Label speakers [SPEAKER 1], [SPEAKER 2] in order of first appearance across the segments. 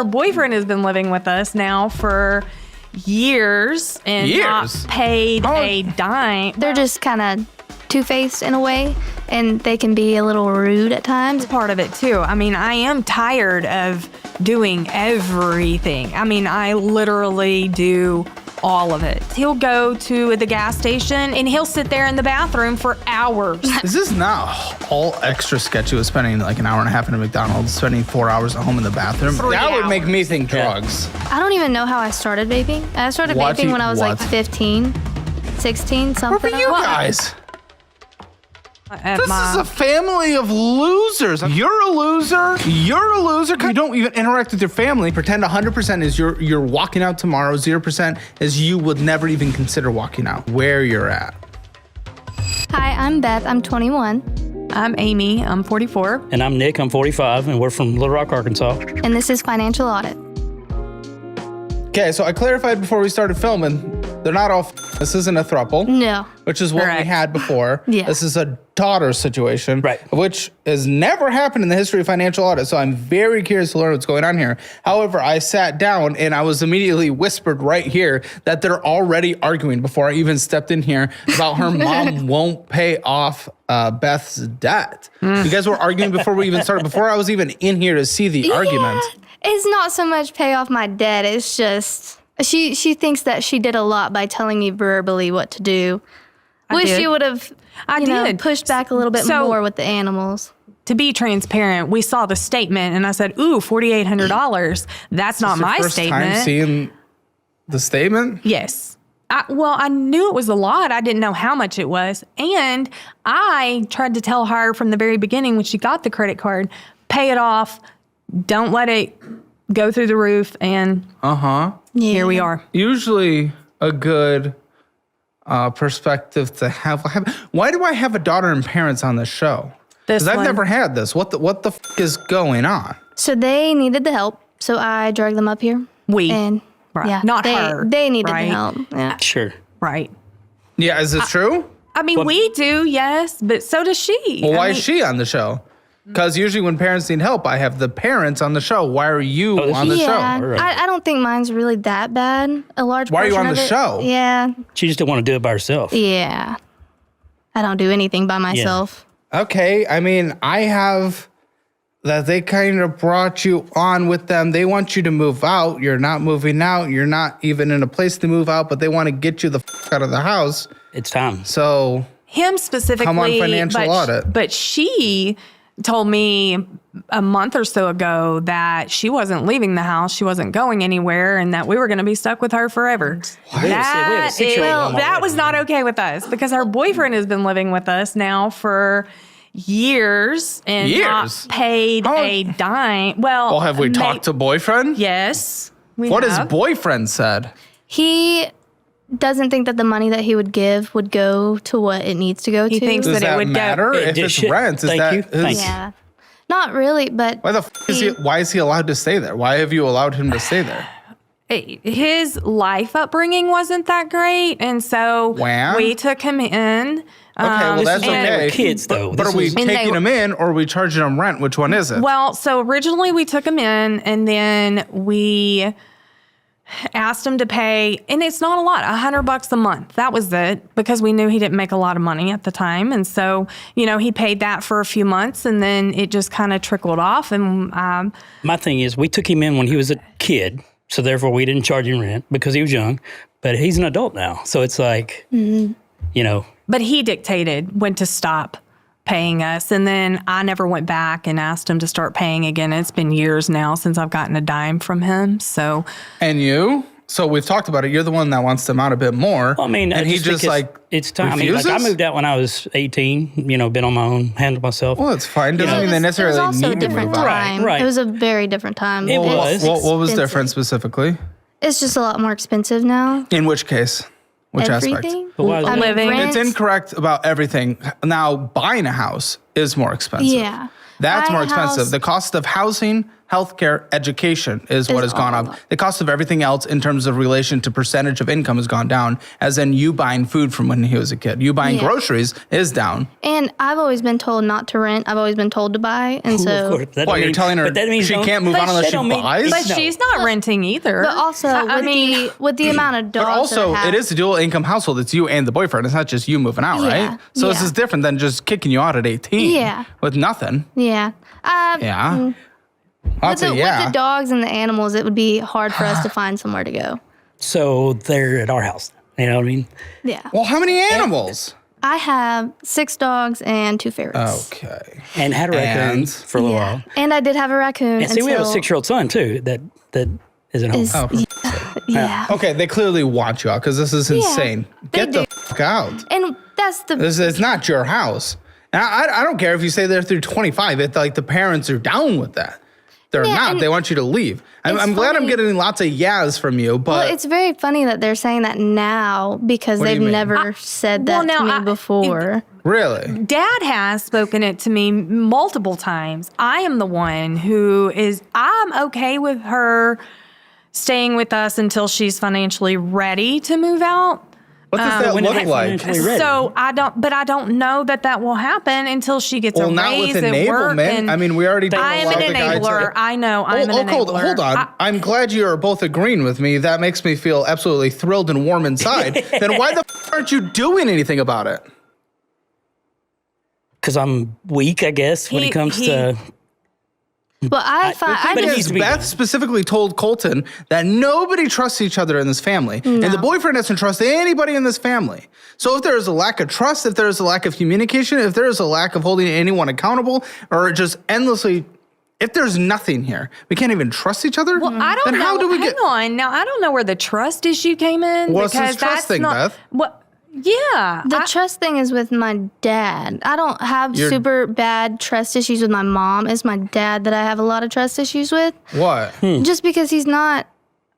[SPEAKER 1] her boyfriend has been living with us now for years and not paid a dime.
[SPEAKER 2] They're just kind of two-faced in a way, and they can be a little rude at times.
[SPEAKER 1] Part of it too. I mean, I am tired of doing everything. I mean, I literally do all of it. He'll go to the gas station and he'll sit there in the bathroom for hours.
[SPEAKER 3] Is this not all extra sketchy with spending like an hour and a half in a McDonald's, spending 4 hours at home in the bathroom? That would make me think drugs.
[SPEAKER 2] I don't even know how I started vaping. I started vaping when I was like 15, 16, something.
[SPEAKER 3] What for you guys? This is a family of losers. You're a loser. You're a loser. You don't even interact with your family. Pretend 100% is you're walking out tomorrow. 0% is you would never even consider walking out. Where you're at.
[SPEAKER 2] Hi, I'm Beth. I'm 21.
[SPEAKER 1] I'm Amy. I'm 44.
[SPEAKER 4] And I'm Nick. I'm 45, and we're from Little Rock, Arkansas.
[SPEAKER 2] And this is Financial Audit.
[SPEAKER 3] Okay, so I clarified before we started filming. They're not all. This isn't a throuple.
[SPEAKER 2] No.
[SPEAKER 3] Which is what we had before.
[SPEAKER 2] Yeah.
[SPEAKER 3] This is a daughter situation.
[SPEAKER 4] Right.
[SPEAKER 3] Which has never happened in the history of Financial Audit. So I'm very curious to learn what's going on here. However, I sat down and I was immediately whispered right here that they're already arguing before I even stepped in here about her mom won't pay off Beth's debt. You guys were arguing before we even started, before I was even in here to see the argument.
[SPEAKER 2] It's not so much pay off my debt. It's just... She thinks that she did a lot by telling me verbally what to do. Wish she would have, pushed back a little bit more with the animals.
[SPEAKER 1] To be transparent, we saw the statement and I said, ooh, $4,800. That's not my statement.
[SPEAKER 3] First time seeing the statement?
[SPEAKER 1] Yes. I knew it was a lot. I didn't know how much it was. And I tried to tell her from the very beginning when she got the credit card, pay it off. Don't let it go through the roof. And here we are.
[SPEAKER 3] Usually a good perspective to have. Why do I have a daughter and parents on this show? Because I've never had this. What the f is going on?
[SPEAKER 2] So they needed the help. So I dragged them up here.
[SPEAKER 1] Not her.
[SPEAKER 2] They needed the help. Yeah.
[SPEAKER 4] Sure.
[SPEAKER 1] Right.
[SPEAKER 3] Yeah, is this true?
[SPEAKER 1] I mean, we do, yes, but so does she.
[SPEAKER 3] Well, why is she on the show? Because usually when parents need help, I have the parents on the show. Why are you on the show?
[SPEAKER 2] I don't think mine's really that bad. A large
[SPEAKER 3] Why are you on
[SPEAKER 2] portion
[SPEAKER 3] the
[SPEAKER 2] of it-
[SPEAKER 3] show?
[SPEAKER 2] Yeah.
[SPEAKER 4] She just didn't want to do it by herself.
[SPEAKER 2] Yeah. I don't do anything by myself.
[SPEAKER 3] Okay, I mean, I have that they kind of brought you on with them. They want you to move out. You're not moving out. You're not even in a place to move out, but they want to get you the out of the house.
[SPEAKER 4] It's time.
[SPEAKER 3] So
[SPEAKER 1] him specifically,
[SPEAKER 3] come on Financial Audit.
[SPEAKER 1] But she told me a month or so ago that she wasn't leaving the house, she wasn't going anywhere, and that we were going to be stuck with her forever. That was not okay with us because her boyfriend has been living with us now for years and not paid a dime. Well,
[SPEAKER 3] have we talked to boyfriend?
[SPEAKER 1] Yes.
[SPEAKER 3] What has boyfriend said?
[SPEAKER 2] He doesn't think that the money that he would give would go to what it needs to go to.
[SPEAKER 1] He thinks
[SPEAKER 3] Does
[SPEAKER 1] that it would
[SPEAKER 3] matter? If it's rent,
[SPEAKER 4] Thank you.
[SPEAKER 2] Yeah. Not really, but
[SPEAKER 3] why the why is he allowed to stay there? Why have you allowed him to stay there?
[SPEAKER 1] His life upbringing wasn't that great, and so we took him in.
[SPEAKER 3] Okay, well, that's okay.
[SPEAKER 4] Kids, though.
[SPEAKER 3] But are we taking him in or are we charging him rent? Which one is it?
[SPEAKER 1] Well, so originally we took him in, and then we asked him to pay, and it's not a lot, $100 a month. That was it, because we knew he didn't make a lot of money at the time. And so, he paid that for a few months, and then it just kind of trickled off. And
[SPEAKER 4] my thing is, we took him in when he was a kid, so therefore we didn't charge him rent because he was young. But he's an adult now, so it's like,
[SPEAKER 1] But he dictated when to stop paying us, and then I never went back and asked him to start paying again. It's been years now since I've gotten a dime from him. So,
[SPEAKER 3] and you? So we've talked about it. You're the one that wants them out a bit more.
[SPEAKER 4] Well, I mean,
[SPEAKER 3] and he just
[SPEAKER 4] it's time.
[SPEAKER 3] refuses?
[SPEAKER 4] I moved out when I was 18. Been on my own, handled myself.
[SPEAKER 3] Well, it's fine. Doesn't mean they necessarily
[SPEAKER 2] it was also
[SPEAKER 3] need
[SPEAKER 2] a
[SPEAKER 3] to
[SPEAKER 2] different
[SPEAKER 3] move out.
[SPEAKER 2] time.
[SPEAKER 4] Right.
[SPEAKER 2] It was a very different time.
[SPEAKER 4] It was.
[SPEAKER 3] What was different specifically?
[SPEAKER 2] It's just a lot more expensive now.
[SPEAKER 3] In which case? Which aspect?
[SPEAKER 4] But why is it?
[SPEAKER 1] living.
[SPEAKER 3] It's incorrect about everything. Now, buying a house is more expensive.
[SPEAKER 2] Yeah.
[SPEAKER 3] That's
[SPEAKER 2] Buying
[SPEAKER 3] more
[SPEAKER 2] a
[SPEAKER 3] expensive.
[SPEAKER 2] house-
[SPEAKER 3] The cost of housing healthcare, education is what has gone up. The cost of everything else in terms of relation to percentage of income has gone down, as in you buying food from when he was a kid. You buying groceries is down.
[SPEAKER 2] And I've always been told not to rent. I've always been told to buy. And so...
[SPEAKER 3] You're telling her she can't move on unless she buys?
[SPEAKER 1] But she's not renting either.
[SPEAKER 2] But also, with the amount of dogs
[SPEAKER 3] But also, it is a dual income household. It's you and the boyfriend. It's not just you moving out, right? So this is different than just kicking you out at 18 with nothing.
[SPEAKER 2] Yeah. With the dogs and the animals, it would be hard for us to find somewhere to go.
[SPEAKER 4] So they're at our house. You know what I mean?
[SPEAKER 2] Yeah.
[SPEAKER 3] Well, how many animals?
[SPEAKER 2] I have 6 dogs and 2 ferrets.
[SPEAKER 3] Okay.
[SPEAKER 4] And had a raccoon for a little while.
[SPEAKER 2] And I did have a raccoon.
[SPEAKER 4] And see, we have a 6-year-old son, too, that is at home.
[SPEAKER 2] Yeah.
[SPEAKER 3] Okay, they clearly want you out because this is insane. Get the fuck out.
[SPEAKER 2] And that's
[SPEAKER 3] It's not your house. And I don't care if you stay there through 25. It's like the parents are down with that. They're not. They want you to leave. I'm glad I'm getting lots of yeahs from you, but...
[SPEAKER 2] Well, it's very funny that they're saying that now because they've never said that to me before.
[SPEAKER 3] Really?
[SPEAKER 1] Dad has spoken it to me multiple times. I am the one I'm okay with her staying with us until she's financially ready to move out.
[SPEAKER 3] What does that look like?
[SPEAKER 1] So I don't know that will happen until she gets a raise at work.
[SPEAKER 3] I mean, we already.
[SPEAKER 1] I am an enabler. I know. I'm an enabler.
[SPEAKER 3] Hold on. I'm glad you are both agreeing with me. That makes me feel absolutely thrilled and warm inside. Then why the aren't you doing anything about it?
[SPEAKER 4] Because I'm weak, I guess, when it comes to.
[SPEAKER 2] Well,
[SPEAKER 3] Beth specifically told Colton that nobody trusts each other in this family. No. And the boyfriend doesn't trust anybody in this family. So if there is a lack of trust, if there is a lack of communication, if there is a lack of holding anyone accountable, or just endlessly, if there's nothing here, we can't even trust each other?
[SPEAKER 1] Well, I don't know.
[SPEAKER 3] How do we
[SPEAKER 1] Hang on. Now, I don't know where the trust issue came in.
[SPEAKER 3] What's this trust thing, Beth?
[SPEAKER 1] Yeah.
[SPEAKER 2] The trust thing is with my dad. I don't have super bad trust issues with my mom. It's my dad that I have a lot of trust issues with.
[SPEAKER 3] What?
[SPEAKER 2] Just because he's not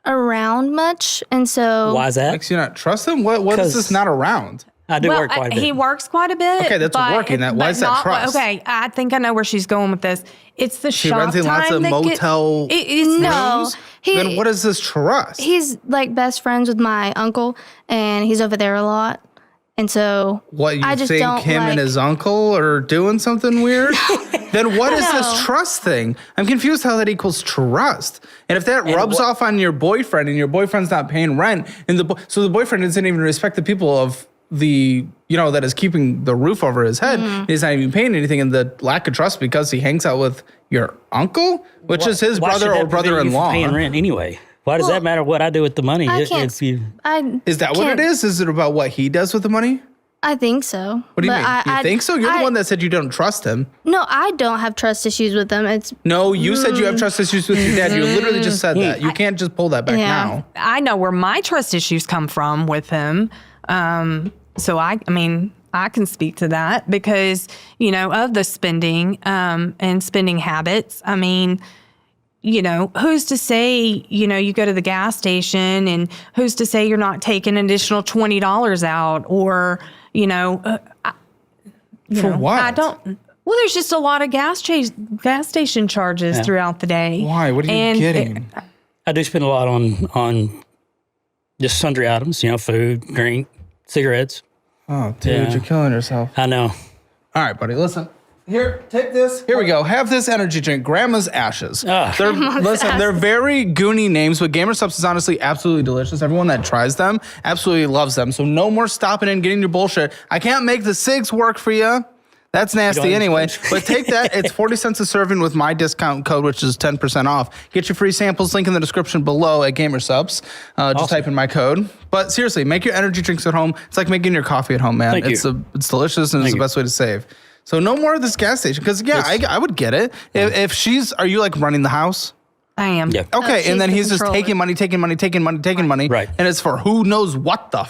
[SPEAKER 2] around much. And so...
[SPEAKER 4] Why is that?
[SPEAKER 3] Makes you not trust him? What is this not around?
[SPEAKER 4] I do work quite a bit.
[SPEAKER 1] He works quite a bit.
[SPEAKER 3] Okay, that's working. Why is that trust?
[SPEAKER 1] Okay, I think I know where she's going with this. It's the shop time.
[SPEAKER 3] She renting lots of motel rooms? Then what is this trust?
[SPEAKER 2] He's like best friends with my uncle, and he's over there a lot. And so
[SPEAKER 3] I just think him and his uncle are doing something weird? Then what is this trust thing? I'm confused how that equals trust. And if that rubs off on your boyfriend and your boyfriend's not paying rent, so the boyfriend doesn't even respect the people of that is keeping the roof over his head. Mm-hmm. He's not even paying anything, and the lack of trust because he hangs out with your uncle, which is his brother or brother-in-law.
[SPEAKER 4] Paying rent anyway. Why does that matter what I do with the money?
[SPEAKER 3] Is that what it is? Is it about what he does with the money?
[SPEAKER 2] I think so.
[SPEAKER 3] What do you mean? You think so? You're the one that said you don't trust him.
[SPEAKER 2] No, I don't have trust issues with him.
[SPEAKER 3] No, you said you have trust issues with your dad. You literally just said that. You can't just pull that back now.
[SPEAKER 1] I know where my trust issues come from with him. So I can speak to that because, of the spending and spending habits. I mean, who's to say, you go to the gas station and who's to say you're not taking an additional $20 out or,
[SPEAKER 3] for what?
[SPEAKER 1] I don't. Well, there's just a lot of gas station charges throughout the day.
[SPEAKER 3] Why? What are you getting?
[SPEAKER 4] I do spend a lot on just sundry items, food, drink, cigarettes.
[SPEAKER 3] Oh, dude, you're killing yourself.
[SPEAKER 4] I know.
[SPEAKER 3] All right, buddy, listen. Here, take this. Here we go. Have this energy drink, Grandma's Ashes. They're very goony names, but Gamer Subs is honestly absolutely delicious. Everyone that tries them absolutely loves them. So no more stopping in and getting your bullshit. I can't make the cigs work for you. That's nasty anyway. But take that. It's 40 cents a serving with my discount code, which is 10% off. Get your free samples. Link in the description below at Gamer Subs. Just type in my code. But seriously, make your energy drinks at home. It's like making your coffee at home, man. It's delicious and it's the best way to save. So no more of this gas station. Because, I would get it. Are you like running the house?
[SPEAKER 1] I am.
[SPEAKER 4] Yeah.
[SPEAKER 3] Okay, and then he's just taking money.
[SPEAKER 4] Right.
[SPEAKER 3] And it's for who knows what the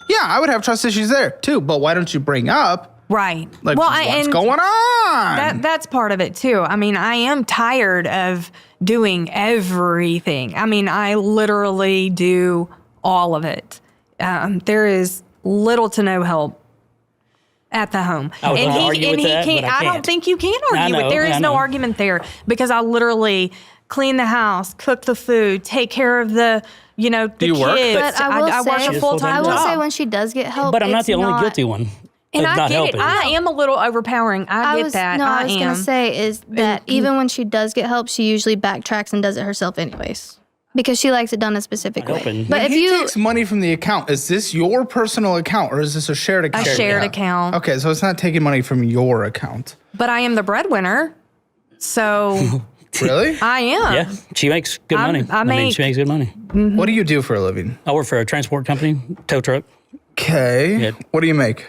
[SPEAKER 3] Yeah, I would have trust issues there too. But why don't you bring up...
[SPEAKER 1] Right.
[SPEAKER 3] Like, what's going on?
[SPEAKER 1] That's part of it too. I mean, I am tired of doing everything. I mean, I literally do all of it. There is little to no help at the home.
[SPEAKER 4] I would argue with that,
[SPEAKER 1] can't.
[SPEAKER 4] but I
[SPEAKER 1] don't
[SPEAKER 4] can't.
[SPEAKER 1] think you can argue
[SPEAKER 4] I know,
[SPEAKER 1] it. There is
[SPEAKER 4] I
[SPEAKER 1] no
[SPEAKER 4] know.
[SPEAKER 1] argument there because I literally clean the house, cook the food, take care of the the
[SPEAKER 3] you work?
[SPEAKER 1] kids.
[SPEAKER 2] But I will
[SPEAKER 1] I work
[SPEAKER 2] say-
[SPEAKER 1] a full-time
[SPEAKER 2] I
[SPEAKER 1] job.
[SPEAKER 2] will say when she does get help,
[SPEAKER 4] But I'm not
[SPEAKER 2] it's
[SPEAKER 4] the only guilty one.
[SPEAKER 1] And
[SPEAKER 4] of
[SPEAKER 1] I
[SPEAKER 4] not
[SPEAKER 1] get
[SPEAKER 4] helping.
[SPEAKER 1] it. I am a little overpowering. I get that.
[SPEAKER 2] No, I
[SPEAKER 1] I
[SPEAKER 2] was
[SPEAKER 1] am.
[SPEAKER 2] gonna say is that even when she does get help, she usually backtracks and does it herself anyways because she likes it done a specific way.
[SPEAKER 4] Helping.
[SPEAKER 2] But if
[SPEAKER 3] he
[SPEAKER 2] you
[SPEAKER 3] takes money from the account, is this your personal account or is this a shared account?
[SPEAKER 1] A shared account.
[SPEAKER 3] Okay, so it's not taking money from your account.
[SPEAKER 1] But I am the breadwinner, so
[SPEAKER 3] Really?
[SPEAKER 1] I am.
[SPEAKER 4] Yeah, she makes good money.
[SPEAKER 1] I
[SPEAKER 4] mean, she makes good money.
[SPEAKER 3] What do you do for a living?
[SPEAKER 4] I work for a transport company, tow truck.
[SPEAKER 3] Okay.
[SPEAKER 4] Yeah.
[SPEAKER 3] What do you make?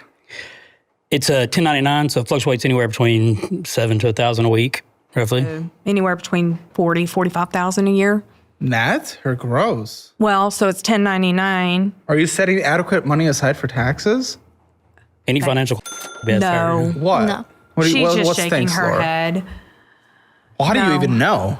[SPEAKER 4] It's a 1099, so it fluctuates anywhere between $7,000 to $1,000 a week, roughly.
[SPEAKER 1] Anywhere between 40, 45,000 a year.
[SPEAKER 3] Net or gross?
[SPEAKER 1] Well, so it's 1099.
[SPEAKER 3] Are you setting adequate money aside for taxes?
[SPEAKER 4] Any financial best
[SPEAKER 1] No.
[SPEAKER 3] What?
[SPEAKER 2] No.
[SPEAKER 3] What do you,
[SPEAKER 1] She's
[SPEAKER 3] what,
[SPEAKER 1] just
[SPEAKER 3] what's
[SPEAKER 1] shaking
[SPEAKER 3] things,
[SPEAKER 1] her
[SPEAKER 3] Laura?
[SPEAKER 1] head.
[SPEAKER 3] Well, how do you
[SPEAKER 1] No.
[SPEAKER 3] even know?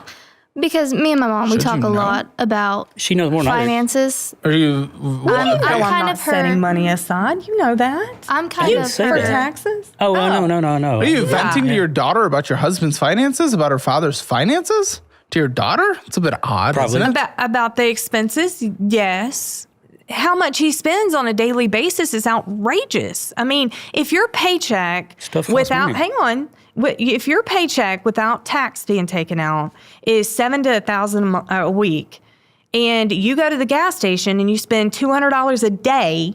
[SPEAKER 2] because me and my mom we
[SPEAKER 3] Should
[SPEAKER 2] talk
[SPEAKER 3] you
[SPEAKER 2] a
[SPEAKER 3] know?
[SPEAKER 2] lot about
[SPEAKER 4] She knows more than I do.
[SPEAKER 2] finances.
[SPEAKER 3] Are you?
[SPEAKER 2] I'm
[SPEAKER 1] I'm
[SPEAKER 2] kind
[SPEAKER 1] not
[SPEAKER 2] of her.
[SPEAKER 1] setting money aside. You know that.
[SPEAKER 2] I'm kind
[SPEAKER 4] didn't
[SPEAKER 2] of
[SPEAKER 4] say
[SPEAKER 2] her.
[SPEAKER 1] For
[SPEAKER 4] that.
[SPEAKER 1] taxes?
[SPEAKER 4] Oh, no.
[SPEAKER 3] Are you venting to your daughter about your husband's finances, about her father's finances? To your daughter? It's a bit odd,
[SPEAKER 4] Probably.
[SPEAKER 3] isn't it?
[SPEAKER 1] About the expenses? Yes. How much he spends on a daily basis is outrageous. I mean, if your paycheck
[SPEAKER 4] Stuff costs
[SPEAKER 1] without,
[SPEAKER 4] money.
[SPEAKER 1] hang on, if your paycheck without tax being taken out is $7,000 to $1,000 a week, and you go to the gas station and you spend $200 a day,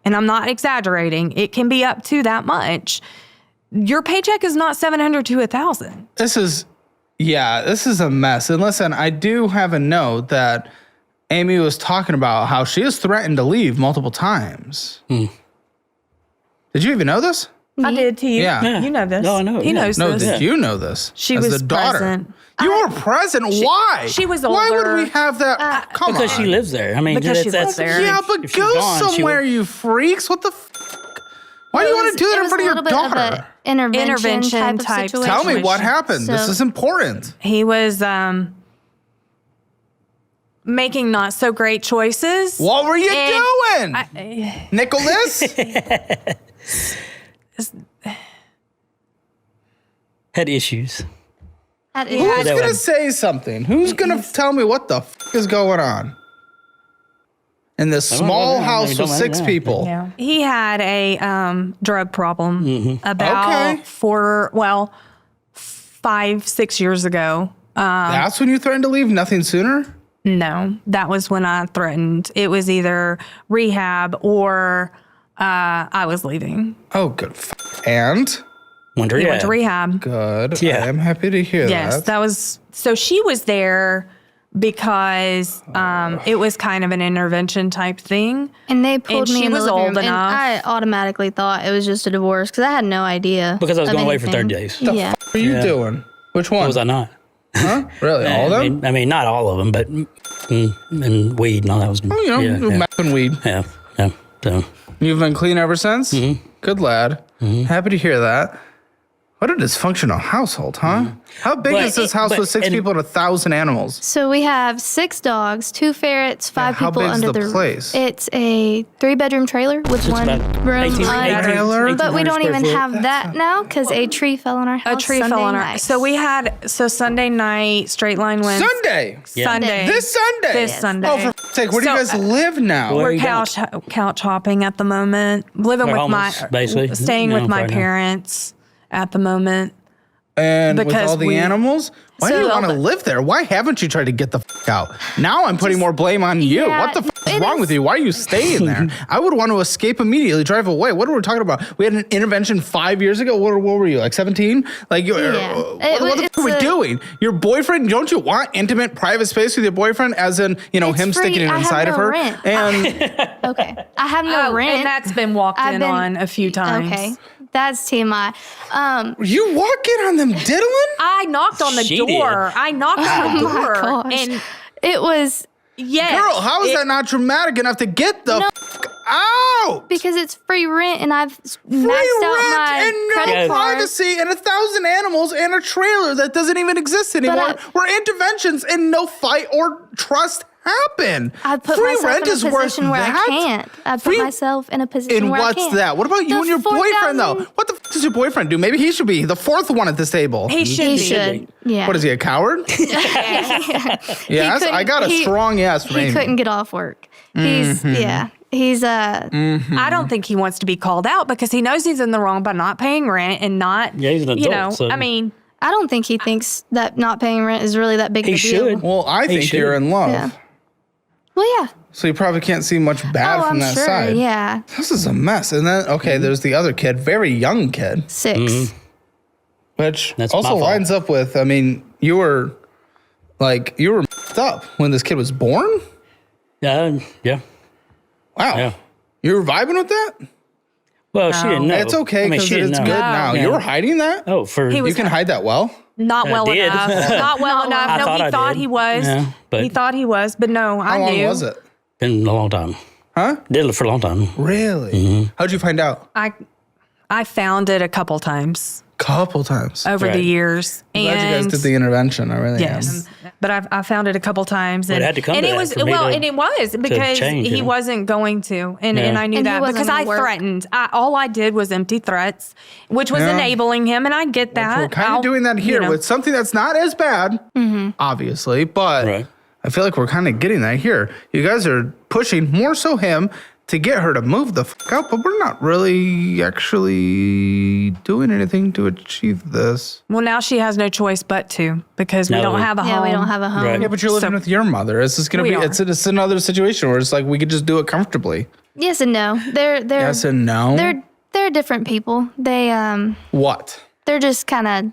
[SPEAKER 1] and I'm not exaggerating, it can be up to that much. Your paycheck is not $700 to $1,000.
[SPEAKER 3] This is a mess. And listen, I do have a note that Amy was talking about how she has threatened to leave multiple times. Did you even know this?
[SPEAKER 1] I did to you.
[SPEAKER 3] Yeah.
[SPEAKER 1] You know this.
[SPEAKER 4] No, I know,
[SPEAKER 1] He
[SPEAKER 4] yeah.
[SPEAKER 1] knows
[SPEAKER 3] No,
[SPEAKER 1] this.
[SPEAKER 3] did you know this?
[SPEAKER 1] She
[SPEAKER 3] as
[SPEAKER 1] was
[SPEAKER 3] the daughter.
[SPEAKER 1] present.
[SPEAKER 3] You were present. Why?
[SPEAKER 1] she was
[SPEAKER 3] Why would
[SPEAKER 1] older.
[SPEAKER 3] we have that? Come
[SPEAKER 4] Because
[SPEAKER 3] on.
[SPEAKER 4] she lives there. I mean,
[SPEAKER 1] Because she
[SPEAKER 4] that's
[SPEAKER 1] lives there.
[SPEAKER 3] Yeah, but
[SPEAKER 4] if she's
[SPEAKER 3] go
[SPEAKER 4] gone, she
[SPEAKER 3] somewhere,
[SPEAKER 4] would-
[SPEAKER 3] you freaks. What the? Why do you want to do that in front of your daughter?
[SPEAKER 2] Intervention type
[SPEAKER 1] type
[SPEAKER 2] of situation.
[SPEAKER 3] Tell me what happened. This
[SPEAKER 2] So-
[SPEAKER 3] is important.
[SPEAKER 1] He was making not so great choices.
[SPEAKER 3] What were you
[SPEAKER 1] And
[SPEAKER 3] doing, Nicholas?
[SPEAKER 4] had issues.
[SPEAKER 2] At
[SPEAKER 3] Who's
[SPEAKER 2] age-
[SPEAKER 4] That
[SPEAKER 3] gonna
[SPEAKER 4] would-
[SPEAKER 3] say something? Who's gonna tell me what the is going on? In this small
[SPEAKER 4] know.
[SPEAKER 3] house
[SPEAKER 4] Maybe
[SPEAKER 3] with
[SPEAKER 4] don't
[SPEAKER 3] 6
[SPEAKER 4] know.
[SPEAKER 3] people.
[SPEAKER 1] Yeah. He had a drug problem
[SPEAKER 3] Okay.
[SPEAKER 1] about 5-6 years ago.
[SPEAKER 3] That's when you threatened to leave. Nothing sooner.
[SPEAKER 1] No, that was when I threatened. It was either rehab or I was leaving.
[SPEAKER 3] Oh, good. And
[SPEAKER 4] Wonder
[SPEAKER 1] He went to rehab.
[SPEAKER 3] good.
[SPEAKER 4] Yeah.
[SPEAKER 3] I am happy to hear
[SPEAKER 1] Yes,
[SPEAKER 3] that.
[SPEAKER 1] that was so. She was there because it was kind of an intervention type thing.
[SPEAKER 2] And they pulled
[SPEAKER 1] And
[SPEAKER 2] me
[SPEAKER 1] she
[SPEAKER 2] in the
[SPEAKER 1] was
[SPEAKER 2] living
[SPEAKER 1] old
[SPEAKER 2] room, and
[SPEAKER 1] enough.
[SPEAKER 2] I automatically thought it was just a divorce because I had no idea.
[SPEAKER 4] Because I was
[SPEAKER 2] of
[SPEAKER 4] going away for 30
[SPEAKER 2] anything.
[SPEAKER 4] days.
[SPEAKER 2] Yeah.
[SPEAKER 3] What are you
[SPEAKER 4] Yeah.
[SPEAKER 3] doing? Which
[SPEAKER 4] What
[SPEAKER 3] one?
[SPEAKER 4] was I not?
[SPEAKER 3] Huh? Really? All of them?
[SPEAKER 4] I mean, not all of them, but and weed and all that was.
[SPEAKER 3] Oh, you know, meth and weed.
[SPEAKER 4] yeah. So
[SPEAKER 3] You've been clean ever since? Good lad. Happy to hear that. What a dysfunctional household, huh? How big
[SPEAKER 4] But
[SPEAKER 3] is this house
[SPEAKER 4] but-
[SPEAKER 3] with 6
[SPEAKER 4] and-
[SPEAKER 3] people and 1,000 animals?
[SPEAKER 2] So we have 6 dogs, 2 ferrets, 5
[SPEAKER 3] how
[SPEAKER 2] people
[SPEAKER 3] big's
[SPEAKER 2] under
[SPEAKER 3] the
[SPEAKER 2] the
[SPEAKER 3] place?
[SPEAKER 2] It's a 3-bedroom trailer with one
[SPEAKER 4] about
[SPEAKER 2] room
[SPEAKER 4] 18
[SPEAKER 2] under.
[SPEAKER 3] trailer?
[SPEAKER 2] But we
[SPEAKER 4] 1,800
[SPEAKER 2] don't even
[SPEAKER 4] square
[SPEAKER 2] have
[SPEAKER 4] foot.
[SPEAKER 2] that now because a tree fell on our house.
[SPEAKER 1] A tree
[SPEAKER 2] Sunday
[SPEAKER 1] fell on our.
[SPEAKER 2] night.
[SPEAKER 1] So we had Sunday night straight line wins.
[SPEAKER 3] Sunday.
[SPEAKER 1] Sunday.
[SPEAKER 3] This Sunday.
[SPEAKER 1] This Sunday.
[SPEAKER 3] Oh, for f***'s sake, where do you
[SPEAKER 1] So,
[SPEAKER 3] guys live now?
[SPEAKER 4] Where
[SPEAKER 1] We're
[SPEAKER 4] you going?
[SPEAKER 1] couch hopping at the moment. Living
[SPEAKER 4] We're
[SPEAKER 1] with
[SPEAKER 4] homeless, basically.
[SPEAKER 1] staying
[SPEAKER 4] Yeah,
[SPEAKER 1] with my
[SPEAKER 4] right now.
[SPEAKER 1] parents at the moment.
[SPEAKER 3] And with
[SPEAKER 1] because
[SPEAKER 3] all the
[SPEAKER 1] we-
[SPEAKER 3] animals? Why do
[SPEAKER 1] So-
[SPEAKER 3] you want to live there? Why haven't you tried to get the f*** out? Now I'm putting more blame on you.
[SPEAKER 2] yeah,
[SPEAKER 3] What the f*** is
[SPEAKER 2] it
[SPEAKER 3] wrong
[SPEAKER 2] is-
[SPEAKER 3] with you? Why are you staying there? I would want to escape immediately, drive away. What are we talking about? We had an intervention 5 years ago. What were you, like 17? Like, what the
[SPEAKER 2] It's
[SPEAKER 3] f*** are we
[SPEAKER 2] a-
[SPEAKER 3] doing? Your boyfriend, don't you want intimate private space with your boyfriend? As in,
[SPEAKER 2] It's
[SPEAKER 3] him
[SPEAKER 2] free.
[SPEAKER 3] sticking it
[SPEAKER 2] I have
[SPEAKER 3] inside of
[SPEAKER 2] no
[SPEAKER 3] her?
[SPEAKER 2] rent.
[SPEAKER 3] And
[SPEAKER 2] Okay. I have no rent.
[SPEAKER 1] And that's been walked
[SPEAKER 2] I've
[SPEAKER 1] in
[SPEAKER 2] been-
[SPEAKER 1] on a few times.
[SPEAKER 2] Okay. That's TMI.
[SPEAKER 3] you walk in on them diddling?
[SPEAKER 1] I knocked on the
[SPEAKER 4] She
[SPEAKER 1] door. I knocked on the door.
[SPEAKER 2] gosh.
[SPEAKER 1] And
[SPEAKER 2] It was
[SPEAKER 1] yes.
[SPEAKER 3] Girl, how is that not dramatic enough to get the f*** out?
[SPEAKER 2] because it's free rent and I've maxed
[SPEAKER 3] Free
[SPEAKER 2] out
[SPEAKER 3] rent
[SPEAKER 2] my
[SPEAKER 3] and no
[SPEAKER 2] credit card.
[SPEAKER 3] privacy and 1,000 animals and a trailer that doesn't even exist anymore
[SPEAKER 2] I-
[SPEAKER 3] where interventions and no fight or trust happen?
[SPEAKER 2] I put
[SPEAKER 3] Free
[SPEAKER 2] myself
[SPEAKER 3] rent
[SPEAKER 2] in a
[SPEAKER 3] is worth
[SPEAKER 2] position where
[SPEAKER 3] that?
[SPEAKER 2] I can't. I put
[SPEAKER 3] Free-
[SPEAKER 2] myself in a position
[SPEAKER 3] And
[SPEAKER 2] where I
[SPEAKER 3] what's
[SPEAKER 2] can't.
[SPEAKER 3] that? What about you
[SPEAKER 2] The
[SPEAKER 3] and your boyfriend, though?
[SPEAKER 2] 4,000
[SPEAKER 3] What the does your boyfriend do? Maybe he should be the fourth one at this table.
[SPEAKER 1] He should
[SPEAKER 2] He
[SPEAKER 1] be.
[SPEAKER 2] should. Yeah.
[SPEAKER 3] What is he, a coward? Yes, I got a strong yes from
[SPEAKER 2] He
[SPEAKER 3] Amy.
[SPEAKER 2] couldn't get off work. He's He's
[SPEAKER 1] I don't think he wants to be called out because he knows he's in the wrong by not paying rent and not.
[SPEAKER 4] Yeah, he's an adult,
[SPEAKER 1] You know,
[SPEAKER 4] so-
[SPEAKER 1] I mean,
[SPEAKER 2] I don't think he thinks that not paying rent is really that big of
[SPEAKER 4] He
[SPEAKER 2] a deal.
[SPEAKER 4] should.
[SPEAKER 3] Well, I think
[SPEAKER 4] should.
[SPEAKER 3] you're in love.
[SPEAKER 2] Yeah. Well, yeah.
[SPEAKER 3] So you probably can't see much bad
[SPEAKER 2] Oh,
[SPEAKER 3] from
[SPEAKER 2] I'm
[SPEAKER 3] that
[SPEAKER 2] sure.
[SPEAKER 3] side.
[SPEAKER 2] Yeah.
[SPEAKER 3] This is a mess. And then, okay, there's the other kid, very young kid,
[SPEAKER 2] 6.
[SPEAKER 3] which
[SPEAKER 4] That's my
[SPEAKER 3] also
[SPEAKER 4] fault.
[SPEAKER 3] lines up with, I mean, you were f***ed up when this kid was born?
[SPEAKER 4] Yeah.
[SPEAKER 3] Wow.
[SPEAKER 4] Yeah.
[SPEAKER 3] You were vibing with that?
[SPEAKER 4] Well, she didn't know.
[SPEAKER 3] It's okay
[SPEAKER 4] I mean,
[SPEAKER 3] because
[SPEAKER 4] she didn't
[SPEAKER 3] it's
[SPEAKER 4] know.
[SPEAKER 3] good now.
[SPEAKER 4] Yeah.
[SPEAKER 3] You were hiding that?
[SPEAKER 4] Oh, for
[SPEAKER 1] He
[SPEAKER 3] You
[SPEAKER 1] was
[SPEAKER 3] can hide that well?
[SPEAKER 1] not well
[SPEAKER 4] did.
[SPEAKER 1] enough. Not well enough.
[SPEAKER 4] I
[SPEAKER 1] No,
[SPEAKER 4] thought
[SPEAKER 1] he
[SPEAKER 4] I
[SPEAKER 1] thought
[SPEAKER 4] did.
[SPEAKER 1] he was.
[SPEAKER 4] Yeah, but-
[SPEAKER 1] he thought he was, but no,
[SPEAKER 3] How
[SPEAKER 1] I
[SPEAKER 3] long
[SPEAKER 1] knew.
[SPEAKER 3] was it?
[SPEAKER 4] been a long time.
[SPEAKER 3] Huh?
[SPEAKER 4] Did it for a long time.
[SPEAKER 3] Really?
[SPEAKER 4] Mm-hmm.
[SPEAKER 3] How'd you find out?
[SPEAKER 1] I found it a couple times
[SPEAKER 3] Couple times.
[SPEAKER 1] over the
[SPEAKER 4] Right.
[SPEAKER 1] years.
[SPEAKER 3] Glad you guys
[SPEAKER 1] And
[SPEAKER 3] did the intervention. I really
[SPEAKER 1] yes, but I found it a couple times, and
[SPEAKER 4] it had to come
[SPEAKER 1] and
[SPEAKER 4] to
[SPEAKER 1] it
[SPEAKER 4] that
[SPEAKER 1] was
[SPEAKER 4] for me
[SPEAKER 1] well,
[SPEAKER 4] to-
[SPEAKER 1] and it was because
[SPEAKER 4] change,
[SPEAKER 1] he
[SPEAKER 4] yeah.
[SPEAKER 1] wasn't going to, and
[SPEAKER 4] Yeah.
[SPEAKER 1] I knew
[SPEAKER 2] And he
[SPEAKER 1] that
[SPEAKER 2] wasn't
[SPEAKER 1] because I
[SPEAKER 2] gonna work.
[SPEAKER 1] threatened. All I did was empty threats, which was
[SPEAKER 3] Yeah.
[SPEAKER 1] enabling him, and I get that.
[SPEAKER 3] We're kind
[SPEAKER 1] I'll-
[SPEAKER 3] of doing that here
[SPEAKER 1] you know.
[SPEAKER 3] with something that's not as bad, obviously, but
[SPEAKER 4] Right.
[SPEAKER 3] I feel like we're kind of getting that here. You guys are pushing more so him to get her to move the out, but we're not really actually doing anything to achieve this.
[SPEAKER 1] Well, now she has no choice but to because we
[SPEAKER 4] No.
[SPEAKER 1] don't have a
[SPEAKER 2] Yeah,
[SPEAKER 1] home.
[SPEAKER 2] we don't have a home.
[SPEAKER 4] Right.
[SPEAKER 3] Yeah, but you're living
[SPEAKER 1] So-
[SPEAKER 3] with your mother. It's just gonna
[SPEAKER 1] We
[SPEAKER 3] be.
[SPEAKER 1] are.
[SPEAKER 3] It's another situation where it's like we could just do it comfortably.
[SPEAKER 2] Yes and no. They're
[SPEAKER 3] Yes and no.
[SPEAKER 2] they're different people.
[SPEAKER 3] What?
[SPEAKER 2] They're just kind of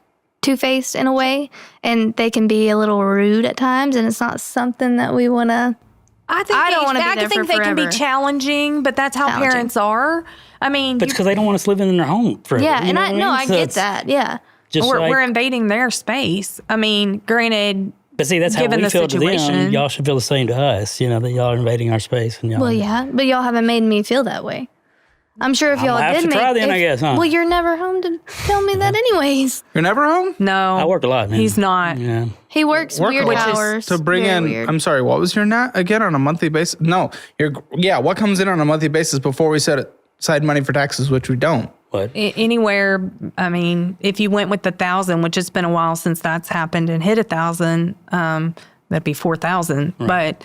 [SPEAKER 2] two-faced in a way, and they can be a little rude at times, and it's not something that we want to.
[SPEAKER 1] I think
[SPEAKER 2] I don't wanna be
[SPEAKER 1] I
[SPEAKER 2] there
[SPEAKER 1] think
[SPEAKER 2] for
[SPEAKER 1] they can be
[SPEAKER 2] forever.
[SPEAKER 1] challenging, but that's how
[SPEAKER 2] Challenging.
[SPEAKER 1] parents are. I mean,
[SPEAKER 4] But it's because they don't want us living in their home forever.
[SPEAKER 2] Yeah,
[SPEAKER 4] you
[SPEAKER 2] and
[SPEAKER 4] know
[SPEAKER 2] I
[SPEAKER 4] what
[SPEAKER 2] no,
[SPEAKER 4] mean?
[SPEAKER 2] I
[SPEAKER 4] So
[SPEAKER 2] get
[SPEAKER 4] it's
[SPEAKER 2] that. Yeah.
[SPEAKER 4] Just
[SPEAKER 1] we're,
[SPEAKER 4] like,
[SPEAKER 1] we're invading their space. I mean, granted,
[SPEAKER 4] but see, that's how
[SPEAKER 1] given
[SPEAKER 4] we
[SPEAKER 1] the
[SPEAKER 4] feel to them.
[SPEAKER 1] situation.
[SPEAKER 4] Y'all should feel the same to us. You know that y'all are invading our space, and y'all.
[SPEAKER 2] Well, yeah, but y'all haven't made me feel that way. I'm sure if y'all
[SPEAKER 4] have
[SPEAKER 2] did
[SPEAKER 4] to
[SPEAKER 2] make,
[SPEAKER 4] try then, I guess, huh?
[SPEAKER 2] Well, you're never home to tell me that, anyways.
[SPEAKER 3] You're never home?
[SPEAKER 1] no.
[SPEAKER 4] I work a lot, man.
[SPEAKER 1] He's not.
[SPEAKER 4] Yeah.
[SPEAKER 2] He works
[SPEAKER 3] Work
[SPEAKER 2] weird
[SPEAKER 3] a lot.
[SPEAKER 2] hours
[SPEAKER 3] To bring
[SPEAKER 2] very
[SPEAKER 3] in,
[SPEAKER 2] Weird.
[SPEAKER 3] I'm sorry, what was your net again on a monthly basis? No, what comes in on a monthly basis before we set aside money for taxes, which we don't?
[SPEAKER 4] What?
[SPEAKER 1] Anywhere, I mean, if you went with the 1,000, which it's been a while since that's happened and hit 1,000, that'd be 4,000. But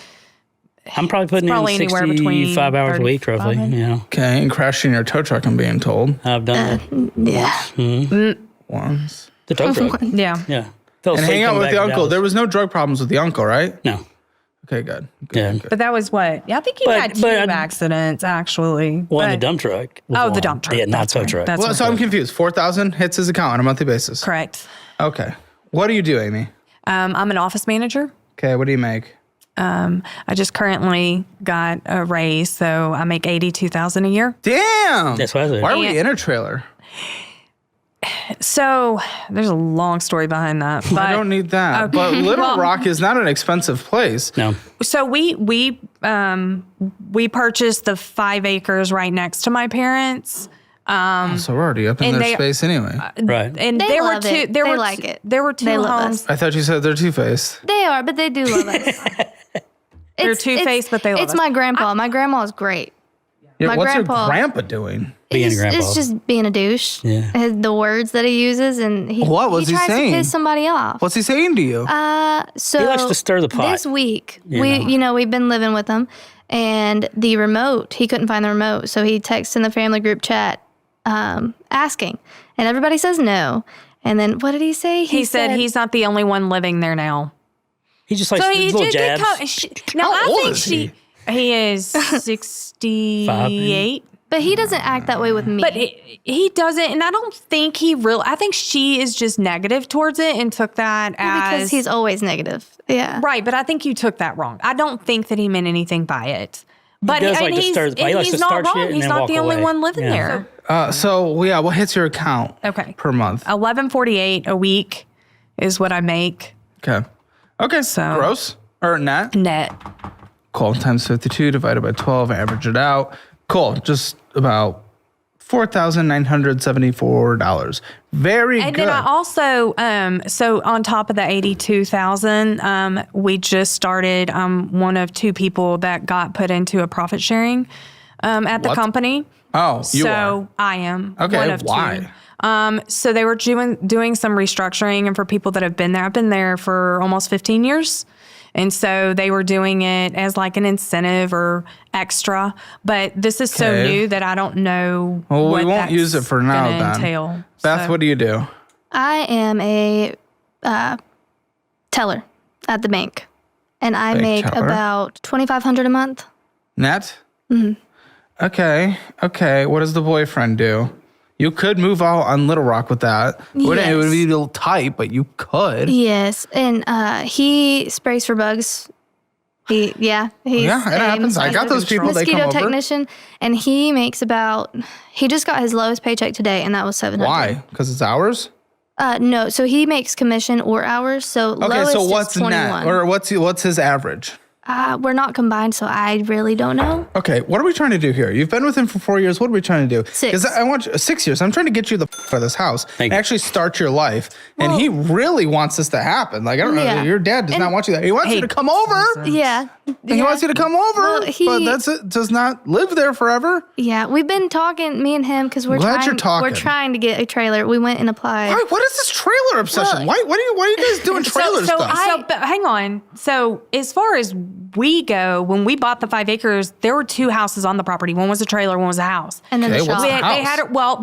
[SPEAKER 4] I'm probably putting
[SPEAKER 1] probably
[SPEAKER 4] in
[SPEAKER 1] anywhere between
[SPEAKER 4] 65 hours a week,
[SPEAKER 1] 35
[SPEAKER 4] roughly.
[SPEAKER 1] and-
[SPEAKER 4] You know,
[SPEAKER 3] Okay, and crashing your tow truck, I'm being told.
[SPEAKER 4] I've done that.
[SPEAKER 2] Yeah.
[SPEAKER 3] Once.
[SPEAKER 4] The tow truck.
[SPEAKER 1] yeah,
[SPEAKER 4] Yeah. Fell
[SPEAKER 3] And
[SPEAKER 4] asleep
[SPEAKER 3] hang out
[SPEAKER 4] coming
[SPEAKER 3] with
[SPEAKER 4] back
[SPEAKER 3] the
[SPEAKER 4] to
[SPEAKER 3] uncle.
[SPEAKER 4] Dallas.
[SPEAKER 3] There was no drug problems with the uncle, right?
[SPEAKER 4] No.
[SPEAKER 3] Okay, good.
[SPEAKER 4] Yeah.
[SPEAKER 1] but that was what? Yeah, I think you had two accidents actually.
[SPEAKER 4] Well, the
[SPEAKER 1] But-
[SPEAKER 4] dump truck. was
[SPEAKER 1] Oh, the
[SPEAKER 4] one.
[SPEAKER 1] dump truck.
[SPEAKER 4] Yeah, not
[SPEAKER 1] That's
[SPEAKER 4] tow
[SPEAKER 1] right.
[SPEAKER 4] truck.
[SPEAKER 1] That's
[SPEAKER 3] Well, so I'm confused. 4,000 hits his account on a monthly basis.
[SPEAKER 1] correct.
[SPEAKER 3] Okay. What do you do, Amy?
[SPEAKER 1] I'm an office manager.
[SPEAKER 3] Okay, what do you make?
[SPEAKER 1] I just currently got a raise, so I make $82,000 a year.
[SPEAKER 3] Damn.
[SPEAKER 4] That's what I said.
[SPEAKER 3] Why are we
[SPEAKER 1] And-
[SPEAKER 3] in a trailer?
[SPEAKER 1] So there's a long story behind that. But
[SPEAKER 3] I don't need that. But Little Rock is not an expensive place.
[SPEAKER 4] No.
[SPEAKER 1] So we purchased the 5 acres right next to my parents.
[SPEAKER 3] So we're already up in
[SPEAKER 1] And
[SPEAKER 3] their
[SPEAKER 1] they-
[SPEAKER 3] space anyway.
[SPEAKER 4] Right.
[SPEAKER 1] And
[SPEAKER 2] They
[SPEAKER 1] there were
[SPEAKER 2] love
[SPEAKER 1] two.
[SPEAKER 2] it.
[SPEAKER 1] There
[SPEAKER 2] They
[SPEAKER 1] were
[SPEAKER 2] like
[SPEAKER 1] two,
[SPEAKER 2] it.
[SPEAKER 1] There were two
[SPEAKER 2] They love
[SPEAKER 1] homes.
[SPEAKER 2] us.
[SPEAKER 3] I thought you said they're two-faced.
[SPEAKER 2] They are, but they do love us.
[SPEAKER 1] They're two-faced, but they love
[SPEAKER 2] It's
[SPEAKER 1] us.
[SPEAKER 2] my grandpa. My grandma's great.
[SPEAKER 3] Yeah,
[SPEAKER 2] My
[SPEAKER 3] what's
[SPEAKER 2] grandpa-
[SPEAKER 3] your grandpa doing?
[SPEAKER 4] Being a
[SPEAKER 2] It's
[SPEAKER 4] grandpa.
[SPEAKER 2] just being a douche.
[SPEAKER 4] Yeah.
[SPEAKER 2] The words that he uses, and
[SPEAKER 3] What was he
[SPEAKER 2] tries
[SPEAKER 3] saying?
[SPEAKER 2] to piss somebody off.
[SPEAKER 3] What's he saying to you?
[SPEAKER 2] So
[SPEAKER 4] He likes to stir the pot.
[SPEAKER 2] This week,
[SPEAKER 4] You know.
[SPEAKER 2] we've been living with him, and the remote, he couldn't find the remote, so he texts in the family group chat, asking, and everybody says no. And then what did he say?
[SPEAKER 1] He said he's not the only one living there now.
[SPEAKER 4] He just likes
[SPEAKER 1] So
[SPEAKER 4] these
[SPEAKER 1] he
[SPEAKER 4] little
[SPEAKER 1] did
[SPEAKER 4] jabs.
[SPEAKER 1] now
[SPEAKER 3] How
[SPEAKER 1] I
[SPEAKER 3] old
[SPEAKER 1] think
[SPEAKER 3] is he?
[SPEAKER 1] he is 68.
[SPEAKER 2] but he doesn't act that way with me.
[SPEAKER 1] But he doesn't, and I don't think he really. I think she is just negative towards it and took that as
[SPEAKER 2] because he's always negative. Yeah.
[SPEAKER 1] right. But I think you took that wrong. I don't think that he meant anything by it. But
[SPEAKER 4] does like to
[SPEAKER 1] he's,
[SPEAKER 4] stir the pot. He
[SPEAKER 1] and
[SPEAKER 4] likes
[SPEAKER 1] he's
[SPEAKER 4] to
[SPEAKER 1] not
[SPEAKER 4] start
[SPEAKER 1] wrong.
[SPEAKER 4] shit and
[SPEAKER 1] He's
[SPEAKER 4] then
[SPEAKER 1] not
[SPEAKER 4] walk
[SPEAKER 1] the only
[SPEAKER 4] away.
[SPEAKER 1] one living
[SPEAKER 4] Yeah.
[SPEAKER 1] there.
[SPEAKER 3] What hits your account
[SPEAKER 1] Okay,
[SPEAKER 3] per month?
[SPEAKER 1] $11.48 a week is what I make
[SPEAKER 3] Okay. Okay,
[SPEAKER 1] So-
[SPEAKER 3] gross or net?
[SPEAKER 1] net.
[SPEAKER 3] Cool, times 52 divided by 12, average it out. Cool, just about $4,974. Very
[SPEAKER 1] and
[SPEAKER 3] good.
[SPEAKER 1] then I also, so on top of the 82,000, we just started one of two people that got put into a profit sharing at the company.
[SPEAKER 3] Oh, you
[SPEAKER 1] so
[SPEAKER 3] are.
[SPEAKER 1] I am.
[SPEAKER 3] Okay,
[SPEAKER 1] one of
[SPEAKER 3] why?
[SPEAKER 1] Two. So they were doing some restructuring, and for people that have been there, I've been there for almost 15 years. And so they were doing it as like an incentive or extra, but this is so new that I don't know.
[SPEAKER 3] Well,
[SPEAKER 1] what
[SPEAKER 3] we won't use it for now then.
[SPEAKER 1] Entail,
[SPEAKER 3] Beth, what do you do?
[SPEAKER 2] I am a teller at the bank, and I make
[SPEAKER 3] teller?
[SPEAKER 2] about $2,500 a month.
[SPEAKER 3] Net? Mm-hmm. Okay. What does the boyfriend do? You could move out on Little Rock with that. It would be a little tight, but you could.
[SPEAKER 2] Yes, and he sprays for bugs. He's
[SPEAKER 3] It happens. I got those people. They come
[SPEAKER 2] mosquito
[SPEAKER 3] over.
[SPEAKER 2] technician, and he makes he just got his lowest paycheck today, and that was $700.
[SPEAKER 3] Why? Because it's hours?
[SPEAKER 2] No, so he makes commission or hours. So
[SPEAKER 3] Okay,
[SPEAKER 2] lowest
[SPEAKER 3] so what's
[SPEAKER 2] is 21.
[SPEAKER 3] net? Or what's his average?
[SPEAKER 2] We're not combined, so I really don't know.
[SPEAKER 3] Okay, what are we trying to do here? You've been with him for 4 years. What are we trying to do?
[SPEAKER 2] 6.
[SPEAKER 3] Because I want 6 years. I'm trying to get you out of this house and actually start your life. And he really wants this to happen. Like, I don't know.
[SPEAKER 2] Yeah.
[SPEAKER 3] Your dad does not want you there. He wants you to come over.
[SPEAKER 2] Yeah.
[SPEAKER 3] He wants you to come over.
[SPEAKER 2] Well,
[SPEAKER 3] but that's it. Does not live there forever.
[SPEAKER 2] Yeah, we've been talking, me and him, because we're
[SPEAKER 3] Glad you're talking.
[SPEAKER 2] trying to get a trailer. We went and applied.
[SPEAKER 3] Why, what is this trailer obsession?
[SPEAKER 2] Well,
[SPEAKER 3] Why are you guys doing trailer stuff?
[SPEAKER 1] But hang on. So as far as we go, when we bought the 5 acres, there were 2 houses on the property. One was a trailer, one was a house.
[SPEAKER 2] And then
[SPEAKER 3] Okay,
[SPEAKER 2] the shop.
[SPEAKER 3] what's the house?
[SPEAKER 1] They had it. Well,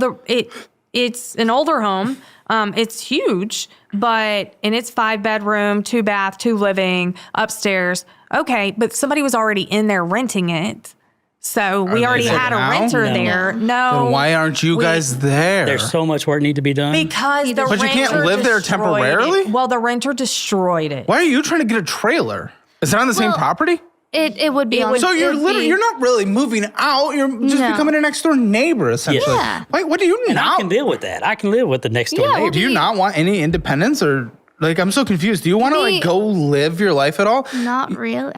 [SPEAKER 1] it's an older home. It's huge, and it's 5-bedroom, 2-bath, 2 living, upstairs. Okay, but somebody was already in there renting it. So we
[SPEAKER 3] they
[SPEAKER 1] already
[SPEAKER 3] there
[SPEAKER 1] had a
[SPEAKER 3] now?
[SPEAKER 1] renter there. No.
[SPEAKER 3] Then why aren't you guys there?
[SPEAKER 4] There's so much work need to be done.
[SPEAKER 1] Because the
[SPEAKER 3] But you can't
[SPEAKER 1] renter
[SPEAKER 3] live there
[SPEAKER 1] destroyed
[SPEAKER 3] temporarily?
[SPEAKER 1] it. Well, the renter destroyed it.
[SPEAKER 3] Why are you trying to get a trailer? Is it on the same property?
[SPEAKER 2] It would be on.
[SPEAKER 3] So you're you're not really moving out. You're just becoming a next door neighbor, essentially.
[SPEAKER 2] Yeah.
[SPEAKER 3] Wait, what do you
[SPEAKER 4] and I
[SPEAKER 3] not?
[SPEAKER 4] can deal with that. I can live with the next door
[SPEAKER 2] Yeah,
[SPEAKER 4] neighbor.
[SPEAKER 3] Do you not want any independence or like? I'm so confused. Do you want to
[SPEAKER 2] Me-
[SPEAKER 3] like go live your life at all?
[SPEAKER 2] Not really.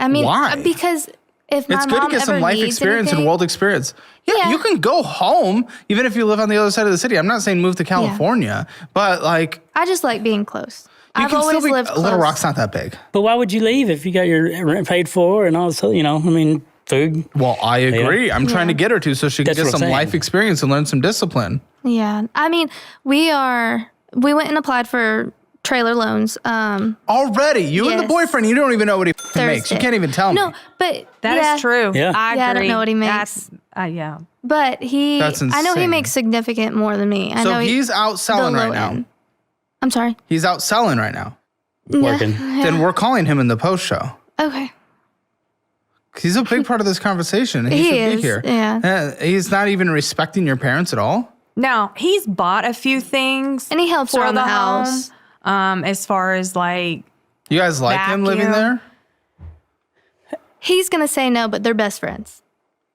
[SPEAKER 2] I mean,
[SPEAKER 3] Why?
[SPEAKER 2] because if my
[SPEAKER 3] It's good
[SPEAKER 2] mom
[SPEAKER 3] to get some
[SPEAKER 2] ever
[SPEAKER 3] life
[SPEAKER 2] needs
[SPEAKER 3] experience and
[SPEAKER 2] anything-
[SPEAKER 3] world experience. Yeah,
[SPEAKER 2] Yeah.
[SPEAKER 3] you can go home even if you live on the other side of the city. I'm not saying move to California, but like
[SPEAKER 2] I just like being close.
[SPEAKER 3] you
[SPEAKER 2] I've
[SPEAKER 3] can
[SPEAKER 2] always
[SPEAKER 3] still be.
[SPEAKER 2] lived close.
[SPEAKER 3] Little Rock's not that big.
[SPEAKER 4] But why would you leave if you got your rent paid for and all this? Food.
[SPEAKER 3] Well, I agree. I'm trying to get her to so she can
[SPEAKER 4] That's
[SPEAKER 3] get
[SPEAKER 4] what I'm
[SPEAKER 3] some
[SPEAKER 4] saying.
[SPEAKER 3] life experience and learn some discipline.
[SPEAKER 2] Yeah, I mean, we went and applied for trailer loans.
[SPEAKER 3] Already, you and the
[SPEAKER 2] Yes.
[SPEAKER 3] boyfriend, you don't even know what he makes. You
[SPEAKER 2] Thursday.
[SPEAKER 3] can't even tell me.
[SPEAKER 2] No, but
[SPEAKER 1] That is true.
[SPEAKER 4] Yeah.
[SPEAKER 1] I agree.
[SPEAKER 2] Yeah, I don't know what he makes.
[SPEAKER 1] That's, yeah.
[SPEAKER 2] But
[SPEAKER 3] That's
[SPEAKER 2] I know he
[SPEAKER 3] insane.
[SPEAKER 2] makes significant more than me. I
[SPEAKER 3] So
[SPEAKER 2] know
[SPEAKER 3] he's out selling
[SPEAKER 2] the
[SPEAKER 3] right
[SPEAKER 2] low
[SPEAKER 3] now.
[SPEAKER 2] end. I'm sorry.
[SPEAKER 3] He's out selling right now.
[SPEAKER 4] Working.
[SPEAKER 3] Then we're calling him in the post show.
[SPEAKER 2] Okay.
[SPEAKER 3] He's a big part of this conversation. He
[SPEAKER 2] He
[SPEAKER 3] should
[SPEAKER 2] is,
[SPEAKER 3] be here.
[SPEAKER 2] yeah.
[SPEAKER 3] He's not even respecting your parents at all.
[SPEAKER 1] Now, he's bought a few things.
[SPEAKER 2] And he helps
[SPEAKER 1] for
[SPEAKER 2] around the
[SPEAKER 1] home,
[SPEAKER 2] house.
[SPEAKER 1] as far as like,
[SPEAKER 3] You guys like him living
[SPEAKER 1] Vacuum.
[SPEAKER 3] there?
[SPEAKER 2] He's gonna say no, but they're best friends.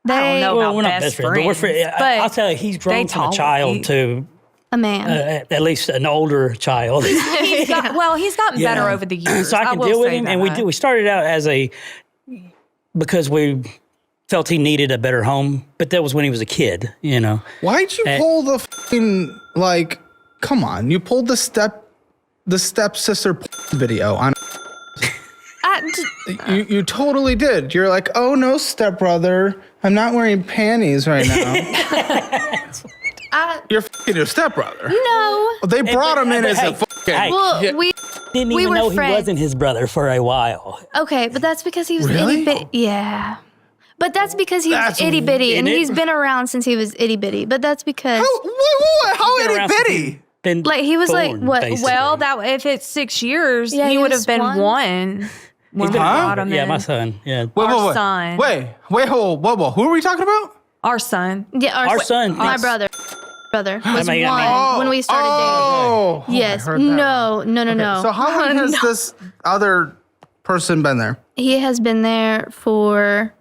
[SPEAKER 1] I don't know
[SPEAKER 4] Well,
[SPEAKER 1] about
[SPEAKER 4] we're not
[SPEAKER 1] best
[SPEAKER 4] best friends, but we're friends.
[SPEAKER 1] but
[SPEAKER 4] I'll tell you, he's grown
[SPEAKER 1] they
[SPEAKER 4] from a
[SPEAKER 1] tolerate-
[SPEAKER 4] child to
[SPEAKER 2] A man.
[SPEAKER 4] at least an older child.
[SPEAKER 1] he's gotten better over the years.
[SPEAKER 4] So I can
[SPEAKER 1] will
[SPEAKER 4] deal with
[SPEAKER 1] say
[SPEAKER 4] him, and
[SPEAKER 1] that.
[SPEAKER 4] we started out because we felt he needed a better home, but that was when he was a kid,
[SPEAKER 3] Why'd you pull the fucking, like, come on. You pulled the stepsister video on. You totally did. You're like, oh no, stepbrother. I'm not wearing panties right now. You're fucking your stepbrother.
[SPEAKER 2] No.
[SPEAKER 3] They brought him in
[SPEAKER 4] but
[SPEAKER 3] as
[SPEAKER 4] hey,
[SPEAKER 3] a fucking.
[SPEAKER 4] hey.
[SPEAKER 2] Well,
[SPEAKER 3] Yeah.
[SPEAKER 2] we
[SPEAKER 4] Didn't
[SPEAKER 2] We
[SPEAKER 4] even
[SPEAKER 2] were
[SPEAKER 4] know
[SPEAKER 2] friends.
[SPEAKER 4] he wasn't his brother for a while.
[SPEAKER 2] okay, but that's because he was
[SPEAKER 3] Really?
[SPEAKER 2] itty bitty. Yeah. But that's because he
[SPEAKER 3] That's
[SPEAKER 2] was itty bitty, and
[SPEAKER 4] isn't it?
[SPEAKER 2] he's been around since he was itty bitty. But that's because
[SPEAKER 3] How
[SPEAKER 4] Been
[SPEAKER 3] itty
[SPEAKER 4] around since
[SPEAKER 3] bitty?
[SPEAKER 4] he's been
[SPEAKER 2] Like, he was like,
[SPEAKER 4] born,
[SPEAKER 2] what-
[SPEAKER 4] basically.
[SPEAKER 1] Well, that if it's 6 years,
[SPEAKER 2] Yeah,
[SPEAKER 1] he
[SPEAKER 2] he
[SPEAKER 1] would
[SPEAKER 2] was
[SPEAKER 1] have been
[SPEAKER 2] one.
[SPEAKER 1] one when we
[SPEAKER 4] been-
[SPEAKER 1] brought him
[SPEAKER 4] yeah,
[SPEAKER 1] in.
[SPEAKER 4] my son. Yeah,
[SPEAKER 1] Our son.
[SPEAKER 3] Wait, whoa. Who are we talking about?
[SPEAKER 1] Our son.
[SPEAKER 2] yeah,
[SPEAKER 4] Our son
[SPEAKER 2] my
[SPEAKER 4] thinks-
[SPEAKER 2] brother was
[SPEAKER 4] I mean-
[SPEAKER 2] one when we started
[SPEAKER 3] Oh,
[SPEAKER 2] dating. Yes.
[SPEAKER 3] I heard that wrong.
[SPEAKER 2] No.
[SPEAKER 3] So how long has this other person been there?
[SPEAKER 2] He has been there for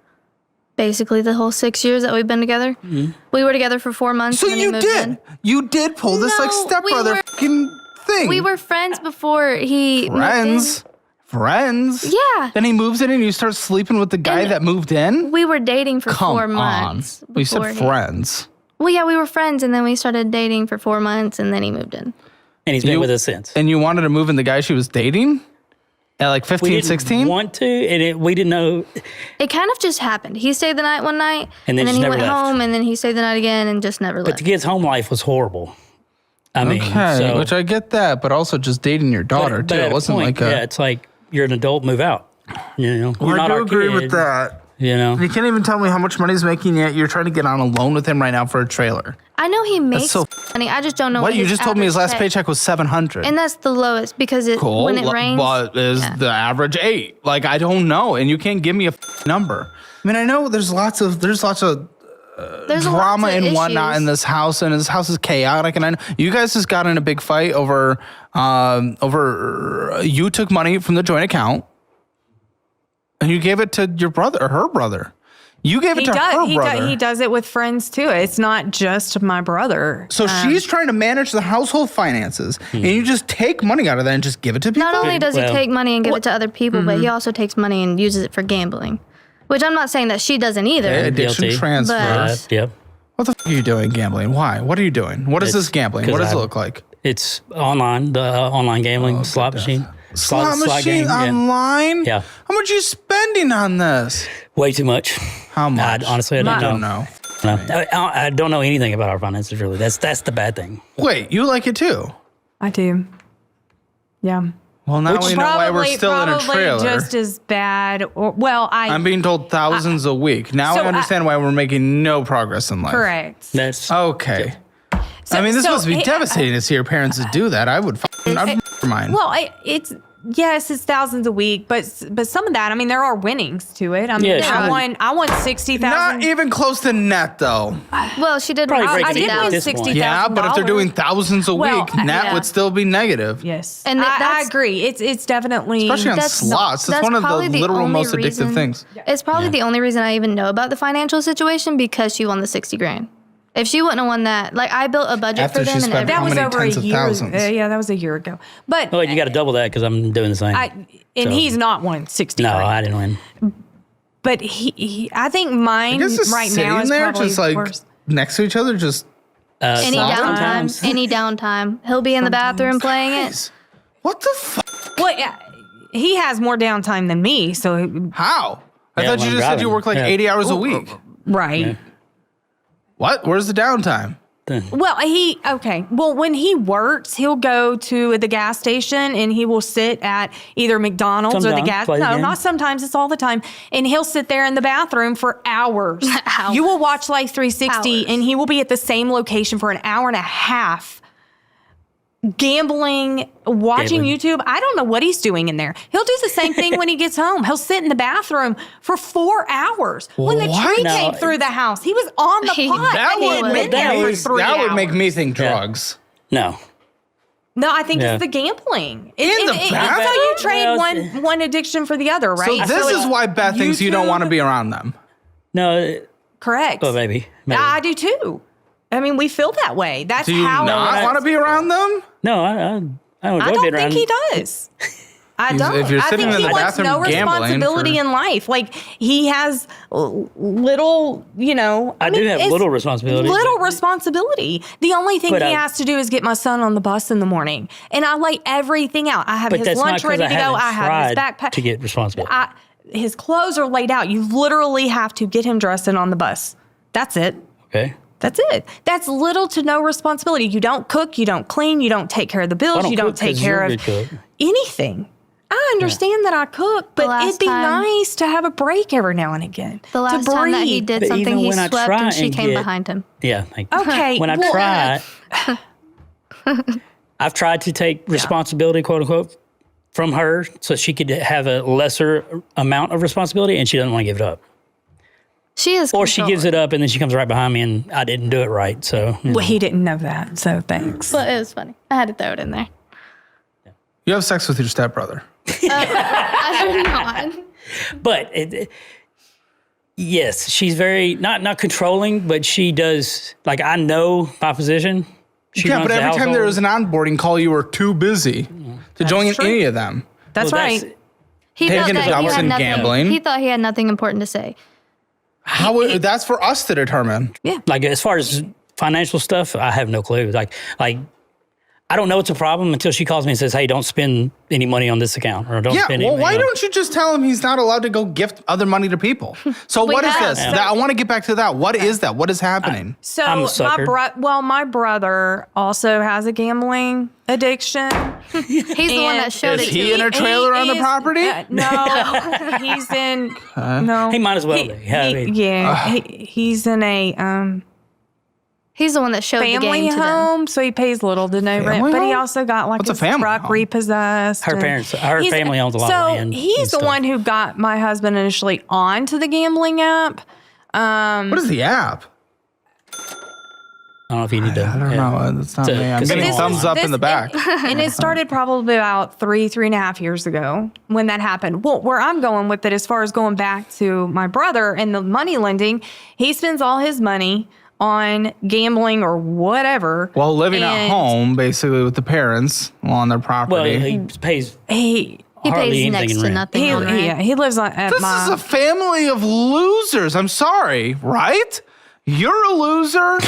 [SPEAKER 2] basically the whole 6 years that we've been together.
[SPEAKER 4] Mm-hmm.
[SPEAKER 2] We were together for 4 months.
[SPEAKER 3] So
[SPEAKER 2] and then he
[SPEAKER 3] you
[SPEAKER 2] moved
[SPEAKER 3] did.
[SPEAKER 2] in.
[SPEAKER 3] You did pull this like
[SPEAKER 2] No, we
[SPEAKER 3] stepbrother
[SPEAKER 2] were-
[SPEAKER 3] fucking thing.
[SPEAKER 2] We were friends before he moved in.
[SPEAKER 3] friends. Friends?
[SPEAKER 2] Yeah.
[SPEAKER 3] Then he moves in and you start sleeping with the guy that moved in?
[SPEAKER 2] We were dating for
[SPEAKER 3] Come
[SPEAKER 2] 4 months.
[SPEAKER 3] on. We said friends.
[SPEAKER 2] Well, yeah, we were friends, and then we started dating for 4 months, and then he moved in.
[SPEAKER 4] And he's been with us since.
[SPEAKER 3] And you wanted to move in the guy she was dating? At like 15, 16?
[SPEAKER 4] We want to, and we didn't know.
[SPEAKER 2] It kind of just happened. He stayed the night one night,
[SPEAKER 4] And then
[SPEAKER 2] he
[SPEAKER 4] just never
[SPEAKER 2] went
[SPEAKER 4] left.
[SPEAKER 2] home, and then he stayed the night again and just never
[SPEAKER 4] But
[SPEAKER 2] left.
[SPEAKER 4] the kid's home life was horrible. I mean,
[SPEAKER 3] Okay, which I get that, but also just dating your daughter, too. It wasn't like a...
[SPEAKER 4] Yeah, it's like you're an adult, move out. You know, you're
[SPEAKER 3] I
[SPEAKER 4] not
[SPEAKER 3] do
[SPEAKER 4] our
[SPEAKER 3] agree
[SPEAKER 4] kid,
[SPEAKER 3] with that.
[SPEAKER 4] You know,
[SPEAKER 3] You can't even tell me how much money he's making yet. You're trying to get on a loan with him right now for a trailer.
[SPEAKER 2] I know he makes
[SPEAKER 3] so
[SPEAKER 2] money. I just don't know
[SPEAKER 3] What? You
[SPEAKER 2] his
[SPEAKER 3] just told me his last
[SPEAKER 2] average
[SPEAKER 3] paycheck was $700.
[SPEAKER 2] And that's the lowest because when it rains.
[SPEAKER 3] But is the average 8? Like, I don't know. And you can't give me a number. I mean, I know there's lots of
[SPEAKER 2] there's
[SPEAKER 3] drama
[SPEAKER 2] lots of
[SPEAKER 3] and whatnot
[SPEAKER 2] issues.
[SPEAKER 3] in this house, and this house is chaotic. And I know you guys just got in a big fight over you took money from the joint account and you gave it to your brother or her brother. You gave it to her brother.
[SPEAKER 1] He does it with friends too. It's not just my brother.
[SPEAKER 3] So she's trying to manage the household finances, and you just take money out of that and just give it to people.
[SPEAKER 2] Not only does he take money and give it to other people, but he
[SPEAKER 3] Mm-hmm.
[SPEAKER 2] also takes money and uses it for gambling. Which I'm not saying that she doesn't either.
[SPEAKER 3] Addiction
[SPEAKER 4] Guilty.
[SPEAKER 3] transfer.
[SPEAKER 2] But-
[SPEAKER 4] yep.
[SPEAKER 3] What the f*** are you doing gambling? Why? What are you doing? What is this gambling?
[SPEAKER 4] 'cause
[SPEAKER 3] What does it
[SPEAKER 4] I-
[SPEAKER 3] look like?
[SPEAKER 4] It's online, the online gambling slot machine.
[SPEAKER 3] Slot machine
[SPEAKER 4] game, yeah.
[SPEAKER 3] online?
[SPEAKER 4] Yeah.
[SPEAKER 3] How much are you spending on this?
[SPEAKER 4] Way too much.
[SPEAKER 3] How much?
[SPEAKER 4] Honestly, I
[SPEAKER 3] I
[SPEAKER 4] don't
[SPEAKER 3] don't
[SPEAKER 4] know.
[SPEAKER 3] know.
[SPEAKER 4] No. I don't know anything about our finances, really. That's the bad thing.
[SPEAKER 3] Wait, you like it too?
[SPEAKER 1] I do. Yeah.
[SPEAKER 3] Well, now we know why we're still in a trailer.
[SPEAKER 1] Just as bad.
[SPEAKER 3] I'm being told thousands a week. Now
[SPEAKER 1] so
[SPEAKER 3] I understand why we're making no progress in life.
[SPEAKER 1] correct.
[SPEAKER 4] That's
[SPEAKER 3] Okay. I mean, this must be devastating to see your parents do that. I would I'd mine.
[SPEAKER 1] Well, it's thousands a week, but some of that, I mean, there are winnings to it. I mean,
[SPEAKER 4] Yeah, sure.
[SPEAKER 1] I won 60,000.
[SPEAKER 3] Not even close to net, though.
[SPEAKER 2] Well, she did.
[SPEAKER 4] Probably
[SPEAKER 2] win
[SPEAKER 4] breaking
[SPEAKER 1] I did
[SPEAKER 4] even at
[SPEAKER 1] win
[SPEAKER 4] this point.
[SPEAKER 1] $60,000.
[SPEAKER 3] Yeah, but if they're doing thousands a
[SPEAKER 1] Well,
[SPEAKER 3] week, net
[SPEAKER 2] yeah.
[SPEAKER 3] would still be negative.
[SPEAKER 1] Yes,
[SPEAKER 2] And
[SPEAKER 1] I
[SPEAKER 2] that's-
[SPEAKER 1] agree. It's definitely
[SPEAKER 3] Especially on
[SPEAKER 2] That's-
[SPEAKER 3] slots. It's
[SPEAKER 2] that's
[SPEAKER 3] one of the
[SPEAKER 2] probably the
[SPEAKER 3] literal
[SPEAKER 2] only
[SPEAKER 3] most addictive
[SPEAKER 2] reason-
[SPEAKER 3] things.
[SPEAKER 2] It's probably the only reason I even know about the financial situation because she won the 60 grand. If she wouldn't have won that, like I built a budget
[SPEAKER 3] After
[SPEAKER 2] for
[SPEAKER 3] she
[SPEAKER 2] them and
[SPEAKER 3] spent
[SPEAKER 2] everything.
[SPEAKER 1] that
[SPEAKER 3] how
[SPEAKER 1] was
[SPEAKER 3] many
[SPEAKER 1] over a
[SPEAKER 3] tens of
[SPEAKER 1] year.
[SPEAKER 3] thousands?
[SPEAKER 1] Yeah, that was a year ago. But
[SPEAKER 4] you got to double that because I'm doing the same.
[SPEAKER 1] he's not won 60.
[SPEAKER 4] no,
[SPEAKER 1] grand.
[SPEAKER 4] I didn't win.
[SPEAKER 1] But he I think mine
[SPEAKER 3] I guess just
[SPEAKER 1] right
[SPEAKER 3] sitting
[SPEAKER 1] now is
[SPEAKER 3] there,
[SPEAKER 1] probably
[SPEAKER 3] just like
[SPEAKER 1] worse.
[SPEAKER 3] next to each other, just
[SPEAKER 2] Any
[SPEAKER 4] Sometimes.
[SPEAKER 2] downtime, any downtime, he'll be in the bathroom playing it.
[SPEAKER 3] Guys, what the fuck?
[SPEAKER 1] Well, yeah, he has more downtime than me, so
[SPEAKER 3] How? I
[SPEAKER 4] Yeah,
[SPEAKER 3] thought
[SPEAKER 4] when
[SPEAKER 3] you
[SPEAKER 4] I'm
[SPEAKER 3] just said you
[SPEAKER 4] driving.
[SPEAKER 3] work like
[SPEAKER 4] Yeah.
[SPEAKER 3] 80 hours a week.
[SPEAKER 1] right.
[SPEAKER 4] Yeah.
[SPEAKER 3] What? Where's the downtime?
[SPEAKER 1] Well, Well, when he works, he'll go to the gas station and he will sit at either McDonald's or the
[SPEAKER 4] Sometimes,
[SPEAKER 1] gas.
[SPEAKER 4] play the
[SPEAKER 1] No,
[SPEAKER 4] game.
[SPEAKER 1] not sometimes. It's all the time. And he'll sit there in the bathroom for hours.
[SPEAKER 2] Hours.
[SPEAKER 1] You will watch Life 360
[SPEAKER 2] Hours.
[SPEAKER 1] and he will be at the same location for an hour and a half. Gambling, watching
[SPEAKER 4] Gambling.
[SPEAKER 1] YouTube. I don't know what he's doing in there. He'll do the same thing when he gets home. He'll sit in the bathroom for 4 hours. When the
[SPEAKER 3] What?
[SPEAKER 1] tree
[SPEAKER 4] No,
[SPEAKER 1] came through the house, he was on the pot.
[SPEAKER 3] That
[SPEAKER 1] and he had
[SPEAKER 3] would
[SPEAKER 1] been
[SPEAKER 3] make
[SPEAKER 1] there
[SPEAKER 3] me,
[SPEAKER 1] for 3
[SPEAKER 3] that would
[SPEAKER 1] hours.
[SPEAKER 3] make me think
[SPEAKER 4] Yeah.
[SPEAKER 3] drugs.
[SPEAKER 4] No.
[SPEAKER 1] No, I think
[SPEAKER 4] Yeah.
[SPEAKER 1] it's the gambling.
[SPEAKER 3] In the
[SPEAKER 1] So you
[SPEAKER 3] bathroom?
[SPEAKER 1] trade
[SPEAKER 4] Well,
[SPEAKER 1] one addiction for the other, right?
[SPEAKER 3] So this is why Beth thinks you don't want to be around them.
[SPEAKER 4] No.
[SPEAKER 1] correct.
[SPEAKER 4] Well, maybe.
[SPEAKER 1] I do too. I mean, we feel that way. That's
[SPEAKER 3] Do you
[SPEAKER 1] how.
[SPEAKER 3] not want to be around them?
[SPEAKER 4] No, I don't
[SPEAKER 1] I
[SPEAKER 4] enjoy
[SPEAKER 1] don't
[SPEAKER 4] being around.
[SPEAKER 1] think he does. I don't.
[SPEAKER 3] if you're
[SPEAKER 1] I
[SPEAKER 3] sitting
[SPEAKER 1] think
[SPEAKER 3] in
[SPEAKER 1] he
[SPEAKER 3] the
[SPEAKER 1] wants
[SPEAKER 3] bathroom
[SPEAKER 1] no
[SPEAKER 3] gambling
[SPEAKER 1] responsibility
[SPEAKER 3] for-
[SPEAKER 1] in life. Like he has little,
[SPEAKER 4] I do have
[SPEAKER 1] it's
[SPEAKER 4] little responsibility.
[SPEAKER 1] Little responsibility. The only thing
[SPEAKER 4] But
[SPEAKER 1] he
[SPEAKER 4] I-
[SPEAKER 1] has to do is get my son on the bus in the morning, and I lay everything out. I have
[SPEAKER 4] But
[SPEAKER 1] his
[SPEAKER 4] that's not
[SPEAKER 1] lunch
[SPEAKER 4] because
[SPEAKER 1] ready
[SPEAKER 4] I
[SPEAKER 1] to go.
[SPEAKER 4] haven't
[SPEAKER 1] I have his
[SPEAKER 4] tried
[SPEAKER 1] backpack
[SPEAKER 4] to get responsible.
[SPEAKER 1] His clothes are laid out. You literally have to get him dressed and on the bus. That's it.
[SPEAKER 4] Okay.
[SPEAKER 1] That's it. That's little to no responsibility. You don't cook, you don't clean, you don't take care of the bills,
[SPEAKER 4] don't
[SPEAKER 1] you don't
[SPEAKER 4] cook
[SPEAKER 1] take
[SPEAKER 4] 'cause
[SPEAKER 1] care
[SPEAKER 4] you're a
[SPEAKER 1] of
[SPEAKER 4] good cook.
[SPEAKER 1] anything. I understand that I cook, but
[SPEAKER 2] last
[SPEAKER 1] it'd be
[SPEAKER 2] time-
[SPEAKER 1] nice to have a break every now and again.
[SPEAKER 2] The last
[SPEAKER 1] to
[SPEAKER 2] time that he
[SPEAKER 1] breathe.
[SPEAKER 2] did
[SPEAKER 4] But
[SPEAKER 2] something,
[SPEAKER 4] even
[SPEAKER 2] he
[SPEAKER 4] when I
[SPEAKER 2] swept
[SPEAKER 4] try
[SPEAKER 2] and she
[SPEAKER 4] and
[SPEAKER 2] came
[SPEAKER 4] get-
[SPEAKER 2] behind him.
[SPEAKER 4] Yeah. Thank you.
[SPEAKER 1] Okay.
[SPEAKER 4] When I
[SPEAKER 1] well,
[SPEAKER 4] try, I've tried to take responsibility, quote unquote, from her so she could have a lesser amount of responsibility, and she doesn't want to give it up.
[SPEAKER 2] She is.
[SPEAKER 4] Or she gives it up, and then she comes right behind me, and I didn't do it right. So
[SPEAKER 1] Well, he didn't know that, so thanks.
[SPEAKER 2] But it was funny. I had to throw it in there.
[SPEAKER 3] You have sex with your stepbrother.
[SPEAKER 2] I did not.
[SPEAKER 4] But yes, she's very not controlling, but she does. Like I know my position. She
[SPEAKER 3] Yeah,
[SPEAKER 4] runs
[SPEAKER 3] but
[SPEAKER 4] the
[SPEAKER 3] every time there was
[SPEAKER 4] household.
[SPEAKER 3] an onboarding call, you were too busy to join
[SPEAKER 1] true.
[SPEAKER 3] any of them.
[SPEAKER 1] That's
[SPEAKER 4] Well,
[SPEAKER 1] right.
[SPEAKER 3] taking dumps and gambling.
[SPEAKER 2] He thought he had nothing important to say.
[SPEAKER 3] That's for us to determine.
[SPEAKER 1] Yeah.
[SPEAKER 4] Like as far as financial stuff, I have no clue. Like I don't know it's a problem until she calls me and says, "Hey, don't spend any money on this account," or "Don't spend."
[SPEAKER 3] Well, why don't you just tell him he's not allowed to go gift other money to people? So what is this? I want to get back to that. What is that? What is happening?
[SPEAKER 1] So
[SPEAKER 4] I'm a sucker.
[SPEAKER 1] my brother also has a gambling addiction.
[SPEAKER 2] He's the one that showed
[SPEAKER 3] Is
[SPEAKER 2] it to
[SPEAKER 3] he in
[SPEAKER 2] me.
[SPEAKER 3] a trailer on the property?
[SPEAKER 1] No, he's in. No,
[SPEAKER 4] He might as well be.
[SPEAKER 1] He's in a
[SPEAKER 2] He's the one that showed the
[SPEAKER 1] family
[SPEAKER 2] game to them.
[SPEAKER 1] home, so he pays little to no rent. But he also got like
[SPEAKER 3] What's a
[SPEAKER 1] his
[SPEAKER 3] family
[SPEAKER 1] truck
[SPEAKER 3] home?
[SPEAKER 1] repossessed.
[SPEAKER 4] Her family owns a lot of land.
[SPEAKER 1] So he's
[SPEAKER 4] and
[SPEAKER 1] the
[SPEAKER 4] stuff.
[SPEAKER 1] one who got my husband initially onto the gambling app.
[SPEAKER 3] What is the app?
[SPEAKER 4] I don't know if you need to.
[SPEAKER 3] I don't know. That's not me. I'm getting
[SPEAKER 4] This
[SPEAKER 3] thumbs up in the back.
[SPEAKER 1] And it started probably about 3.5 years ago when that happened. Well, where I'm going with it, as far as going back to my brother and the money lending, he spends all his money on gambling or whatever.
[SPEAKER 3] While living at home, basically, with the parents on their property.
[SPEAKER 4] Well, he pays
[SPEAKER 2] He
[SPEAKER 4] hardly
[SPEAKER 2] pays
[SPEAKER 4] anything
[SPEAKER 2] next
[SPEAKER 4] in
[SPEAKER 2] to
[SPEAKER 4] rent.
[SPEAKER 2] nothing on rent.
[SPEAKER 1] He lives at
[SPEAKER 3] This is a family of losers. I'm sorry, right? You're a loser.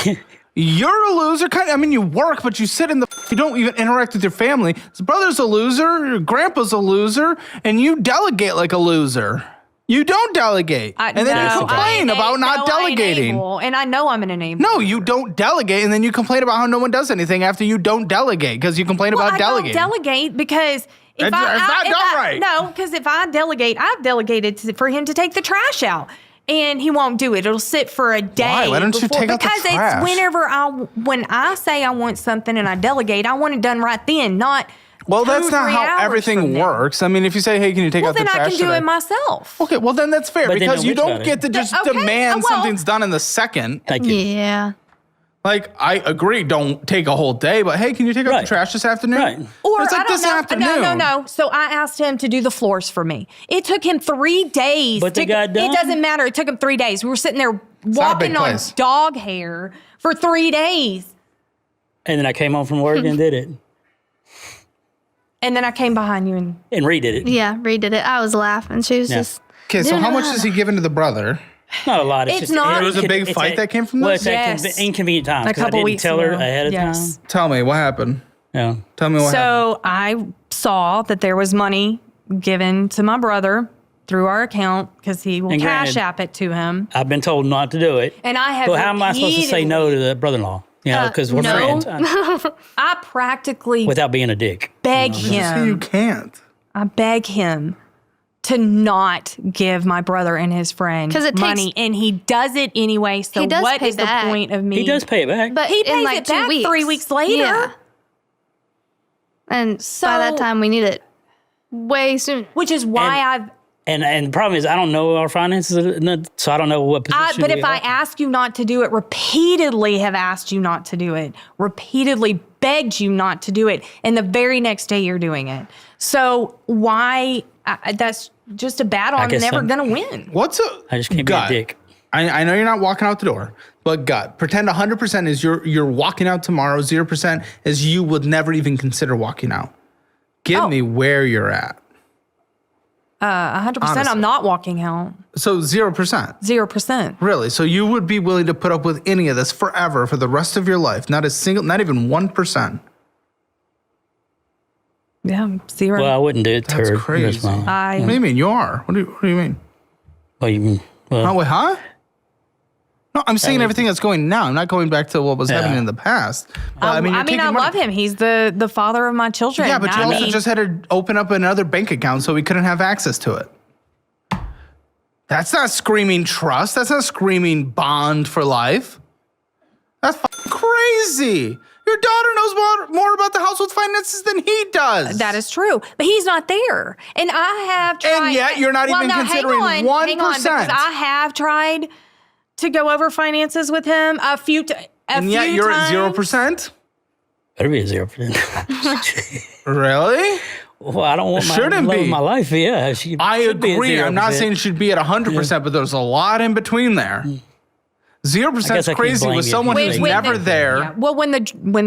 [SPEAKER 3] You're a loser. I mean, you work, but you sit in you don't even interact with your family. His brother's a loser. Your grandpa's a loser. And you delegate like a loser. You don't delegate. And then you complain about not delegating.
[SPEAKER 1] And I know I'm an enabler.
[SPEAKER 3] No, you don't delegate. And then you complain about how no one does anything after you don't delegate because you complain about delegating.
[SPEAKER 1] I don't delegate because
[SPEAKER 3] It's not done right.
[SPEAKER 1] No, because if I delegate, I've delegated for him to take the trash out. And he won't do it. It'll sit for a day.
[SPEAKER 3] Why don't you take out the trash?
[SPEAKER 1] Because it's when I say I want something and I delegate, I want it done right then, not.
[SPEAKER 3] Well, that's not how everything works. I mean, if you say, "Hey, can you take out the trash?"
[SPEAKER 1] Well, then I can do
[SPEAKER 3] today?
[SPEAKER 1] it myself.
[SPEAKER 3] Okay, well then that's fair
[SPEAKER 4] But then
[SPEAKER 3] because
[SPEAKER 4] they'll
[SPEAKER 3] you
[SPEAKER 4] bitch
[SPEAKER 3] don't
[SPEAKER 4] about
[SPEAKER 3] get
[SPEAKER 4] it.
[SPEAKER 3] to just
[SPEAKER 1] Okay,
[SPEAKER 3] demand
[SPEAKER 1] well-
[SPEAKER 3] something's done in the second.
[SPEAKER 4] Thank you.
[SPEAKER 2] Yeah.
[SPEAKER 3] Like, I agree, don't take a whole day, but hey, can you take out the
[SPEAKER 4] Right.
[SPEAKER 3] trash this afternoon?
[SPEAKER 4] Right.
[SPEAKER 1] Or
[SPEAKER 3] it's like
[SPEAKER 1] I don't
[SPEAKER 3] this
[SPEAKER 1] know.
[SPEAKER 3] afternoon.
[SPEAKER 1] No. So I asked him to do the floors for me. It took him 3 days.
[SPEAKER 4] But they got done?
[SPEAKER 1] It doesn't matter. It took him 3 days. We were sitting there
[SPEAKER 3] not a big
[SPEAKER 1] walking on
[SPEAKER 3] place.
[SPEAKER 1] dog hair for 3 days.
[SPEAKER 4] And then I came home from work and did it
[SPEAKER 1] And then I came behind you and
[SPEAKER 4] and redid it.
[SPEAKER 2] Yeah, redid it. I was laughing. She was just.
[SPEAKER 3] Okay, so how much is he giving to the brother?
[SPEAKER 4] Not a lot.
[SPEAKER 1] It's
[SPEAKER 4] just,
[SPEAKER 1] not-
[SPEAKER 3] There was a big
[SPEAKER 4] it's
[SPEAKER 3] fight that came from
[SPEAKER 4] Well,
[SPEAKER 3] this?
[SPEAKER 4] it's
[SPEAKER 1] Yes.
[SPEAKER 4] at inconvenient times.
[SPEAKER 1] a
[SPEAKER 4] 'cause
[SPEAKER 1] couple
[SPEAKER 4] I didn't
[SPEAKER 1] weeks
[SPEAKER 4] tell her
[SPEAKER 1] ago.
[SPEAKER 4] ahead of
[SPEAKER 1] Yes.
[SPEAKER 4] time.
[SPEAKER 3] Tell me, what happened?
[SPEAKER 4] Yeah.
[SPEAKER 3] Tell me what happened.
[SPEAKER 1] So I saw that there was money given to my brother through our account because he will
[SPEAKER 4] And
[SPEAKER 1] cash
[SPEAKER 4] granted-
[SPEAKER 1] app it to him.
[SPEAKER 4] I've been told not to do it.
[SPEAKER 1] And I have
[SPEAKER 4] But how am I supposed to say no to the brother-in-law? You know, because we're
[SPEAKER 1] no.
[SPEAKER 4] friends.
[SPEAKER 1] I practically
[SPEAKER 4] Without being a dick.
[SPEAKER 1] beg
[SPEAKER 3] Just say you
[SPEAKER 1] him.
[SPEAKER 3] can't.
[SPEAKER 1] I beg him to not give my brother and his friend
[SPEAKER 2] 'Cause it takes-
[SPEAKER 1] money, and he does it anyway. So
[SPEAKER 2] He does
[SPEAKER 1] what
[SPEAKER 2] pay
[SPEAKER 1] is
[SPEAKER 2] back.
[SPEAKER 1] the point of me?
[SPEAKER 4] He does pay it back.
[SPEAKER 2] But
[SPEAKER 1] He
[SPEAKER 2] in
[SPEAKER 1] pays
[SPEAKER 2] like
[SPEAKER 1] it
[SPEAKER 2] 2
[SPEAKER 1] back
[SPEAKER 2] weeks.
[SPEAKER 1] 3 weeks later.
[SPEAKER 2] Yeah. And by that time, we need it way soon.
[SPEAKER 1] Which is why
[SPEAKER 4] And the problem is I don't know our finances, so I don't know what position
[SPEAKER 1] But
[SPEAKER 4] we
[SPEAKER 1] if I
[SPEAKER 4] are.
[SPEAKER 1] ask you not to do it, repeatedly have asked you not to do it, repeatedly begged you not to do it, and the very next day you're doing it. So why? That's just a battle I'm
[SPEAKER 4] guess
[SPEAKER 1] never
[SPEAKER 4] I'm-
[SPEAKER 1] gonna win.
[SPEAKER 3] What's a
[SPEAKER 4] I just can't
[SPEAKER 3] gut?
[SPEAKER 4] be a dick.
[SPEAKER 3] I know you're not walking out the door, but gut. Pretend 100% is you're walking out tomorrow. 0% is you would never even consider walking out. Give me where you're at.
[SPEAKER 1] 100%.
[SPEAKER 3] Honestly.
[SPEAKER 1] I'm not walking out.
[SPEAKER 3] So 0%.
[SPEAKER 1] 0%.
[SPEAKER 3] Really? So you would be willing to put up with any of this forever for the rest of your life? Not a single, not even 1%.
[SPEAKER 1] Yeah, 0.
[SPEAKER 4] Well, I wouldn't do it to
[SPEAKER 3] That's
[SPEAKER 4] her.
[SPEAKER 3] crazy.
[SPEAKER 4] That's fine.
[SPEAKER 3] What do you mean? You are. What do you mean?
[SPEAKER 4] Well, you mean, well,
[SPEAKER 3] Oh, wait, huh? No, I'm saying everything that's going now. I'm not going back to what was happening in the past. But,
[SPEAKER 1] I
[SPEAKER 3] you're taking money.
[SPEAKER 1] love him. He's the father of my children.
[SPEAKER 3] Yeah, but you
[SPEAKER 1] I
[SPEAKER 3] also
[SPEAKER 1] mean,
[SPEAKER 3] just had to open up another bank account so we couldn't have access to it. That's not screaming trust. That's not screaming bond for life. That's crazy. Your daughter knows more about the household finances than he does.
[SPEAKER 1] that is true, but he's not there, and I have tried.
[SPEAKER 3] And yet you're not even considering
[SPEAKER 1] hang on,
[SPEAKER 3] 1%.
[SPEAKER 1] because I have tried to go over finances with him a few times.
[SPEAKER 3] And yet you're at 0%?
[SPEAKER 4] better be a 0%.
[SPEAKER 3] Really?
[SPEAKER 4] Well, I don't want my
[SPEAKER 3] Shouldn't
[SPEAKER 4] love
[SPEAKER 3] be.
[SPEAKER 4] of my life. Yeah,
[SPEAKER 3] I agree. I'm not saying it should be at 100%, but there's a lot in between there. 0% is
[SPEAKER 4] I can't
[SPEAKER 3] crazy
[SPEAKER 4] blame
[SPEAKER 3] with
[SPEAKER 4] you.
[SPEAKER 3] someone who's
[SPEAKER 4] With
[SPEAKER 3] never there.
[SPEAKER 1] Yeah. Well, when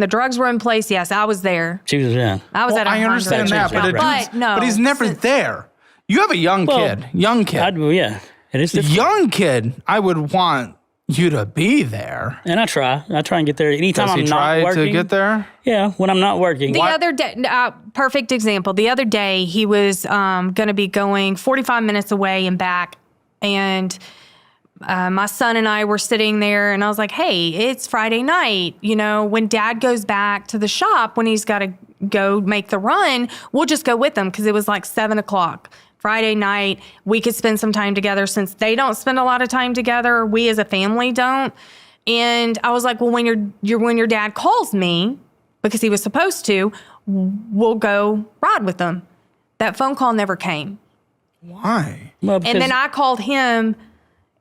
[SPEAKER 1] the drugs were in place, yes, I was there.
[SPEAKER 4] She was, yeah.
[SPEAKER 1] I was
[SPEAKER 3] Well,
[SPEAKER 1] at 100.
[SPEAKER 3] I understand that, but,
[SPEAKER 1] But no,
[SPEAKER 3] but he's never there. You have a young kid.
[SPEAKER 4] Yeah, it is difficult.
[SPEAKER 3] Young kid, I would want you to be there.
[SPEAKER 4] And I try and get there anytime
[SPEAKER 3] Does he
[SPEAKER 4] I'm
[SPEAKER 3] try
[SPEAKER 4] not working.
[SPEAKER 3] to get there?
[SPEAKER 4] Yeah, when I'm not working.
[SPEAKER 1] The other day, perfect example. The other day, he was going to be going 45 minutes away and back, and my son and I were sitting there, and I was like, "Hey, it's Friday night. You know, when Dad goes back to the shop, when he's got to go make the run, we'll just go with him because it was like 7:00." Friday night, we could spend some time together since they don't spend a lot of time together. We as a family don't. And I was like, well, when your dad calls me, because he was supposed to, we'll go ride with them. That phone call never came.
[SPEAKER 3] Why?
[SPEAKER 4] Well,
[SPEAKER 1] And then I called him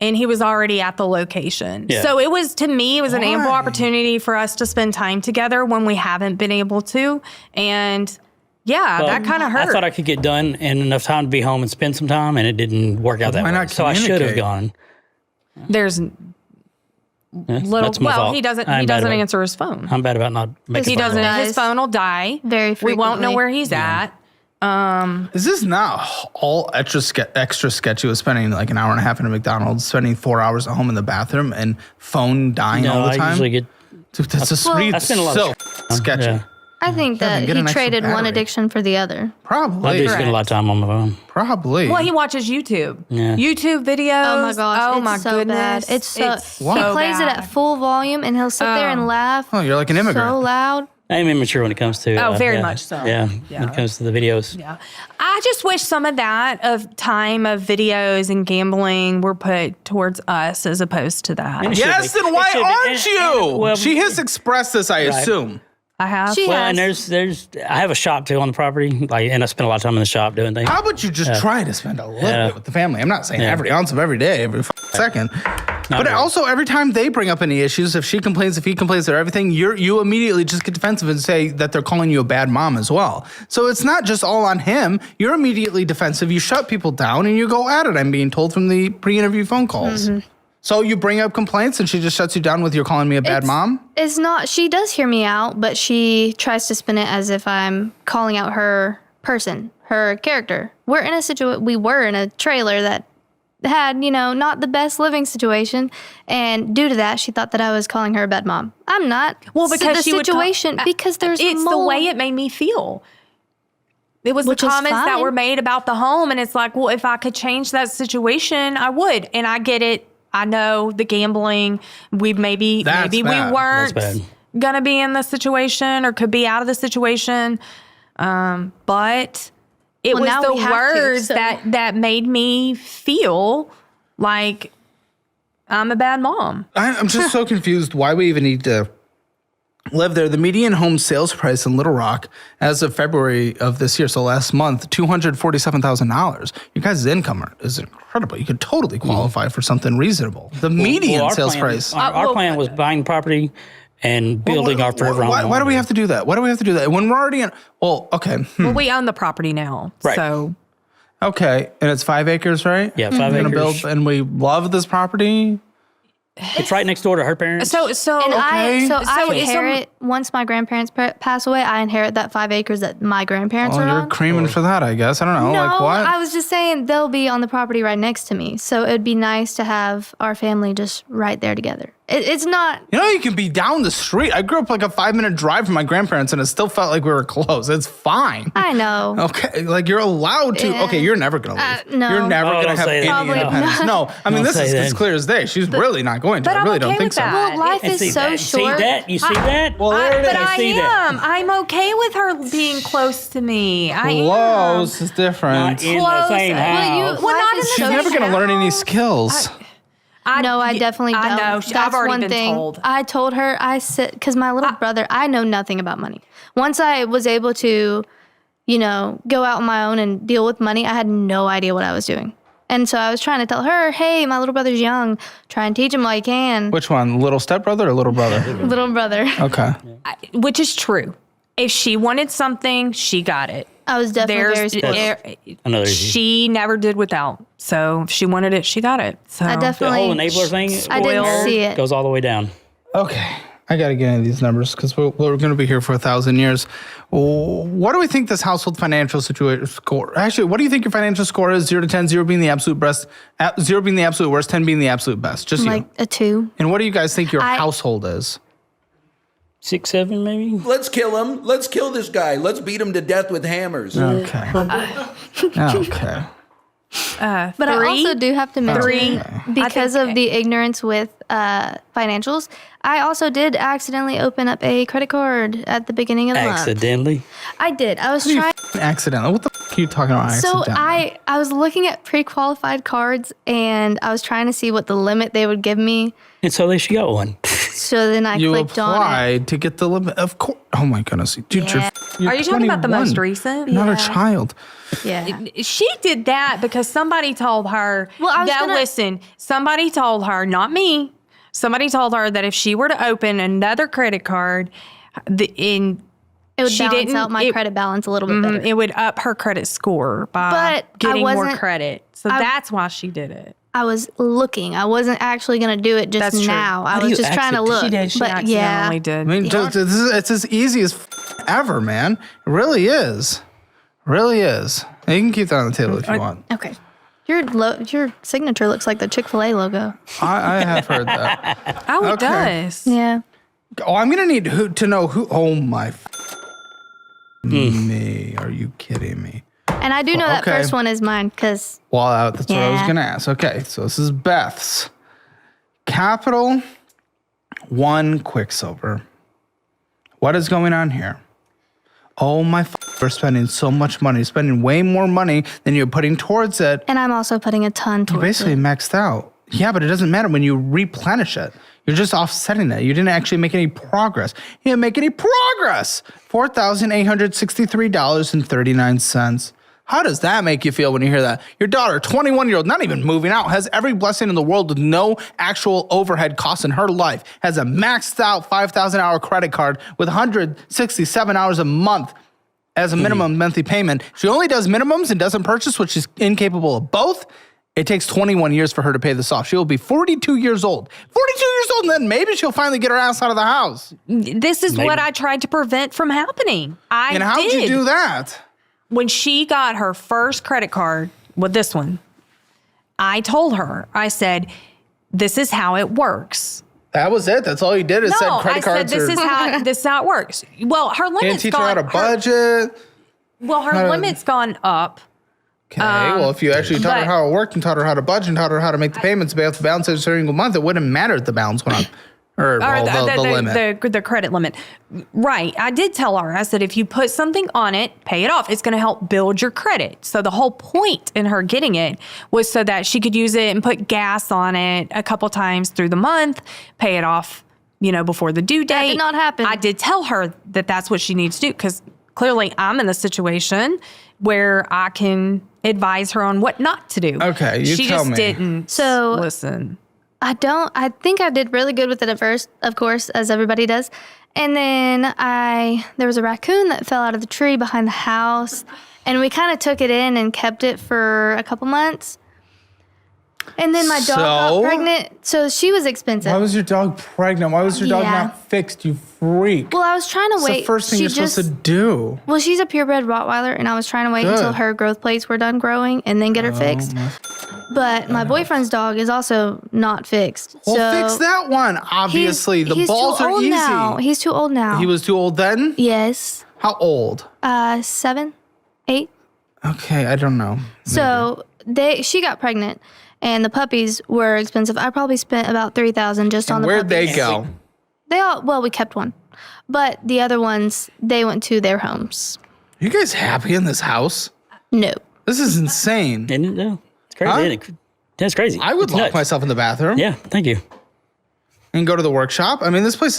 [SPEAKER 1] and he was already at the location.
[SPEAKER 4] Yeah.
[SPEAKER 1] So it was an ample opportunity for us to spend time together when we haven't been able to. And that kind of hurt.
[SPEAKER 4] I thought I could get done in enough time to be home and spend some time, and it didn't work out that way. So I should have gone.
[SPEAKER 1] There's
[SPEAKER 4] That's my fault.
[SPEAKER 1] he doesn't answer his phone.
[SPEAKER 4] I'm bad about not making
[SPEAKER 1] He
[SPEAKER 4] phone
[SPEAKER 1] doesn't.
[SPEAKER 4] calls.
[SPEAKER 1] His phone will die.
[SPEAKER 2] Very
[SPEAKER 1] We
[SPEAKER 2] frequently.
[SPEAKER 1] won't know where he's at.
[SPEAKER 3] Is this not all extra sketchy with spending like an hour and a half in a McDonald's, spending 4 hours at home in the bathroom, and phone dying all the
[SPEAKER 4] I
[SPEAKER 3] time?
[SPEAKER 4] usually get.
[SPEAKER 3] Dude, that's
[SPEAKER 4] I spend a lot
[SPEAKER 3] so
[SPEAKER 4] of
[SPEAKER 3] sketchy.
[SPEAKER 4] Yeah.
[SPEAKER 2] I think that
[SPEAKER 3] get
[SPEAKER 2] he
[SPEAKER 3] an extra
[SPEAKER 2] traded one
[SPEAKER 3] battery.
[SPEAKER 2] addiction for the other.
[SPEAKER 4] I do
[SPEAKER 3] Probably.
[SPEAKER 4] spend a lot of time on my phone.
[SPEAKER 3] Probably.
[SPEAKER 1] Well, he watches YouTube.
[SPEAKER 4] Yeah.
[SPEAKER 1] YouTube videos.
[SPEAKER 2] Oh my gosh,
[SPEAKER 1] Oh
[SPEAKER 2] it's
[SPEAKER 1] my
[SPEAKER 2] so
[SPEAKER 1] goodness.
[SPEAKER 2] bad. It's so he
[SPEAKER 3] Wow.
[SPEAKER 2] plays it at full volume and he'll sit there and laugh
[SPEAKER 3] Oh, you're like an immigrant.
[SPEAKER 2] so loud.
[SPEAKER 4] I'm immature when it comes to.
[SPEAKER 1] Very much so.
[SPEAKER 4] Yeah, when it comes to the videos.
[SPEAKER 1] Yeah. I just wish some of that of time of videos and gambling were put towards us as opposed to that.
[SPEAKER 4] And it should
[SPEAKER 3] Yes,
[SPEAKER 4] be.
[SPEAKER 3] then why
[SPEAKER 4] It should be.
[SPEAKER 3] aren't you?
[SPEAKER 4] Well,
[SPEAKER 3] She has expressed this, I assume.
[SPEAKER 1] I have.
[SPEAKER 2] She
[SPEAKER 4] Well,
[SPEAKER 2] has.
[SPEAKER 4] and there's I have a shop too on the property, and I spend a lot of time in the shop doing things.
[SPEAKER 3] How about you just try to spend a little bit with the family? I'm not saying every ounce of every day, every second. But
[SPEAKER 4] really.
[SPEAKER 3] also, every time they bring up any issues, if she complains, if he complains, or everything, you immediately just get defensive and say that they're calling you a bad mom as well. So it's not just all on him. You're immediately defensive. You shut people down and you go at it. I'm being told from the pre-interview phone calls.
[SPEAKER 2] Mm-hmm.
[SPEAKER 3] So you bring up complaints and she just shuts you down with you're calling me a bad mom?
[SPEAKER 2] It's not, she does hear me out, but she tries to spin it as if I'm calling out her person, her character. We were in a trailer that had, not the best living situation. And due to that, she thought that I was calling her a bad mom. I'm not.
[SPEAKER 1] Well, because
[SPEAKER 2] the
[SPEAKER 1] she would
[SPEAKER 2] situation, because there's
[SPEAKER 1] it's the way it made me feel. It was
[SPEAKER 2] Which
[SPEAKER 1] the
[SPEAKER 2] is
[SPEAKER 1] comments that
[SPEAKER 2] fine.
[SPEAKER 1] were made about the home, and it's like, well, if I could change that situation, I would. And I get it. I know the gambling. Maybe
[SPEAKER 3] That's
[SPEAKER 1] we
[SPEAKER 3] bad.
[SPEAKER 1] weren't
[SPEAKER 4] That's bad.
[SPEAKER 1] gonna be in the situation or could be out of the situation, but it
[SPEAKER 2] Well,
[SPEAKER 1] was
[SPEAKER 2] now
[SPEAKER 1] the
[SPEAKER 2] we have to,
[SPEAKER 1] words
[SPEAKER 2] so-
[SPEAKER 1] that made me feel like I'm a bad mom.
[SPEAKER 3] I'm just so confused why we even need to live there. The median home sales price in Little Rock as of February of this year, so last month, $247,000. Your guys' income is incredible. You could totally qualify for something reasonable. The median
[SPEAKER 4] Our
[SPEAKER 3] sales
[SPEAKER 4] plan-
[SPEAKER 3] price.
[SPEAKER 4] Our plan was buying property and building our forever home.
[SPEAKER 3] Why do we have to do that? Why do we have to do that? When we're already in, well, okay.
[SPEAKER 1] Well, we own the property now,
[SPEAKER 4] Right.
[SPEAKER 1] so
[SPEAKER 3] Okay. And it's 5 acres, right?
[SPEAKER 4] Yeah, 5
[SPEAKER 3] We're gonna
[SPEAKER 4] acres.
[SPEAKER 3] build, and we love this property.
[SPEAKER 4] It's right next door to her parents.
[SPEAKER 1] so
[SPEAKER 2] And
[SPEAKER 3] Okay.
[SPEAKER 2] I
[SPEAKER 1] So-
[SPEAKER 2] inherit, once my grandparents pass away, I inherit that 5 acres that my grandparents
[SPEAKER 3] Oh,
[SPEAKER 2] are
[SPEAKER 3] you're
[SPEAKER 2] on.
[SPEAKER 3] creaming for that, I guess. I don't know.
[SPEAKER 2] No,
[SPEAKER 3] like what?
[SPEAKER 2] I was just saying they'll be on the property right next to me. So it'd be nice to have our family just right there together. It's not.
[SPEAKER 3] You can be down the street. I grew up like a 5-minute drive from my grandparents, and it still felt like we were close. It's fine.
[SPEAKER 2] I know.
[SPEAKER 3] Okay, like you're allowed to. Okay, you're never gonna leave.
[SPEAKER 2] no.
[SPEAKER 3] You're never
[SPEAKER 4] Oh,
[SPEAKER 3] gonna
[SPEAKER 4] don't
[SPEAKER 3] have
[SPEAKER 4] say
[SPEAKER 3] any
[SPEAKER 4] that.
[SPEAKER 2] Probably
[SPEAKER 3] independence.
[SPEAKER 2] not.
[SPEAKER 3] No, I mean
[SPEAKER 4] Don't
[SPEAKER 3] this
[SPEAKER 4] say
[SPEAKER 3] is as
[SPEAKER 4] that.
[SPEAKER 3] clear as day. She's really not going to.
[SPEAKER 1] but
[SPEAKER 3] I
[SPEAKER 1] I'm
[SPEAKER 3] really
[SPEAKER 1] okay
[SPEAKER 3] don't think
[SPEAKER 1] with
[SPEAKER 3] so.
[SPEAKER 1] that.
[SPEAKER 2] Well, life
[SPEAKER 4] And
[SPEAKER 2] is
[SPEAKER 4] see
[SPEAKER 2] so
[SPEAKER 4] that?
[SPEAKER 2] short.
[SPEAKER 4] See that? You see that?
[SPEAKER 3] Well, there it
[SPEAKER 1] but
[SPEAKER 3] is.
[SPEAKER 1] I
[SPEAKER 4] see that.
[SPEAKER 1] am. I'm okay with her being close to me. I am.
[SPEAKER 3] Close is different.
[SPEAKER 4] Not in the
[SPEAKER 1] Close.
[SPEAKER 4] same
[SPEAKER 2] Well,
[SPEAKER 4] house.
[SPEAKER 1] Well,
[SPEAKER 2] life
[SPEAKER 1] not in
[SPEAKER 2] is
[SPEAKER 1] the
[SPEAKER 3] She's
[SPEAKER 2] so
[SPEAKER 3] never gonna
[SPEAKER 2] short.
[SPEAKER 3] learn any skills.
[SPEAKER 2] No, I definitely don't.
[SPEAKER 1] I know.
[SPEAKER 2] That's
[SPEAKER 1] I've already
[SPEAKER 2] one
[SPEAKER 1] been
[SPEAKER 2] thing.
[SPEAKER 1] told.
[SPEAKER 2] I told her, because my little brother, I know nothing about money. Once I was able to, go out on my own and deal with money, I had no idea what I was doing. And so I was trying to tell her, hey, my little brother's young. Try and teach him while you can.
[SPEAKER 3] Which one? Little stepbrother or little brother?
[SPEAKER 2] Little brother.
[SPEAKER 3] Okay.
[SPEAKER 1] Which is true. If she wanted something, she got it.
[SPEAKER 2] I was definitely very spoiled.
[SPEAKER 4] Another issue.
[SPEAKER 1] She never did without. So if she wanted it, she got it. So
[SPEAKER 2] I
[SPEAKER 4] The
[SPEAKER 2] definitely.
[SPEAKER 4] whole enabler thing
[SPEAKER 2] I didn't
[SPEAKER 1] spoiled.
[SPEAKER 2] see it.
[SPEAKER 4] goes all the way down.
[SPEAKER 3] Okay. I got to get into these numbers because we're going to be here for 1,000 years. What do we think this household financial situation score? Actually, what do you think your financial score is? 0 to 10, 0 being the absolute best, 0 being the absolute worst, 10 being the absolute best. Just
[SPEAKER 2] like a 2.
[SPEAKER 3] And what do you guys think your household is?
[SPEAKER 4] 6, 7, maybe.
[SPEAKER 5] Let's kill him. Let's kill this guy. Let's beat him to death with hammers.
[SPEAKER 3] Okay. Okay.
[SPEAKER 2] But 3? I also do have to mention, because of the ignorance with financials, I also did accidentally open up a credit card at the beginning of the month.
[SPEAKER 4] Accidentally?
[SPEAKER 2] I did. I was trying.
[SPEAKER 3] Accidentally? What the f*** are you talking about?
[SPEAKER 2] So
[SPEAKER 3] accidentally?
[SPEAKER 2] I was looking at pre-qualified cards, and I was trying to see what the limit they would give me.
[SPEAKER 4] And so she got one.
[SPEAKER 2] So then I clicked on it.
[SPEAKER 3] You applied to get the limit. Of course. Oh my goodness. Dude,
[SPEAKER 2] Yeah.
[SPEAKER 3] you're
[SPEAKER 1] Are you talking about the
[SPEAKER 3] 21.
[SPEAKER 1] most recent?
[SPEAKER 3] You're not a child.
[SPEAKER 2] Yeah.
[SPEAKER 1] She did that because somebody told her.
[SPEAKER 2] Well, I was
[SPEAKER 1] listen, somebody told her, not me. Somebody told her that if she were to open another credit card,
[SPEAKER 2] it would balance out my credit balance a little bit better.
[SPEAKER 1] It would up her credit score by getting more credit. So that's why she did it.
[SPEAKER 2] I was looking. I wasn't actually going to do it just now. I was just trying to look.
[SPEAKER 1] She did. She accidentally did.
[SPEAKER 3] I mean, it's as easy as ever, man. It really is. Really is. And you can keep that on the table if you want.
[SPEAKER 2] Okay. Your signature looks like the Chick-fil-A logo.
[SPEAKER 3] I have heard that.
[SPEAKER 1] Oh, it does.
[SPEAKER 2] Yeah.
[SPEAKER 3] Oh, I'm going to need to know who. Oh, my. Me. Are you kidding me?
[SPEAKER 2] And I do know that first one is mine because.
[SPEAKER 3] Well, that's what I was going to ask. Okay, so this is Beth's. Capital One Quicksilver. What is going on here? Oh my, we're spending so much money, spending way more money than you're putting towards it.
[SPEAKER 2] And I'm also putting a ton towards it.
[SPEAKER 3] You're basically maxed out. Yeah, but it doesn't matter when you replenish it. You're just offsetting it. You didn't actually make any progress. You didn't make any progress. $4,863.39. How does that make you feel when you hear that? Your daughter, 21-year-old, not even moving out, has every blessing in the world with no actual overhead costs in her life, has a maxed out 5,000-hour credit card with 167 hours a month as a minimum monthly payment. She only does minimums and doesn't purchase, which is incapable of both. It takes 21 years for her to pay this off. She will be 42 years old. 42 years old, and then maybe she'll finally get her ass out of the house.
[SPEAKER 1] This is what I tried to prevent from happening.
[SPEAKER 3] And how did you do that?
[SPEAKER 1] When she got her first credit card with this one, I told her, I said, this is how it works.
[SPEAKER 3] That was it? That's all you did is said credit cards
[SPEAKER 1] this is how it works. Well, her limit's
[SPEAKER 3] Can't teach her how to budget.
[SPEAKER 1] Her limit's gone up.
[SPEAKER 3] Okay, well, if you actually taught her how it worked and taught her how to budget and taught her how to make the payments, pay off the balance every single month, it wouldn't matter if the balance went up. Or the limit.
[SPEAKER 1] The credit limit. Right. I did tell her, I said, if you put something on it, pay it off. It's going to help build your credit. So the whole point in her getting it was so that she could use it and put gas on it a couple times through the month, pay it off, before the due date.
[SPEAKER 2] That did not happen.
[SPEAKER 1] I did tell her that that's what she needs to do because clearly I'm in a situation where I can advise her on what not to do.
[SPEAKER 3] Okay, you tell me.
[SPEAKER 1] She just didn't listen.
[SPEAKER 2] I think I did really good with it at first, of course, as everybody does. And then there was a raccoon that fell out of the tree behind the house. And we kind of took it in and kept it for a couple months. And then my dog got pregnant, so she was expensive.
[SPEAKER 3] Why was your dog pregnant? Why was your dog not fixed, you freak?
[SPEAKER 2] Well, I was trying to wait.
[SPEAKER 3] It's the first thing you're supposed to do.
[SPEAKER 2] Well, she's a purebred Rottweiler, and I was trying to wait until her growth plates were done growing and then get her fixed. But my boyfriend's dog is also not fixed.
[SPEAKER 3] Well, fix that one, obviously. The balls are easy.
[SPEAKER 2] Now. He's too old now.
[SPEAKER 3] He was too old then?
[SPEAKER 2] Yes.
[SPEAKER 3] How old?
[SPEAKER 2] 7, 8.
[SPEAKER 3] Okay, I don't know.
[SPEAKER 2] So she got pregnant. And the puppies were expensive. I probably spent about $3,000 just on the puppies.
[SPEAKER 3] Where'd they go?
[SPEAKER 2] We kept one. But the other ones, they went to their homes.
[SPEAKER 3] You guys happy in this house?
[SPEAKER 2] No.
[SPEAKER 3] This is insane.
[SPEAKER 4] No, it's crazy. Huh? That's crazy.
[SPEAKER 3] I would lock myself in the bathroom.
[SPEAKER 4] Yeah, thank you.
[SPEAKER 3] And go to the workshop. I mean, this place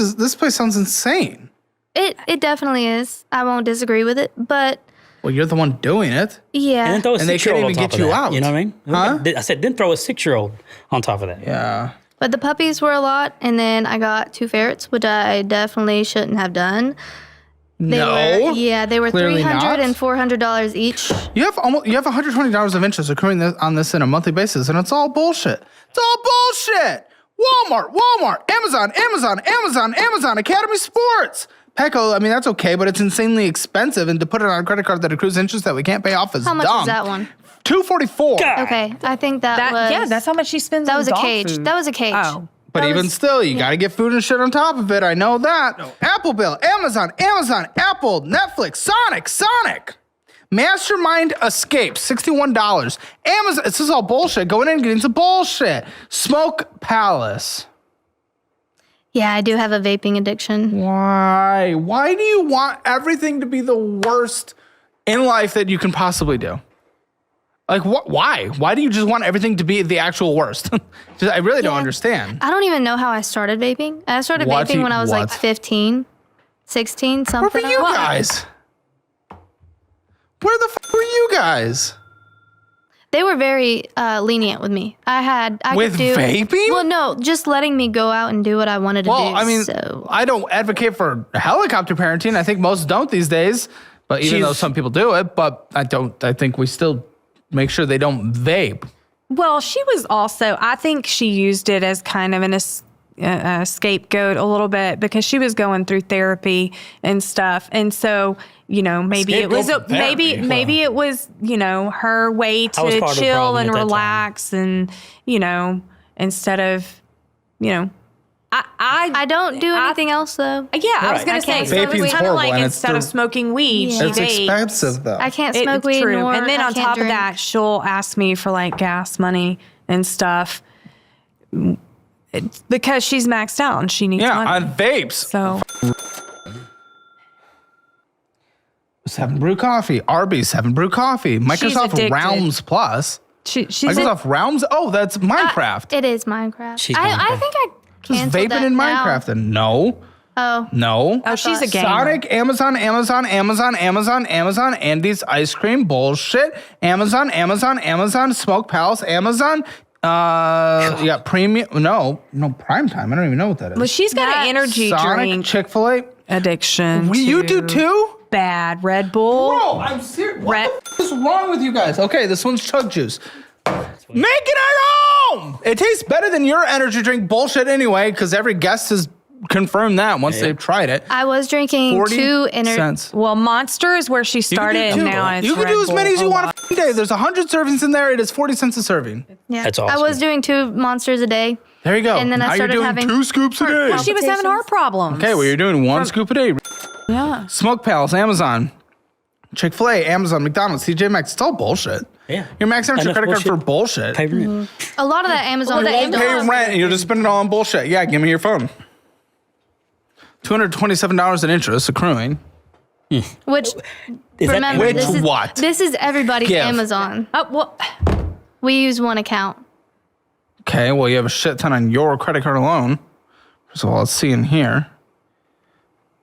[SPEAKER 3] sounds insane.
[SPEAKER 2] It definitely is. I won't disagree with it, but...
[SPEAKER 3] Well, you're the one doing it.
[SPEAKER 2] Yeah.
[SPEAKER 4] And then throw a 6-year-old on top of that.
[SPEAKER 3] Out.
[SPEAKER 4] You know what I mean?
[SPEAKER 3] Huh?
[SPEAKER 4] I said, then throw a 6-year-old on top of that.
[SPEAKER 3] Yeah.
[SPEAKER 2] But the puppies were a lot, and then I got 2 ferrets, which I definitely shouldn't have done. They were $300 and $400 each.
[SPEAKER 3] You have $120 of interest accruing on this on a monthly basis, and it's all bullshit. It's all bullshit. Walmart, Amazon, Academy Sports. Petco, I mean, that's okay, but it's insanely expensive. And to put it on a credit card that accrues interest that we can't pay off is dumb.
[SPEAKER 2] How much is that one?
[SPEAKER 3] $244.
[SPEAKER 2] Okay, I think that was...
[SPEAKER 1] Yeah, that's how much she spends
[SPEAKER 2] That
[SPEAKER 1] on
[SPEAKER 2] was a
[SPEAKER 1] dog
[SPEAKER 2] cage.
[SPEAKER 1] food.
[SPEAKER 2] That was a cage.
[SPEAKER 1] Oh.
[SPEAKER 3] But even still, you got to get food and shit on top of it. I know that. No. Apple Bill, Amazon, Apple, Netflix, Sonic. Mastermind Escape, $61. Amazon, this is all bullshit. Going in and getting some bullshit. Smoke Palace.
[SPEAKER 2] Yeah, I do have a vaping addiction.
[SPEAKER 3] Why? Why do you want everything to be the worst in life that you can possibly do? Like, what? Why? Why do you just want everything to be the actual worst? I really don't understand.
[SPEAKER 2] I don't even know how I started vaping. I started vaping when I was like 15, 16, something.
[SPEAKER 3] Where were you guys? Where the were you guys?
[SPEAKER 2] They were very lenient with me. I
[SPEAKER 3] with
[SPEAKER 2] could do,
[SPEAKER 3] vaping?
[SPEAKER 2] Well, no, just letting me go out and do what I wanted to do.
[SPEAKER 3] Well, I mean,
[SPEAKER 2] so.
[SPEAKER 3] I don't advocate for helicopter parenting. I think most don't these days. But even though some people do it, but I think we still make sure they don't vape.
[SPEAKER 1] Well, she was also, I think she used it as kind of a scapegoat a little bit because she was going through therapy and stuff. And so, maybe it was maybe it was, her way to chill and relax and, instead of, I
[SPEAKER 2] don't do anything else though.
[SPEAKER 1] Yeah, I was going to say, so
[SPEAKER 3] Vaping's
[SPEAKER 1] it's kind of
[SPEAKER 3] horrible,
[SPEAKER 1] like
[SPEAKER 3] and
[SPEAKER 1] instead of smoking weed, she
[SPEAKER 3] It's
[SPEAKER 1] vapes.
[SPEAKER 3] expensive though.
[SPEAKER 2] I can't smoke weed
[SPEAKER 1] True.
[SPEAKER 2] nor
[SPEAKER 1] And then
[SPEAKER 2] I
[SPEAKER 1] on
[SPEAKER 2] can't
[SPEAKER 1] top
[SPEAKER 2] drink.
[SPEAKER 1] of that, she'll ask me for like gas money and stuff because she's maxed out and she needs money.
[SPEAKER 3] On vapes.
[SPEAKER 1] So
[SPEAKER 3] 7 Brew Coffee, Arby's 7 Brew Coffee, Microsoft
[SPEAKER 1] addicted.
[SPEAKER 3] Realms Plus.
[SPEAKER 1] she's
[SPEAKER 3] Microsoft Realms? Oh, that's Minecraft.
[SPEAKER 2] It is Minecraft.
[SPEAKER 4] She's
[SPEAKER 2] I think I
[SPEAKER 3] Just
[SPEAKER 2] canceled
[SPEAKER 3] vaping
[SPEAKER 2] that
[SPEAKER 3] in
[SPEAKER 2] now.
[SPEAKER 3] Minecraft then. No.
[SPEAKER 2] Oh.
[SPEAKER 3] No.
[SPEAKER 1] Oh, she's a gamer.
[SPEAKER 3] Sonic, Amazon, Andy's ice cream, bullshit. Amazon, Smoke Palace, Amazon. You got premium. No, Primetime. I don't even know what that is.
[SPEAKER 1] well, she's got an energy
[SPEAKER 3] Sonic,
[SPEAKER 1] drink
[SPEAKER 3] Chick-fil-A.
[SPEAKER 1] addiction.
[SPEAKER 3] You do too?
[SPEAKER 1] Bad Red Bull.
[SPEAKER 3] Bro, I'm serious. What the f- is wrong with you guys? Okay, this one's Chug Juice. Make it at home! It tastes better than your energy drink bullshit anyway, because every guest has confirmed that once they've tried it.
[SPEAKER 2] I was drinking
[SPEAKER 3] 40
[SPEAKER 2] two energy.
[SPEAKER 3] cents.
[SPEAKER 1] Well, Monster is where she started, and now it's
[SPEAKER 3] You can
[SPEAKER 1] Red
[SPEAKER 3] do as many
[SPEAKER 1] Bull
[SPEAKER 3] as you
[SPEAKER 1] a
[SPEAKER 3] want
[SPEAKER 1] lot.
[SPEAKER 3] a f***ing day. There's 100 servings in there. It is 40 cents a serving.
[SPEAKER 2] Yeah.
[SPEAKER 4] That's
[SPEAKER 2] I
[SPEAKER 4] awesome.
[SPEAKER 2] was doing 2 monsters a day.
[SPEAKER 3] There you go.
[SPEAKER 2] And then I
[SPEAKER 3] now
[SPEAKER 2] started
[SPEAKER 3] you're doing
[SPEAKER 2] having
[SPEAKER 3] 2 scoops a day.
[SPEAKER 1] She was having heart problems.
[SPEAKER 3] Okay, well, you're doing 1 scoop a day.
[SPEAKER 1] Yeah.
[SPEAKER 3] Smoke Palace, Amazon, Chick-fil-A, Amazon, McDonald's, TJ Maxx. It's all bullshit.
[SPEAKER 4] Yeah.
[SPEAKER 3] You're maxing out your
[SPEAKER 4] Enough
[SPEAKER 3] credit card for bullshit.
[SPEAKER 4] Pay rent.
[SPEAKER 2] A lot of that Amazon.
[SPEAKER 1] Well, the
[SPEAKER 2] they don't
[SPEAKER 3] Pay
[SPEAKER 2] have-
[SPEAKER 3] rent and you'll just spend it all on bullshit. Yeah, give me your phone. $227 in interest accruing.
[SPEAKER 2] Which
[SPEAKER 4] Is that
[SPEAKER 2] remember
[SPEAKER 3] Which
[SPEAKER 2] this is
[SPEAKER 3] what?
[SPEAKER 2] this is everybody's
[SPEAKER 3] Give.
[SPEAKER 2] Amazon.
[SPEAKER 1] Well,
[SPEAKER 2] We use one account.
[SPEAKER 3] Okay, well, you have a shit ton on your credit card alone. First of all, let's see in here.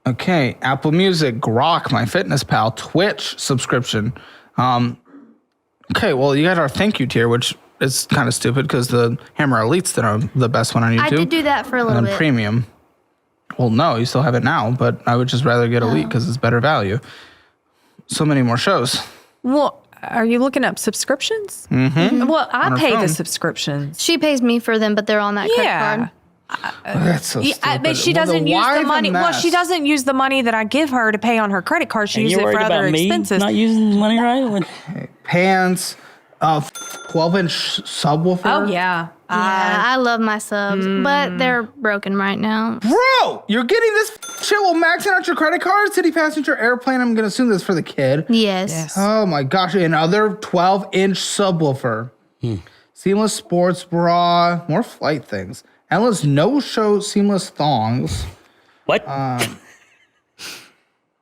[SPEAKER 3] Okay, Apple Music, Grok, MyFitnessPal, Twitch subscription. Okay, well, you got our thank you tier, which is kind of stupid because the Hammer Elites that are the best one on YouTube.
[SPEAKER 2] I did do that for a little
[SPEAKER 3] And then
[SPEAKER 2] bit.
[SPEAKER 3] Premium. Well, no, you still have it now, but I would just rather get Elite because it's better value. So many more shows.
[SPEAKER 1] well, are you looking up subscriptions? Mm-hmm. Well, I
[SPEAKER 3] her
[SPEAKER 1] pay
[SPEAKER 3] phone.
[SPEAKER 1] the subscriptions.
[SPEAKER 2] She pays me for them, but they're on that credit
[SPEAKER 1] Yeah.
[SPEAKER 2] card.
[SPEAKER 3] That's so stupid.
[SPEAKER 1] But she
[SPEAKER 3] Well,
[SPEAKER 1] doesn't
[SPEAKER 3] then
[SPEAKER 1] use
[SPEAKER 3] why
[SPEAKER 1] the money. Well,
[SPEAKER 3] mess?
[SPEAKER 1] she doesn't use the money that I give her to pay on her credit card. She
[SPEAKER 4] And
[SPEAKER 1] uses
[SPEAKER 4] you're
[SPEAKER 1] it
[SPEAKER 4] worried
[SPEAKER 1] for other
[SPEAKER 4] about me
[SPEAKER 1] expenses.
[SPEAKER 4] not using the money right?
[SPEAKER 3] Pants, 12-inch subwoofer.
[SPEAKER 1] Oh yeah.
[SPEAKER 2] Yeah, I love my subs, but they're broken right now.
[SPEAKER 3] Bro, you're getting this shit while maxing out your credit card? City passenger airplane, I'm going to assume this for the kid.
[SPEAKER 2] Yes.
[SPEAKER 3] Oh my gosh, another 12-inch subwoofer. Seamless sports bra, more flight things. Endless no-show seamless thongs.
[SPEAKER 4] What?
[SPEAKER 2] I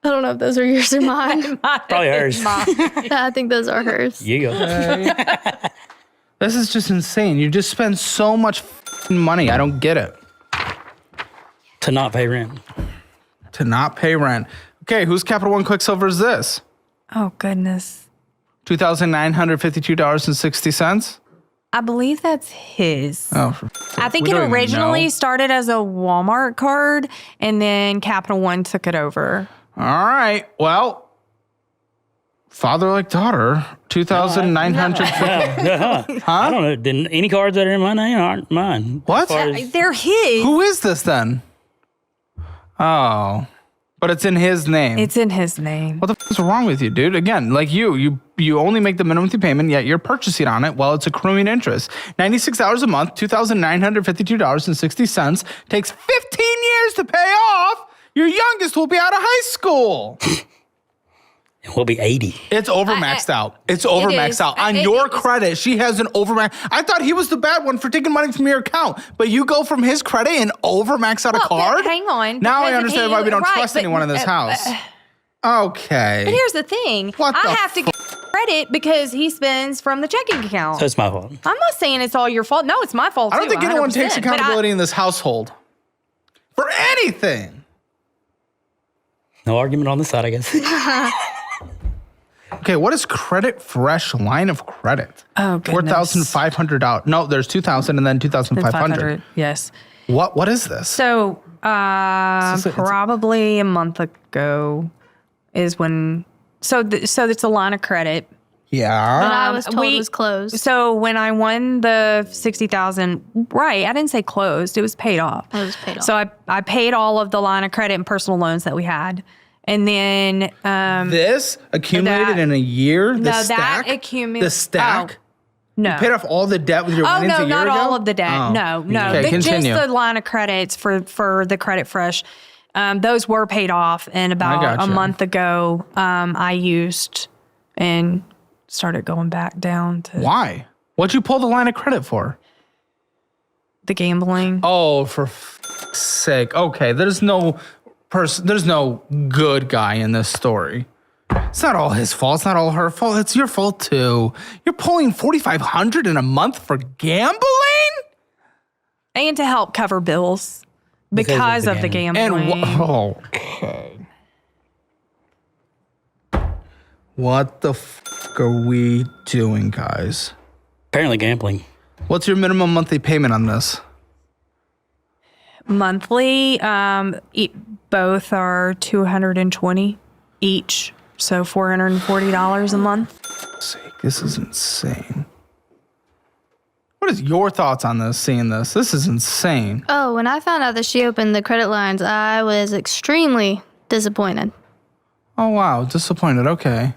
[SPEAKER 2] don't know if those are yours or mine.
[SPEAKER 4] Probably hers.
[SPEAKER 2] I think those are hers.
[SPEAKER 4] You go.
[SPEAKER 3] This is just insane. You just spend so much money. I don't get it.
[SPEAKER 4] To not pay rent.
[SPEAKER 3] To not pay rent. Okay, whose Capital One Quicksilver is this?
[SPEAKER 1] Oh goodness.
[SPEAKER 3] $2,952.60.
[SPEAKER 1] I believe that's his.
[SPEAKER 3] Oh,
[SPEAKER 1] I think
[SPEAKER 3] we
[SPEAKER 1] it
[SPEAKER 3] don't even
[SPEAKER 1] originally
[SPEAKER 3] know.
[SPEAKER 1] started as a Walmart card, and then Capital One took it over.
[SPEAKER 3] All right. Well, Father like daughter, 2,900.
[SPEAKER 4] I don't know. Then any cards that are in my name aren't mine.
[SPEAKER 3] What?
[SPEAKER 1] They're his.
[SPEAKER 3] Who is this then? Oh, but it's in his name.
[SPEAKER 1] It's in his name.
[SPEAKER 3] What the f is wrong with you, dude? Again, like you only make the minimum monthly payment, yet you're purchasing on it while it's accruing interest. $96 a month, $2,952.60 takes 15 years to pay off. Your youngest will be out of high school.
[SPEAKER 4] It will be 80.
[SPEAKER 3] It's overmaxed out. It's overmaxed out. On your credit, she has an overmax. I thought he was the bad one for taking money from your account, but you go from his credit and overmax out a card?
[SPEAKER 1] Hang on.
[SPEAKER 3] Now I understand why we don't trust anyone in this house. Okay.
[SPEAKER 1] But here's the thing. I have to get credit because he spends from the checking account.
[SPEAKER 4] So it's my fault.
[SPEAKER 1] I'm not saying it's all your fault. No, it's my fault,
[SPEAKER 3] I don't think anyone takes
[SPEAKER 1] 100%,
[SPEAKER 3] accountability in this household for anything.
[SPEAKER 4] No argument on this side, I guess.
[SPEAKER 3] Okay, what is Credit Fresh line of credit?
[SPEAKER 1] Oh, goodness.
[SPEAKER 3] $4,500. No, there's 2,000 and then 2,500.
[SPEAKER 1] Yes.
[SPEAKER 3] What is this?
[SPEAKER 1] So probably a month ago is when. So it's a line of credit.
[SPEAKER 3] Yeah.
[SPEAKER 2] But I was told it was closed.
[SPEAKER 1] So when I won the $60,000, right? I didn't say closed; it was paid off.
[SPEAKER 2] It was paid off.
[SPEAKER 1] So I paid all of the line of credit and personal loans that we had, and then
[SPEAKER 3] this accumulated in a year. The stack.
[SPEAKER 1] That accumulated.
[SPEAKER 3] The stack.
[SPEAKER 1] No.
[SPEAKER 3] You paid off all the debt with your winnings a year
[SPEAKER 1] not
[SPEAKER 3] ago?
[SPEAKER 1] all of the debt.
[SPEAKER 3] Oh.
[SPEAKER 1] No.
[SPEAKER 3] Okay, continue.
[SPEAKER 1] Just the line of credits for the Credit Fresh. Those were paid off, and about a month ago, I used and started going back down to.
[SPEAKER 3] Why? What'd you pull the line of credit for?
[SPEAKER 1] The gambling.
[SPEAKER 3] Oh, for f***'s sake. Okay, there's no good guy in this story. It's not all his fault. It's not all her fault. It's your fault too. You're pulling $4,500 in a month for gambling?
[SPEAKER 1] And to help cover bills because of the gambling.
[SPEAKER 3] Okay. What the f*** are we doing, guys?
[SPEAKER 4] Apparently gambling.
[SPEAKER 3] What's your minimum monthly payment on this?
[SPEAKER 1] Monthly, both are $220 each, so $440 a month.
[SPEAKER 3] Sake, this is insane. What is your thoughts on this? Seeing this, this is insane.
[SPEAKER 2] Oh, when I found out that she opened the credit lines, I was extremely disappointed.
[SPEAKER 3] Oh wow, disappointed. Okay.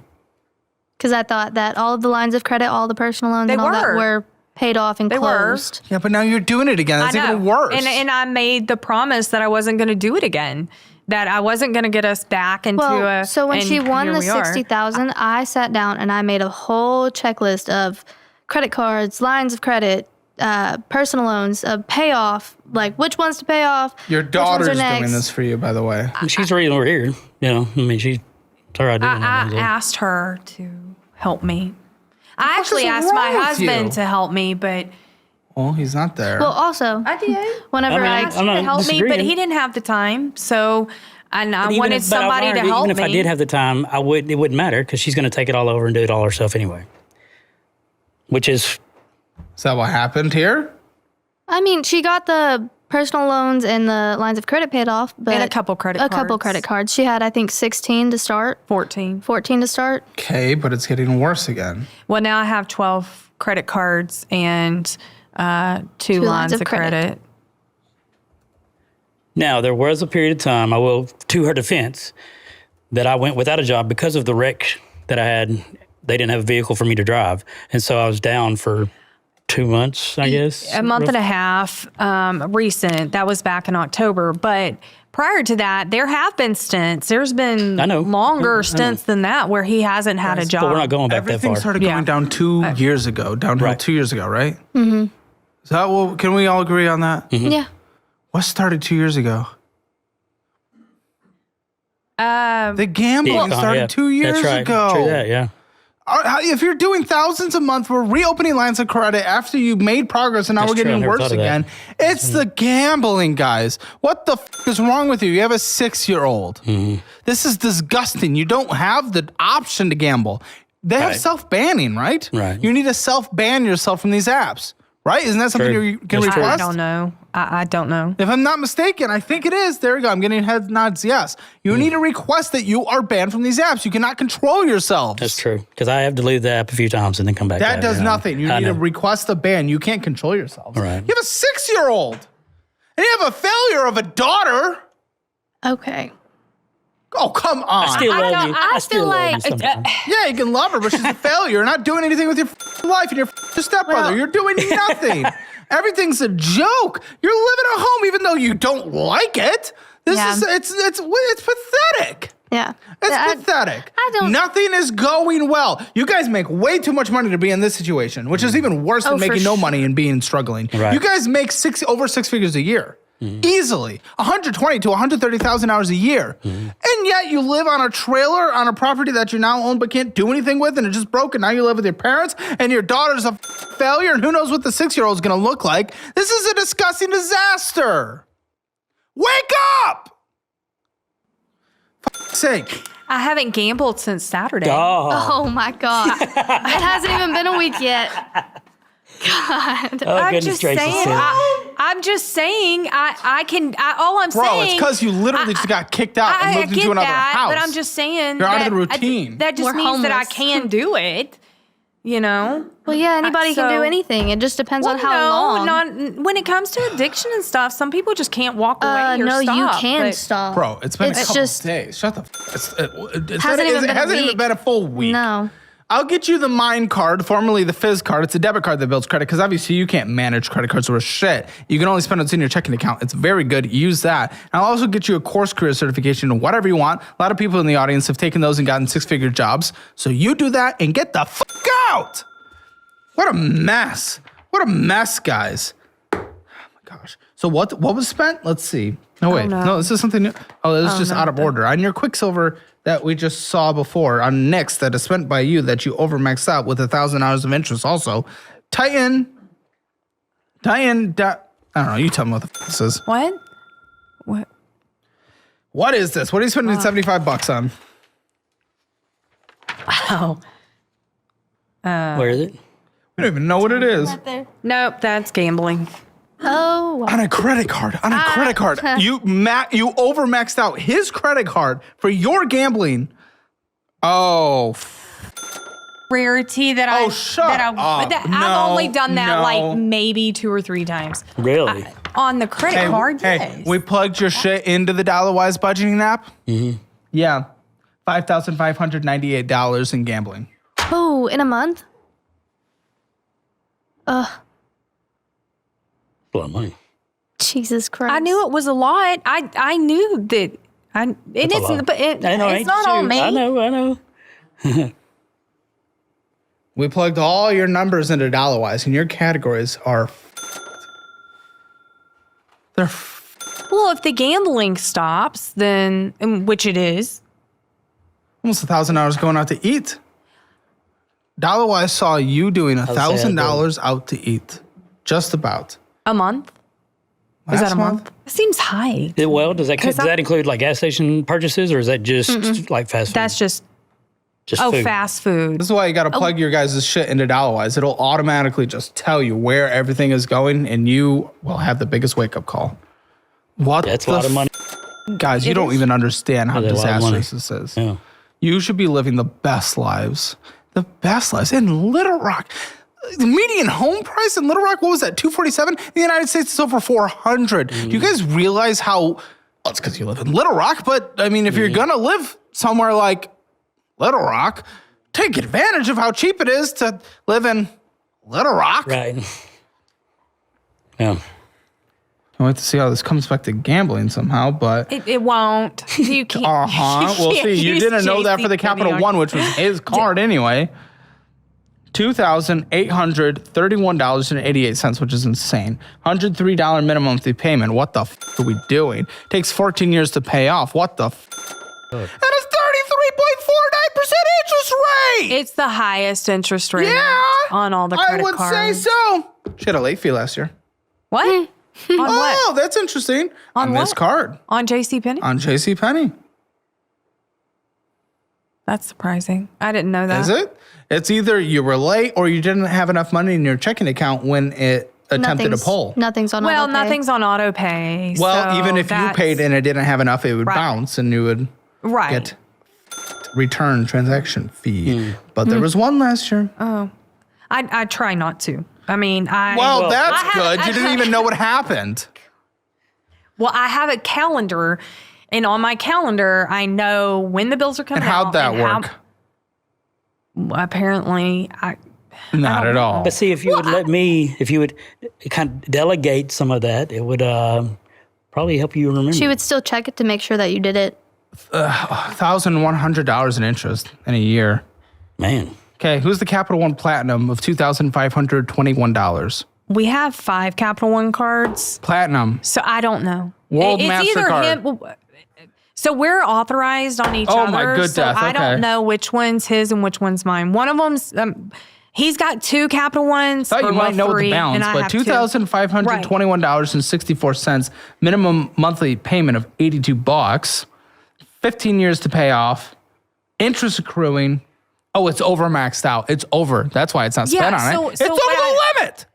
[SPEAKER 2] Because I thought that all of the lines of credit, all the personal loans, and all that were paid off and closed.
[SPEAKER 3] Yeah, but now you're doing it again. That's even worse.
[SPEAKER 1] And I made the promise that I wasn't going to do it again. That I wasn't going to get us back into
[SPEAKER 2] so when she won the $60,000, I sat down and I made a whole checklist of credit cards, lines of credit, personal loans, payoff, like which ones to pay off.
[SPEAKER 3] Your daughter's doing this for you, by the way.
[SPEAKER 4] She's the reason we're here. You know, I mean, she's her idea.
[SPEAKER 1] I asked her to help me. I actually asked my husband to help me, but
[SPEAKER 3] well, he's not there.
[SPEAKER 2] Well, also,
[SPEAKER 1] I did.
[SPEAKER 2] Whenever I
[SPEAKER 1] asked him to help me, but he didn't have the time. So, and I wanted somebody to help me.
[SPEAKER 4] Even if I did have the time, it wouldn't matter because she's going to take it all over and do it all herself anyway. Which is
[SPEAKER 3] that what happened here?
[SPEAKER 2] I mean, she got the personal loans and the lines of credit paid off, but
[SPEAKER 1] and a couple credit cards.
[SPEAKER 2] She had, I think, 16 to start.
[SPEAKER 1] 14
[SPEAKER 2] to start.
[SPEAKER 3] Okay, but it's getting worse again.
[SPEAKER 1] Well, now I have 12 credit cards and two lines of credit.
[SPEAKER 4] Now, there was a period of time, I will, to her defense, that I went without a job because of the wreck that I had. They didn't have a vehicle for me to drive. And so I was down for 2 months, I guess.
[SPEAKER 1] A month and a half, recent. That was back in October. But prior to that, there have been stints. There's been longer stints than that where he hasn't had a job.
[SPEAKER 4] But we're not going back that far.
[SPEAKER 3] Everything started going down 2 years ago, downhill 2 years ago, right? Mm-hmm. Is that what, can we all agree on that?
[SPEAKER 4] Mm-hmm.
[SPEAKER 2] Yeah.
[SPEAKER 3] What started 2 years ago? The gambling started 2 years ago.
[SPEAKER 4] True that, yeah.
[SPEAKER 3] If you're doing thousands a month, we're reopening lines of credit after you made progress and now we're getting worse again. It's the gambling, guys. What the f is wrong with you? You have a 6-year-old. Mm-hmm. This is disgusting. You don't have the option to gamble. They have self-banning, right?
[SPEAKER 4] Right.
[SPEAKER 3] You need to self-ban yourself from these apps, right? Isn't that something you can request?
[SPEAKER 1] I don't know. I don't know.
[SPEAKER 3] If I'm not mistaken, I think it is. There we go. I'm getting head nods. Yes. You need to request that you are banned from these apps. You cannot control yourselves.
[SPEAKER 4] That's true. Because I have deleted the app a few times and then come back.
[SPEAKER 3] That does
[SPEAKER 4] you know.
[SPEAKER 3] nothing. You need to request a ban. You can't control yourselves.
[SPEAKER 4] Right.
[SPEAKER 3] You have a 6-year-old. And you have a failure of a daughter.
[SPEAKER 2] Okay.
[SPEAKER 3] Oh, come on.
[SPEAKER 4] I still love you.
[SPEAKER 2] I
[SPEAKER 4] still
[SPEAKER 2] feel
[SPEAKER 4] love
[SPEAKER 2] like-
[SPEAKER 4] you sometimes.
[SPEAKER 3] Yeah, you can love her, but she's a failure. You're not doing anything with your life, and your stepbrother.
[SPEAKER 2] Well-
[SPEAKER 3] You're doing nothing. Everything's a joke. You're living at home even though you don't like it. This
[SPEAKER 2] Yeah.
[SPEAKER 3] is it's pathetic.
[SPEAKER 2] Yeah.
[SPEAKER 3] It's pathetic.
[SPEAKER 2] I don't-
[SPEAKER 3] Nothing is going well. You guys make way too much money to be in this situation, which is even worse than
[SPEAKER 2] Oh, for
[SPEAKER 3] making no
[SPEAKER 2] sure.
[SPEAKER 3] money and being struggling.
[SPEAKER 4] Right.
[SPEAKER 3] You guys make over 6 figures a year. Easily, 120 to 130,000 hours a year, and yet you live on a trailer on a property that you now own but can't do anything with, and it's just broken. Now you live with your parents, and your daughter's a failure, and who knows what the 6-year-old is going to look like. This is a disgusting disaster. Wake up! For fuck's sake.
[SPEAKER 1] I haven't gambled since Saturday.
[SPEAKER 2] Oh my God. It hasn't even been a week yet. God.
[SPEAKER 4] Oh,
[SPEAKER 1] I'm
[SPEAKER 4] goodness
[SPEAKER 1] just
[SPEAKER 4] gracious.
[SPEAKER 1] saying. I'm just saying. I can. All I'm
[SPEAKER 3] Bro,
[SPEAKER 1] saying.
[SPEAKER 3] it's because you literally just got kicked out and
[SPEAKER 1] I
[SPEAKER 3] moved
[SPEAKER 1] get
[SPEAKER 3] into another
[SPEAKER 1] that,
[SPEAKER 3] house.
[SPEAKER 1] but I'm just saying.
[SPEAKER 3] You're out of
[SPEAKER 1] that
[SPEAKER 3] the routine.
[SPEAKER 1] that just
[SPEAKER 2] We're
[SPEAKER 1] means that I
[SPEAKER 2] homeless.
[SPEAKER 1] can do it. You know.
[SPEAKER 2] Well, yeah, anybody can do
[SPEAKER 1] So-
[SPEAKER 2] anything. It just depends
[SPEAKER 1] Well,
[SPEAKER 2] on how long.
[SPEAKER 1] not when it comes to addiction and stuff. Some people just can't walk away or
[SPEAKER 2] no,
[SPEAKER 1] stop.
[SPEAKER 2] you can
[SPEAKER 1] but-
[SPEAKER 2] stop.
[SPEAKER 3] Bro, it's been a
[SPEAKER 2] It's
[SPEAKER 3] couple
[SPEAKER 2] just-
[SPEAKER 3] days. Shut the it
[SPEAKER 2] Hasn't even been a
[SPEAKER 3] hasn't even
[SPEAKER 2] week.
[SPEAKER 3] been a full week.
[SPEAKER 2] No.
[SPEAKER 3] I'll get you the Mine card, formerly the Fizz card. It's a debit card that builds credit because obviously you can't manage credit cards or shit. You can only spend what's in your checking account. It's very good. Use that. And I'll also get you a course career certification in whatever you want. A lot of people in the audience have taken those and gotten 6-figure jobs. So you do that and get the fuck out. What a mess. What a mess, guys. Oh my gosh. So what was spent? Let's see. No, wait.
[SPEAKER 1] no.
[SPEAKER 3] No, this is something new. Oh, this is just out of order. On your Quicksilver that we just saw before, on Nix that is spent by you that you overmaxed out with 1,000 hours of interest also. Titan, I don't know. You tell me what the f this is.
[SPEAKER 1] What? What?
[SPEAKER 3] What is this? What are you spending $75 on?
[SPEAKER 1] Oh.
[SPEAKER 4] Where is it?
[SPEAKER 3] We don't even know what it is.
[SPEAKER 1] Nope. That's gambling.
[SPEAKER 2] Oh.
[SPEAKER 3] On a credit card. On a credit card. You overmaxed out his credit card for your gambling. Oh.
[SPEAKER 1] Rarity that
[SPEAKER 3] Oh, shut up.
[SPEAKER 1] I've
[SPEAKER 3] No,
[SPEAKER 1] only done that
[SPEAKER 3] no.
[SPEAKER 1] like maybe 2 or 3 times.
[SPEAKER 4] Really?
[SPEAKER 1] On the credit card, yes.
[SPEAKER 3] We plugged your shit into the DollarWise budgeting app.
[SPEAKER 4] Mm-hmm.
[SPEAKER 3] Yeah. $5,598 in gambling.
[SPEAKER 2] Oh, in a month?
[SPEAKER 4] A lot of money.
[SPEAKER 2] Jesus Christ.
[SPEAKER 1] I knew it was a lot. I knew that.
[SPEAKER 4] That's a lot.
[SPEAKER 1] It's not on me.
[SPEAKER 4] I know.
[SPEAKER 3] We plugged all your numbers into DollarWise, and your categories are. They're.
[SPEAKER 1] Well, if the gambling stops, then which it is.
[SPEAKER 3] Almost 1,000 hours going out to eat. DollarWise saw you doing $1,000 out to eat. Just about.
[SPEAKER 1] A month? Is
[SPEAKER 3] Last
[SPEAKER 1] that a month? It seems high.
[SPEAKER 4] Well, does that include like gas station purchases, or is that just like fast food?
[SPEAKER 1] That's just
[SPEAKER 4] food.
[SPEAKER 1] fast food.
[SPEAKER 3] This is why you got to plug your guys' shit into DollarWise. It'll automatically just tell you where everything is going, and you will have the biggest wake-up call. What?
[SPEAKER 4] That's a lot of money.
[SPEAKER 3] Guys, you don't even understand how
[SPEAKER 4] That's a lot of money.
[SPEAKER 3] disastrous this is.
[SPEAKER 4] Yeah.
[SPEAKER 3] You should be living the best lives. The best lives in Little Rock. The median home price in Little Rock, what was that, 247? In the United States, it's over 400. Do you guys realize how, well, it's because you live in Little Rock, but I mean, if you're going to live somewhere like Little Rock, take advantage of how cheap it is to live in Little Rock.
[SPEAKER 4] Right. Yeah.
[SPEAKER 3] I'll wait to see how this comes back to gambling somehow, but...
[SPEAKER 1] It won't. You can't.
[SPEAKER 3] We'll see. You
[SPEAKER 1] use
[SPEAKER 3] didn't know that for the
[SPEAKER 1] JCPenney
[SPEAKER 3] Capital
[SPEAKER 1] on-
[SPEAKER 3] One, which was his card anyway. $2,831.88, which is insane. $103 minimum monthly payment. What the f are we doing? Takes 14 years to pay off. What the f? And a 33.49% interest rate.
[SPEAKER 1] It's the highest interest rate on all the
[SPEAKER 3] I
[SPEAKER 1] credit
[SPEAKER 3] would
[SPEAKER 1] cards.
[SPEAKER 3] say so. She had a late fee last year.
[SPEAKER 1] What? On what?
[SPEAKER 3] Oh, that's interesting. On this
[SPEAKER 1] what?
[SPEAKER 3] card.
[SPEAKER 1] On JCPenney?
[SPEAKER 3] On JCPenney.
[SPEAKER 1] That's surprising. I didn't know that.
[SPEAKER 3] Is it? It's either you were late or you didn't have enough money in your checking account when it attempted to pull.
[SPEAKER 2] Nothing's on auto pay.
[SPEAKER 1] Nothing's on auto pay.
[SPEAKER 3] Well,
[SPEAKER 1] so
[SPEAKER 3] even if you paid and it didn't have enough, it would bounce and you would get return transaction fee. But there was one last year.
[SPEAKER 1] Oh, I try not to. I mean,
[SPEAKER 3] Well, that's good. You didn't even know what happened.
[SPEAKER 1] Well, I have a calendar, and on my calendar, I know when the bills are coming out.
[SPEAKER 3] And how'd that work?
[SPEAKER 1] Apparently,
[SPEAKER 3] Not at all.
[SPEAKER 4] But see, if you would kind of delegate some of that, it would probably help you remember.
[SPEAKER 2] She would still check it to make sure that you did it.
[SPEAKER 3] $1,100 in interest in a year.
[SPEAKER 4] Man.
[SPEAKER 3] Okay, who's the Capital One Platinum of $2,521?
[SPEAKER 1] we have 5 Capital One cards.
[SPEAKER 3] Platinum.
[SPEAKER 1] So I don't know.
[SPEAKER 3] World
[SPEAKER 1] it's
[SPEAKER 3] MasterCard.
[SPEAKER 1] Either him. So we're authorized on each other.
[SPEAKER 3] Oh my good
[SPEAKER 1] so
[SPEAKER 3] death.
[SPEAKER 1] I
[SPEAKER 3] Okay.
[SPEAKER 1] don't know which one's his and which one's mine. One of them's he's got 2 Capital Ones.
[SPEAKER 3] I thought you might know the
[SPEAKER 1] 3,
[SPEAKER 3] balance,
[SPEAKER 1] and I
[SPEAKER 3] but
[SPEAKER 1] have 2.
[SPEAKER 3] $2,521.64. Minimum monthly payment of $82. 15 years to pay off. Interest accruing. Oh, it's over maxed out. It's over. That's why it's not spent on it. It's over the limit.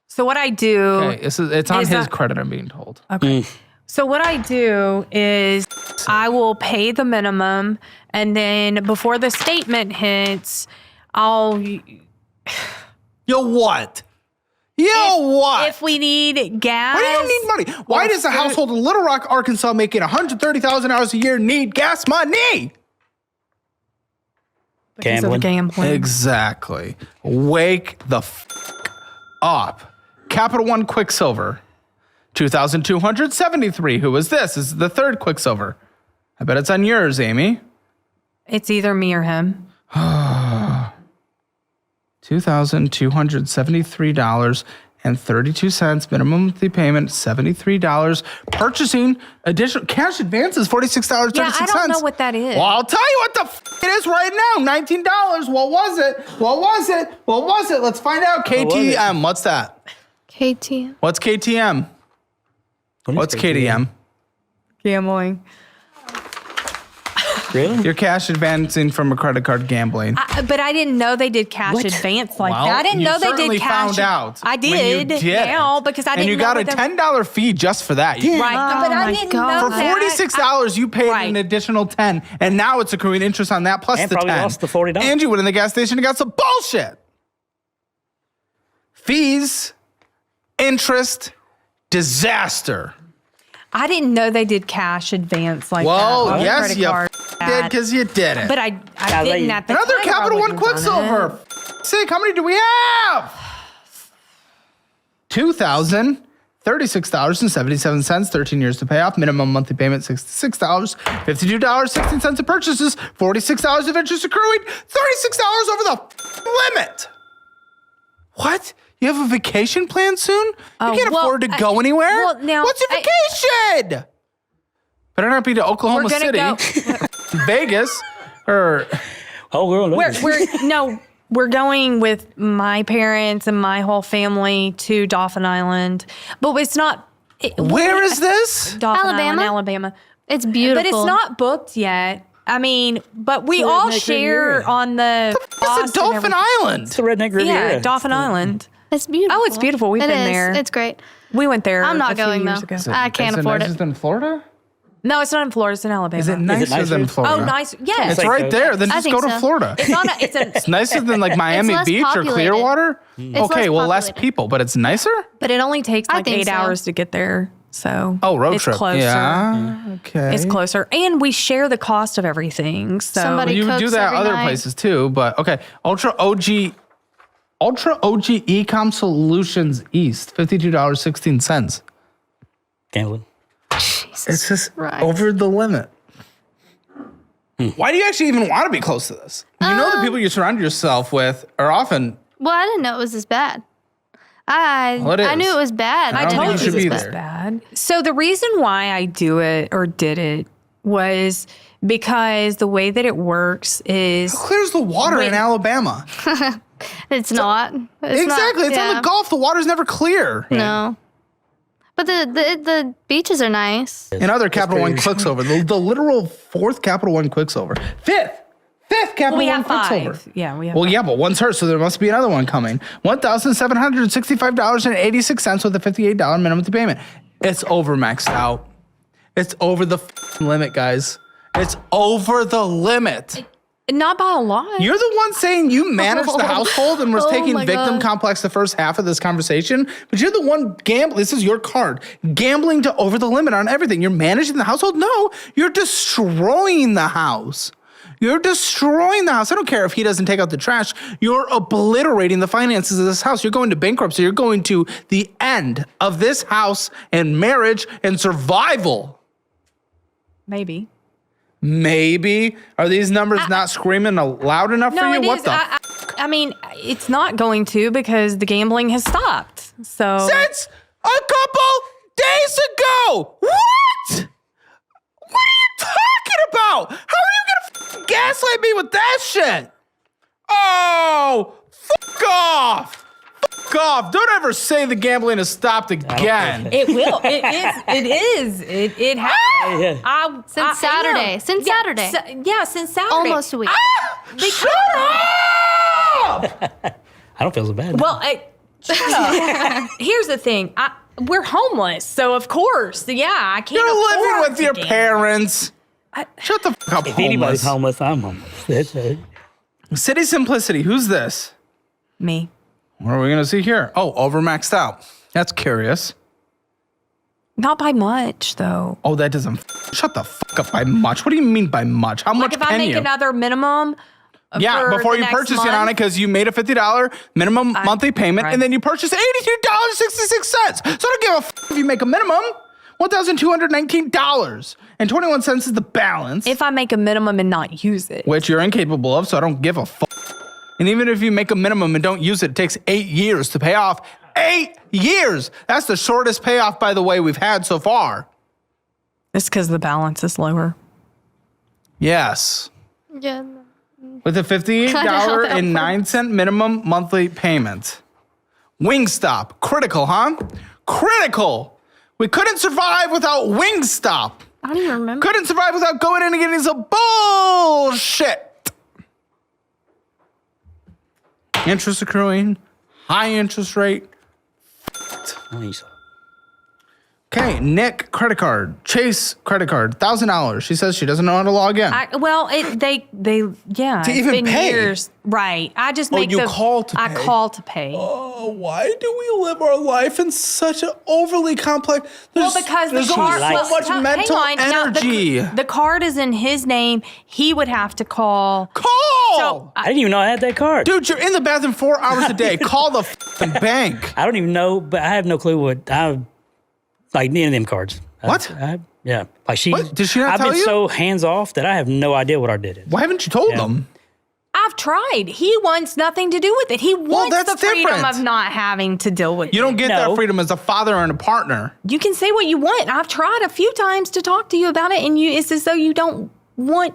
[SPEAKER 1] So what I do...
[SPEAKER 3] Okay, it's on his credit, I'm being told.
[SPEAKER 1] Okay. So what I do is I will pay the minimum, and then before the statement hits, I'll...
[SPEAKER 3] Yo, what? What?
[SPEAKER 1] If we need gas...
[SPEAKER 3] Why do you need money? Why does a household in Little Rock, Arkansas making $130,000 a year need gas money?
[SPEAKER 1] Because of gambling.
[SPEAKER 3] Exactly. Wake the up. Capital One Quicksilver. 2,273. Who is this? This is the 3rd Quicksilver. I bet it's on yours, Amy.
[SPEAKER 1] It's either me or him.
[SPEAKER 3] $2,273.32. Minimum monthly payment, $73. Purchasing additional cash advances, $46.36.
[SPEAKER 1] Yeah, I don't know what that is.
[SPEAKER 3] Well, I'll tell you what the it is right now. $19. What was it? Let's find out. KTM. What's that?
[SPEAKER 2] KTM.
[SPEAKER 3] What's KTM? What's KTM?
[SPEAKER 1] Gambling.
[SPEAKER 4] Really?
[SPEAKER 3] You're cash advancing from a credit card gambling.
[SPEAKER 1] But I didn't know they did cash advance like that. I didn't know they did cash.
[SPEAKER 3] Found out.
[SPEAKER 1] I did now because I didn't know.
[SPEAKER 3] And you got a $10 fee just for that.
[SPEAKER 1] Right, but I didn't know
[SPEAKER 3] For
[SPEAKER 1] that.
[SPEAKER 3] $46, you paid an additional $10, and now it's accruing interest on that plus
[SPEAKER 4] And
[SPEAKER 3] the
[SPEAKER 4] probably
[SPEAKER 3] $10.
[SPEAKER 4] lost the $40.
[SPEAKER 3] And you went in the gas station and got some bullshit. Fees, interest, disaster.
[SPEAKER 1] I didn't know they did cash advance like that.
[SPEAKER 3] Well,
[SPEAKER 1] on
[SPEAKER 3] yes,
[SPEAKER 1] credit
[SPEAKER 3] you
[SPEAKER 1] card.
[SPEAKER 3] did because you did it.
[SPEAKER 1] But I didn't at the
[SPEAKER 3] Another
[SPEAKER 1] time,
[SPEAKER 3] Capital
[SPEAKER 1] I
[SPEAKER 3] One
[SPEAKER 1] wouldn't have done
[SPEAKER 3] Quicksilver. Sick, how many do we have? $2,036.77, 13 years to pay off. Minimum monthly payment, $66. $52.16 of purchases, $46 of interest accruing, $36 over the limit. What? You have a vacation plan soon? You can't afford to go anywhere?
[SPEAKER 1] well, now,
[SPEAKER 3] what's your vacation? Better not be to Oklahoma
[SPEAKER 1] We're
[SPEAKER 3] City,
[SPEAKER 1] gonna
[SPEAKER 3] Vegas, or...
[SPEAKER 4] Oh, girl, no.
[SPEAKER 1] We're going with my parents and my whole family to Dauphin Island, but it's not.
[SPEAKER 3] Where is this?
[SPEAKER 1] Dauphin
[SPEAKER 2] Alabama?
[SPEAKER 1] Island, Alabama.
[SPEAKER 2] It's beautiful.
[SPEAKER 1] But it's not booked yet. I mean, but we all share on the.
[SPEAKER 3] It's a Dauphin Island.
[SPEAKER 4] It's a redneck Riviera.
[SPEAKER 1] Yeah, Dauphin Island.
[SPEAKER 2] It's beautiful.
[SPEAKER 1] Oh, it's beautiful. We've been there.
[SPEAKER 2] It's great.
[SPEAKER 1] We went there.
[SPEAKER 2] I'm not
[SPEAKER 1] a few
[SPEAKER 2] going
[SPEAKER 1] years
[SPEAKER 2] though.
[SPEAKER 1] ago.
[SPEAKER 2] I can't afford
[SPEAKER 3] Is it
[SPEAKER 2] it.
[SPEAKER 3] nicer than Florida?
[SPEAKER 1] No, it's not in Florida. It's in Alabama.
[SPEAKER 3] Is it nicer than Florida?
[SPEAKER 1] Oh, nice. Yeah,
[SPEAKER 3] It's right there. Then
[SPEAKER 2] I
[SPEAKER 3] just
[SPEAKER 2] think
[SPEAKER 3] go to
[SPEAKER 2] so.
[SPEAKER 3] Florida.
[SPEAKER 1] It's not.
[SPEAKER 3] It's nicer than like Miami
[SPEAKER 2] less
[SPEAKER 3] Beach or
[SPEAKER 2] populated.
[SPEAKER 3] Clearwater. Okay, well, less
[SPEAKER 2] populated.
[SPEAKER 3] people, but it's nicer.
[SPEAKER 1] but it only takes like
[SPEAKER 2] think
[SPEAKER 1] 8
[SPEAKER 2] so.
[SPEAKER 1] hours to get there. So
[SPEAKER 3] Road
[SPEAKER 1] it's
[SPEAKER 3] trip.
[SPEAKER 1] closer.
[SPEAKER 3] Yeah. Okay.
[SPEAKER 1] It's closer, and we share the cost of everything. So
[SPEAKER 2] Somebody
[SPEAKER 3] You would do
[SPEAKER 2] cooks
[SPEAKER 3] that
[SPEAKER 2] every
[SPEAKER 3] other
[SPEAKER 2] night.
[SPEAKER 3] places too, but okay. Ultra OG Ecom Solutions East, $52.16.
[SPEAKER 4] Gambling.
[SPEAKER 3] It's just
[SPEAKER 2] Right.
[SPEAKER 3] over the limit. Why do you actually even want to be close to this? You know the people you surround yourself with are often.
[SPEAKER 2] Well, I didn't know it was this bad. I
[SPEAKER 3] Well, it
[SPEAKER 2] knew
[SPEAKER 3] is.
[SPEAKER 2] it was bad.
[SPEAKER 3] I don't think you should be
[SPEAKER 1] it was
[SPEAKER 3] there.
[SPEAKER 1] bad. So the reason why I do it or did it was because the way that it works is
[SPEAKER 3] Clears the water in Alabama.
[SPEAKER 2] It's not. It's
[SPEAKER 3] Exactly.
[SPEAKER 2] Not,
[SPEAKER 3] It's on the Gulf. The water's never clear.
[SPEAKER 2] No. But the beaches are nice.
[SPEAKER 3] Another Capital One Quicksilver. The literal 4th Capital One Quicksilver. Fifth Capital
[SPEAKER 1] we
[SPEAKER 3] One
[SPEAKER 1] have 5.
[SPEAKER 3] Quicksilver.
[SPEAKER 1] Yeah, we have
[SPEAKER 3] Well,
[SPEAKER 1] 5.
[SPEAKER 3] yeah, but one's hers, so there must be another one coming. $1,765.86 with a $58 minimum payment. It's over maxed out. It's over the limit, guys. It's over the limit.
[SPEAKER 1] Not by a lot.
[SPEAKER 3] You're the one saying you managed the household and was taking
[SPEAKER 2] my
[SPEAKER 3] victim
[SPEAKER 2] God.
[SPEAKER 3] complex the first half of this conversation, but you're the one gambling. This is your card. Gambling to over the limit on everything. You're managing the household? No, you're destroying the house. You're destroying the house. I don't care if he doesn't take out the trash. You're obliterating the finances of this house. You're going to bankruptcy. You're going to the end of this house and marriage and survival.
[SPEAKER 1] Maybe.
[SPEAKER 3] Maybe. Are these numbers not screaming loud enough for you?
[SPEAKER 1] It
[SPEAKER 3] What
[SPEAKER 1] is.
[SPEAKER 3] the
[SPEAKER 1] I mean, it's not going to because the gambling has stopped. So
[SPEAKER 3] Since a couple days ago. What? What are you talking about? How are you gonna gaslight me with that shit? Oh, fuck off. Fuck off. Don't ever say the gambling has stopped again.
[SPEAKER 1] it will. It is. It has.
[SPEAKER 2] Since Saturday. Since Saturday.
[SPEAKER 1] Since Saturday.
[SPEAKER 2] Almost a week.
[SPEAKER 3] Shut up!
[SPEAKER 4] I don't feel so bad.
[SPEAKER 1] Well, shut up. Here's the thing. We're homeless, so of course, I can't.
[SPEAKER 3] You're living
[SPEAKER 1] afford
[SPEAKER 3] with
[SPEAKER 1] to
[SPEAKER 3] your
[SPEAKER 1] gamble.
[SPEAKER 3] parents. Shut the fuck up,
[SPEAKER 4] if anybody's
[SPEAKER 3] homeless.
[SPEAKER 4] homeless, I'm homeless. That's it.
[SPEAKER 3] City Simplicity, who's this?
[SPEAKER 1] Me.
[SPEAKER 3] What are we gonna see here? Oh, overmaxed out. That's curious.
[SPEAKER 1] Not by much, though.
[SPEAKER 3] Oh, that doesn't. Shut the fuck up by much. What do you mean by much? How much
[SPEAKER 1] Like if I
[SPEAKER 3] can
[SPEAKER 1] make
[SPEAKER 3] you?
[SPEAKER 1] another minimum.
[SPEAKER 3] Yeah,
[SPEAKER 1] for
[SPEAKER 3] before
[SPEAKER 1] the
[SPEAKER 3] you
[SPEAKER 1] next
[SPEAKER 3] purchase it
[SPEAKER 1] month,
[SPEAKER 3] on it because you made a $50 minimum monthly payment
[SPEAKER 1] right.
[SPEAKER 3] and then you purchase $82.66. So I don't give a fuck if you make a minimum. $1,219.21 is the balance,
[SPEAKER 1] If I make a minimum and not use it.
[SPEAKER 3] which you're incapable of, so I don't give a fuck. And even if you make a minimum and don't use it, it takes 8 years to pay off. 8 years! That's the shortest payoff, by the way, we've had so far.
[SPEAKER 1] It's because the balance is lower.
[SPEAKER 3] Yes.
[SPEAKER 2] Yeah.
[SPEAKER 3] With a $58.09 minimum monthly payment. Wingstop. Critical, huh? Critical. We couldn't survive without Wingstop.
[SPEAKER 2] I don't even remember.
[SPEAKER 3] Couldn't survive without going in and getting some bullshit. Interest accruing. High interest rate.
[SPEAKER 4] Nice.
[SPEAKER 3] Okay, Nick credit card, Chase credit card, $1,000. She says she doesn't know how to log in.
[SPEAKER 1] To it's
[SPEAKER 3] even
[SPEAKER 1] been
[SPEAKER 3] pay.
[SPEAKER 1] years. Right. I just make
[SPEAKER 3] you call to
[SPEAKER 1] I
[SPEAKER 3] pay.
[SPEAKER 1] call to pay.
[SPEAKER 3] Oh, why do we live our life in such an overly complex?
[SPEAKER 1] Well, because the card,
[SPEAKER 3] so much mental energy.
[SPEAKER 1] Now, the card is in his name. He would have to call.
[SPEAKER 3] Call,
[SPEAKER 1] So
[SPEAKER 4] I didn't even know I had that card.
[SPEAKER 3] dude. You're in the bathroom 4 hours a day. Call the f***ing bank.
[SPEAKER 4] I don't even know, but I have no clue what I like any of them cards.
[SPEAKER 3] What?
[SPEAKER 4] Yeah, like she.
[SPEAKER 3] What? Did she not
[SPEAKER 4] I've
[SPEAKER 3] tell
[SPEAKER 4] been
[SPEAKER 3] you?
[SPEAKER 4] so hands off that I have no idea what our debt is.
[SPEAKER 3] Why haven't you told them?
[SPEAKER 1] I've tried. He wants nothing to do with it. He wants
[SPEAKER 3] that's
[SPEAKER 1] the freedom
[SPEAKER 3] different.
[SPEAKER 1] of not having to deal with
[SPEAKER 3] You don't get that
[SPEAKER 4] No.
[SPEAKER 3] freedom as a father and a partner.
[SPEAKER 1] You can say what you want. I've tried a few times to talk to you about it, and it's as though you don't want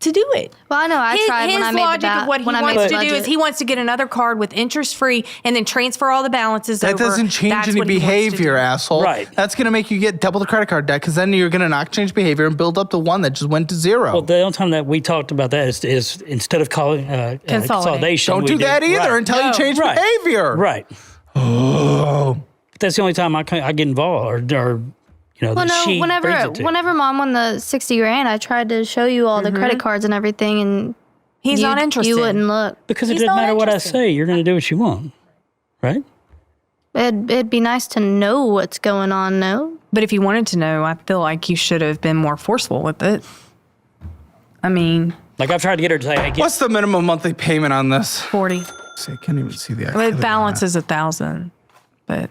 [SPEAKER 1] to do it.
[SPEAKER 2] Well, I know I tried when I made the
[SPEAKER 1] logic of what he
[SPEAKER 2] when I
[SPEAKER 1] wants
[SPEAKER 2] made
[SPEAKER 1] to
[SPEAKER 2] the
[SPEAKER 1] do is
[SPEAKER 2] budget.
[SPEAKER 1] he wants to get another card with interest free and then transfer all the balances
[SPEAKER 3] That
[SPEAKER 1] over.
[SPEAKER 3] doesn't change
[SPEAKER 1] That's
[SPEAKER 3] any
[SPEAKER 1] what he wants to
[SPEAKER 3] behavior,
[SPEAKER 1] do.
[SPEAKER 3] asshole.
[SPEAKER 4] Right.
[SPEAKER 3] That's going to make you get double the credit card debt because then you're going to not change behavior and build up to one that just went to zero.
[SPEAKER 4] Well, the only time that we talked about that is instead of calling consolidation.
[SPEAKER 3] Don't
[SPEAKER 4] we
[SPEAKER 3] do that either
[SPEAKER 4] right.
[SPEAKER 3] until you change
[SPEAKER 4] Right.
[SPEAKER 3] behavior.
[SPEAKER 4] Right.
[SPEAKER 3] Oh.
[SPEAKER 4] But that's the only time I get involved, or
[SPEAKER 2] Well,
[SPEAKER 4] that
[SPEAKER 2] no,
[SPEAKER 4] she brings it to.
[SPEAKER 2] whenever mom won the 60 grand, I tried to show you all the credit cards and everything, and
[SPEAKER 1] He's not interested.
[SPEAKER 2] You wouldn't look.
[SPEAKER 4] Because it
[SPEAKER 1] He's
[SPEAKER 4] doesn't
[SPEAKER 1] not
[SPEAKER 4] matter what I
[SPEAKER 1] interested.
[SPEAKER 4] say, you're going to do what you want, right?
[SPEAKER 2] It'd be nice to know what's going on, no?
[SPEAKER 1] But if you wanted to know, I feel like you should have been more forceful with it. I mean,
[SPEAKER 4] Like I've tried to get her to say, hey,
[SPEAKER 3] What's the minimum monthly payment on this?
[SPEAKER 1] 40.
[SPEAKER 3] See, I can't even see the
[SPEAKER 1] The
[SPEAKER 3] activity
[SPEAKER 1] balance
[SPEAKER 3] on
[SPEAKER 1] is 1,000. But
[SPEAKER 3] it.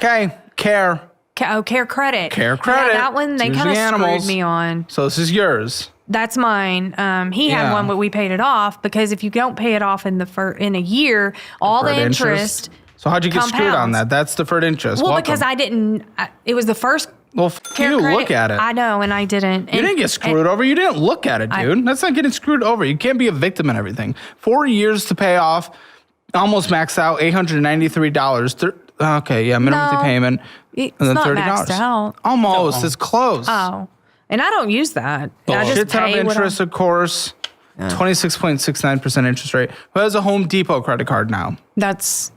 [SPEAKER 3] Okay, care.
[SPEAKER 1] Care credit.
[SPEAKER 3] Care credit.
[SPEAKER 1] Yeah, that one they
[SPEAKER 3] Choosing
[SPEAKER 1] kind of
[SPEAKER 3] animals.
[SPEAKER 1] screwed me on.
[SPEAKER 3] So this is yours.
[SPEAKER 1] That's mine. He
[SPEAKER 3] Yeah.
[SPEAKER 1] had one, but we paid it off because if you don't pay it off in in a year, all the
[SPEAKER 3] Deferred
[SPEAKER 1] interest.
[SPEAKER 3] So how'd you get screwed on
[SPEAKER 1] compounds.
[SPEAKER 3] that? That's deferred interest.
[SPEAKER 1] Well,
[SPEAKER 3] Welcome.
[SPEAKER 1] because I didn't. It was the first.
[SPEAKER 3] Well,
[SPEAKER 1] Care
[SPEAKER 3] you
[SPEAKER 1] credit.
[SPEAKER 3] look at it.
[SPEAKER 1] I know, and I didn't.
[SPEAKER 3] You didn't get screwed over. You didn't look at it, dude. That's not getting screwed over. You can't be a victim in everything. 4 years to pay off, almost maxed out, $893. Okay, yeah, minimum monthly payment.
[SPEAKER 1] It's
[SPEAKER 3] and then
[SPEAKER 1] not
[SPEAKER 3] $30.
[SPEAKER 1] maxed out.
[SPEAKER 3] Almost. It's close.
[SPEAKER 1] Oh, and I don't use that. I just
[SPEAKER 3] Shit ton
[SPEAKER 1] pay
[SPEAKER 3] of
[SPEAKER 1] what
[SPEAKER 3] interest, of course. 26.69% interest rate. Who has a Home Depot credit card now?
[SPEAKER 1] That's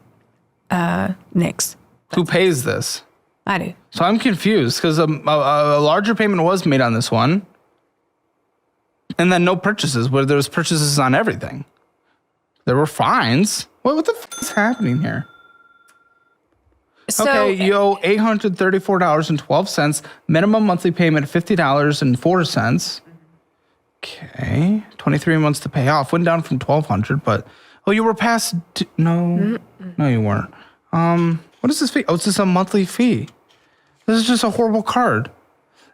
[SPEAKER 1] Nick's.
[SPEAKER 3] Who pays this?
[SPEAKER 1] I do.
[SPEAKER 3] So I'm confused because a larger payment was made on this one. And then no purchases, where there's purchases on everything. There were fines. What the f is happening here?
[SPEAKER 1] So,
[SPEAKER 3] okay, you owe $834.12. Minimum monthly payment $50.04. Okay, 23 months to pay off. Went down from $1,200, but you were past. No, you weren't. What is this fee? Oh, it's just a monthly fee. This is just a horrible card.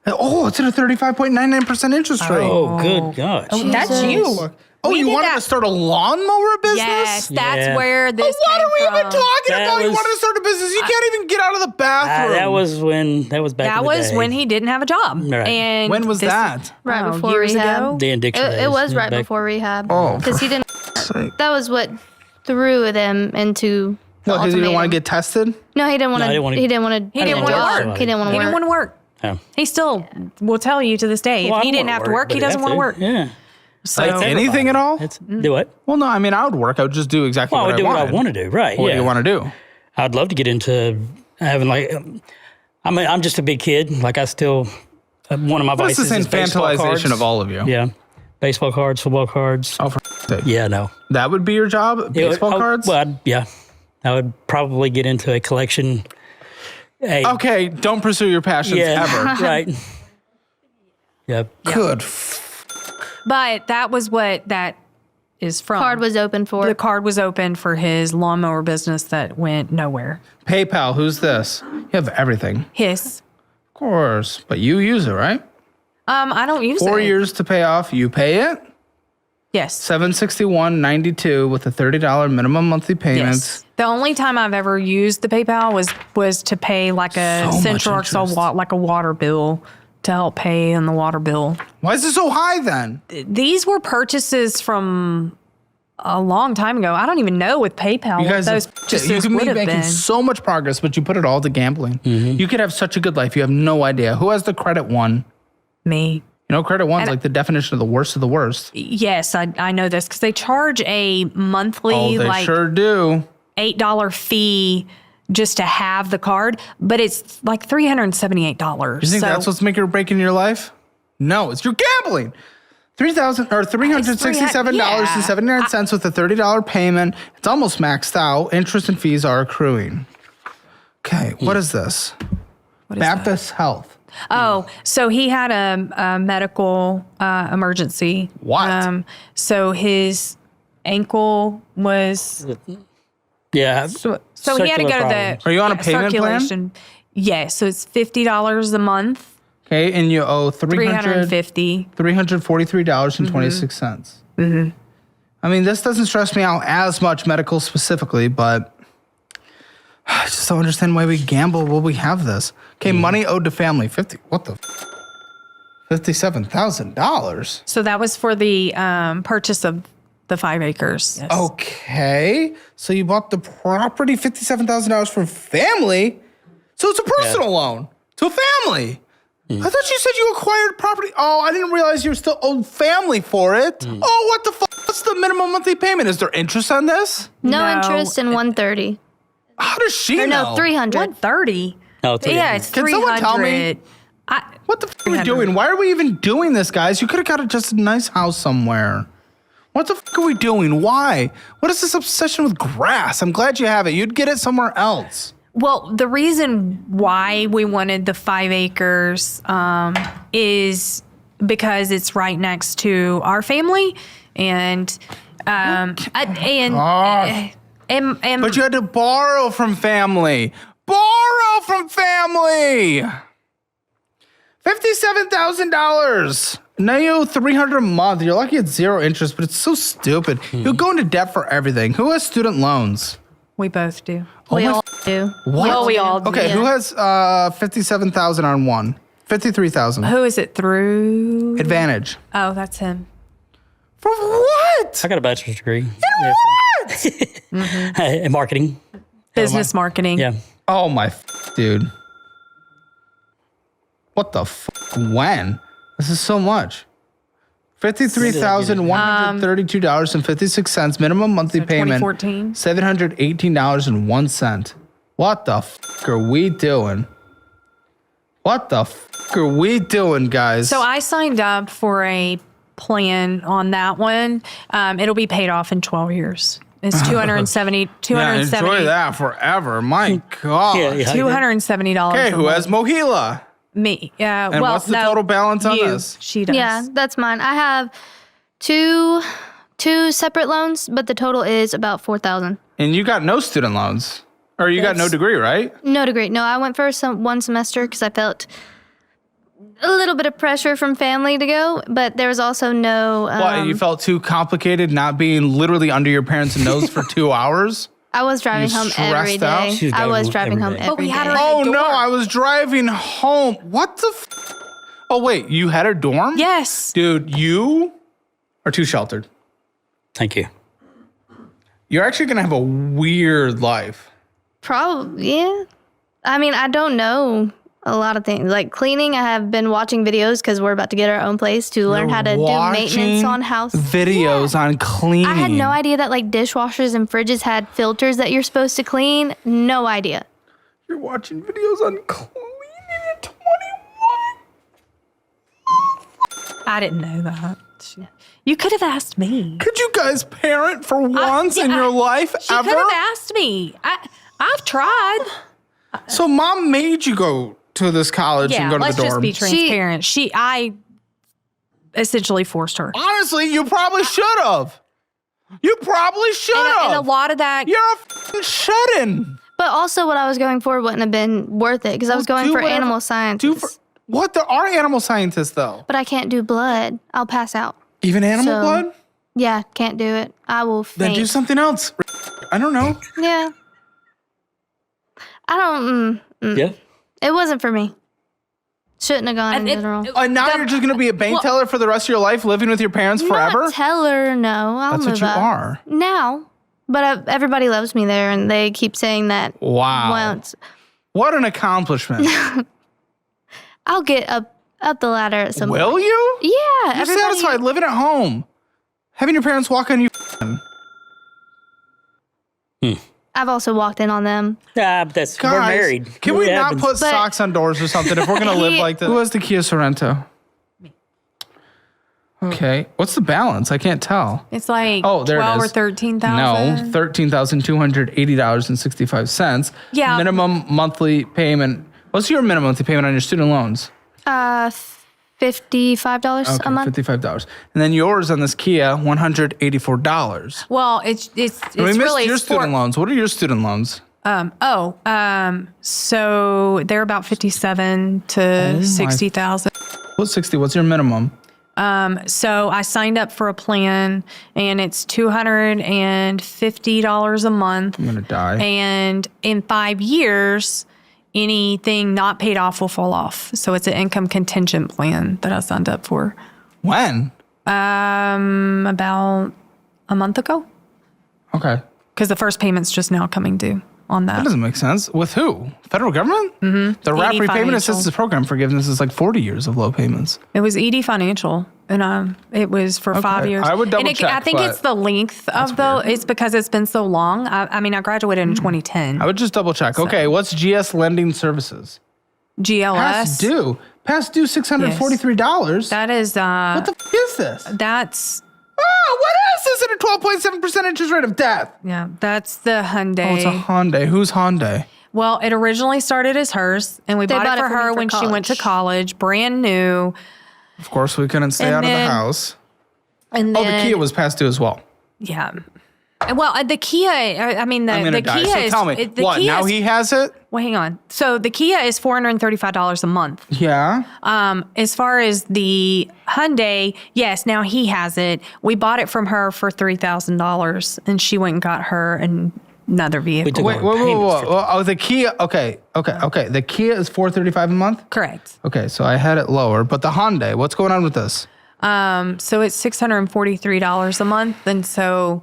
[SPEAKER 3] Oh, it's at a 35.99% interest rate.
[SPEAKER 4] Oh, good God.
[SPEAKER 1] Oh, that's you.
[SPEAKER 3] Oh,
[SPEAKER 1] We
[SPEAKER 3] you
[SPEAKER 1] did
[SPEAKER 3] wanted
[SPEAKER 1] that.
[SPEAKER 3] to start a lawnmower business?
[SPEAKER 1] Yes, that's
[SPEAKER 4] Yeah.
[SPEAKER 1] where this.
[SPEAKER 3] What
[SPEAKER 1] came
[SPEAKER 3] are we even
[SPEAKER 1] from.
[SPEAKER 3] talking
[SPEAKER 4] That
[SPEAKER 3] about? You
[SPEAKER 4] was-
[SPEAKER 3] wanted to start a business. You can't even get out of the bathroom.
[SPEAKER 4] That was back
[SPEAKER 1] That
[SPEAKER 4] in the
[SPEAKER 1] was
[SPEAKER 4] day.
[SPEAKER 1] when he didn't have a job.
[SPEAKER 4] Right.
[SPEAKER 1] And
[SPEAKER 3] When was
[SPEAKER 1] this-
[SPEAKER 3] that?
[SPEAKER 2] Right
[SPEAKER 1] Oh,
[SPEAKER 2] before
[SPEAKER 1] years
[SPEAKER 2] rehab.
[SPEAKER 1] ago?
[SPEAKER 4] The addiction days.
[SPEAKER 2] It was right
[SPEAKER 4] Back-
[SPEAKER 2] before rehab.
[SPEAKER 3] Oh,
[SPEAKER 2] Because he didn't.
[SPEAKER 3] sake.
[SPEAKER 2] That was what threw them into. The
[SPEAKER 3] Because you didn't want to
[SPEAKER 2] ultimatum.
[SPEAKER 3] get tested?
[SPEAKER 2] No, he didn't want
[SPEAKER 4] No,
[SPEAKER 2] to.
[SPEAKER 4] he didn't wanna-
[SPEAKER 2] He didn't want to.
[SPEAKER 1] He didn't wanna work.
[SPEAKER 2] He didn't want to
[SPEAKER 1] He
[SPEAKER 2] work.
[SPEAKER 1] didn't want to work.
[SPEAKER 4] Oh.
[SPEAKER 1] He still will tell you to this day.
[SPEAKER 4] Well,
[SPEAKER 1] If
[SPEAKER 4] I
[SPEAKER 1] he didn't
[SPEAKER 4] wanna
[SPEAKER 1] have to work,
[SPEAKER 4] but
[SPEAKER 1] he
[SPEAKER 4] you
[SPEAKER 1] doesn't
[SPEAKER 4] have
[SPEAKER 1] want to
[SPEAKER 4] to.
[SPEAKER 1] work.
[SPEAKER 4] Yeah.
[SPEAKER 1] So
[SPEAKER 3] Like anything at all?
[SPEAKER 4] Do what?
[SPEAKER 3] Well, no, I mean, I would work. I would just do exactly
[SPEAKER 4] Well, I
[SPEAKER 3] what
[SPEAKER 4] would do
[SPEAKER 3] I
[SPEAKER 4] what I
[SPEAKER 3] wanted.
[SPEAKER 4] want to do. Right.
[SPEAKER 3] What
[SPEAKER 4] yeah.
[SPEAKER 3] do you want to do?
[SPEAKER 4] I'd love to get into having I'm just a big kid. Like I still, one of my
[SPEAKER 3] What's
[SPEAKER 4] vices
[SPEAKER 3] this
[SPEAKER 4] is baseball
[SPEAKER 3] infantilization
[SPEAKER 4] cards.
[SPEAKER 3] of all of you?
[SPEAKER 4] Yeah. Baseball cards, football cards.
[SPEAKER 3] Oh, for sake.
[SPEAKER 4] Yeah, no.
[SPEAKER 3] That would be your job? Baseball cards?
[SPEAKER 4] Well, I would probably get into a collection.
[SPEAKER 3] Okay, don't pursue your passions ever.
[SPEAKER 4] Right. Yep.
[SPEAKER 3] Good.
[SPEAKER 1] But that was what that is from.
[SPEAKER 2] Card was open for.
[SPEAKER 1] The card was open for his lawnmower business that went nowhere.
[SPEAKER 3] PayPal, who's this? You have everything.
[SPEAKER 1] His.
[SPEAKER 3] Of course. But you use it, right?
[SPEAKER 1] I don't use
[SPEAKER 3] 4
[SPEAKER 1] it.
[SPEAKER 3] years to pay off. You pay it?
[SPEAKER 1] Yes.
[SPEAKER 3] $761.92 with a $30 minimum monthly payments.
[SPEAKER 1] Yes. The only time I've ever used the PayPal was to pay like a
[SPEAKER 3] So much
[SPEAKER 1] Central Arkansas
[SPEAKER 3] interest.
[SPEAKER 1] like a water bill to help pay on the water bill.
[SPEAKER 3] Why is it so high then?
[SPEAKER 1] These were purchases from a long time ago. I don't even know with PayPal
[SPEAKER 3] You
[SPEAKER 1] what
[SPEAKER 3] guys,
[SPEAKER 1] those
[SPEAKER 3] you
[SPEAKER 1] purchases
[SPEAKER 3] can
[SPEAKER 1] would
[SPEAKER 3] be
[SPEAKER 1] have
[SPEAKER 3] making
[SPEAKER 1] been.
[SPEAKER 3] so much progress, but you put it all to gambling.
[SPEAKER 4] Mm-hmm.
[SPEAKER 3] You could have such a good life. You have no idea. Who has the credit one?
[SPEAKER 1] Me.
[SPEAKER 3] You know, credit one's like the definition of the worst of the worst.
[SPEAKER 1] Yes, I know this because they charge a monthly
[SPEAKER 3] Oh, they
[SPEAKER 1] like
[SPEAKER 3] sure do.
[SPEAKER 1] $8 fee just to have the card, but it's like $378.
[SPEAKER 3] You think that's what's making or breaking your life? No, it's your gambling. $367.79 with a $30 payment. It's almost maxed out. Interest and fees are accruing. Okay, what is this?
[SPEAKER 1] What is that?
[SPEAKER 3] Baptist Health.
[SPEAKER 1] Oh, so he had a medical emergency.
[SPEAKER 3] What?
[SPEAKER 1] So his ankle was.
[SPEAKER 4] Yeah.
[SPEAKER 1] So he had to go to the.
[SPEAKER 3] Are you on a payment plan?
[SPEAKER 1] circulation. Yes, so it's $50 a month.
[SPEAKER 3] Okay, and you owe
[SPEAKER 1] $350.
[SPEAKER 3] $343.26. Mm-hmm. I mean, this doesn't stress me out as much medical specifically, but I just don't understand why we gamble. Will we have this? Okay, money owed to family. $57,000.
[SPEAKER 1] So that was for the purchase of the 5 acres. Yes.
[SPEAKER 3] Okay, so you bought the property, $57,000 from family. So it's a personal loan to a family. I thought you said you acquired property. Oh, I didn't realize you still owed family for it. Oh, what the fuck? What's the minimum monthly payment? Is there interest on this?
[SPEAKER 2] no
[SPEAKER 1] No.
[SPEAKER 2] interest in 130.
[SPEAKER 3] How does she
[SPEAKER 2] Or
[SPEAKER 3] know?
[SPEAKER 2] no, 300.
[SPEAKER 1] 130.
[SPEAKER 4] Oh,
[SPEAKER 1] Yeah, it's
[SPEAKER 3] Can
[SPEAKER 1] 300.
[SPEAKER 3] someone tell me? What the fuck are we
[SPEAKER 1] 300.
[SPEAKER 3] doing? Why are we even doing this, guys? You could have got just a nice house somewhere. What the fuck are we doing? Why? What is this obsession with grass? I'm glad you have it. You'd get it somewhere else.
[SPEAKER 1] Well, the reason why we wanted the 5 acres is because it's right next to our family, and
[SPEAKER 3] But you had to borrow from family. Borrow from family. $57,000. Now you owe $300 a month. You're lucky it's zero interest, but it's so stupid. You go into debt for everything. Who has student loans?
[SPEAKER 1] we both do.
[SPEAKER 2] We
[SPEAKER 3] my
[SPEAKER 2] all do.
[SPEAKER 3] What?
[SPEAKER 1] Well, we all do.
[SPEAKER 3] Okay, who has $57,000 on one? $53,000.
[SPEAKER 1] Who is it through?
[SPEAKER 3] Advantage.
[SPEAKER 1] Oh, that's him.
[SPEAKER 3] For what?
[SPEAKER 4] I got a bachelor's degree. In marketing.
[SPEAKER 1] Business marketing.
[SPEAKER 4] Yeah.
[SPEAKER 3] Oh my dude. What the when? This is so much. $53,132.56. Minimum monthly payment.
[SPEAKER 1] 2014.
[SPEAKER 3] $718.01. What the fuck are we doing? What the fuck are we doing, guys?
[SPEAKER 1] So I signed up for a plan on that one. It'll be paid off in 12 years. It's $270.
[SPEAKER 3] Yeah, enjoy that forever. My God.
[SPEAKER 1] $270.
[SPEAKER 3] Okay, who has Mohila?
[SPEAKER 1] Me.
[SPEAKER 3] And what's the total balance on this?
[SPEAKER 1] She does.
[SPEAKER 2] Yeah, that's mine. I have two separate loans, but the total is about $4,000.
[SPEAKER 3] And you got no student loans. Or you got no degree, right?
[SPEAKER 2] No degree. No, I went for one semester because I felt a little bit of pressure from family to go, but there was also no...
[SPEAKER 3] What, you felt too complicated not being literally under your parents' nose for 2 hours?
[SPEAKER 2] I was driving home every day. I was driving home every day.
[SPEAKER 3] Oh, no, I was driving home. What the Oh, wait, you had a dorm?
[SPEAKER 1] Yes.
[SPEAKER 3] Dude, you are too sheltered.
[SPEAKER 4] Thank you.
[SPEAKER 3] You're actually going to have a weird life.
[SPEAKER 2] Probably, yeah. I mean, I don't know a lot of things. Like cleaning, I have been watching videos because we're about to get our own place to learn how to do maintenance on house.
[SPEAKER 3] Videos on cleaning.
[SPEAKER 2] I had no idea that like dishwashers and fridges had filters that you're supposed to clean. No idea.
[SPEAKER 3] You're watching videos on cleaning at 21?
[SPEAKER 1] I didn't know that. You could have asked me.
[SPEAKER 3] Could you guys parent for once in your life
[SPEAKER 1] she
[SPEAKER 3] ever?
[SPEAKER 1] She could have asked me. I've tried.
[SPEAKER 3] So mom made you go to this college and go to the dorm.
[SPEAKER 1] Let's just be transparent. I essentially forced her.
[SPEAKER 3] Honestly, you probably should have. You probably should have.
[SPEAKER 1] And a lot of that.
[SPEAKER 3] You're a f***ing shut-in.
[SPEAKER 2] But also what I was going for wouldn't have been worth it because I was going for animal science.
[SPEAKER 3] What? There are animal scientists, though.
[SPEAKER 2] But I can't do blood. I'll pass out.
[SPEAKER 3] Even animal blood?
[SPEAKER 2] Yeah, can't do it. I will faint.
[SPEAKER 3] Then do something else. I don't know.
[SPEAKER 2] Yeah. I don't...
[SPEAKER 4] Yeah.
[SPEAKER 2] It wasn't for me. Shouldn't have gone in general.
[SPEAKER 3] And now you're just going to be a bank teller for the rest of your life, living with your parents forever?
[SPEAKER 2] Not teller, no. I'll
[SPEAKER 3] That's
[SPEAKER 2] move
[SPEAKER 3] what you
[SPEAKER 2] up.
[SPEAKER 3] are.
[SPEAKER 2] Now. But everybody loves me there, and they keep saying that.
[SPEAKER 3] Wow. What an accomplishment.
[SPEAKER 2] I'll get up the ladder at some point.
[SPEAKER 3] Will you?
[SPEAKER 2] Yeah.
[SPEAKER 3] You're satisfied living at home. Having your parents walk on you.
[SPEAKER 2] I've also walked in on them.
[SPEAKER 4] But that's,
[SPEAKER 3] Guys,
[SPEAKER 4] we're married.
[SPEAKER 3] Can we not put socks on doors or something if we're going to live like this? Who has the Kia Sorento? Me. Okay. What's the balance? I can't tell.
[SPEAKER 1] It's like
[SPEAKER 3] there
[SPEAKER 1] 12
[SPEAKER 3] it
[SPEAKER 1] or
[SPEAKER 3] is.
[SPEAKER 1] 13,000.
[SPEAKER 3] No, $13,280.65.
[SPEAKER 2] Yeah.
[SPEAKER 3] Minimum monthly payment. What's your minimum monthly payment on your student loans?
[SPEAKER 2] $55 a month.
[SPEAKER 3] $55. And then yours on this Kia, $184.
[SPEAKER 1] Well, it's
[SPEAKER 3] we
[SPEAKER 1] really
[SPEAKER 3] missed your student loans. What are your student loans?
[SPEAKER 1] So they're about 57 to 60,000.
[SPEAKER 3] What's 60? What's your minimum?
[SPEAKER 1] So I signed up for a plan and it's $250 a month.
[SPEAKER 3] I'm gonna die.
[SPEAKER 1] And in 5 years, anything not paid off will fall off. So it's an income contingent plan that I signed up for.
[SPEAKER 3] When?
[SPEAKER 1] About a month ago.
[SPEAKER 3] Okay.
[SPEAKER 1] Because the first payment's just now coming due on that.
[SPEAKER 3] That doesn't make sense. With who? Federal government? Mm-hmm. The RAP Repayment Assistance Program forgiveness is like 40 years of low payments.
[SPEAKER 1] It was ED Financial, and it was for 5 years.
[SPEAKER 3] I would double check.
[SPEAKER 1] I think it's the length of it's because it's been so long. I mean, I graduated in 2010.
[SPEAKER 3] I would just double check. Okay, what's GS Lending Services?
[SPEAKER 1] GLS.
[SPEAKER 3] Past due $643.
[SPEAKER 1] Yes. That is...
[SPEAKER 3] what the f*** is this?
[SPEAKER 1] That's...
[SPEAKER 3] Oh, what is this at a 12.7% interest rate of death?
[SPEAKER 1] Yeah, that's the Hyundai.
[SPEAKER 3] Oh, it's a Hyundai. Who's Hyundai?
[SPEAKER 1] Well, it originally started as hers, and we bought it for her when she went to college, brand new.
[SPEAKER 3] Of course, we couldn't stay out of the house.
[SPEAKER 1] And then,
[SPEAKER 3] the Kia was past due as well.
[SPEAKER 1] Yeah. Well, the Kia, the Kia
[SPEAKER 3] so
[SPEAKER 1] is...
[SPEAKER 3] tell me, what,
[SPEAKER 1] Kia
[SPEAKER 3] now he has it?
[SPEAKER 1] Well, hang on. So the Kia is $435 a month.
[SPEAKER 3] Yeah.
[SPEAKER 1] As far as the Hyundai, yes, now he has it. We bought it from her for $3,000, and she went and got her another vehicle.
[SPEAKER 3] Wait. Oh, the Kia. Okay. The Kia is $435 a month?
[SPEAKER 1] Correct.
[SPEAKER 3] Okay, so I had it lower. But the Hyundai, what's going on with this?
[SPEAKER 1] So it's $643 a month, and so...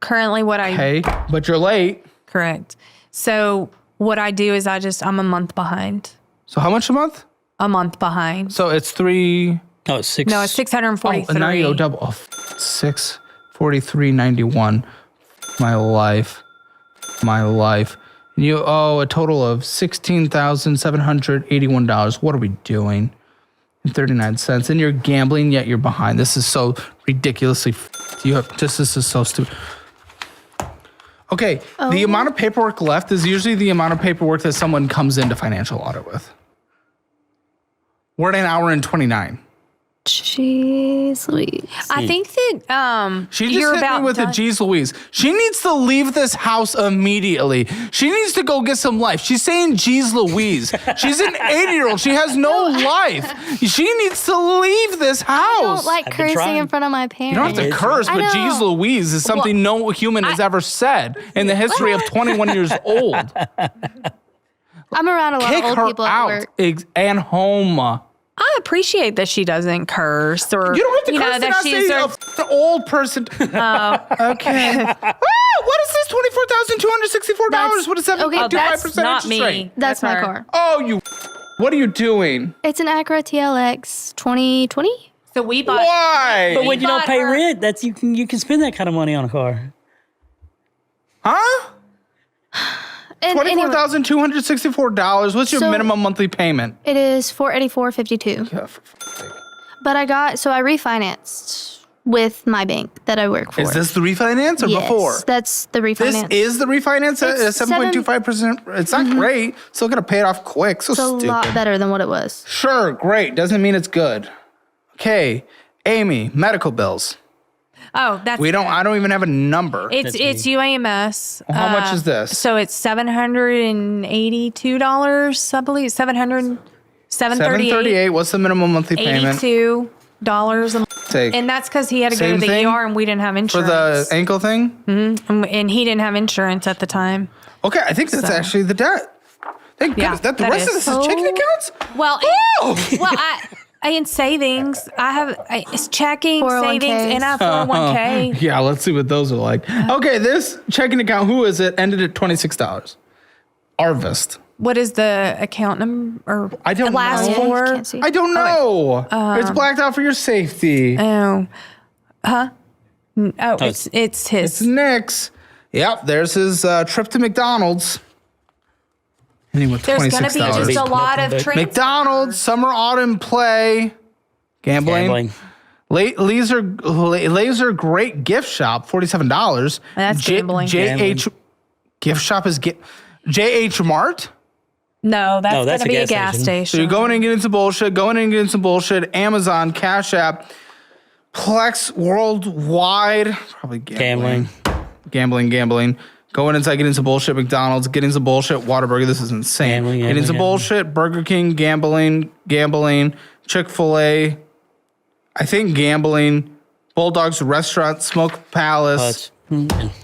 [SPEAKER 1] currently what
[SPEAKER 3] Okay, but you're late.
[SPEAKER 1] Correct. So what I do is I'm a month behind.
[SPEAKER 3] So how much a month?
[SPEAKER 1] A month behind.
[SPEAKER 3] So it's $300
[SPEAKER 4] No, it's six.
[SPEAKER 1] No, it's 643.
[SPEAKER 3] Oh, now you owe double. Oh, 643.91. My life. You owe a total of $16,781. What are we doing? 39 cents. And you're gambling, yet you're behind. This is so ridiculously. This is so stupid. Okay, the amount of paperwork left is usually the amount of paperwork that someone comes into financial audit with. We're at an hour and 29.
[SPEAKER 2] Jeez Louise.
[SPEAKER 1] I think that
[SPEAKER 3] She just
[SPEAKER 1] you're
[SPEAKER 3] hit
[SPEAKER 1] about
[SPEAKER 3] me with a Jeez Louise. She needs to leave this house immediately. She needs to go get some life. She's saying Jeez Louise. She's an 80-year-old. She has no life. She needs to leave this house.
[SPEAKER 2] I don't like
[SPEAKER 4] I've been
[SPEAKER 2] cursing
[SPEAKER 4] trying.
[SPEAKER 2] in front of my
[SPEAKER 3] You
[SPEAKER 2] parents.
[SPEAKER 3] don't have to curse,
[SPEAKER 2] I
[SPEAKER 3] but
[SPEAKER 2] know.
[SPEAKER 3] Jeez Louise is something no human has ever said in the history of 21 years old.
[SPEAKER 2] I'm around a lot
[SPEAKER 3] Kick
[SPEAKER 2] of old
[SPEAKER 3] her
[SPEAKER 2] people at
[SPEAKER 3] out
[SPEAKER 2] work.
[SPEAKER 3] and home.
[SPEAKER 1] I appreciate that she doesn't curse or
[SPEAKER 3] You don't have to curse
[SPEAKER 1] know,
[SPEAKER 3] and
[SPEAKER 1] that
[SPEAKER 3] not
[SPEAKER 1] she's
[SPEAKER 3] say an old person. Okay. What is this? $24,264. What is
[SPEAKER 2] okay,
[SPEAKER 3] 7.25%
[SPEAKER 1] that's not
[SPEAKER 3] interest
[SPEAKER 1] me.
[SPEAKER 3] rate?
[SPEAKER 2] That's my
[SPEAKER 1] her.
[SPEAKER 2] car.
[SPEAKER 3] Oh, you. What are you doing?
[SPEAKER 2] It's an Acura TLX 2020.
[SPEAKER 1] So we bought.
[SPEAKER 3] Why?
[SPEAKER 4] But when you don't
[SPEAKER 1] bought
[SPEAKER 4] pay
[SPEAKER 1] her-
[SPEAKER 4] rent, that's you can spend that kind of money on a car.
[SPEAKER 3] Huh?
[SPEAKER 2] And anyway,
[SPEAKER 3] $24,264. What's your
[SPEAKER 2] So-
[SPEAKER 3] minimum monthly payment?
[SPEAKER 2] it is $484.52.
[SPEAKER 3] Yeah, for fuck's sake.
[SPEAKER 2] But I refinanced with my bank that I work for.
[SPEAKER 3] Is this the refinance or
[SPEAKER 2] yes,
[SPEAKER 3] before?
[SPEAKER 2] That's the refinance.
[SPEAKER 3] This is the refinance at
[SPEAKER 2] It's
[SPEAKER 3] 7.25%. It's not great. Still gonna pay it off quick. So
[SPEAKER 2] it's a
[SPEAKER 3] stupid.
[SPEAKER 2] lot better than what it was.
[SPEAKER 3] Sure, great. Doesn't mean it's good. Okay, Amy, medical bills.
[SPEAKER 1] Oh, that's
[SPEAKER 3] I don't even have a number.
[SPEAKER 1] it's UAMS.
[SPEAKER 3] How much is this?
[SPEAKER 1] So it's $782, I believe. $738.
[SPEAKER 3] $738. What's the minimum monthly payment?
[SPEAKER 1] $82 a month.
[SPEAKER 3] Take.
[SPEAKER 1] And that's because he had to go
[SPEAKER 3] Same
[SPEAKER 1] to the
[SPEAKER 3] thing?
[SPEAKER 1] ER and we didn't have
[SPEAKER 3] For
[SPEAKER 1] insurance.
[SPEAKER 3] the ankle thing?
[SPEAKER 1] And he didn't have insurance at the time.
[SPEAKER 3] Okay, I think that's
[SPEAKER 1] So-
[SPEAKER 3] actually the debt. Thank
[SPEAKER 1] Yeah,
[SPEAKER 3] goodness. The
[SPEAKER 1] that
[SPEAKER 3] rest of
[SPEAKER 1] is.
[SPEAKER 3] this is checking accounts?
[SPEAKER 1] Well,
[SPEAKER 3] Oh!
[SPEAKER 1] I in savings, it's checking,
[SPEAKER 2] 401ks.
[SPEAKER 1] savings, and I have 401k.
[SPEAKER 3] Yeah, let's see what those are like. Okay, this checking account, who is it? Ended at $26. Arvist.
[SPEAKER 1] What is the account number? Or
[SPEAKER 3] I don't
[SPEAKER 1] the last
[SPEAKER 3] know.
[SPEAKER 1] four?
[SPEAKER 2] Can't see.
[SPEAKER 3] I don't know. It's blacked out for your safety.
[SPEAKER 1] Oh, huh? Oh, it's
[SPEAKER 3] It's
[SPEAKER 1] his.
[SPEAKER 3] Nick's. Yep, there's his trip to McDonald's. And he went
[SPEAKER 1] There's going to be
[SPEAKER 3] $26.
[SPEAKER 1] just a lot of transfers.
[SPEAKER 3] McDonald's, summer, autumn play, gambling. Laser Great Gift Shop, $47.
[SPEAKER 1] That's gambling.
[SPEAKER 3] JH Gift Shop is JH Mart.
[SPEAKER 1] No, that's going
[SPEAKER 4] that's
[SPEAKER 1] to
[SPEAKER 4] a
[SPEAKER 1] be a
[SPEAKER 4] gas
[SPEAKER 1] gas
[SPEAKER 4] station.
[SPEAKER 3] So you're going and getting some bullshit, Amazon, Cash App, Plex Worldwide, probably gambling. Going inside, getting some bullshit, McDonald's, getting some bullshit, Whataburger. This is insane. Getting some bullshit, Burger King, gambling, Chick-fil-A, I think gambling, Bulldog's Restaurant, Smoke Palace,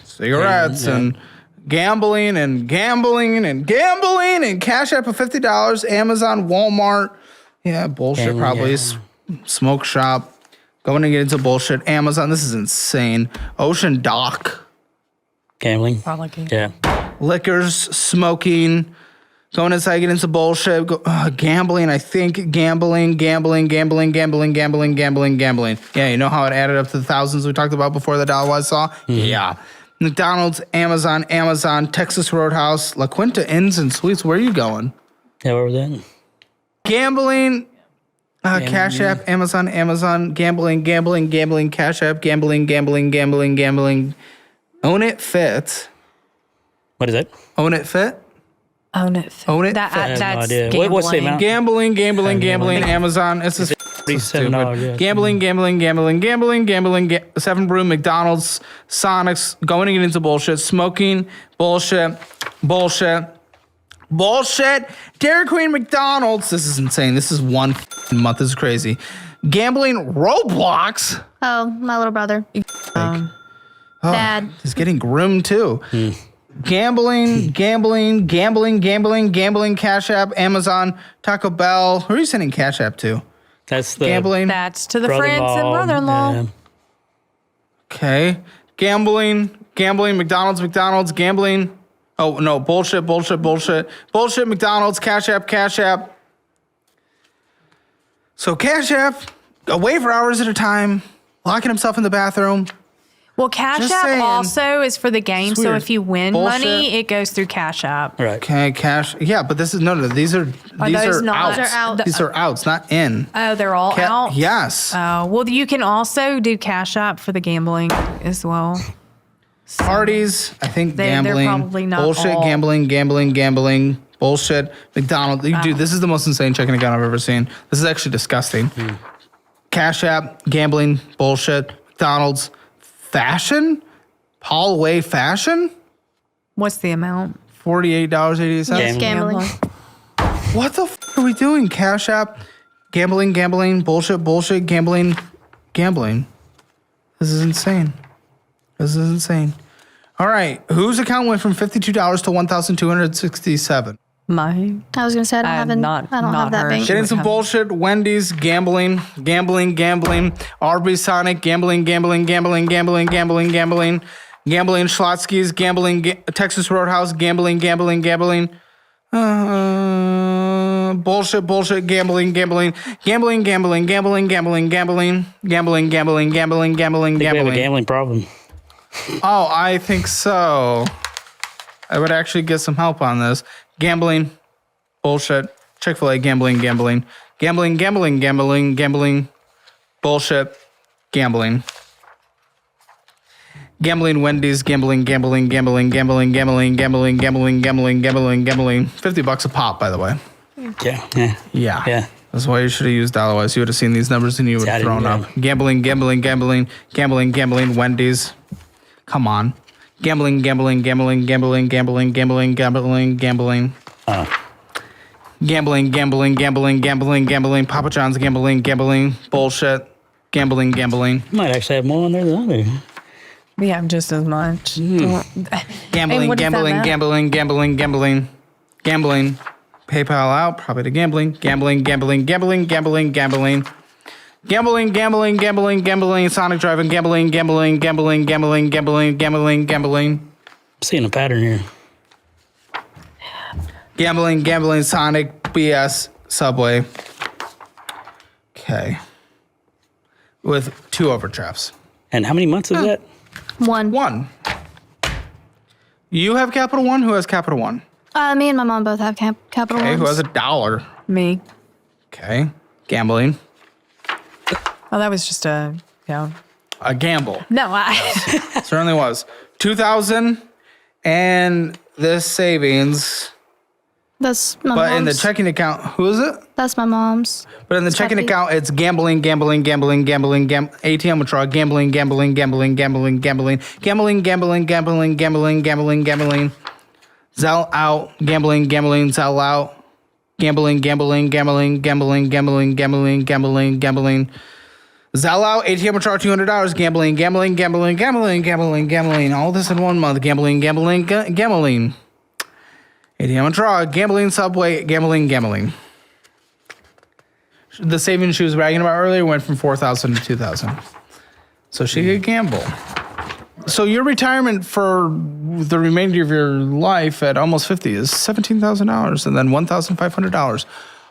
[SPEAKER 3] cigarettes, and gambling, and Cash App of $50, Amazon, Walmart, bullshit probably, Smoke Shop, going and getting some bullshit, Amazon. This is insane. Ocean Dock.
[SPEAKER 4] Gambling.
[SPEAKER 1] Probably.
[SPEAKER 4] Yeah.
[SPEAKER 3] Liquors, smoking, going inside, getting some bullshit, gambling, I think, gambling. Yeah, you know how it added up to the thousands we talked about before the Dollar saw? Mm-hmm. Yeah. McDonald's, Amazon, Texas Roadhouse, La Quinta Inns and Suites. Where are you going?
[SPEAKER 4] Yeah, where was that?
[SPEAKER 3] Gambling, Cash App, Amazon, gambling, Cash App, gambling. Own It Fit.
[SPEAKER 4] What is that?
[SPEAKER 3] Own It Fit?
[SPEAKER 1] Own it.
[SPEAKER 3] Own it.
[SPEAKER 1] That,
[SPEAKER 4] I have no
[SPEAKER 1] that's
[SPEAKER 4] idea.
[SPEAKER 1] gambling.
[SPEAKER 4] What's the amount?
[SPEAKER 3] Gambling, Amazon. It's just
[SPEAKER 4] $37, yes.
[SPEAKER 3] Gambling, 7 Brew, McDonald's, Sonics, going and getting into bullshit, smoking, bullshit, Dairy Queen, McDonald's. This is insane. This is one month. This is crazy. Gambling, Roblox.
[SPEAKER 2] Oh, my little brother. Dad.
[SPEAKER 3] He's getting groomed too. Gambling, Cash App, Amazon, Taco Bell. Who are you sending Cash App to?
[SPEAKER 4] That's the
[SPEAKER 3] Gambling.
[SPEAKER 1] That's to the friends and brother-in-law.
[SPEAKER 4] Yeah.
[SPEAKER 3] Okay. Gambling, McDonald's, gambling. Oh, no, bullshit. McDonald's, Cash App. So Cash App, away for hours at a time, locking himself in the bathroom.
[SPEAKER 1] Well, Cash
[SPEAKER 3] Just
[SPEAKER 1] App
[SPEAKER 3] saying.
[SPEAKER 1] also is for the game.
[SPEAKER 3] It's
[SPEAKER 1] So
[SPEAKER 3] weird.
[SPEAKER 1] if you win
[SPEAKER 3] Bullshit.
[SPEAKER 1] money, it goes through Cash App.
[SPEAKER 4] Right.
[SPEAKER 3] Okay, cash. Yeah, but this is no. These are
[SPEAKER 1] those not-
[SPEAKER 3] outs.
[SPEAKER 1] Those are out.
[SPEAKER 3] These are outs, not in.
[SPEAKER 1] Oh, they're all out?
[SPEAKER 3] Yes.
[SPEAKER 1] Well, you can also do Cash App for the gambling as well. So,
[SPEAKER 3] Parties. I think
[SPEAKER 1] they're
[SPEAKER 3] gambling.
[SPEAKER 1] probably not
[SPEAKER 3] bullshit.
[SPEAKER 1] all.
[SPEAKER 3] Gambling. Bullshit. McDonald's. Dude, this is the most insane checking account I've ever seen. This is actually disgusting. Cash App, gambling, bullshit. McDonald's, fashion. Paul Way Fashion.
[SPEAKER 1] What's the amount?
[SPEAKER 3] $48.80.
[SPEAKER 4] Gambling.
[SPEAKER 2] Gambling.
[SPEAKER 3] What the are we doing? Cash App, gambling, bullshit, gambling. This is insane. All right, whose account went from $52 to $1,267?
[SPEAKER 1] Mine.
[SPEAKER 2] I was gonna say I don't
[SPEAKER 1] I have
[SPEAKER 2] have
[SPEAKER 1] not-
[SPEAKER 2] I don't
[SPEAKER 1] not
[SPEAKER 2] have that
[SPEAKER 1] heard.
[SPEAKER 2] bank.
[SPEAKER 3] Getting some
[SPEAKER 1] have-
[SPEAKER 3] bullshit. Wendy's, gambling. Arby's, Sonic, gambling. Schlotsky's, gambling. Texas Roadhouse, gambling. Bullshit, gambling.
[SPEAKER 4] I think we have a gambling problem.
[SPEAKER 3] Oh, I think so. I would actually get some help on this. Gambling, bullshit. Chick-fil-A, gambling. Bullshit, gambling. Gambling, Wendy's, gambling. $50 a pop, by the way.
[SPEAKER 4] Yeah.
[SPEAKER 3] Yeah. That's why you should have used otherwise. You would have seen these numbers and you would have
[SPEAKER 4] Yeah, I
[SPEAKER 3] thrown
[SPEAKER 4] didn't
[SPEAKER 3] up. Gambling, Wendy's. Come on. Gambling. Gambling, Papa John's, gambling, bullshit, gambling.
[SPEAKER 4] You might actually have more on there than I do.
[SPEAKER 1] We have just as much.
[SPEAKER 3] Gambling. PayPal out, probably to gambling. Gambling. Sonic driving, gambling.
[SPEAKER 4] I'm seeing a pattern here.
[SPEAKER 3] Gambling, Sonic, BS, Subway. Okay. With 2 overdrafts.
[SPEAKER 4] And how many months is that?
[SPEAKER 2] One.
[SPEAKER 3] You have Capital One? Who has Capital One?
[SPEAKER 2] Me and my mom both have Capital
[SPEAKER 3] Okay,
[SPEAKER 2] Ones.
[SPEAKER 3] who has $1?
[SPEAKER 1] Me.
[SPEAKER 3] Okay. Gambling.
[SPEAKER 1] Oh, that was just a
[SPEAKER 3] gamble.
[SPEAKER 1] No,
[SPEAKER 3] Certainly was. 2,000 and this savings.
[SPEAKER 2] That's my
[SPEAKER 3] But
[SPEAKER 2] mom's.
[SPEAKER 3] in the checking account, who is it?
[SPEAKER 2] That's my mom's.
[SPEAKER 3] But in the checking
[SPEAKER 2] Stephanie.
[SPEAKER 3] account, it's gambling, ATM withdrawal, gambling. Zell out, gambling, Zell out. Gambling. Zell out, ATM withdrawal $200, gambling. All this in 1 month, gambling. ATM withdrawal, gambling, Subway, gambling. The savings she was bragging about earlier went from 4,000 to 2,000. So she could gamble. So your retirement for the remainder of your life at almost 50 is $17,000 and then $1,500.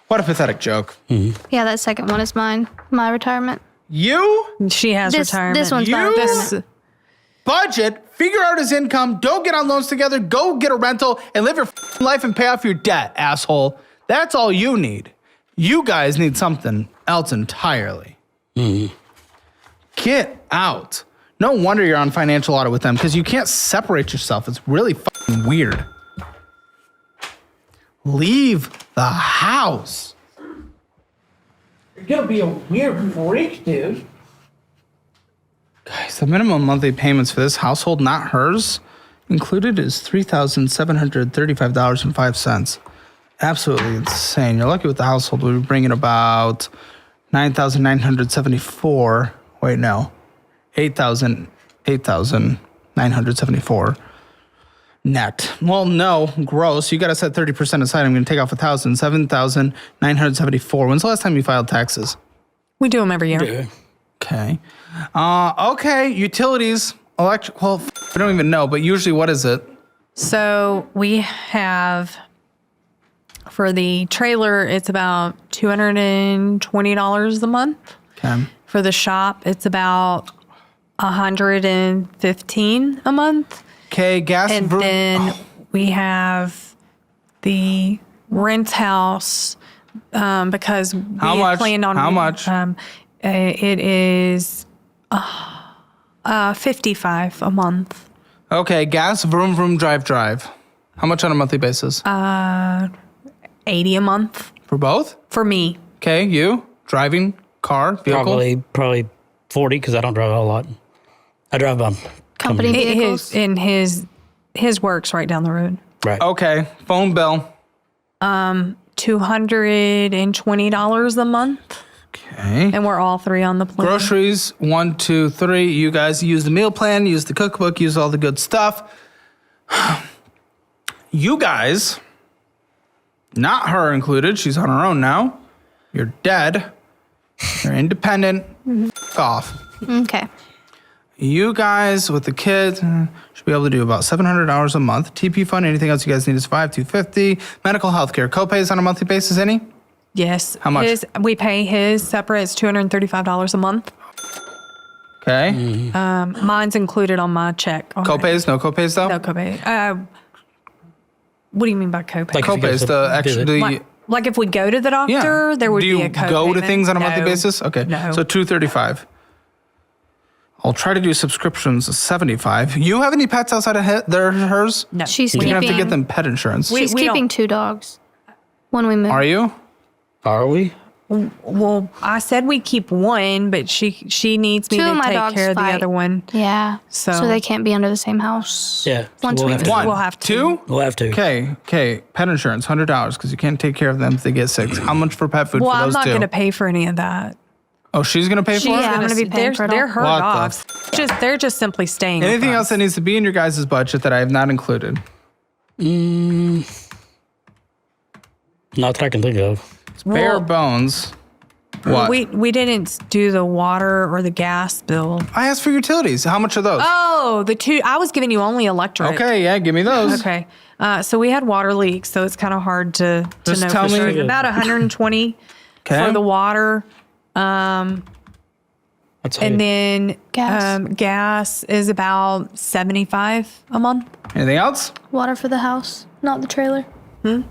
[SPEAKER 3] What a pathetic joke.
[SPEAKER 2] Yeah, that second one is mine. My retirement.
[SPEAKER 3] You
[SPEAKER 1] she has retirement.
[SPEAKER 2] This one's my
[SPEAKER 3] You-
[SPEAKER 2] retirement.
[SPEAKER 3] budget, figure out his income, don't get on loans together, go get a rental and live your life and pay off your debt, asshole. That's all you need. You guys need something else entirely. Get out. No wonder you're on financial audit with them because you can't separate yourself. It's really fucking weird. Leave the house. You're gonna be a weird freak, dude. Guys, the minimum monthly payments for this household, not hers, included is $3,735.05. Absolutely insane. You're lucky with the household. We'll be bringing about $9,974. Wait, no. $8,974 net. Well, no, gross. You got to set 30% aside. I'm going to take off $1,000, $7,974. When's the last time you filed taxes?
[SPEAKER 1] We do them every year.
[SPEAKER 4] Yeah.
[SPEAKER 3] Okay. Okay. Utilities, electric. Well, I don't even know, but usually what is it?
[SPEAKER 1] So we have, for the trailer, it's about $220 a month.
[SPEAKER 3] Okay.
[SPEAKER 1] For the shop, it's about $115 a month.
[SPEAKER 3] Okay, gas.
[SPEAKER 1] And then we have the rent house because we had planned on.
[SPEAKER 3] How much?
[SPEAKER 1] It is $55 a month.
[SPEAKER 3] Okay, gas, vroom, vroom, drive. How much on a monthly basis?
[SPEAKER 1] $80 a month.
[SPEAKER 3] For both?
[SPEAKER 1] For me.
[SPEAKER 3] Okay, you? Driving, car, vehicle?
[SPEAKER 4] Probably 40 because I don't drive a whole lot. I drive
[SPEAKER 2] Company vehicles.
[SPEAKER 1] His work's right down the road.
[SPEAKER 4] Right.
[SPEAKER 3] Okay, phone bill.
[SPEAKER 1] $220 a month.
[SPEAKER 3] Okay.
[SPEAKER 1] And we're all three on the plan.
[SPEAKER 3] Groceries, 1, 2, 3. You guys use the meal plan, use the cookbook, use all the good stuff. You guys, not her included, she's on her own now. You're dead. You're independent. F off.
[SPEAKER 2] Okay.
[SPEAKER 3] You guys with the kids should be able to do about $700 a month. TP fund, anything else you guys need is $5,250. Medical health care, copays on a monthly basis, any?
[SPEAKER 1] Yes.
[SPEAKER 3] How much?
[SPEAKER 1] We pay his separate. It's $235 a month.
[SPEAKER 3] Okay.
[SPEAKER 1] Mine's included on my check. already.
[SPEAKER 3] Copays, no copays though?
[SPEAKER 1] No copay. What do you mean by copay?
[SPEAKER 4] Like if you go
[SPEAKER 3] Copays,
[SPEAKER 4] to
[SPEAKER 3] the extra.
[SPEAKER 4] visit.
[SPEAKER 1] Like if we go to the doctor, there would
[SPEAKER 3] Do
[SPEAKER 1] be
[SPEAKER 3] you
[SPEAKER 1] a copay.
[SPEAKER 3] go to things on a monthly basis? Okay.
[SPEAKER 1] No.
[SPEAKER 3] So $235. I'll try to do subscriptions of $75. You have any pets outside of hers?
[SPEAKER 1] No.
[SPEAKER 2] She's
[SPEAKER 3] You're
[SPEAKER 2] keeping.
[SPEAKER 3] gonna have to get them pet insurance.
[SPEAKER 2] She's
[SPEAKER 1] we
[SPEAKER 2] keeping
[SPEAKER 1] don't-
[SPEAKER 2] 2 dogs when we move.
[SPEAKER 3] Are you?
[SPEAKER 4] Are we?
[SPEAKER 1] Well, I said we keep one, but she needs me
[SPEAKER 2] 2 of
[SPEAKER 1] to
[SPEAKER 2] my
[SPEAKER 1] take
[SPEAKER 2] dogs
[SPEAKER 1] care of the
[SPEAKER 2] fight.
[SPEAKER 1] other one.
[SPEAKER 2] Yeah.
[SPEAKER 1] So-
[SPEAKER 2] they can't be under the same house.
[SPEAKER 4] Yeah.
[SPEAKER 2] Once we
[SPEAKER 4] we'll have to.
[SPEAKER 3] One.
[SPEAKER 1] We'll have to.
[SPEAKER 3] 2?
[SPEAKER 4] We'll have to.
[SPEAKER 3] Okay. Pet insurance, $100 because you can't take care of them if they get sick. How much for pet food
[SPEAKER 1] Well,
[SPEAKER 3] for
[SPEAKER 1] I'm
[SPEAKER 3] those
[SPEAKER 1] not
[SPEAKER 3] 2?
[SPEAKER 1] going to pay for any of that.
[SPEAKER 3] Oh, she's gonna pay for it?
[SPEAKER 2] Yeah, I'm gonna be paying for it all.
[SPEAKER 1] They're her
[SPEAKER 3] What the
[SPEAKER 1] dogs. They're just simply staying. with
[SPEAKER 3] Anything
[SPEAKER 1] us.
[SPEAKER 3] else that needs to be in your guys' budget that I have not included?
[SPEAKER 4] Not that I can think of.
[SPEAKER 3] Bare
[SPEAKER 1] Well,
[SPEAKER 3] bones. What?
[SPEAKER 1] We didn't do the water or the gas bill.
[SPEAKER 3] I asked for utilities. How much are those?
[SPEAKER 1] Oh, the two. I was giving you only electric.
[SPEAKER 3] Okay, yeah, give me those.
[SPEAKER 1] Okay. So we had water leaks, so it's kind of hard to
[SPEAKER 3] Just
[SPEAKER 1] know
[SPEAKER 3] tell
[SPEAKER 1] for
[SPEAKER 3] me-
[SPEAKER 1] sure. About 120
[SPEAKER 3] Okay.
[SPEAKER 1] for the water,
[SPEAKER 4] I'd say
[SPEAKER 1] and then
[SPEAKER 2] Gas.
[SPEAKER 1] gas is about 75 a month.
[SPEAKER 3] Anything else?
[SPEAKER 2] Water for the house, not the trailer. The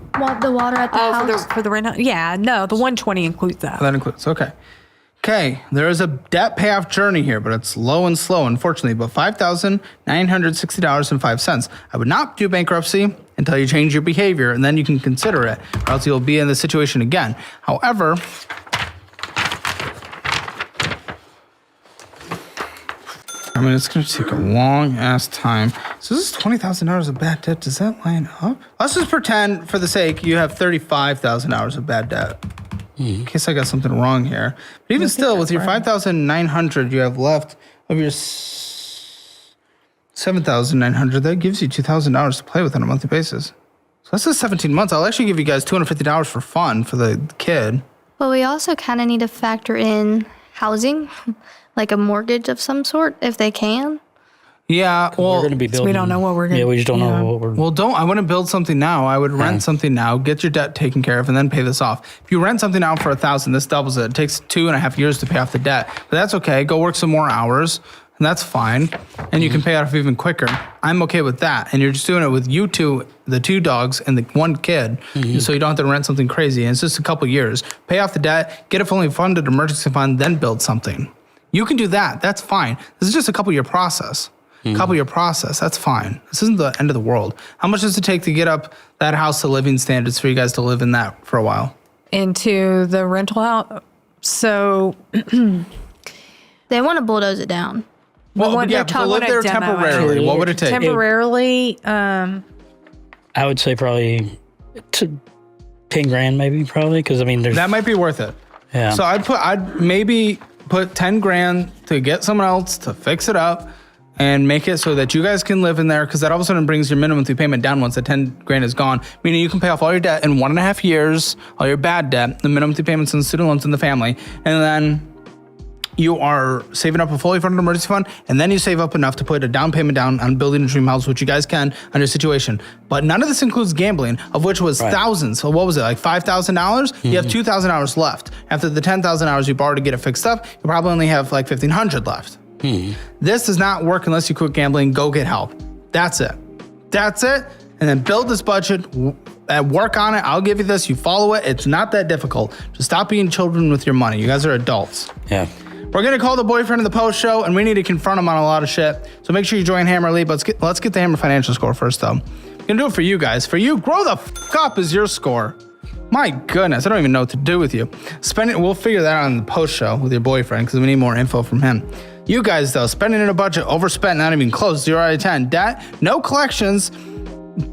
[SPEAKER 2] water at the house.
[SPEAKER 1] For the rent. Yeah, no, the 120 includes that.
[SPEAKER 3] That includes. Okay. Okay. There is a debt payoff journey here, but it's low and slow, unfortunately. But $5,960.05. I would not do bankruptcy until you change your behavior, and then you can consider it, or else you'll be in this situation again. However, I mean, it's going to take a long ass time. So this is $20,000 of bad debt. Does that line up? Let's just pretend, for the sake, you have $35,000 of bad debt. In case I got something wrong here. But even still, with your $5,900 you have left of your $7,900, that gives you $2,000 to play with on a monthly basis. So that's just 17 months. I'll actually give you guys $250 for fun for the kid.
[SPEAKER 2] But we also kind of need to factor in housing, like a mortgage of some sort, if they can.
[SPEAKER 3] Yeah,
[SPEAKER 4] we're
[SPEAKER 3] well,
[SPEAKER 4] going to be building.
[SPEAKER 1] we don't know what we're gonna-
[SPEAKER 4] Yeah, we just don't
[SPEAKER 1] yeah.
[SPEAKER 4] know what we're.
[SPEAKER 3] well, I wouldn't build something now. I would rent something now, get your debt taken care of, and then pay this off. If you rent something out for $1,000, this doubles it. It takes 2.5 years to pay off the debt, but that's okay. Go work some more hours, and that's fine. And you can pay it off even quicker. I'm okay with that. And you're just doing it with you two, the 2 dogs, and the 1 kid, so you don't have to rent something crazy. And it's just a couple years. Pay off the debt, get a fully funded emergency fund, then build something. You can do that. That's fine. This is just a couple year process. Couple-year process. That's fine. This isn't the end of the world. How much does it take to get up that house to living standards for you guys to live in that for a while?
[SPEAKER 1] Into the rental house. So
[SPEAKER 2] They want to bulldoze it down.
[SPEAKER 3] Well,
[SPEAKER 1] what
[SPEAKER 3] yeah,
[SPEAKER 1] they're
[SPEAKER 3] but to live
[SPEAKER 1] talking
[SPEAKER 3] there
[SPEAKER 1] about demo
[SPEAKER 3] temporarily,
[SPEAKER 4] it.
[SPEAKER 3] what would it take?
[SPEAKER 1] temporarily,
[SPEAKER 4] I would say probably 10 grand, maybe probably, because I mean, there's
[SPEAKER 3] That might be worth it.
[SPEAKER 4] yeah.
[SPEAKER 3] So I'd maybe put 10 grand to get someone else to fix it up and make it so that you guys can live in there, because that all of a sudden brings your minimum monthly payment down once the 10 grand is gone, meaning you can pay off all your debt in 1.5 years, all your bad debt, the minimum monthly payments and the student loans in the family, and then you are saving up a fully funded emergency fund, and then you save up enough to put a down payment down on building a dream house, which you guys can under situation. But none of this includes gambling, of which was thousands. So what was it, like $5,000? You have $2,000 left. After the $10,000 you borrowed to get it fixed up, you probably only have like $1,500 left. This does not work unless you quit gambling. Go get help. That's it. That's it. And then build this budget, work on it. I'll give you this. You follow it. It's not that difficult. Just stop being children with your money. You guys are adults.
[SPEAKER 4] Yeah.
[SPEAKER 3] We're going to call the boyfriend of the post show, and we need to confront him on a lot of shit. So make sure you join Hammer Elite. Let's get the Hammer financial score first, though. I'm going to do it for you guys. For you, grow the fuck up is your score. My goodness, I don't even know what to do with you. We'll figure that out on the post show with your boyfriend because we need more info from him. You guys, though, spending in a budget, overspent, not even close, 0 out of 10. Debt, no collections,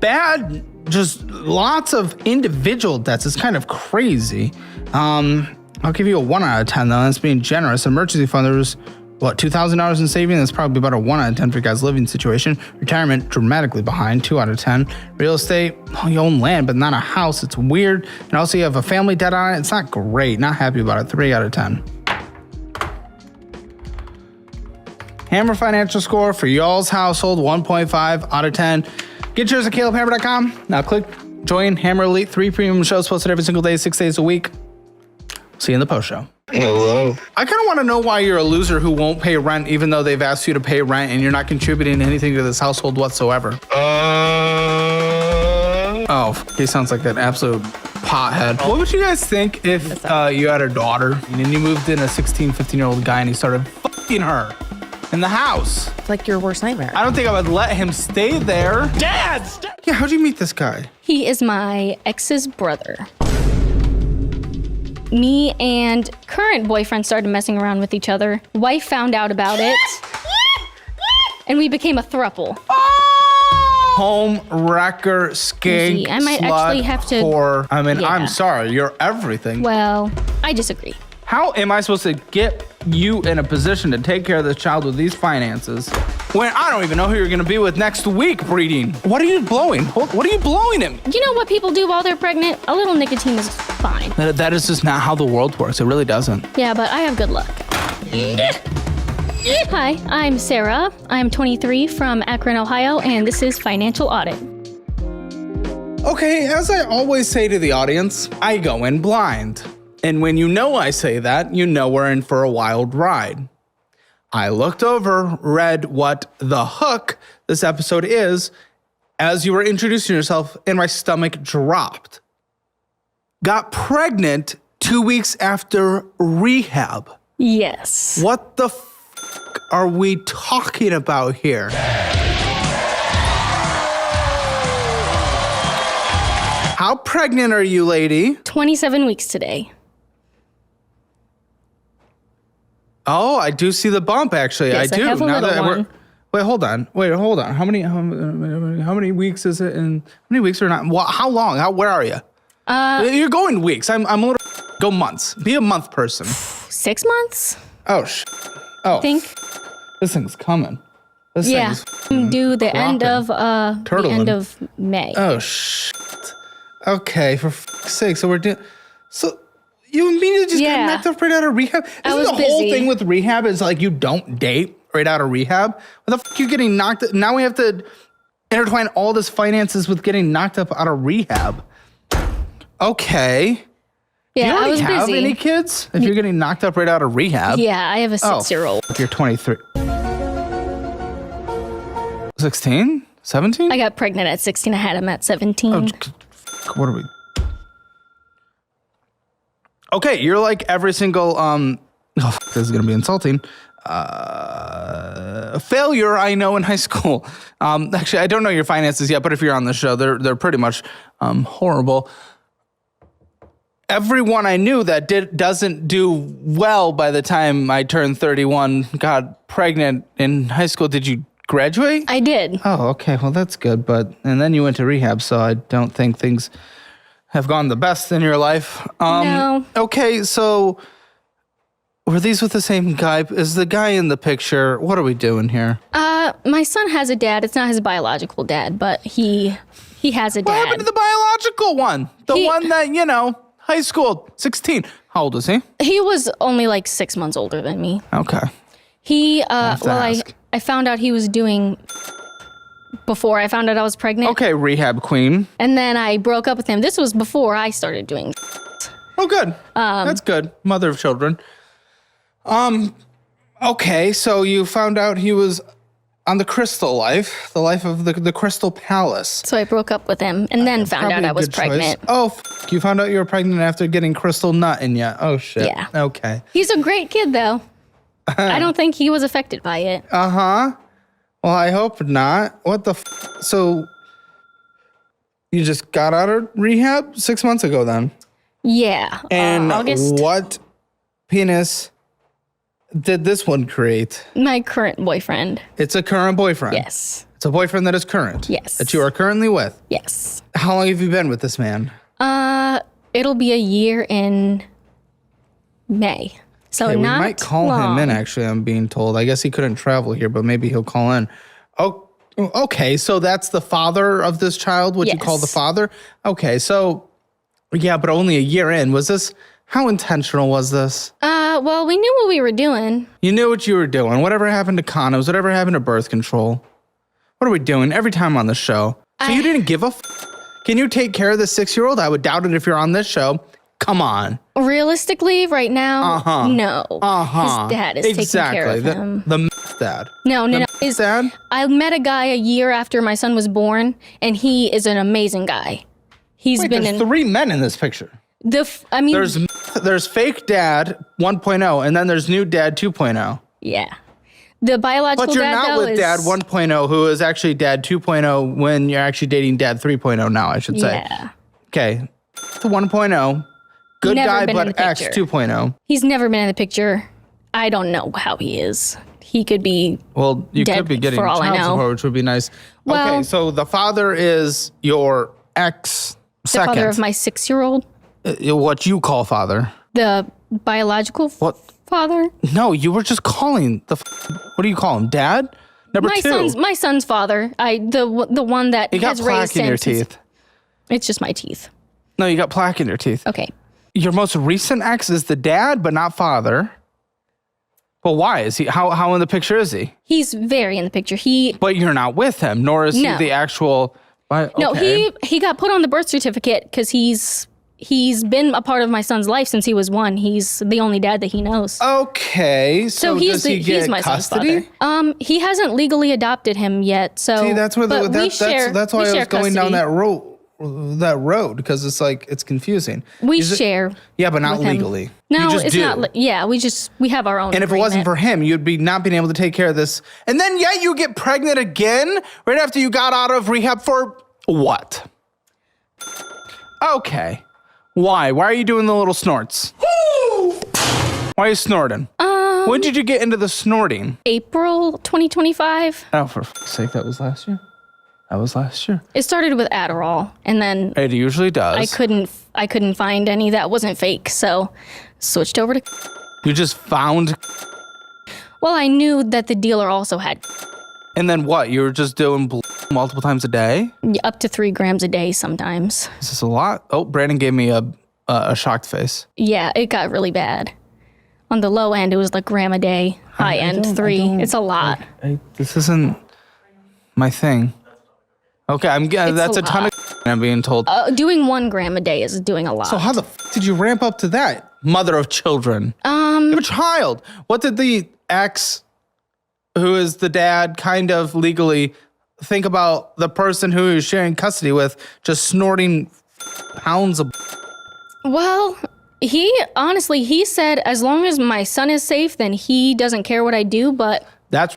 [SPEAKER 3] bad, just lots of individual debts. It's kind of crazy. I'll give you a 1 out of 10, though. That's being generous. Emergency fund, there was, $2,000 in saving? That's probably about a 1 out of 10 for your guys' living situation. Retirement, dramatically behind, 2 out of 10. Real estate, you own land, but not a house. It's weird. And also, you have a family debt on it. It's not great. Not happy about it. 3 out of 10. Hammer financial score for y'all's household, 1.5 out of 10. Get yours at calebhammer.com. Now click join Hammer Elite. 3 premium shows posted every single day, 6 days a week. See you in the post show.
[SPEAKER 6] Hello.
[SPEAKER 3] I kind of want to know why you're a loser who won't pay rent even though they've asked you to pay rent and you're not contributing anything to this household whatsoever. Oh, he sounds like an absolute pothead. What would you guys think if you had a daughter and you moved in a 16, 15-year-old guy and he started fucking her in the house?
[SPEAKER 1] It's like your worst nightmare.
[SPEAKER 3] I don't think I would let him stay there.
[SPEAKER 6] Dad!
[SPEAKER 3] Yeah, how'd you meet this guy?
[SPEAKER 7] He is my ex's brother. Me and current boyfriend started messing around with each other. Wife found out about it, and we became a throuple.
[SPEAKER 3] Home wrecker, skank,
[SPEAKER 7] Easy. I might
[SPEAKER 3] slut,
[SPEAKER 7] actually have to-
[SPEAKER 3] whore. I mean,
[SPEAKER 7] Yeah.
[SPEAKER 3] I'm sorry, you're everything.
[SPEAKER 7] Well, I disagree.
[SPEAKER 3] How am I supposed to get you in a position to take care of this child with these finances when I don't even know who you're going to be with next week breeding? What are you blowing? What are you blowing him?
[SPEAKER 7] You know what people do while they're pregnant? A little nicotine is fine.
[SPEAKER 3] That is just not how the world works. It really doesn't.
[SPEAKER 7] Yeah, but I have good luck. Hi, I'm Sarah. I'm 23 from Akron, Ohio, and this is Financial Audit.
[SPEAKER 3] Okay, as I always say to the audience, I go in blind. And when you know I say that, you know we're in for a wild ride. I looked over, read what the hook this episode is as you were introducing yourself, and my stomach dropped. Got pregnant 2 weeks after rehab.
[SPEAKER 7] Yes.
[SPEAKER 3] What the f are we talking about here? How pregnant are you, lady?
[SPEAKER 7] 27 weeks today.
[SPEAKER 3] Oh, I do see the bump. Actually,
[SPEAKER 7] Yes,
[SPEAKER 3] I do.
[SPEAKER 7] I have a little one.
[SPEAKER 3] Wait, hold on. How many weeks is it? In how many weeks are not? How long? Where are you? You're going weeks. I'm a little. Go months. Be a month person.
[SPEAKER 7] 6 months?
[SPEAKER 3] Oh
[SPEAKER 7] I think.
[SPEAKER 3] This thing's coming. This
[SPEAKER 7] Yeah.
[SPEAKER 3] thing's
[SPEAKER 7] Due the end
[SPEAKER 3] Turtling.
[SPEAKER 7] of May.
[SPEAKER 3] Oh shit. Okay, for fuck's sake. So we're doing. So you immediately just got knocked up right out of rehab. Isn't
[SPEAKER 7] was
[SPEAKER 3] the whole
[SPEAKER 7] busy.
[SPEAKER 3] thing with rehab is like you don't date right out of rehab? What the fuck are you getting knocked? Now we have to intertwine all this finances with getting knocked up out of rehab. Okay.
[SPEAKER 7] Yeah,
[SPEAKER 3] Do you
[SPEAKER 7] I
[SPEAKER 3] already
[SPEAKER 7] was
[SPEAKER 3] have
[SPEAKER 7] busy.
[SPEAKER 3] any kids? If you're getting knocked up right out of rehab.
[SPEAKER 7] Yeah, I have a 6-year-old.
[SPEAKER 3] You're 23. 16? 17?
[SPEAKER 7] I got pregnant at 16. I had him at 17.
[SPEAKER 3] Oh, what are we? Okay, you're like every single this is gonna be insulting. Failure I know in high school. Actually, I don't know your finances yet, but if you're on the show, they're pretty much horrible. Everyone I knew that doesn't do well by the time I turned 31 got pregnant in high school. Did you graduate?
[SPEAKER 7] I did.
[SPEAKER 3] Oh, okay. Well, that's good. And then you went to rehab, so I don't think things have gone the best in your life.
[SPEAKER 7] No.
[SPEAKER 3] Okay, so were these with the same guy? Is the guy in the picture? What are we doing here?
[SPEAKER 7] My son has a dad. It's not his biological dad, but he has a
[SPEAKER 3] What happened
[SPEAKER 7] dad.
[SPEAKER 3] to the biological one? The one that, high school, 16. How old is he?
[SPEAKER 7] He was only like 6 months older than me.
[SPEAKER 3] Okay.
[SPEAKER 7] He, I found out he was doing before I found out I was pregnant.
[SPEAKER 3] Okay, rehab queen.
[SPEAKER 7] And then I broke up with him. This was before I started doing.
[SPEAKER 3] Oh, good. That's good. Mother of children. Okay, so you found out he was on the crystal life, the life of the Crystal Palace.
[SPEAKER 7] So I broke up with him and then found out I was pregnant.
[SPEAKER 3] Oh, you found out you were pregnant after getting crystal nut in you. Oh, shit.
[SPEAKER 7] Yeah.
[SPEAKER 3] Okay.
[SPEAKER 7] He's a great kid, though. I don't think he was affected by it.
[SPEAKER 3] Uh-huh. Well, I hope not. What the So, you just got out of rehab 6 months ago then?
[SPEAKER 7] Yeah.
[SPEAKER 3] And
[SPEAKER 7] August.
[SPEAKER 3] what penis did this one create?
[SPEAKER 7] My current boyfriend.
[SPEAKER 3] It's a current boyfriend?
[SPEAKER 7] Yes.
[SPEAKER 3] It's a boyfriend that is current?
[SPEAKER 7] Yes.
[SPEAKER 3] That you are currently with?
[SPEAKER 7] Yes.
[SPEAKER 3] How long have you been with this man?
[SPEAKER 7] It'll be a year in May. So
[SPEAKER 3] Okay,
[SPEAKER 7] not
[SPEAKER 3] we might call
[SPEAKER 7] long.
[SPEAKER 3] him in, actually, I'm being told. I guess he couldn't travel here, but maybe he'll call in. Oh, okay, so that's the father of this child, what you call the
[SPEAKER 7] Yes.
[SPEAKER 3] father? Okay, so, yeah, but only a year in. Was this, how intentional was this?
[SPEAKER 7] Well, we knew what we were doing.
[SPEAKER 3] You knew what you were doing. Whatever happened to condoms, whatever happened to birth control? What are we doing every time on the show? So you didn't give a Can you take care of the 6-year-old? I would doubt it if you're on this show. Come on.
[SPEAKER 7] Realistically, right now, no. His dad is taking care of him.
[SPEAKER 3] The meth dad.
[SPEAKER 7] No.
[SPEAKER 3] His dad?
[SPEAKER 7] I met a guy a year after my son was born, and he is an amazing guy. He's
[SPEAKER 3] Wait,
[SPEAKER 7] been
[SPEAKER 3] there's
[SPEAKER 7] in
[SPEAKER 3] 3 men in this picture. There's fake dad 1.0, and then there's new dad 2.0.
[SPEAKER 7] Yeah. The biological
[SPEAKER 3] But you're
[SPEAKER 7] dad,
[SPEAKER 3] not
[SPEAKER 7] though,
[SPEAKER 3] with dad 1.0, who is actually dad 2.0 when you're actually dating dad 3.0 now, I should say.
[SPEAKER 7] Yeah.
[SPEAKER 3] Okay. The 1.0. Good
[SPEAKER 7] Never
[SPEAKER 3] guy,
[SPEAKER 7] been in
[SPEAKER 3] but
[SPEAKER 7] the
[SPEAKER 3] X
[SPEAKER 7] picture.
[SPEAKER 3] 2.0.
[SPEAKER 7] He's never been in the picture. I don't know how he is. He could be.
[SPEAKER 3] Well, you
[SPEAKER 7] dead
[SPEAKER 3] could be getting
[SPEAKER 7] for all I
[SPEAKER 3] child
[SPEAKER 7] know.
[SPEAKER 3] support, which would be nice.
[SPEAKER 7] Well-
[SPEAKER 3] Okay, so the father is your ex
[SPEAKER 7] The
[SPEAKER 3] second.
[SPEAKER 7] father of my 6-year-old.
[SPEAKER 3] What you call father.
[SPEAKER 7] The biological
[SPEAKER 3] What?
[SPEAKER 7] father.
[SPEAKER 3] No, you were just calling what do you call him? Dad? Number
[SPEAKER 7] My
[SPEAKER 3] 2.
[SPEAKER 7] son's father. The one that
[SPEAKER 3] You got
[SPEAKER 7] has raised
[SPEAKER 3] plaque in your
[SPEAKER 7] him since-
[SPEAKER 3] teeth.
[SPEAKER 7] It's just my teeth.
[SPEAKER 3] No, you got plaque in your teeth.
[SPEAKER 7] Okay.
[SPEAKER 3] Your most recent ex is the dad, but not father. Well, why is he? How in the picture is he?
[SPEAKER 7] He's very in the picture.
[SPEAKER 3] But you're not with him, nor is he
[SPEAKER 7] No.
[SPEAKER 3] the actual.
[SPEAKER 7] No,
[SPEAKER 3] okay.
[SPEAKER 7] he got put on the birth certificate because he's been a part of my son's life since he was 1. He's the only dad that he knows.
[SPEAKER 3] Okay, so
[SPEAKER 7] he's
[SPEAKER 3] does he get
[SPEAKER 7] he's my son's
[SPEAKER 3] custody?
[SPEAKER 7] father. He hasn't legally adopted him yet. So
[SPEAKER 3] See, that's where
[SPEAKER 7] but we share,
[SPEAKER 3] that's why
[SPEAKER 7] we
[SPEAKER 3] I
[SPEAKER 7] share
[SPEAKER 3] was going down
[SPEAKER 7] custody.
[SPEAKER 3] that road because it's like it's confusing.
[SPEAKER 7] We
[SPEAKER 3] Is it-
[SPEAKER 7] share.
[SPEAKER 3] Yeah, but not
[SPEAKER 7] with him.
[SPEAKER 3] legally.
[SPEAKER 7] No,
[SPEAKER 3] you just
[SPEAKER 7] it's
[SPEAKER 3] do.
[SPEAKER 7] not. Yeah, we have our own.
[SPEAKER 3] And if it wasn't
[SPEAKER 7] agreement.
[SPEAKER 3] for him, you'd be not being able to take care of this. And then yet you get pregnant again right after you got out of rehab for what? Okay. Why? Why are you doing the little snorts? Why are you snorting? When did you get into the snorting?
[SPEAKER 7] April 2025.
[SPEAKER 3] Oh, for fuck's sake, that was last year? That was last year.
[SPEAKER 7] It started with Adderall, and then
[SPEAKER 3] It usually does.
[SPEAKER 7] I couldn't find any that wasn't fake, so switched over to.
[SPEAKER 3] You just found.
[SPEAKER 7] Well, I knew that the dealer also had
[SPEAKER 3] And then what? You were just doing multiple times a day?
[SPEAKER 7] up to 3 grams a day sometimes.
[SPEAKER 3] Is this a lot? Oh, Brandon gave me a shocked face.
[SPEAKER 7] Yeah, it got really bad. On the low end, it was like gram a day. High end, 3. It's a lot.
[SPEAKER 3] This isn't my thing. Okay, that's
[SPEAKER 7] a
[SPEAKER 3] a ton
[SPEAKER 7] lot.
[SPEAKER 3] of I'm being told.
[SPEAKER 7] Doing 1 gram a day is doing a lot.
[SPEAKER 3] So how the did you ramp up to that? Mother of children. You have a child. What did the ex, who is the dad, kind of legally think about the person who is sharing custody with just snorting pounds of?
[SPEAKER 7] Well, he said as long as my son is safe, then he doesn't care what I do. But
[SPEAKER 3] That's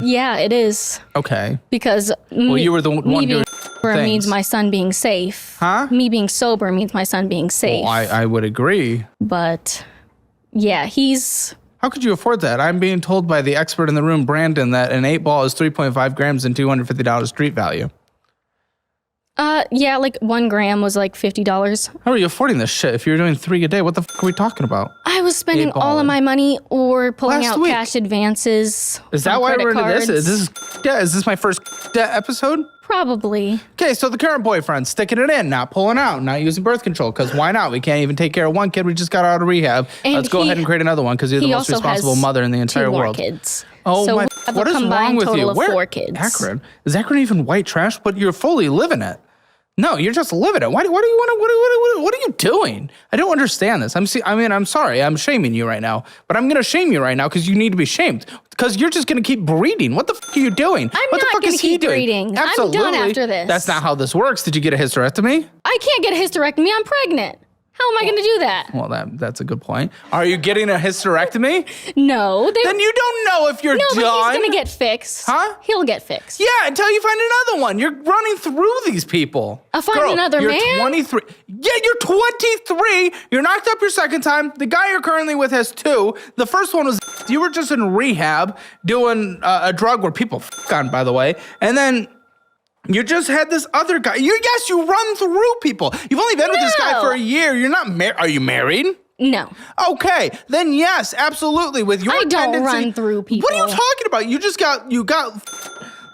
[SPEAKER 7] yeah, it is
[SPEAKER 3] okay.
[SPEAKER 7] because
[SPEAKER 3] You were the one
[SPEAKER 7] me being
[SPEAKER 3] doing
[SPEAKER 7] sober means
[SPEAKER 3] things.
[SPEAKER 7] my son being safe.
[SPEAKER 3] Huh?
[SPEAKER 7] Me being sober means my son being safe.
[SPEAKER 3] Well, I would agree.
[SPEAKER 7] But yeah, he's
[SPEAKER 3] How could you afford that? I'm being told by the expert in the room, Brandon, that an 8-ball is 3.5 grams and $250 street value.
[SPEAKER 7] yeah, like 1 gram was like $50.
[SPEAKER 3] How are you affording this shit if you're doing 3 a day? What the fuck are we talking about?
[SPEAKER 7] I was spending
[SPEAKER 3] 8-ball.
[SPEAKER 7] all of my money or pulling
[SPEAKER 3] Last
[SPEAKER 7] out
[SPEAKER 3] week.
[SPEAKER 7] cash advances.
[SPEAKER 3] Is that
[SPEAKER 7] from
[SPEAKER 3] why
[SPEAKER 7] credit
[SPEAKER 3] we're into this?
[SPEAKER 7] cards.
[SPEAKER 3] Is this my first debt episode?
[SPEAKER 7] Probably.
[SPEAKER 3] Okay, so the current boyfriend sticking it in, not pulling out, not using birth control, because why not? We can't even take care of one kid. We just got out of rehab.
[SPEAKER 7] And
[SPEAKER 3] Let's go ahead and create another one because you're the most responsible mother in the entire
[SPEAKER 7] two more
[SPEAKER 3] world.
[SPEAKER 7] Kids.
[SPEAKER 3] Oh
[SPEAKER 7] so
[SPEAKER 3] my!
[SPEAKER 7] we have
[SPEAKER 3] What
[SPEAKER 7] a
[SPEAKER 3] is wrong
[SPEAKER 7] combined
[SPEAKER 3] with
[SPEAKER 7] total
[SPEAKER 3] you?
[SPEAKER 7] of
[SPEAKER 3] Where?
[SPEAKER 7] 4 kids.
[SPEAKER 3] Akron. Is Akron even white trash? But you're fully living it. No, you're just living it. What do you want? What are you doing? I don't understand this. I'm sorry. I'm shaming you right now, but I'm gonna shame you right now because you need to be shamed because you're just gonna keep breeding. What the fuck are you doing?
[SPEAKER 7] I'm
[SPEAKER 3] what the
[SPEAKER 7] not
[SPEAKER 3] fuck
[SPEAKER 7] gonna
[SPEAKER 3] is he
[SPEAKER 7] keep
[SPEAKER 3] doing?
[SPEAKER 7] breeding.
[SPEAKER 3] Absolutely.
[SPEAKER 7] I'm done after this.
[SPEAKER 3] That's not how this works. Did you get a hysterectomy?
[SPEAKER 7] I can't get a hysterectomy. I'm pregnant. How am I going to do that?
[SPEAKER 3] Well, that's a good point. Are you getting a hysterectomy?
[SPEAKER 7] No.
[SPEAKER 3] Then you don't know if you're
[SPEAKER 7] No,
[SPEAKER 3] done.
[SPEAKER 7] but he's going to get fixed.
[SPEAKER 3] Huh?
[SPEAKER 7] He'll get fixed.
[SPEAKER 3] Yeah, until you find another one. You're running through these people.
[SPEAKER 7] I'll find
[SPEAKER 3] Girl,
[SPEAKER 7] another
[SPEAKER 3] you're
[SPEAKER 7] man?
[SPEAKER 3] 23. Yeah, you're 23. You're knocked up your second time. The guy you're currently with has 2. The first one was you were just in rehab doing a drug where people fuck on, by the way. And then you just had this other guy. You run through people. You've only been with this guy for a year. You're not married. Are you married?
[SPEAKER 7] No.
[SPEAKER 3] Okay, then yes, absolutely. With your
[SPEAKER 7] I don't
[SPEAKER 3] tendency,
[SPEAKER 7] run through people.
[SPEAKER 3] What are you talking about? You got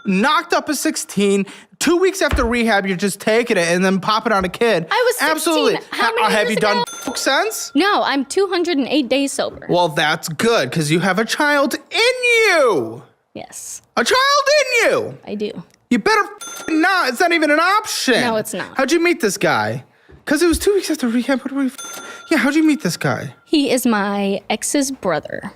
[SPEAKER 3] knocked up at 16. 2 weeks after rehab, you're just taking it and then popping on a kid.
[SPEAKER 7] I was 16.
[SPEAKER 3] Absolutely.
[SPEAKER 7] How many
[SPEAKER 3] have
[SPEAKER 7] years
[SPEAKER 3] you done
[SPEAKER 7] ago?
[SPEAKER 3] since?
[SPEAKER 7] No, I'm 208 days sober.
[SPEAKER 3] Well, that's good because you have a child in you.
[SPEAKER 7] Yes,
[SPEAKER 3] A child in you.
[SPEAKER 7] I do.
[SPEAKER 3] You better not. It's not even an option.
[SPEAKER 7] No, it's not.
[SPEAKER 3] How'd you meet this guy? Because it was 2 weeks after rehab. Yeah, how'd you meet this guy?
[SPEAKER 7] He is my ex's brother.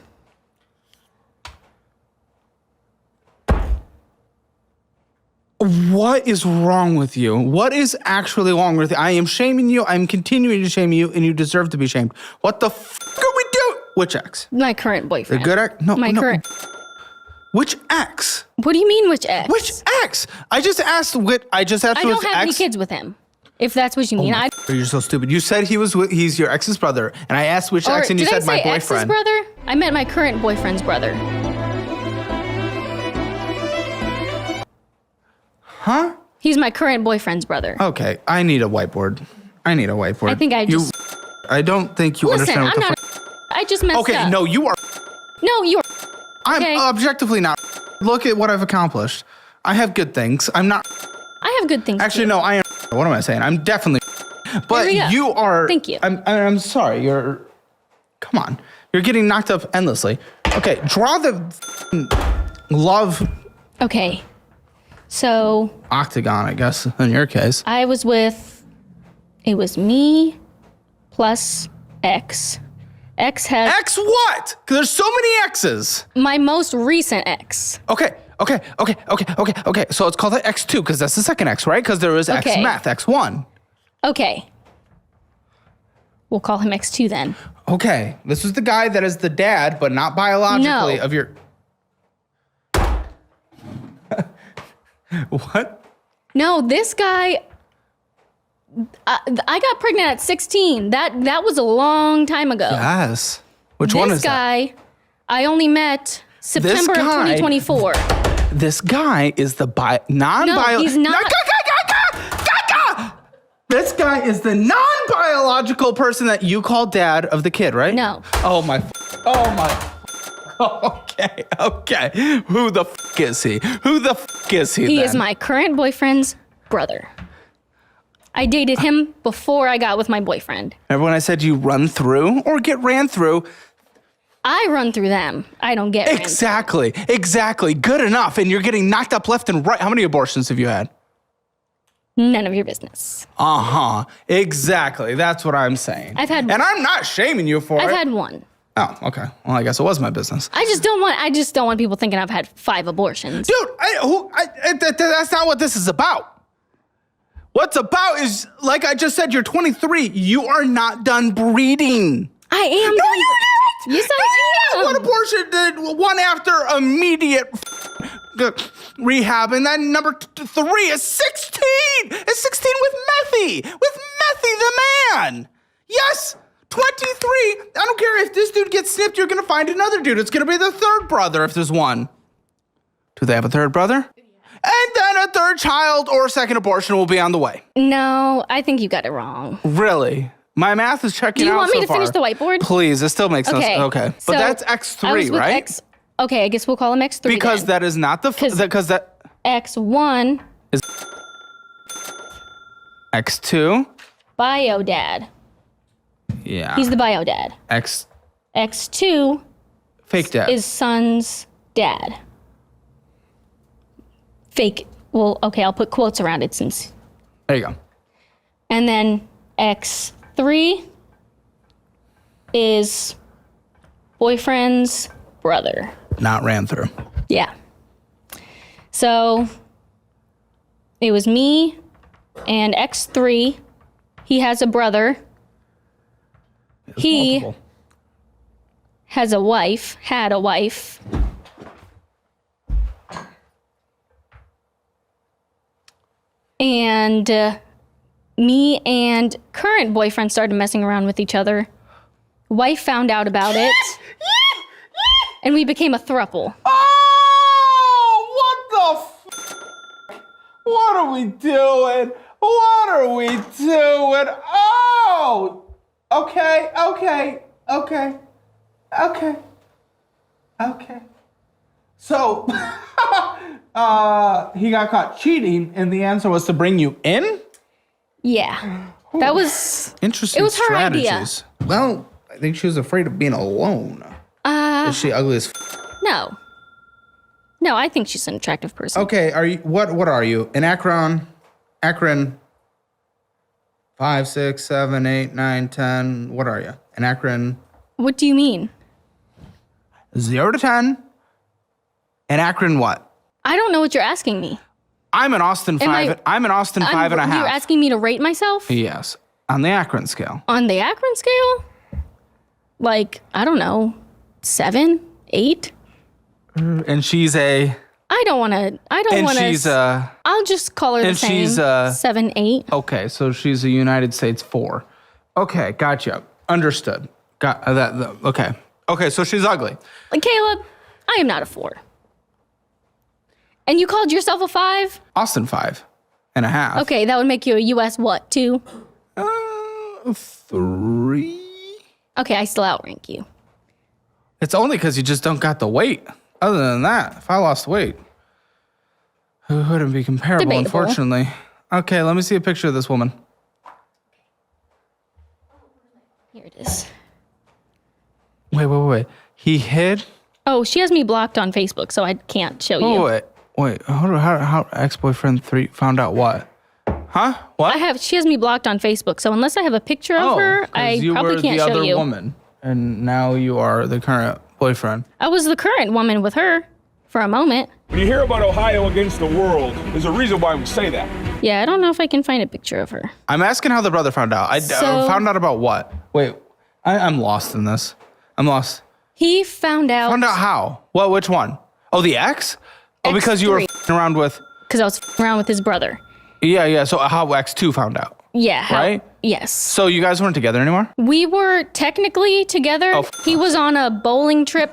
[SPEAKER 3] What is wrong with you? What is actually wrong with you? I am shaming you. I'm continuing to shame you, and you deserve to be shamed. What the fuck are we doing? Which ex?
[SPEAKER 7] My current
[SPEAKER 3] The
[SPEAKER 7] boyfriend.
[SPEAKER 3] good ex? No,
[SPEAKER 7] My
[SPEAKER 3] no.
[SPEAKER 7] current.
[SPEAKER 3] Which ex?
[SPEAKER 7] What do you mean, which ex?
[SPEAKER 3] Which ex? I just asked what. I just asked
[SPEAKER 7] I
[SPEAKER 3] who
[SPEAKER 7] don't
[SPEAKER 3] his
[SPEAKER 7] have any
[SPEAKER 3] ex.
[SPEAKER 7] kids with him. If that's what you mean,
[SPEAKER 3] You're so stupid. You said he's your ex's brother, and I asked which ex, and you
[SPEAKER 7] did
[SPEAKER 3] said
[SPEAKER 7] I
[SPEAKER 3] my
[SPEAKER 7] say ex's
[SPEAKER 3] boyfriend.
[SPEAKER 7] brother? I meant my current boyfriend's brother.
[SPEAKER 3] Huh?
[SPEAKER 7] He's my current boyfriend's brother.
[SPEAKER 3] Okay, I need a whiteboard. I need a whiteboard.
[SPEAKER 7] I think I just.
[SPEAKER 3] I don't think you
[SPEAKER 7] Listen,
[SPEAKER 3] understand what
[SPEAKER 7] I'm
[SPEAKER 3] the
[SPEAKER 7] not. I just messed
[SPEAKER 3] Okay,
[SPEAKER 7] up.
[SPEAKER 3] no, you are.
[SPEAKER 7] No, you are.
[SPEAKER 3] I'm
[SPEAKER 7] Okay.
[SPEAKER 3] objectively not. Look at what I've accomplished. I have good things. I'm not.
[SPEAKER 7] I have good things.
[SPEAKER 3] Actually,
[SPEAKER 7] too.
[SPEAKER 3] no, I am. What am I saying? I'm definitely. But
[SPEAKER 7] we go.
[SPEAKER 3] you are.
[SPEAKER 7] Thank you.
[SPEAKER 3] I'm sorry. You're. Come on. You're getting knocked up endlessly. Okay, draw the love
[SPEAKER 7] Okay. So
[SPEAKER 3] octagon, I guess, in your case.
[SPEAKER 7] I was with. It was me plus X. X has
[SPEAKER 3] X what? Because there's so many X's.
[SPEAKER 7] my most recent ex.
[SPEAKER 3] Okay. So let's call that X2 because that's the second X, right? Because there was X
[SPEAKER 7] Okay.
[SPEAKER 3] math, X1.
[SPEAKER 7] Okay. We'll call him X2 then.
[SPEAKER 3] Okay. This was the guy that is the dad, but not biologically
[SPEAKER 7] No.
[SPEAKER 3] of your. What?
[SPEAKER 7] No, this guy. I got pregnant at 16. That was a long time ago.
[SPEAKER 3] Yes. Which one
[SPEAKER 7] This
[SPEAKER 3] is that?
[SPEAKER 7] guy, I only met September of
[SPEAKER 3] guy-
[SPEAKER 7] 2024.
[SPEAKER 3] This guy is the non-bio.
[SPEAKER 7] No, he's not.
[SPEAKER 3] This guy is the non-biological person that you call dad of the kid, right?
[SPEAKER 7] No.
[SPEAKER 3] Oh my. Okay. Who the is he?
[SPEAKER 7] He is my current boyfriend's brother. I dated him before I got with my boyfriend.
[SPEAKER 3] Remember when I said you run through or get ran through?
[SPEAKER 7] I run through them. I don't get ran through.
[SPEAKER 3] Exactly. Good enough. And you're getting knocked up left and right. How many abortions have you had?
[SPEAKER 7] None of your business.
[SPEAKER 3] Exactly. That's what I'm saying.
[SPEAKER 7] I've had-
[SPEAKER 3] And I'm not shaming you for it.
[SPEAKER 7] I've had one.
[SPEAKER 3] Oh, okay. Well, I guess it was my business.
[SPEAKER 7] I just don't want people thinking I've had 5 abortions.
[SPEAKER 3] Dude, that's not what this is about. What's about is, like I just said, you're 23. You are not done breeding.
[SPEAKER 7] I am.
[SPEAKER 3] No, you're not.
[SPEAKER 7] Yes, I am.
[SPEAKER 3] One abortion did one after immediate rehab, and then number 3 is 16. It's 16 with Methy. With Methy the man. Yes, 23. I don't care if this dude gets snipped, you're going to find another dude. It's going to be the third brother if there's one. Do they have a third brother? And then a third child or second abortion will be on the way.
[SPEAKER 7] No, I think you got it wrong.
[SPEAKER 3] Really? My math is checking out so far.
[SPEAKER 7] Do you want me to finish the whiteboard?
[SPEAKER 3] Please, it still makes sense. Okay. But
[SPEAKER 7] so
[SPEAKER 3] that's
[SPEAKER 7] I
[SPEAKER 3] X3,
[SPEAKER 7] was with
[SPEAKER 3] right?
[SPEAKER 7] Okay, I guess we'll call him X3
[SPEAKER 3] Because
[SPEAKER 7] then.
[SPEAKER 3] that is not the... Because that...
[SPEAKER 7] X1
[SPEAKER 3] is X2.
[SPEAKER 7] Bio dad.
[SPEAKER 3] Yeah.
[SPEAKER 7] He's the bio dad. X2
[SPEAKER 3] fake dad.
[SPEAKER 7] is son's dad. Fake. Well, okay, I'll put quotes around it since.
[SPEAKER 3] There you go.
[SPEAKER 7] And then X3 is boyfriend's brother.
[SPEAKER 3] Not ran through.
[SPEAKER 7] Yeah. So it was me and X3. He has a brother. He
[SPEAKER 3] Multiple.
[SPEAKER 7] has a wife, had a wife. And me and current boyfriend started messing around with each other. Wife found out about it. And we became a throuple.
[SPEAKER 3] Oh, what the What are we doing? What are we doing? Oh! Okay. So, he got caught cheating, and the answer was to bring you in?
[SPEAKER 7] Yeah. That was
[SPEAKER 3] Interesting
[SPEAKER 7] It was her
[SPEAKER 3] strategies. Well, I think she was afraid of being alone. Is she ugly as
[SPEAKER 7] No. No, I think she's an attractive person.
[SPEAKER 3] Okay, are you what are you? An Akron 5, 6, 7, 8, 9, 10. What are you? An Akron
[SPEAKER 7] What do you mean?
[SPEAKER 3] 0 to 10. An Akron what?
[SPEAKER 7] I don't know what you're asking me.
[SPEAKER 3] I'm an Austin 5. I'm an Austin 5 and a half.
[SPEAKER 7] You're asking me to rate myself?
[SPEAKER 3] Yes. On the Akron scale.
[SPEAKER 7] On the Akron scale? Like, I don't know, 7, 8?
[SPEAKER 3] And she's a
[SPEAKER 7] I'll just call her the same.
[SPEAKER 3] she's
[SPEAKER 7] 7, 8.
[SPEAKER 3] okay, so she's a United States 4. Okay, gotcha. Understood. Got that. Okay. Okay, so she's ugly.
[SPEAKER 7] Like, Caleb, I am not a 4. And you called yourself a 5?
[SPEAKER 3] Austin 5 and a half.
[SPEAKER 7] Okay, that would make you a US what, 2?
[SPEAKER 3] 3.
[SPEAKER 7] Okay, I still outrank you.
[SPEAKER 3] It's only because you just don't got the weight. Other than that, if I lost weight, it wouldn't be comparable,
[SPEAKER 7] Debatable.
[SPEAKER 3] unfortunately. Okay, let me see a picture of this woman.
[SPEAKER 7] Here it is.
[SPEAKER 3] Wait. He hid?
[SPEAKER 7] Oh, she has me blocked on Facebook, so I can't show you.
[SPEAKER 3] Wait. How ex-boyfriend 3 found out what? Huh? What?
[SPEAKER 7] She has me blocked on Facebook, so unless I have a picture of her,
[SPEAKER 3] 'cause
[SPEAKER 7] I
[SPEAKER 3] you
[SPEAKER 7] probably
[SPEAKER 3] were
[SPEAKER 7] can't
[SPEAKER 3] the
[SPEAKER 7] show
[SPEAKER 3] other
[SPEAKER 7] you.
[SPEAKER 3] woman, and now you are the current boyfriend.
[SPEAKER 7] I was the current woman with her for a moment.
[SPEAKER 6] When you hear about Ohio against the world, there's a reason why we say that.
[SPEAKER 7] Yeah, I don't know if I can find a picture of her.
[SPEAKER 3] I'm asking how the brother found out. Found out about what? Wait, I'm lost in this. I'm lost.
[SPEAKER 7] He found out.
[SPEAKER 3] Found out how? Well, which one? Oh, the ex? Oh, because you were
[SPEAKER 7] X3.
[SPEAKER 3] f***ing around with...
[SPEAKER 7] Because I was around with his brother.
[SPEAKER 3] Yeah. So how X2 found out?
[SPEAKER 7] Yeah.
[SPEAKER 3] Right?
[SPEAKER 7] Yes.
[SPEAKER 3] So you guys weren't together anymore?
[SPEAKER 7] We were technically together.
[SPEAKER 3] Oh,
[SPEAKER 7] He was on a bowling trip.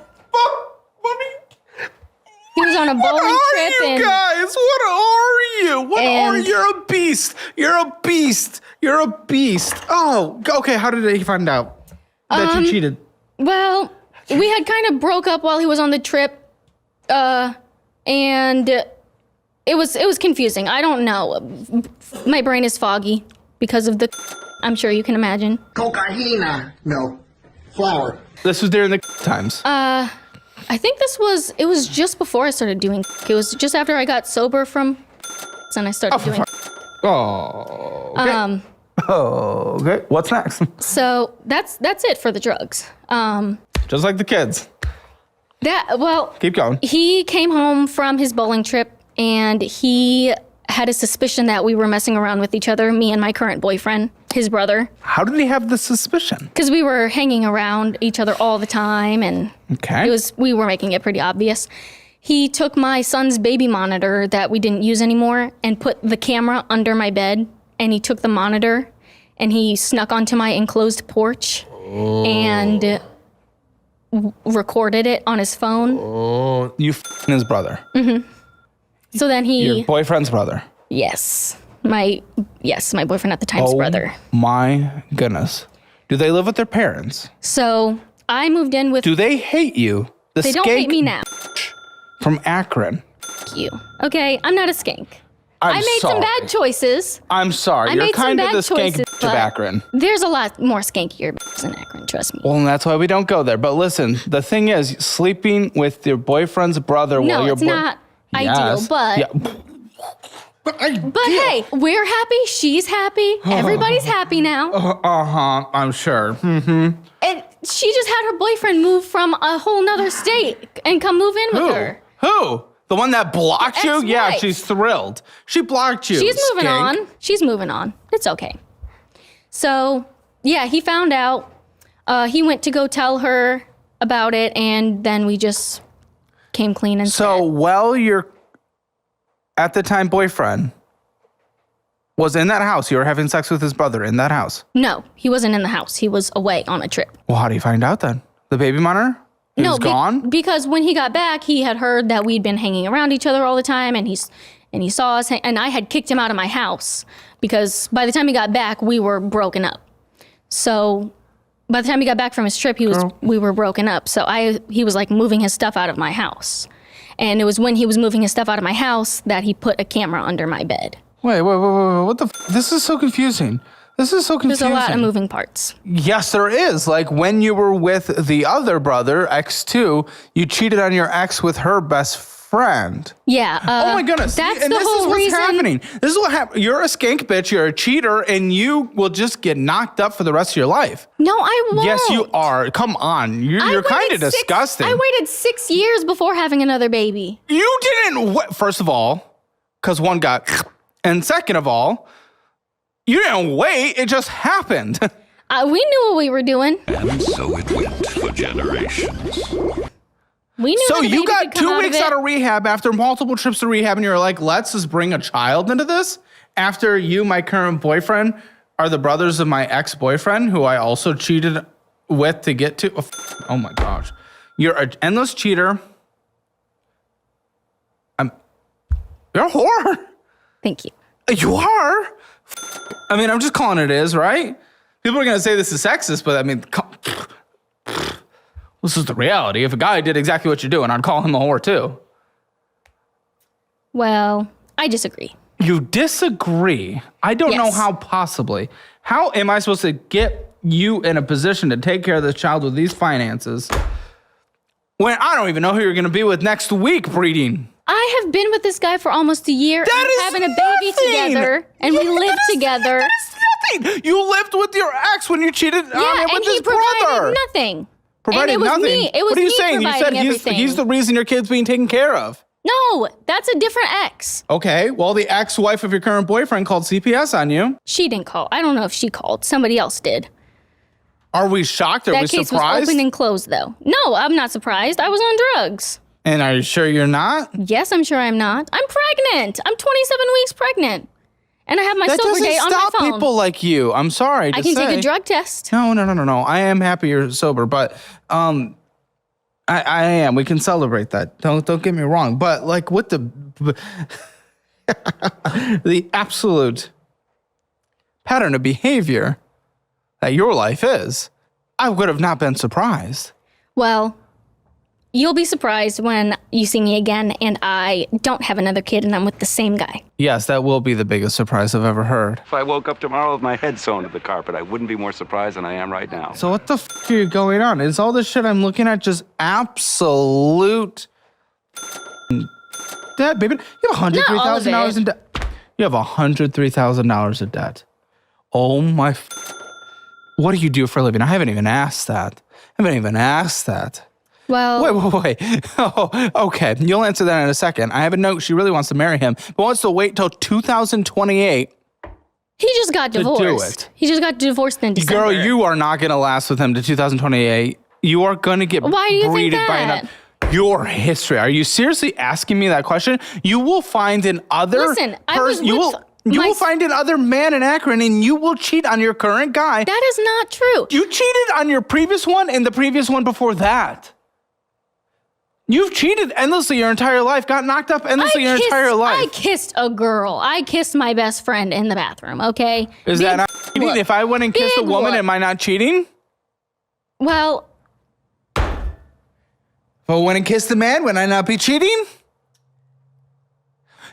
[SPEAKER 7] He was on a bowling trip and
[SPEAKER 3] guys? What are you?
[SPEAKER 7] And-
[SPEAKER 3] You're a beast. You're a beast. Oh, okay. How did he find out that you cheated?
[SPEAKER 7] well, we had kind of broke up while he was on the trip. And it was confusing. I don't know. My brain is foggy because of the I'm sure you can imagine.
[SPEAKER 8] Cocaína. No. Flour.
[SPEAKER 3] This was during the times.
[SPEAKER 7] I think it was just before I started doing it was just after I got sober from and I started doing
[SPEAKER 3] Oh, okay. Okay. What's next?
[SPEAKER 7] So that's it for the drugs.
[SPEAKER 3] Just like the kids. Keep going.
[SPEAKER 7] He came home from his bowling trip and he had a suspicion that we were messing around with each other, me and my current boyfriend, his brother.
[SPEAKER 3] How did he have the suspicion?
[SPEAKER 7] Because we were hanging around each other all the time and
[SPEAKER 3] Okay.
[SPEAKER 7] we were making it pretty obvious. He took my son's baby monitor that we didn't use anymore and put the camera under my bed, and he took the monitor and he snuck onto my enclosed porch and recorded it on his phone.
[SPEAKER 3] Oh, you f***ing his brother.
[SPEAKER 7] So then
[SPEAKER 3] Your boyfriend's brother.
[SPEAKER 7] Yes, my boyfriend at the time's brother.
[SPEAKER 3] My goodness. Do they live with their parents?
[SPEAKER 7] So I moved in with
[SPEAKER 3] Do they hate you?
[SPEAKER 7] They don't hate me now.
[SPEAKER 3] From Akron.
[SPEAKER 7] You. Okay, I'm not a skank. I made some bad choices.
[SPEAKER 3] I'm sorry. You're kind of the skank of Akron.
[SPEAKER 7] There's a lot more skankier than Akron, trust me.
[SPEAKER 3] Well, and that's why we don't go there. But listen, the thing is, sleeping with your boyfriend's brother while your
[SPEAKER 7] it's not ideal, but...
[SPEAKER 3] Yeah.
[SPEAKER 7] But hey, we're happy. She's happy. Everybody's happy now.
[SPEAKER 3] I'm sure. Mm-hmm.
[SPEAKER 7] And she just had her boyfriend move from a whole nother state and come move in with her.
[SPEAKER 3] Who? The one that blocked you? Yeah, she's thrilled. She blocked you.
[SPEAKER 7] She's moving on. She's moving on. It's okay. So, yeah, he found out. He went to go tell her about it, and then we just came clean and
[SPEAKER 3] So, while your, at the time, boyfriend was in that house, you were having sex with his brother in that house?
[SPEAKER 7] No, he wasn't in the house. He was away on a trip.
[SPEAKER 3] Well, how do you find out then? The baby monitor? He was gone?
[SPEAKER 7] Because when he got back, he had heard that we'd been hanging around each other all the time, and he saw us, and I had kicked him out of my house because by the time he got back, we were broken up. So by the time he got back from his trip, we were broken up. So he was like moving his stuff out of my house, and it was when he was moving his stuff out of my house that he put a camera under my bed.
[SPEAKER 3] Wait, what the? This is so confusing. This is so confusing.
[SPEAKER 7] There's a lot of moving parts.
[SPEAKER 3] Yes, there is. Like when you were with the other brother, X2, you cheated on your ex with her best friend.
[SPEAKER 7] Yeah.
[SPEAKER 3] Oh my goodness.
[SPEAKER 7] That's
[SPEAKER 3] and
[SPEAKER 7] the
[SPEAKER 3] this
[SPEAKER 7] whole
[SPEAKER 3] is what's
[SPEAKER 7] reason.
[SPEAKER 3] happening. This is what happened. You're a skank bitch. You're a cheater, and you will just get knocked up for the rest of your life.
[SPEAKER 7] No, I won't.
[SPEAKER 3] Yes, you are. Come on. You're kind of disgusting.
[SPEAKER 7] I waited 6 years before having another baby.
[SPEAKER 3] You didn't. First of all, because one got, and second of all, you didn't wait. It just happened.
[SPEAKER 7] We knew what we were doing.
[SPEAKER 9] And so it went for generations.
[SPEAKER 7] We knew.
[SPEAKER 3] So you got 2 weeks out of rehab after multiple trips to rehab, and you're like, let's just bring a child into this? After you, my current boyfriend, are the brothers of my ex-boyfriend, who I also cheated with to get to. Oh my gosh. You're an endless cheater. You're a whore.
[SPEAKER 7] Thank you.
[SPEAKER 3] You are. I mean, I'm just calling it is, right? People are going to say this is sexist, but I mean, this is the reality. If a guy did exactly what you're doing, I'd call him a whore too.
[SPEAKER 7] Well, I disagree.
[SPEAKER 3] You disagree? I don't know how possibly. How am I supposed to get you in a position to take care of this child with these finances when I don't even know who you're going to be with next week breeding?
[SPEAKER 7] I have been with this guy for almost a year.
[SPEAKER 3] That
[SPEAKER 7] and
[SPEAKER 3] is
[SPEAKER 7] having a baby together, and we lived together.
[SPEAKER 3] That is nothing. You lived with your ex when you cheated on him with his brother.
[SPEAKER 7] Yeah, and he provided nothing.
[SPEAKER 3] Provided
[SPEAKER 7] and it was
[SPEAKER 3] nothing?
[SPEAKER 7] Me. It was
[SPEAKER 3] what are you
[SPEAKER 7] me
[SPEAKER 3] saying? You said he's the reason your kid's being taken care of.
[SPEAKER 7] No, that's a different ex.
[SPEAKER 3] Okay, well, the ex-wife of your current boyfriend called CPS on you.
[SPEAKER 7] She didn't call. I don't know if she called. Somebody else did.
[SPEAKER 3] Are we shocked? Are we surprised?
[SPEAKER 7] That case was open and closed, though. No, I'm not surprised. I was on drugs.
[SPEAKER 3] And are you sure you're not?
[SPEAKER 7] Yes, I'm sure I'm not. I'm pregnant. I'm 27 weeks pregnant. And I have my silver day on my phone.
[SPEAKER 3] That doesn't stop people like you. I'm sorry to
[SPEAKER 7] I can
[SPEAKER 3] say.
[SPEAKER 7] take a drug test.
[SPEAKER 3] No. I am happy you're sober, but I am. We can celebrate that. Don't get me wrong. But like with the absolute pattern of behavior that your life is, I would have not been surprised.
[SPEAKER 7] Well, you'll be surprised when you see me again and I don't have another kid and I'm with the same guy.
[SPEAKER 3] Yes, that will be the biggest surprise I've ever heard.
[SPEAKER 10] If I woke up tomorrow with my head sewn to the carpet, I wouldn't be more surprised than I am right now.
[SPEAKER 3] So what the f*** are you going on? Is all this shit I'm looking at just absolute debt, baby? You have $103,000 in debt. You have $103,000 in debt. Oh my What do you do for a living? I haven't even asked that.
[SPEAKER 7] Well,
[SPEAKER 3] Wait. Oh, okay. You'll answer that in a second. I have a note. She really wants to marry him, but wants to wait till 2028.
[SPEAKER 7] He just got divorced.
[SPEAKER 3] To do it.
[SPEAKER 7] He just got divorced in December.
[SPEAKER 3] Girl, you are not going to last with him to 2028. You are going to get
[SPEAKER 7] Why do you think
[SPEAKER 3] breeded by
[SPEAKER 7] that?
[SPEAKER 3] your history. Are you seriously asking me that question? You will find an other
[SPEAKER 7] Listen, I was with
[SPEAKER 3] you will find another man in Akron and you will cheat on your current guy.
[SPEAKER 7] That is not true.
[SPEAKER 3] You cheated on your previous one and the previous one before that. You've cheated endlessly your entire life, got knocked up endlessly your entire life.
[SPEAKER 7] I kissed a girl. I kissed my best friend in the bathroom, okay?
[SPEAKER 3] Is that not cheating? If I went and kissed a woman, am I not cheating?
[SPEAKER 7] Well,
[SPEAKER 3] if I went and kissed a man, would I not be cheating?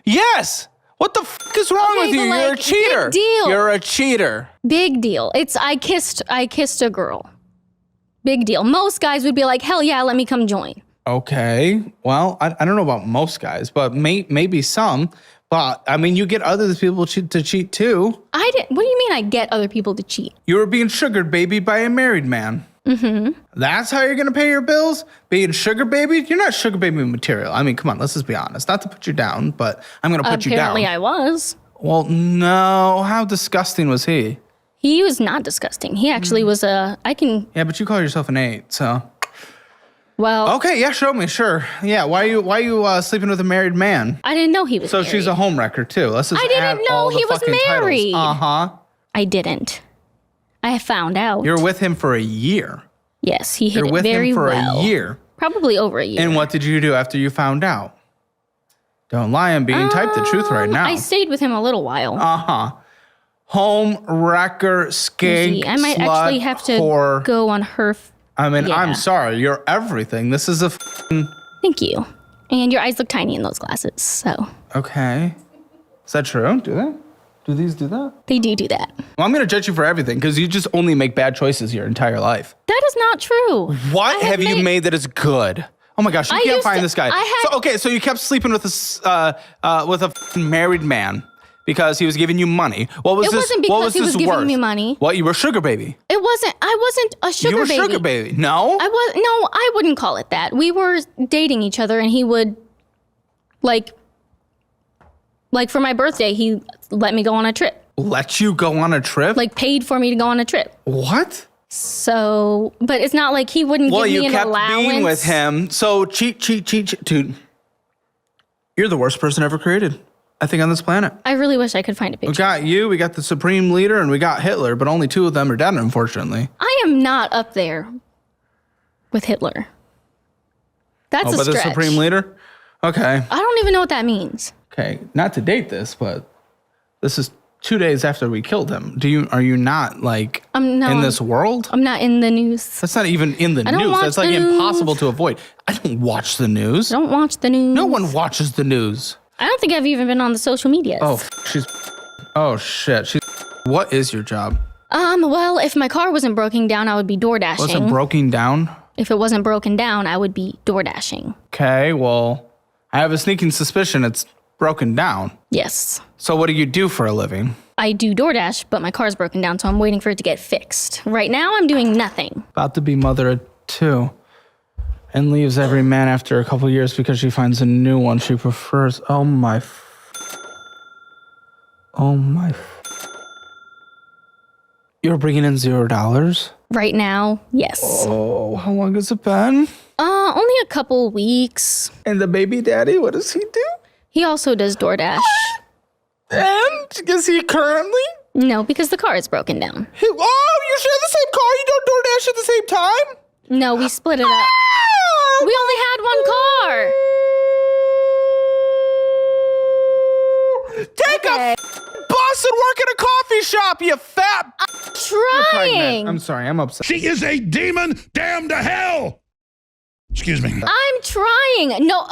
[SPEAKER 3] Yes. What the fuck is wrong with you? You're a cheater.
[SPEAKER 7] Big deal.
[SPEAKER 3] You're a cheater.
[SPEAKER 7] Big deal. I kissed a girl. Big deal. Most guys would be like, hell yeah, let me come join.
[SPEAKER 3] Okay. Well, I don't know about most guys, but maybe some. But I mean, you get other people to cheat too.
[SPEAKER 7] What do you mean I get other people to cheat?
[SPEAKER 3] You were being sugar babied by a married man. Mm-hmm. That's how you're going to pay your bills? Being sugar babied? You're not sugar baby material. I mean, come on, let's just be honest. Not to put you down, but I'm going to put you down.
[SPEAKER 7] Apparently I was.
[SPEAKER 3] Well, no. How disgusting was he?
[SPEAKER 7] He was not disgusting. He actually was
[SPEAKER 3] Yeah, but you call yourself an 8, so.
[SPEAKER 7] Well.
[SPEAKER 3] Okay, yeah, show me, sure. Yeah, why are you sleeping with a married man?
[SPEAKER 7] I didn't know he was married.
[SPEAKER 3] So she's a homewrecker too. Let's just
[SPEAKER 7] I didn't know he was married.
[SPEAKER 3] Uh-huh.
[SPEAKER 7] I didn't. I found out.
[SPEAKER 3] You're with him for a year.
[SPEAKER 7] Yes, he hid
[SPEAKER 3] You're
[SPEAKER 7] it
[SPEAKER 3] with
[SPEAKER 7] very
[SPEAKER 3] him for
[SPEAKER 7] well.
[SPEAKER 3] a year.
[SPEAKER 7] Probably over a year.
[SPEAKER 3] And what did you do after you found out? Don't lie, I'm being typed the truth right now.
[SPEAKER 7] I stayed with him a little while.
[SPEAKER 3] Uh-huh. Home wrecker, skank,
[SPEAKER 7] I might
[SPEAKER 3] slut,
[SPEAKER 7] actually have to
[SPEAKER 3] whore.
[SPEAKER 7] go on her.
[SPEAKER 3] I mean,
[SPEAKER 7] Yeah.
[SPEAKER 3] I'm sorry. You're everything. This is a
[SPEAKER 7] Thank you. And your eyes look tiny in those glasses, so.
[SPEAKER 3] Okay. Is that true? Do they? Do these do that?
[SPEAKER 7] They do that.
[SPEAKER 3] Well, I'm going to judge you for everything because you just only make bad choices your entire life.
[SPEAKER 7] That is not true.
[SPEAKER 3] What have you made that is good? Oh my gosh, you can't find this guy. So you kept sleeping with a married man because he was giving you money. What was
[SPEAKER 7] It
[SPEAKER 3] this?
[SPEAKER 7] wasn't because
[SPEAKER 3] what was
[SPEAKER 7] he was
[SPEAKER 3] this
[SPEAKER 7] giving
[SPEAKER 3] worth?
[SPEAKER 7] me money.
[SPEAKER 3] What, you were a sugar baby?
[SPEAKER 7] I wasn't a sugar baby.
[SPEAKER 3] You were a sugar baby. No?
[SPEAKER 7] I wouldn't call it that. We were dating each other and he would like for my birthday, he let me go on a trip.
[SPEAKER 3] Let you go on a trip?
[SPEAKER 7] Like paid for me to go on a trip.
[SPEAKER 3] What?
[SPEAKER 7] So, but it's not like he wouldn't give me an allowance.
[SPEAKER 3] Well, you kept being with him. So cheat. Dude, you're the worst person ever created, I think, on this planet.
[SPEAKER 7] I really wish I could find a picture.
[SPEAKER 3] We got you, we got the supreme leader, and we got Hitler, but only 2 of them are dead, unfortunately.
[SPEAKER 7] I am not up there with Hitler. That's a
[SPEAKER 3] but
[SPEAKER 7] stretch.
[SPEAKER 3] the supreme leader? Okay.
[SPEAKER 7] I don't even know what that means.
[SPEAKER 3] Okay, not to date this, but this is 2 days after we killed him. Are you not in this world?
[SPEAKER 7] I'm not in the news.
[SPEAKER 3] That's not even in the news. That's like impossible to avoid. I don't watch the news.
[SPEAKER 7] Don't watch the news.
[SPEAKER 3] No one watches the news.
[SPEAKER 7] I don't think I've even been on the social medias.
[SPEAKER 3] Oh shit. What is your job?
[SPEAKER 7] Well, if my car wasn't broken down, I would be door dashing.
[SPEAKER 3] Wasn't broken down?
[SPEAKER 7] If it wasn't broken down, I would be door dashing.
[SPEAKER 3] Okay, well, I have a sneaking suspicion it's broken down.
[SPEAKER 7] Yes.
[SPEAKER 3] So what do you do for a living?
[SPEAKER 7] I do DoorDash, but my car's broken down, so I'm waiting for it to get fixed. Right now, I'm doing nothing.
[SPEAKER 3] About to be mother of 2. And leaves every man after a couple years because she finds a new one she prefers. Oh my. You're bringing in $0?
[SPEAKER 7] Right now, yes.
[SPEAKER 3] Oh, how long has it been?
[SPEAKER 7] Only a couple weeks.
[SPEAKER 3] And the baby daddy, what does he do?
[SPEAKER 7] He also does DoorDash.
[SPEAKER 3] And is he currently?
[SPEAKER 7] No, because the car is broken down.
[SPEAKER 3] You share the same car? You don't DoorDash at the same time?
[SPEAKER 7] No, we split it up. We only had one car.
[SPEAKER 3] Take a bus and work at a coffee shop, you fat.
[SPEAKER 7] Trying.
[SPEAKER 3] I'm sorry, I'm upset.
[SPEAKER 11] She is a demon damned to hell. Excuse me.
[SPEAKER 7] I'm trying. No,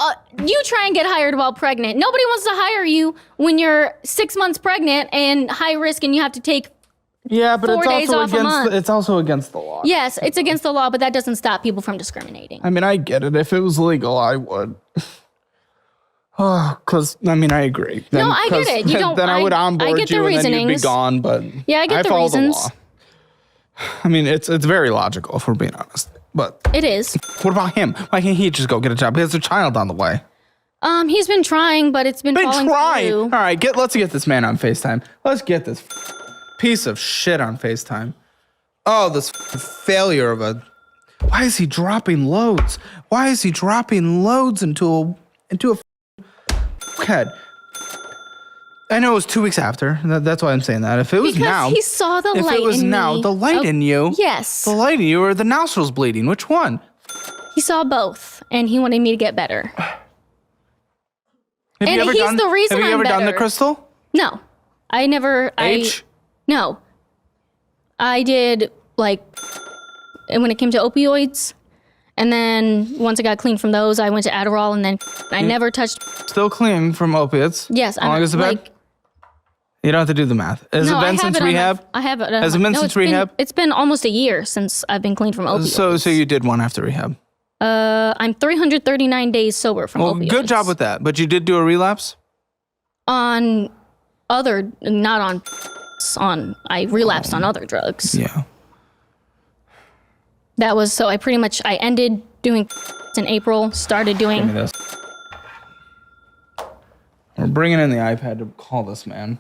[SPEAKER 7] you try and get hired while pregnant. Nobody wants to hire you when you're 6 months pregnant and high risk and you have to take 4 days off a month.
[SPEAKER 3] It's also against the law.
[SPEAKER 7] Yes, it's against the law, but that doesn't stop people from discriminating.
[SPEAKER 3] I mean, I get it. If it was legal, I would. Oh, because, I mean, I agree.
[SPEAKER 7] No, I get it. You don't.
[SPEAKER 3] Then I would onboard
[SPEAKER 7] I get
[SPEAKER 3] you
[SPEAKER 7] the
[SPEAKER 3] and then you'd be
[SPEAKER 7] reasonings.
[SPEAKER 3] gone, but
[SPEAKER 7] Yeah, I get the
[SPEAKER 3] follow
[SPEAKER 7] reasons.
[SPEAKER 3] the law. I mean, it's very logical, if we're being honest. But
[SPEAKER 7] It is.
[SPEAKER 3] what about him? Why can't he just go get a job? He has a child on the way.
[SPEAKER 7] He's been trying, but it's been falling through.
[SPEAKER 3] All right, let's get this man on FaceTime. Let's get this piece of shit on FaceTime. Oh, this failure of a... Why is he dropping loads? Why is he dropping loads into a head? I know it was 2 weeks after. That's why I'm saying that. If it was
[SPEAKER 7] Because
[SPEAKER 3] now...
[SPEAKER 7] he saw the light in me.
[SPEAKER 3] If it was now, the light in you...
[SPEAKER 7] Yes.
[SPEAKER 3] The light in you or the nostrils bleeding? Which one?
[SPEAKER 7] He saw both, and he wanted me to get better.
[SPEAKER 3] Have you ever done the crystal?
[SPEAKER 7] No. I never... No. I did, when it came to opioids, And then once I got clean from those, I went to Adderall, and then I never touched.
[SPEAKER 3] Still clean from opiates?
[SPEAKER 7] Yes.
[SPEAKER 3] How long has it been? You don't have to do the math. Has it been since rehab?
[SPEAKER 7] I have it.
[SPEAKER 3] Has it been since rehab?
[SPEAKER 7] It's been almost a year since I've been clean from opioids.
[SPEAKER 3] So you did one after rehab?
[SPEAKER 7] I'm 339 days sober from opioids.
[SPEAKER 3] Good job with that. But you did do a relapse?
[SPEAKER 7] Not on. I relapsed on other drugs.
[SPEAKER 3] Yeah.
[SPEAKER 7] That was, so I ended doing in April, started doing.
[SPEAKER 3] Give me this. We're bringing in the iPad to call this man.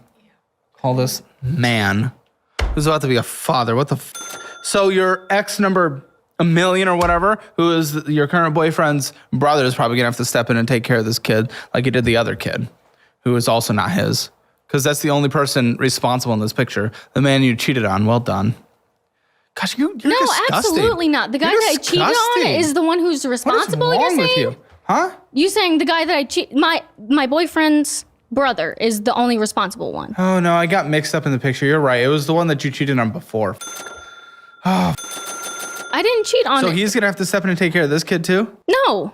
[SPEAKER 3] Call this man who's about to be a father. What the So your ex number a million or whatever, who is your current boyfriend's brother, is probably gonna have to step in and take care of this kid like he did the other kid, who is also not his. Because that's the only person responsible in this picture. The man you cheated on. Well done. Gosh, you're
[SPEAKER 7] no,
[SPEAKER 3] disgusting.
[SPEAKER 7] Absolutely not. The guy that I cheated on is the one who's responsible.
[SPEAKER 3] What is wrong
[SPEAKER 7] you're
[SPEAKER 3] with
[SPEAKER 7] saying?
[SPEAKER 3] you? Huh?
[SPEAKER 7] You saying the guy that I cheat, my boyfriend's brother is the only responsible one.
[SPEAKER 3] Oh no, I got mixed up in the picture. You're right. It was the one that you cheated on before. Oh.
[SPEAKER 7] I didn't cheat on.
[SPEAKER 3] So he's gonna have to step in and take care of this kid too?
[SPEAKER 7] No,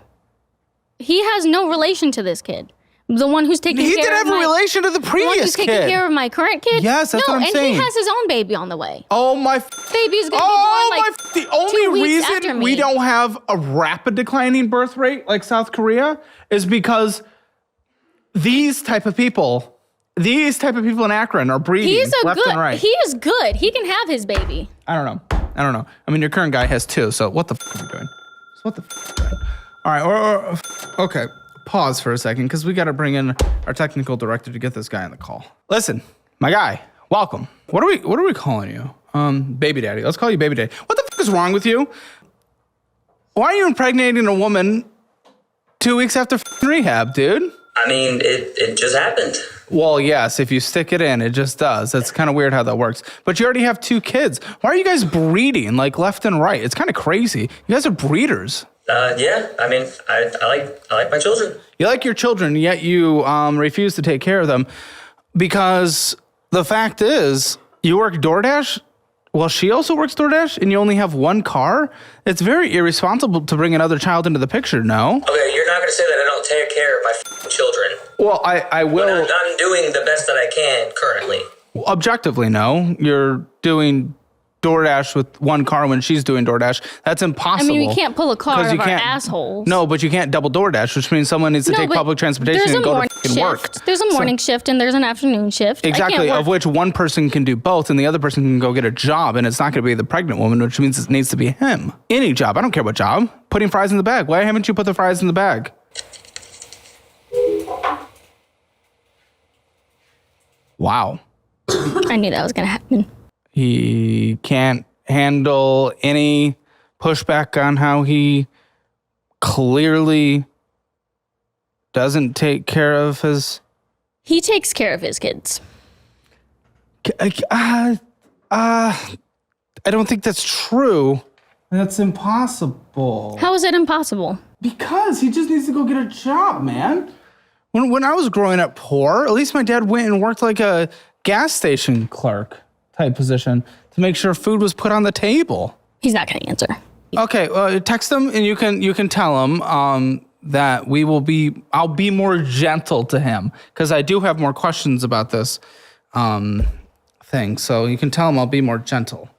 [SPEAKER 7] he has no relation to this kid. The one who's taking care of
[SPEAKER 3] He did have a relation to the previous kid. The one who's taking
[SPEAKER 7] care of my current kid?
[SPEAKER 3] Yes, that's what I'm saying.
[SPEAKER 7] And he has his own baby on the way.
[SPEAKER 3] Oh my.
[SPEAKER 7] Baby's gonna be born
[SPEAKER 3] The only reason we don't have a rapid declining birth rate like South Korea is because these type of people in Akron are breeding left and right.
[SPEAKER 7] He is good. He can have his baby.
[SPEAKER 3] I don't know. I mean, your current guy has two, so what the are we doing? So what the are we doing? All right, okay. Pause for a second, because we got to bring in our technical director to get this guy on the call. Listen, my guy, welcome. What are we calling you? Baby daddy. Let's call you baby daddy. What the is wrong with you? Why are you impregnating a woman 2 weeks after rehab, dude?
[SPEAKER 12] I mean, it just happened.
[SPEAKER 3] Well, yes, if you stick it in, it just does. That's kind of weird how that works. But you already have two kids. Why are you guys breeding like left and right? It's kind of crazy. You guys are breeders.
[SPEAKER 12] Yeah, I mean, I like my children.
[SPEAKER 3] You like your children, yet you refuse to take care of them because the fact is you work DoorDash. Well, she also works DoorDash, and you only have one car. It's very irresponsible to bring another child into the picture. No.
[SPEAKER 12] Okay, you're not going to say that I don't take care of my children.
[SPEAKER 3] Well, I will.
[SPEAKER 12] I'm doing the best that I can currently.
[SPEAKER 3] Objectively, no. You're doing DoorDash with one car when she's doing DoorDash. That's impossible.
[SPEAKER 7] I mean, we can't pull a car out of our assholes.
[SPEAKER 3] No, but you can't double DoorDash, which means someone needs to take public transportation and go to fucking work.
[SPEAKER 7] There's a morning shift and there's an afternoon shift.
[SPEAKER 3] Exactly, of which one person can do both and the other person can go get a job, and it's not going to be the pregnant woman, which means it needs to be him. Any job. I don't care what job. Putting fries in the bag. Why haven't you put the fries in the bag? Wow.
[SPEAKER 7] I knew that was going to happen.
[SPEAKER 3] He can't handle any pushback on how he clearly doesn't take care of his...
[SPEAKER 7] He takes care of his kids.
[SPEAKER 3] I don't think that's true. That's impossible.
[SPEAKER 7] How is it impossible?
[SPEAKER 3] Because he just needs to go get a job, man. When I was growing up poor, at least my dad went and worked like a gas station clerk type position to make sure food was put on the table.
[SPEAKER 7] He's not going to answer.
[SPEAKER 3] Okay, text him and you can tell him that I'll be more gentle to him because I do have more questions about this thing. So you can tell him I'll be more gentle.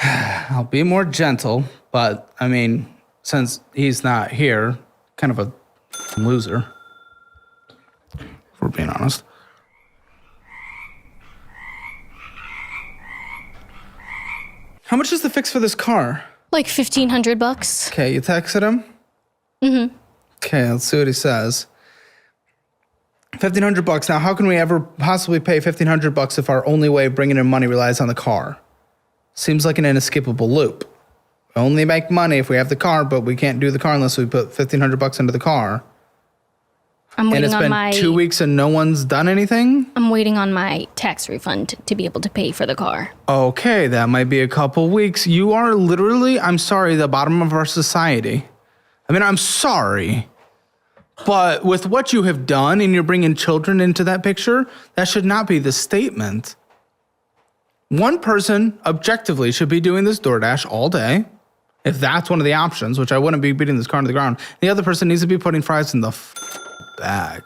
[SPEAKER 3] I'll be more gentle, but I mean, since he's not here, kind of a loser, if we're being honest. How much is the fix for this car?
[SPEAKER 7] Like $1,500.
[SPEAKER 3] Okay, you texted him?
[SPEAKER 7] Mm-hmm.
[SPEAKER 3] Okay, let's see what he says. $1,500. Now, how can we ever possibly pay $1,500 if our only way of bringing in money relies on the car? Seems like an inescapable loop. We only make money if we have the car, but we can't do the car unless we put $1,500 into the car.
[SPEAKER 7] I'm waiting
[SPEAKER 3] and it's been 2 weeks and no one's done anything?
[SPEAKER 7] I'm waiting on my tax refund to be able to pay for the car.
[SPEAKER 3] Okay, that might be a couple weeks. You are literally, I'm sorry, the bottom of our society. I mean, I'm sorry. But with what you have done and you're bringing children into that picture, that should not be the statement. One person objectively should be doing this DoorDash all day, if that's one of the options, which I wouldn't be beating this car to the ground. The other person needs to be putting fries in the bag.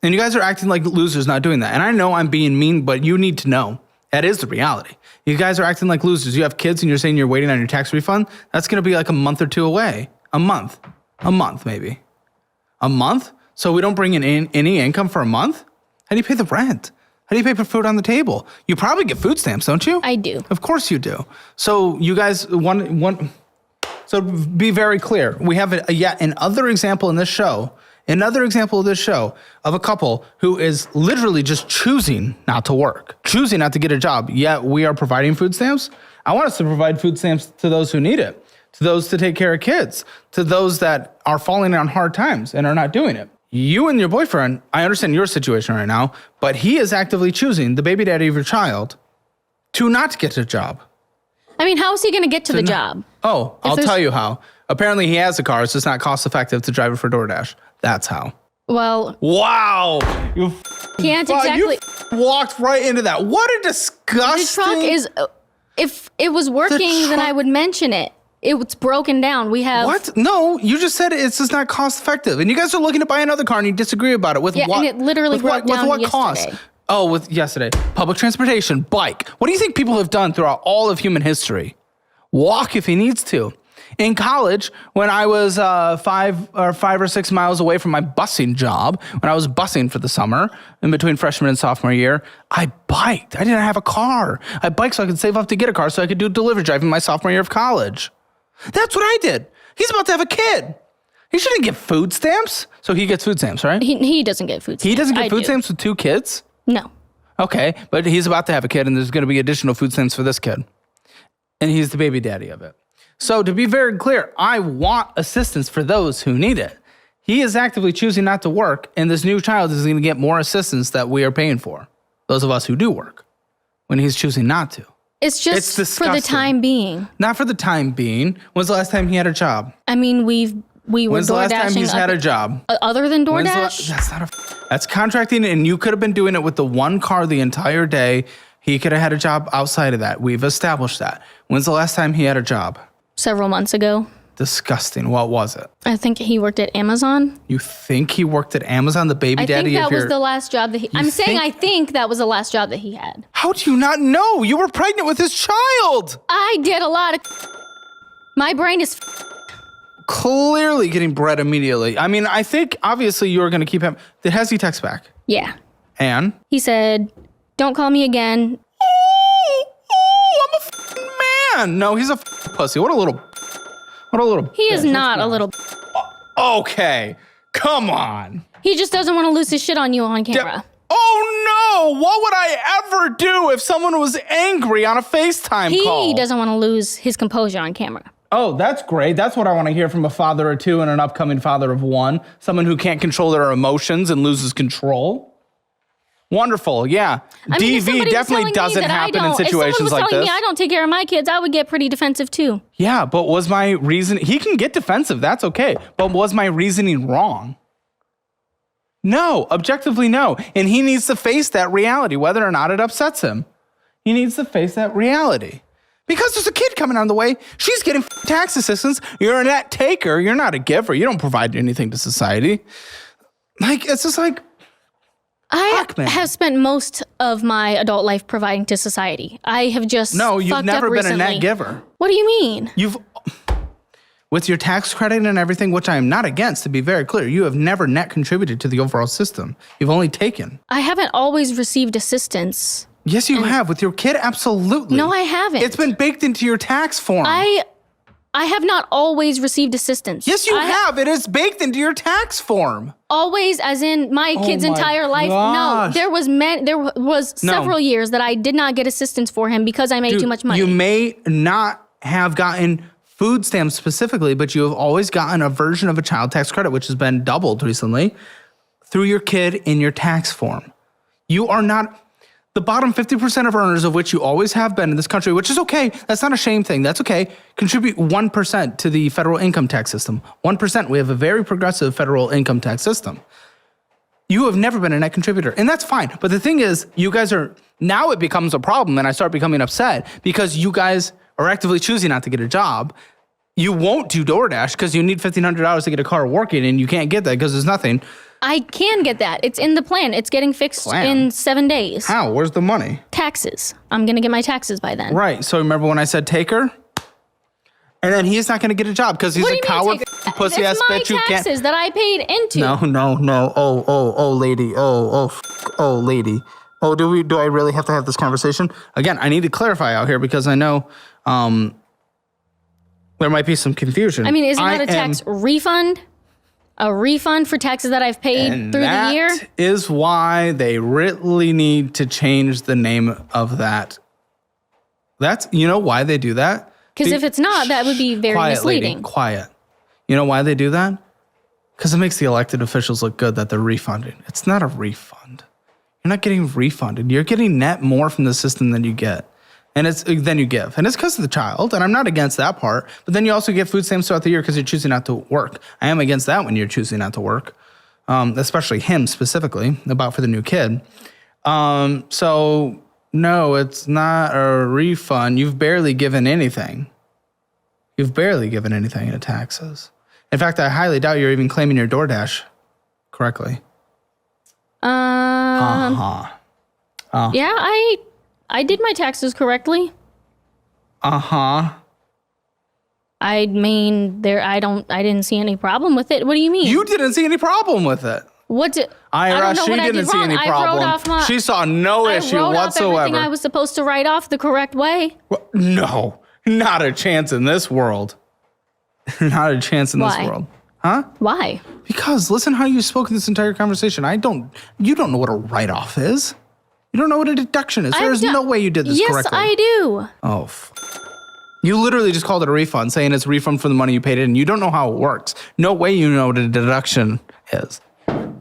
[SPEAKER 3] And you guys are acting like losers not doing that. And I know I'm being mean, but you need to know that is the reality. You guys are acting like losers. You have kids and you're saying you're waiting on your tax refund. That's going to be like a month or two away. A month maybe. A month? So we don't bring in any income for a month? How do you pay the rent? How do you pay for food on the table? You probably get food stamps, don't you?
[SPEAKER 7] I do.
[SPEAKER 3] Of course you do. So you guys, so be very clear. We have yet another example in this show, of a couple who is literally just choosing not to work, choosing not to get a job, yet we are providing food stamps. I want us to provide food stamps to those who need it, to those to take care of kids, to those that are falling on hard times and are not doing it. You and your boyfriend, I understand your situation right now, but he is actively choosing, the baby daddy of your child, to not get a job.
[SPEAKER 7] I mean, how is he going to get to the job?
[SPEAKER 3] Oh, I'll tell you how. Apparently he has a car. It's just not cost effective to drive it for DoorDash. That's how.
[SPEAKER 7] Well.
[SPEAKER 3] Wow. You
[SPEAKER 7] can't exactly.
[SPEAKER 3] You walked right into that. What a disgusting.
[SPEAKER 7] The truck is, if it was working, then I would mention it. It's broken down. We have.
[SPEAKER 3] What? No, you just said it's just not cost effective. And you guys are looking to buy another car and you disagree about it. With what?
[SPEAKER 7] And it literally broke down
[SPEAKER 3] with what
[SPEAKER 7] yesterday.
[SPEAKER 3] Cost? Oh, with yesterday. Public transportation, bike. What do you think people have done throughout all of human history? Walk if he needs to. In college, when I was 5 or 6 miles away from my busing job, when I was busing for the summer, in between freshman and sophomore year, I biked. I didn't have a car. I biked so I could save up to get a car so I could do delivery driving my sophomore year of college. That's what I did. He's about to have a kid. He shouldn't get food stamps. So he gets food stamps, right?
[SPEAKER 7] He doesn't get food stamps.
[SPEAKER 3] He doesn't get food stamps with 2 kids?
[SPEAKER 7] No.
[SPEAKER 3] Okay, but he's about to have a kid and there's going to be additional food stamps for this kid. And he's the baby daddy of it. So to be very clear, I want assistance for those who need it. He is actively choosing not to work, and this new child is going to get more assistance that we are paying for. Those of us who do work, when he's choosing not to.
[SPEAKER 7] It's just for the time being.
[SPEAKER 3] Not for the time being. When's the last time he had a job?
[SPEAKER 7] I mean, we were
[SPEAKER 3] When's the last time he's had a job?
[SPEAKER 7] Other than DoorDash?
[SPEAKER 3] That's contracting, and you could have been doing it with the one car the entire day. He could have had a job outside of that. We've established that. When's the last time he had a job?
[SPEAKER 7] Several months ago.
[SPEAKER 3] Disgusting. What was it?
[SPEAKER 7] I think he worked at Amazon.
[SPEAKER 3] You think he worked at Amazon, the baby daddy of your...
[SPEAKER 7] I think that was the last job that he... I think that was the last job that he had.
[SPEAKER 3] How do you not know? You were pregnant with his child.
[SPEAKER 7] I did a lot of... My brain is...
[SPEAKER 3] Clearly getting bread immediately. I mean, I think obviously you were going to keep him... Has he text back?
[SPEAKER 7] Yeah.
[SPEAKER 3] And?
[SPEAKER 7] He said, don't call me again.
[SPEAKER 3] I'm a f***ing man. No, he's a pussy. What a little...
[SPEAKER 7] He is not a little...
[SPEAKER 3] Okay. Come on.
[SPEAKER 7] He just doesn't want to lose his shit on you on camera.
[SPEAKER 3] Oh no! What would I ever do if someone was angry on a FaceTime call?
[SPEAKER 7] He doesn't want to lose his composure on camera.
[SPEAKER 3] Oh, that's great. That's what I want to hear from a father of 2 and an upcoming father of 1. Someone who can't control their emotions and loses control. Wonderful, yeah.
[SPEAKER 7] I mean,
[SPEAKER 3] DV definitely doesn't happen in situations like this.
[SPEAKER 7] If someone was telling me I don't take care of my kids, I would get pretty defensive too.
[SPEAKER 3] Yeah, but was my reason... He can get defensive, that's okay. But was my reasoning wrong? No, objectively no. And he needs to face that reality, whether or not it upsets him. He needs to face that reality. Because there's a kid coming on the way. She's getting tax assistance. You're a net taker. You're not a giver. You don't provide anything to society. Like, it's just like...
[SPEAKER 7] I have spent most of my adult life providing to society. I have just
[SPEAKER 3] No, you've never been a net giver.
[SPEAKER 7] What do you mean?
[SPEAKER 3] With your tax credit and everything, which I am not against, to be very clear, you have never net contributed to the overall system. You've only taken.
[SPEAKER 7] I haven't always received assistance.
[SPEAKER 3] Yes, you have. With your kid, absolutely.
[SPEAKER 7] No, I haven't.
[SPEAKER 3] It's been baked into your tax form.
[SPEAKER 7] I have not always received assistance.
[SPEAKER 3] Yes, you have. It is baked into your tax form.
[SPEAKER 7] Always, as in my kid's entire life.
[SPEAKER 3] Gosh.
[SPEAKER 7] No, there was several years that I did not get assistance for him because I made too much money.
[SPEAKER 3] You may not have gotten food stamps specifically, but you have always gotten a version of a child tax credit, which has been doubled recently, through your kid in your tax form. You are not... The bottom 50% of earners, of which you always have been in this country, which is okay. That's not a shame thing. That's okay. Contribute 1% to the federal income tax system. 1%. We have a very progressive federal income tax system. You have never been a net contributor, and that's fine. But the thing is, you guys are, now it becomes a problem, and I start becoming upset because you guys are actively choosing not to get a job. You won't do DoorDash because you need $1,500 to get a car working, and you can't get that because there's nothing.
[SPEAKER 7] I can get that. It's in the plan. It's getting fixed in 7 days.
[SPEAKER 3] How? Where's the money?
[SPEAKER 7] Taxes. I'm going to get my taxes by then.
[SPEAKER 3] Right. So remember when I said take her? And then he's not going to get a job because he's a coward, pussy ass bitch. You can't.
[SPEAKER 7] It's my taxes that I paid into.
[SPEAKER 3] No. Oh, lady. Oh, lady. Oh, do I really have to have this conversation? Again, I need to clarify out here because I know there might be some confusion.
[SPEAKER 7] I mean, isn't that a tax refund? A refund for taxes that I've paid through the year?
[SPEAKER 3] That is why they really need to change the name of that. You know why they do that?
[SPEAKER 7] Because if it's not, that would be very misleading.
[SPEAKER 3] Lady, quiet. You know why they do that? Because it makes the elected officials look good that they're refunding. It's not a refund. You're not getting refunded. You're getting net more from the system than you get. And then you give. And it's because of the child, and I'm not against that part. But then you also get food stamps throughout the year because you're choosing not to work. I am against that when you're choosing not to work, especially him specifically, about for the new kid. So, no, it's not a refund. You've barely given anything. You've barely given anything in taxes. In fact, I highly doubt you're even claiming your DoorDash correctly.
[SPEAKER 7] Yeah, I did my taxes correctly. I mean, I didn't see any problem with it. What do you mean?
[SPEAKER 3] You didn't see any problem with it.
[SPEAKER 7] IRS,
[SPEAKER 3] she didn't see any problem. She saw no issue
[SPEAKER 7] whatsoever. I wrote off everything I was supposed to write off the correct way.
[SPEAKER 3] No, not a chance in this world. Not a chance in this world. Huh?
[SPEAKER 7] Why?
[SPEAKER 3] Because listen how you spoke in this entire conversation. You don't know what a write-off is. You don't know what a deduction is. There's no way you did this correctly.
[SPEAKER 7] Yes, I do.
[SPEAKER 3] Oh, you literally just called it a refund, saying it's a refund for the money you paid in. You don't know how it works. No way you know what a deduction is.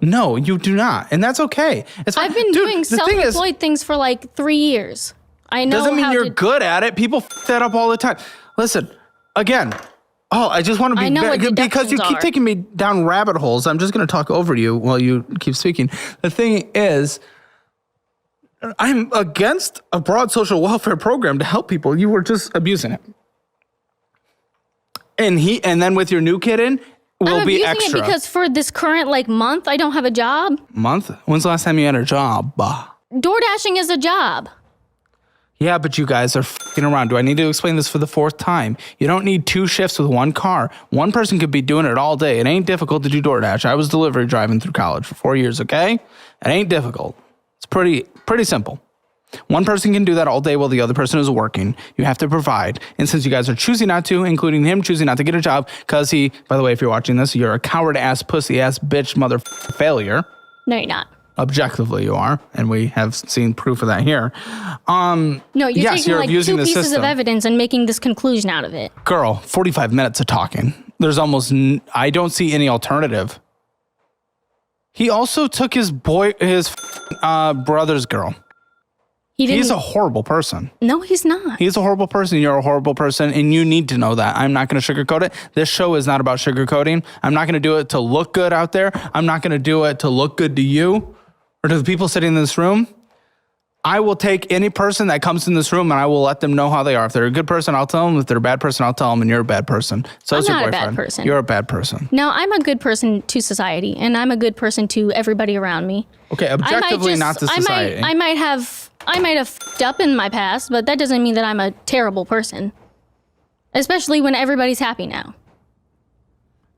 [SPEAKER 3] No, you do not. And that's okay.
[SPEAKER 7] I've been doing self-employed things for like 3 years. I know.
[SPEAKER 3] Doesn't mean you're good at it. People that up all the time. Listen, again. Oh, I just want to be because you keep taking me down rabbit holes. I'm just going to talk over you while you keep speaking. The thing is, I'm against a broad social welfare program to help people. You were just abusing it. And then with your new kid in, will be extra.
[SPEAKER 7] I'm abusing it because for this current month, I don't have a job.
[SPEAKER 3] Month? When's the last time you had a job?
[SPEAKER 7] DoorDashing is a job.
[SPEAKER 3] Yeah, but you guys are f***ing around. Do I need to explain this for the 4th time? You don't need 2 shifts with 1 car. One person could be doing it all day. It ain't difficult to do DoorDash. I was delivery driving through college for 4 years, okay? It ain't difficult. It's pretty simple. One person can do that all day while the other person is working. You have to provide. And since you guys are choosing not to, including him choosing not to get a job, because he, by the way, if you're watching this, you're a coward-ass, pussy-ass, bitch, mother failure.
[SPEAKER 7] No, you're not.
[SPEAKER 3] Objectively, you are, and we have seen proof of that here.
[SPEAKER 7] No, you're taking
[SPEAKER 3] you're abusing
[SPEAKER 7] 2 pieces of evidence and making this conclusion out of it.
[SPEAKER 3] Girl, 45 minutes of talking. There's I don't see any alternative. He also took his brother's girl. He's a horrible person.
[SPEAKER 7] No, he's not.
[SPEAKER 3] He's a horrible person. You're a horrible person, and you need to know that. I'm not going to sugarcoat it. This show is not about sugarcoating. I'm not going to do it to look good out there. I'm not going to do it to look good to you or to the people sitting in this room. I will take any person that comes in this room, and I will let them know how they are. If they're a good person, I'll tell them. If they're a bad person, I'll tell them, and you're a bad person. So is your boyfriend.
[SPEAKER 7] I'm not a bad person.
[SPEAKER 3] You're a bad person.
[SPEAKER 7] No, I'm a good person to society, and I'm a good person to everybody around me.
[SPEAKER 3] Okay, objectively not to society.
[SPEAKER 7] I might have f***ed up in my past, but that doesn't mean that I'm a terrible person. Especially when everybody's happy now.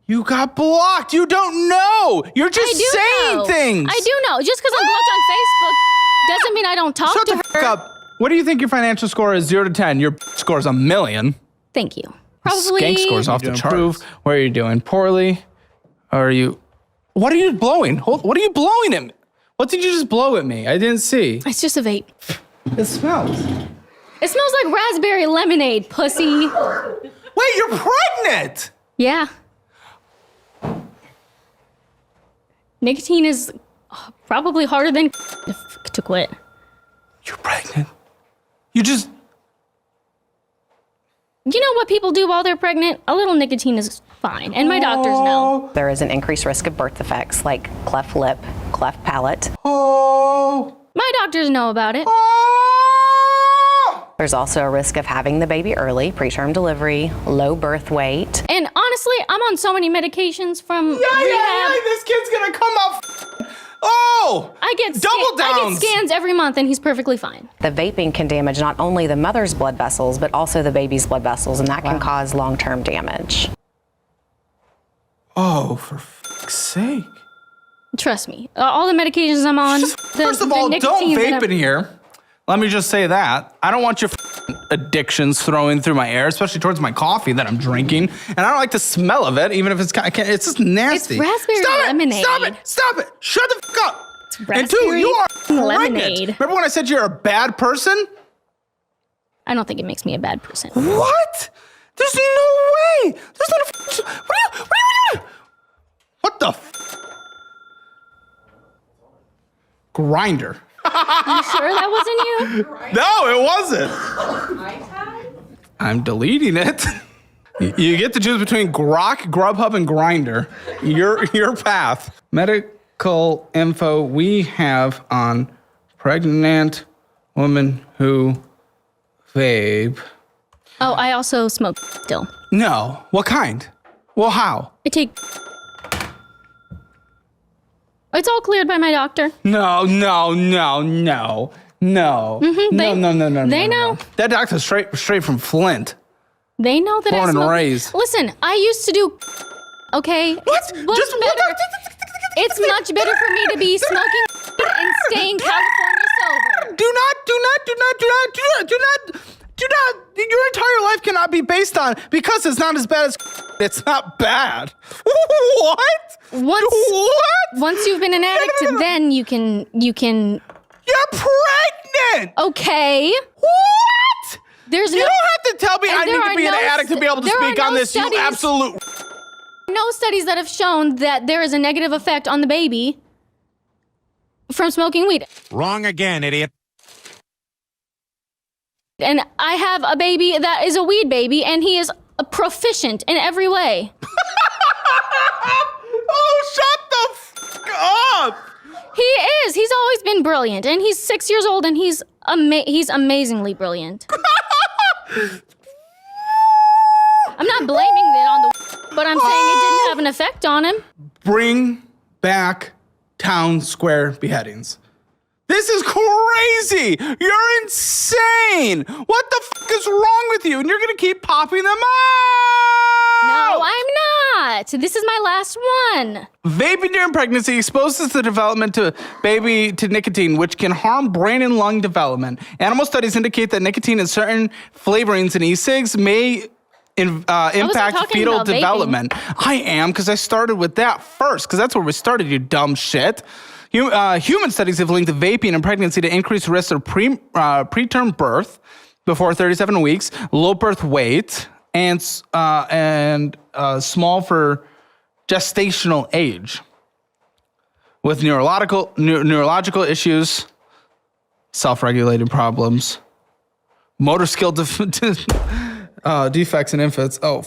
[SPEAKER 3] You got blocked. You don't know. You're just saying things.
[SPEAKER 7] I do know. Just because I'm blocked on Facebook doesn't mean I don't talk to her. Shut the fuck up.
[SPEAKER 3] What do you think your financial score is 0 to 10? Your score is 1,000,000.
[SPEAKER 7] Thank you. Probably.
[SPEAKER 3] Skank scores off the charts. Where are you doing? Poorly? Or are you... What are you blowing? What are you blowing at me? What did you just blow at me? I didn't see.
[SPEAKER 7] It's just a vape.
[SPEAKER 3] It smells.
[SPEAKER 7] It smells like raspberry lemonade, pussy.
[SPEAKER 3] Wait, you're pregnant?
[SPEAKER 7] Yeah. Nicotine is probably harder than to quit.
[SPEAKER 3] You're pregnant? You just...
[SPEAKER 7] You know what people do while they're pregnant? A little nicotine is fine, and my doctors know.
[SPEAKER 13] There is an increased risk of birth defects like cleft lip, cleft palate.
[SPEAKER 3] Oh.
[SPEAKER 7] My doctors know about it.
[SPEAKER 13] There's also a risk of having the baby early, preterm delivery, low birth weight.
[SPEAKER 7] And honestly, I'm on so many medications from rehab.
[SPEAKER 3] This kid's gonna come out. Oh!
[SPEAKER 7] I get
[SPEAKER 3] downs.
[SPEAKER 7] scans every month, and he's perfectly fine.
[SPEAKER 13] The vaping can damage not only the mother's blood vessels, but also the baby's blood vessels, and that can cause long-term damage.
[SPEAKER 3] Oh, for fuck's sake.
[SPEAKER 7] Trust me. All the medications I'm on.
[SPEAKER 3] First of all, don't vape in here. Let me just say that. I don't want your addictions throwing through my air, especially towards my coffee that I'm drinking. And I don't like the smell of it, even if it's just nasty.
[SPEAKER 7] It's raspberry lemonade.
[SPEAKER 3] Stop it. Shut the fuck up.
[SPEAKER 7] It's raspberry
[SPEAKER 3] and two, you are
[SPEAKER 7] lemonade.
[SPEAKER 3] pregnant. Remember when I said you're a bad person?
[SPEAKER 7] I don't think it makes me a bad person.
[SPEAKER 3] What? There's no way. There's not a... What the Grinder.
[SPEAKER 7] You sure that wasn't you?
[SPEAKER 3] No, it wasn't. I'm deleting it. You get to choose between Grok, Grubhub, and Grinder. Your path. Medical info we have on pregnant women who vape.
[SPEAKER 7] Oh, I also smoke still.
[SPEAKER 3] No. What kind? Well, how?
[SPEAKER 7] I take... It's all cleared by my doctor.
[SPEAKER 3] No.
[SPEAKER 7] Mm-hmm, they know.
[SPEAKER 3] That doctor's straight from Flint.
[SPEAKER 7] They know that
[SPEAKER 3] Born
[SPEAKER 7] I smoke.
[SPEAKER 3] and raised.
[SPEAKER 7] Listen, I used to do... Okay?
[SPEAKER 3] What?
[SPEAKER 7] It's much better for me to be smoking and staying California sober.
[SPEAKER 3] Do not. Your entire life cannot be based on because it's not as bad as it's not bad. What?
[SPEAKER 7] Once you've been an addict, then you can.
[SPEAKER 3] You're pregnant.
[SPEAKER 7] Okay.
[SPEAKER 3] What? You don't have to tell me I need to be an addict to be able to speak on this. You absolute.
[SPEAKER 7] No studies that have shown that there is a negative effect on the baby from smoking weed.
[SPEAKER 11] Wrong again, idiot.
[SPEAKER 7] And I have a baby that is a weed baby, and he is proficient in every way.
[SPEAKER 3] Oh, shut the fuck up!
[SPEAKER 7] He is. He's always been brilliant, and he's 6 years old, and he's amazingly brilliant. I'm not blaming it on the, but I'm saying it didn't have an effect on him.
[SPEAKER 3] Bring back town square beheadings. This is crazy! You're insane! What the fuck is wrong with you? And you're gonna keep popping them out!
[SPEAKER 7] No, I'm not. This is my last one.
[SPEAKER 3] Vaping during pregnancy exposes the development to nicotine, which can harm brain and lung development. Animal studies indicate that nicotine and certain flavorings in e-cigs may impact fetal development. I am, because I started with that first, because that's where we started, you dumb shit. Human studies have linked vaping and pregnancy to increased risk of preterm birth before 37 weeks, low birth weight, and small for gestational age. With neurological issues, self-regulating problems, motor skill defects in infants. The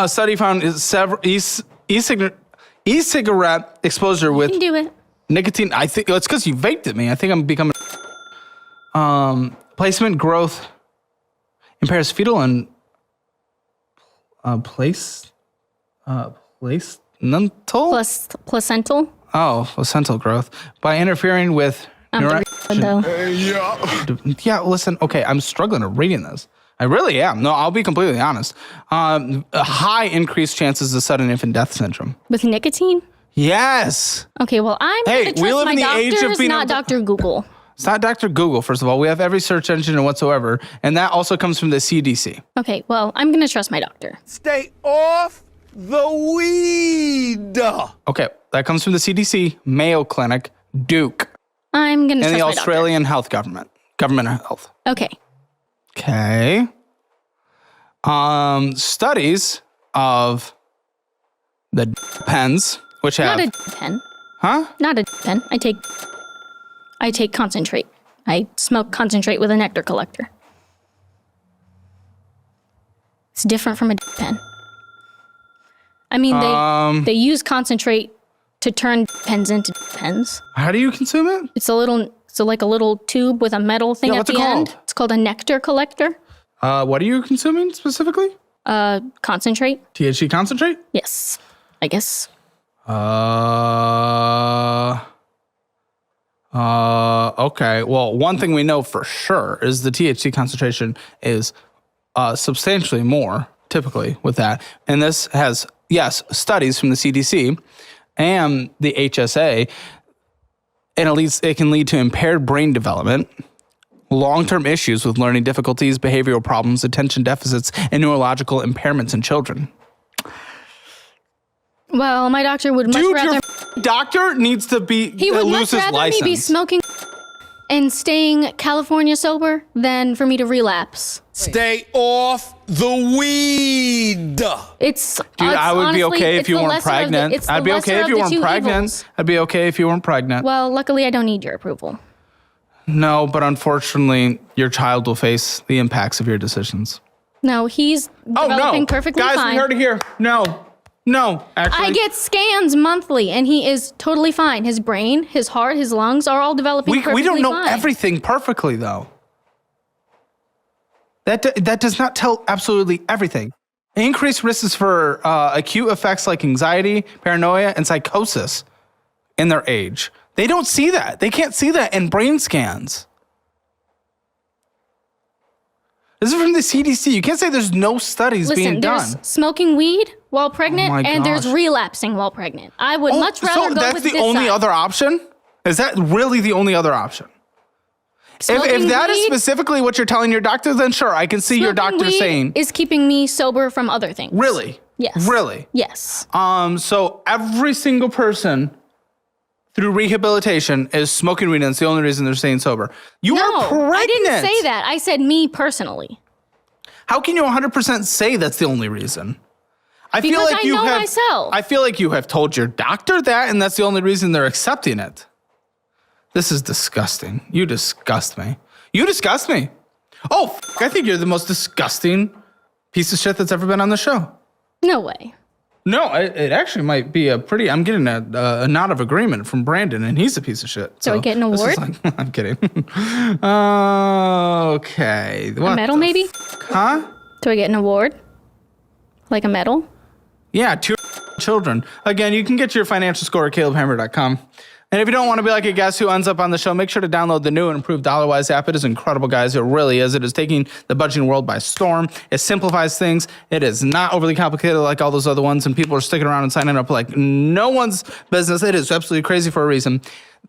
[SPEAKER 3] study found several e-cigarette exposure with
[SPEAKER 7] You can do it.
[SPEAKER 3] nicotine. I think it's because you vaped at me. I think I'm becoming. Placement growth impairs fetal and
[SPEAKER 7] Placental.
[SPEAKER 3] Oh, placental growth by interfering with. Yeah, listen. Okay, I'm struggling to reading this. I really am. No, I'll be completely honest. A high increased chances of sudden infant death syndrome.
[SPEAKER 7] With nicotine?
[SPEAKER 3] Yes.
[SPEAKER 7] Okay, well, I'm going to trust my doctors, not Dr. Google.
[SPEAKER 3] It's not Dr. Google, first of all. We have every search engine whatsoever, and that also comes from the CDC.
[SPEAKER 7] Okay, well, I'm going to trust my doctor.
[SPEAKER 11] Stay off the weed.
[SPEAKER 3] Okay, that comes from the CDC, Mayo Clinic, Duke.
[SPEAKER 7] I'm going to trust my
[SPEAKER 3] doctor. And the Australian health government of health.
[SPEAKER 7] Okay.
[SPEAKER 3] Okay. Studies of the pens, which have...
[SPEAKER 7] Not a pen.
[SPEAKER 3] Huh?
[SPEAKER 7] Not a pen. I take concentrate. I smoke concentrate with a nectar collector. It's different from a pen. I mean, they use concentrate to turn pens into pens.
[SPEAKER 3] How do you consume it?
[SPEAKER 7] It's like a little tube with a metal thing at the end. It's called a nectar collector.
[SPEAKER 3] What are you consuming specifically?
[SPEAKER 7] Concentrate.
[SPEAKER 3] THC concentrate?
[SPEAKER 7] Yes, I guess.
[SPEAKER 3] Okay. Well, one thing we know for sure is the THC concentration is substantially more typically with that. And this has, yes, studies from the CDC and the HSA, and it can lead to impaired brain development, long-term issues with learning difficulties, behavioral problems, attention deficits, and neurological impairments in children.
[SPEAKER 7] Well, my doctor would much rather...
[SPEAKER 3] Your doctor needs to be
[SPEAKER 7] He would much rather me be smoking and staying California sober than for me to relapse.
[SPEAKER 11] Stay off the weed.
[SPEAKER 3] I would be okay if you weren't pregnant. I'd be okay if you weren't pregnant. I'd be okay if you weren't pregnant.
[SPEAKER 7] Well, luckily I don't need your approval.
[SPEAKER 3] No, but unfortunately, your child will face the impacts of your decisions.
[SPEAKER 7] No, he's developing perfectly fine.
[SPEAKER 3] Guys, we heard it here. No, actually.
[SPEAKER 7] I get scans monthly, and he is totally fine. His brain, his heart, his lungs are all developing perfectly fine.
[SPEAKER 3] We don't know everything perfectly, though. That does not tell absolutely everything. Increased risks for acute effects like anxiety, paranoia, and psychosis in their age. They don't see that. They can't see that in brain scans. This is from the CDC. You can't say there's no studies being done.
[SPEAKER 7] There's smoking weed while pregnant, and there's relapsing while pregnant. I would much rather go with this side. So that's the only other option? Is that really the only other option? If that is specifically what you're telling your doctor, then sure, I can see your doctor saying... is keeping me sober from other things.
[SPEAKER 3] Really?
[SPEAKER 7] Yes.
[SPEAKER 3] Really?
[SPEAKER 7] Yes.
[SPEAKER 3] So every single person through rehabilitation is smoking weed, and it's the only reason they're staying sober. You are pregnant.
[SPEAKER 7] I didn't say that. I said me personally.
[SPEAKER 3] How can you 100% say that's the only reason? I
[SPEAKER 7] feel like I know myself.
[SPEAKER 3] I feel like you have told your doctor that, and that's the only reason they're accepting it. This is disgusting. You disgust me. You disgust me. Oh, I think you're the most disgusting piece of shit that's ever been on the show.
[SPEAKER 7] No way.
[SPEAKER 3] No, it actually might be a pretty... I'm getting a nod of agreement from Brandon, and he's a piece of shit.
[SPEAKER 7] So I get an award?
[SPEAKER 3] I'm kidding. Okay.
[SPEAKER 7] A medal, maybe?
[SPEAKER 3] Huh?
[SPEAKER 7] Do I get an award? Like a medal?
[SPEAKER 3] Yeah, 2 children. Again, you can get your financial score at calebhammer.com. And if you don't want to be like a guest who ends up on the show, make sure to download the new and improved DollarWise app. It is incredible, guys. It really is. It is taking the budgeting world by storm. It simplifies things. It is not overly complicated like all those other ones, and people are sticking around and signing up like no one's business. It is absolutely crazy for a reason.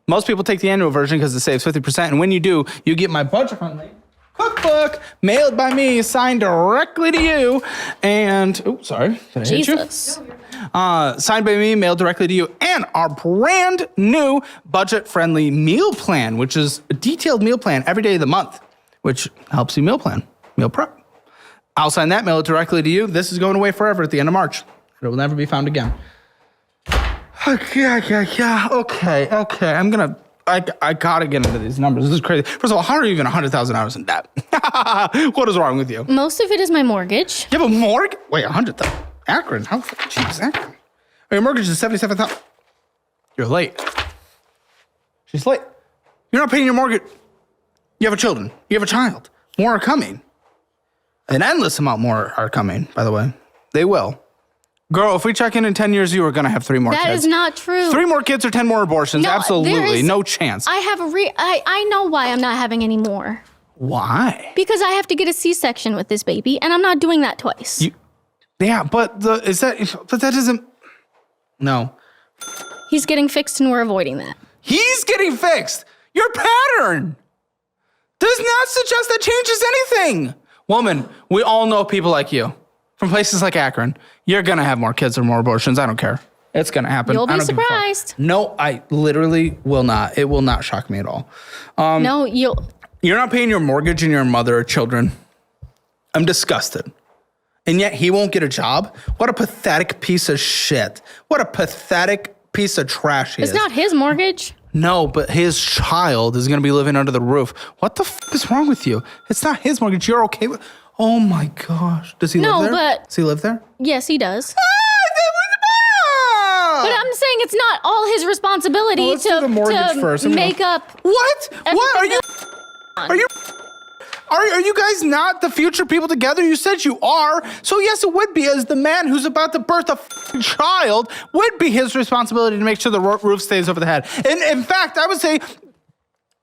[SPEAKER 3] Most people take the annual version because it saves 50%, and when you do, you get my budget-friendly cookbook mailed by me, signed directly to you, and
[SPEAKER 7] Jesus.
[SPEAKER 3] Signed by me, mailed directly to you, and our brand new budget-friendly meal plan, which is a detailed meal plan every day of the month, which helps you meal plan, meal prep. I'll sign that, mail it directly to you. This is going away forever at the end of March. It will never be found again. Okay. I gotta get into these numbers. This is crazy. First of all, how are you even $100,000 in debt? What is wrong with you?
[SPEAKER 7] Most of it is my mortgage.
[SPEAKER 3] You have a mortgage? Wait, 100,000. Akron? How? Jeez, Akron. Your mortgage is $77,000. You're late. She's late. You're not paying your mortgage. You have children. You have a child. More are coming. An endless amount more are coming, by the way. They will. Girl, if we check in 10 years, you are going to have 3 more kids.
[SPEAKER 7] That is not true.
[SPEAKER 3] 3 more kids or 10 more abortions.
[SPEAKER 7] No,
[SPEAKER 3] absolutely. No chance.
[SPEAKER 7] I know why I'm not having any more.
[SPEAKER 3] Why?
[SPEAKER 7] Because I have to get a C-section with this baby, and I'm not doing that twice.
[SPEAKER 3] But that doesn't... No.
[SPEAKER 7] He's getting fixed, and we're avoiding that.
[SPEAKER 3] He's getting fixed. Your pattern does not suggest that changes anything. Woman, we all know people like you from places like Akron. You're going to have more kids or more abortions. I don't care. It's going to happen.
[SPEAKER 7] You'll be surprised.
[SPEAKER 3] No, I literally will not. It will not shock me at all.
[SPEAKER 7] No,
[SPEAKER 3] You're not paying your mortgage and your mother or children. I'm disgusted. And yet he won't get a job? What a pathetic piece of shit. What a pathetic piece of trash he is.
[SPEAKER 7] It's not his mortgage.
[SPEAKER 3] No, but his child is going to be living under the roof. What the f*** is wrong with you? It's not his mortgage. You're okay with... Oh my gosh. Does he live there?
[SPEAKER 7] No, but...
[SPEAKER 3] Does he live there?
[SPEAKER 7] Yes, he does. it's not all his responsibility
[SPEAKER 3] Let's do the mortgage first.
[SPEAKER 7] make up.
[SPEAKER 3] What? Are you guys not the future people together? You said you are. So yes, it would be, as the man who's about to birth a child, would be his responsibility to make sure the roof stays over the head. And in fact, I would say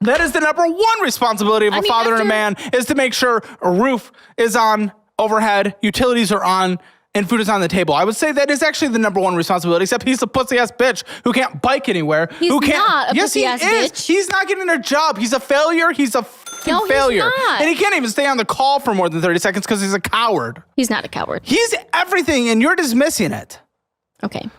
[SPEAKER 3] that is the number one responsibility of a father and a man, is to make sure a roof is on overhead, utilities are on, and food is on the table. I would say that is actually the number one responsibility, except he's a pussy-ass bitch who can't bike anywhere.
[SPEAKER 7] He's not a pussy-ass bitch.
[SPEAKER 3] He's not getting a job. He's a failure. He's a failure.
[SPEAKER 7] He's not.
[SPEAKER 3] And he can't even stay on the call for more than 30 seconds because he's a coward.
[SPEAKER 7] He's not a coward.
[SPEAKER 3] He's everything, and you're dismissing it.
[SPEAKER 7] Okay.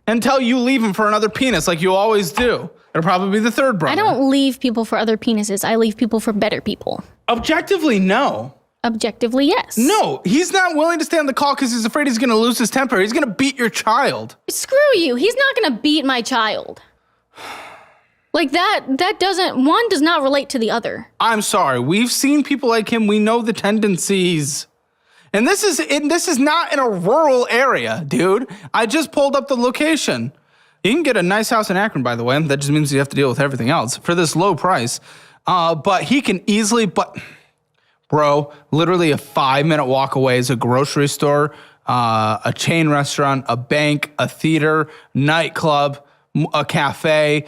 [SPEAKER 3] Until you leave him for another penis like you always do. It'll probably be the third brother.
[SPEAKER 7] I don't leave people for other penises. I leave people for better people.
[SPEAKER 3] Objectively, no.
[SPEAKER 7] Objectively, yes.
[SPEAKER 3] No, he's not willing to stay on the call because he's afraid he's going to lose his temper. He's going to beat your child.
[SPEAKER 7] Screw you. He's not going to beat my child. Like that one does not relate to the other.
[SPEAKER 3] I'm sorry. We've seen people like him. We know the tendencies. And this is not in a rural area, dude. I just pulled up the location. You can get a nice house in Akron, by the way. That just means you have to deal with everything else for this low price. But he can easily, bro, literally a 5-minute walk away is a grocery store, a chain restaurant, a bank, a theater, nightclub, a cafe,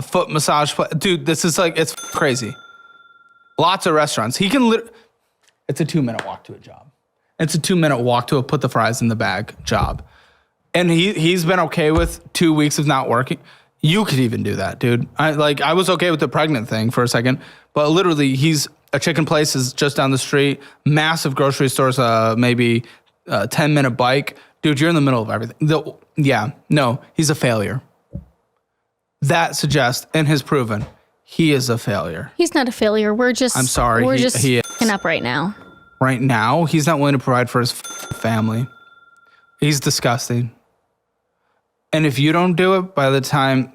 [SPEAKER 3] foot massage. Dude, this is like, it's crazy. Lots of restaurants. He can it's a 2-minute walk to a job. It's a 2-minute walk to a put the fries in the bag job. And he's been okay with 2 weeks of not working. You could even do that, dude. I was okay with the pregnant thing for a second, but literally a chicken place is just down the street. Massive grocery stores, maybe a 10-minute bike. Dude, you're in the middle of everything. He's a failure. That suggests, and has proven, he is a failure.
[SPEAKER 7] He's not a failure.
[SPEAKER 3] I'm sorry.
[SPEAKER 7] We're just f***ing up right now.
[SPEAKER 3] Right now, he's not willing to provide for his family. He's disgusting. And if you don't do it by the time,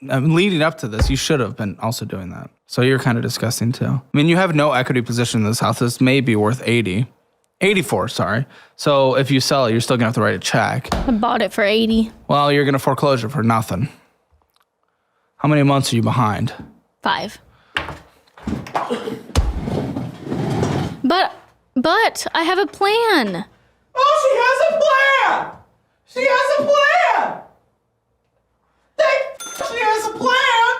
[SPEAKER 3] leading up to this, you should have been also doing that. So you're kind of disgusting too. I mean, you have no equity position in this house. This may be worth 84, sorry. So if you sell it, you're still gonna have to write a check.
[SPEAKER 7] I bought it for 80.
[SPEAKER 3] Well, you're gonna foreclose it for nothing. How many months are you behind?
[SPEAKER 7] 5. But I have a plan.
[SPEAKER 3] Oh, she has a plan! She has a plan! She has a plan!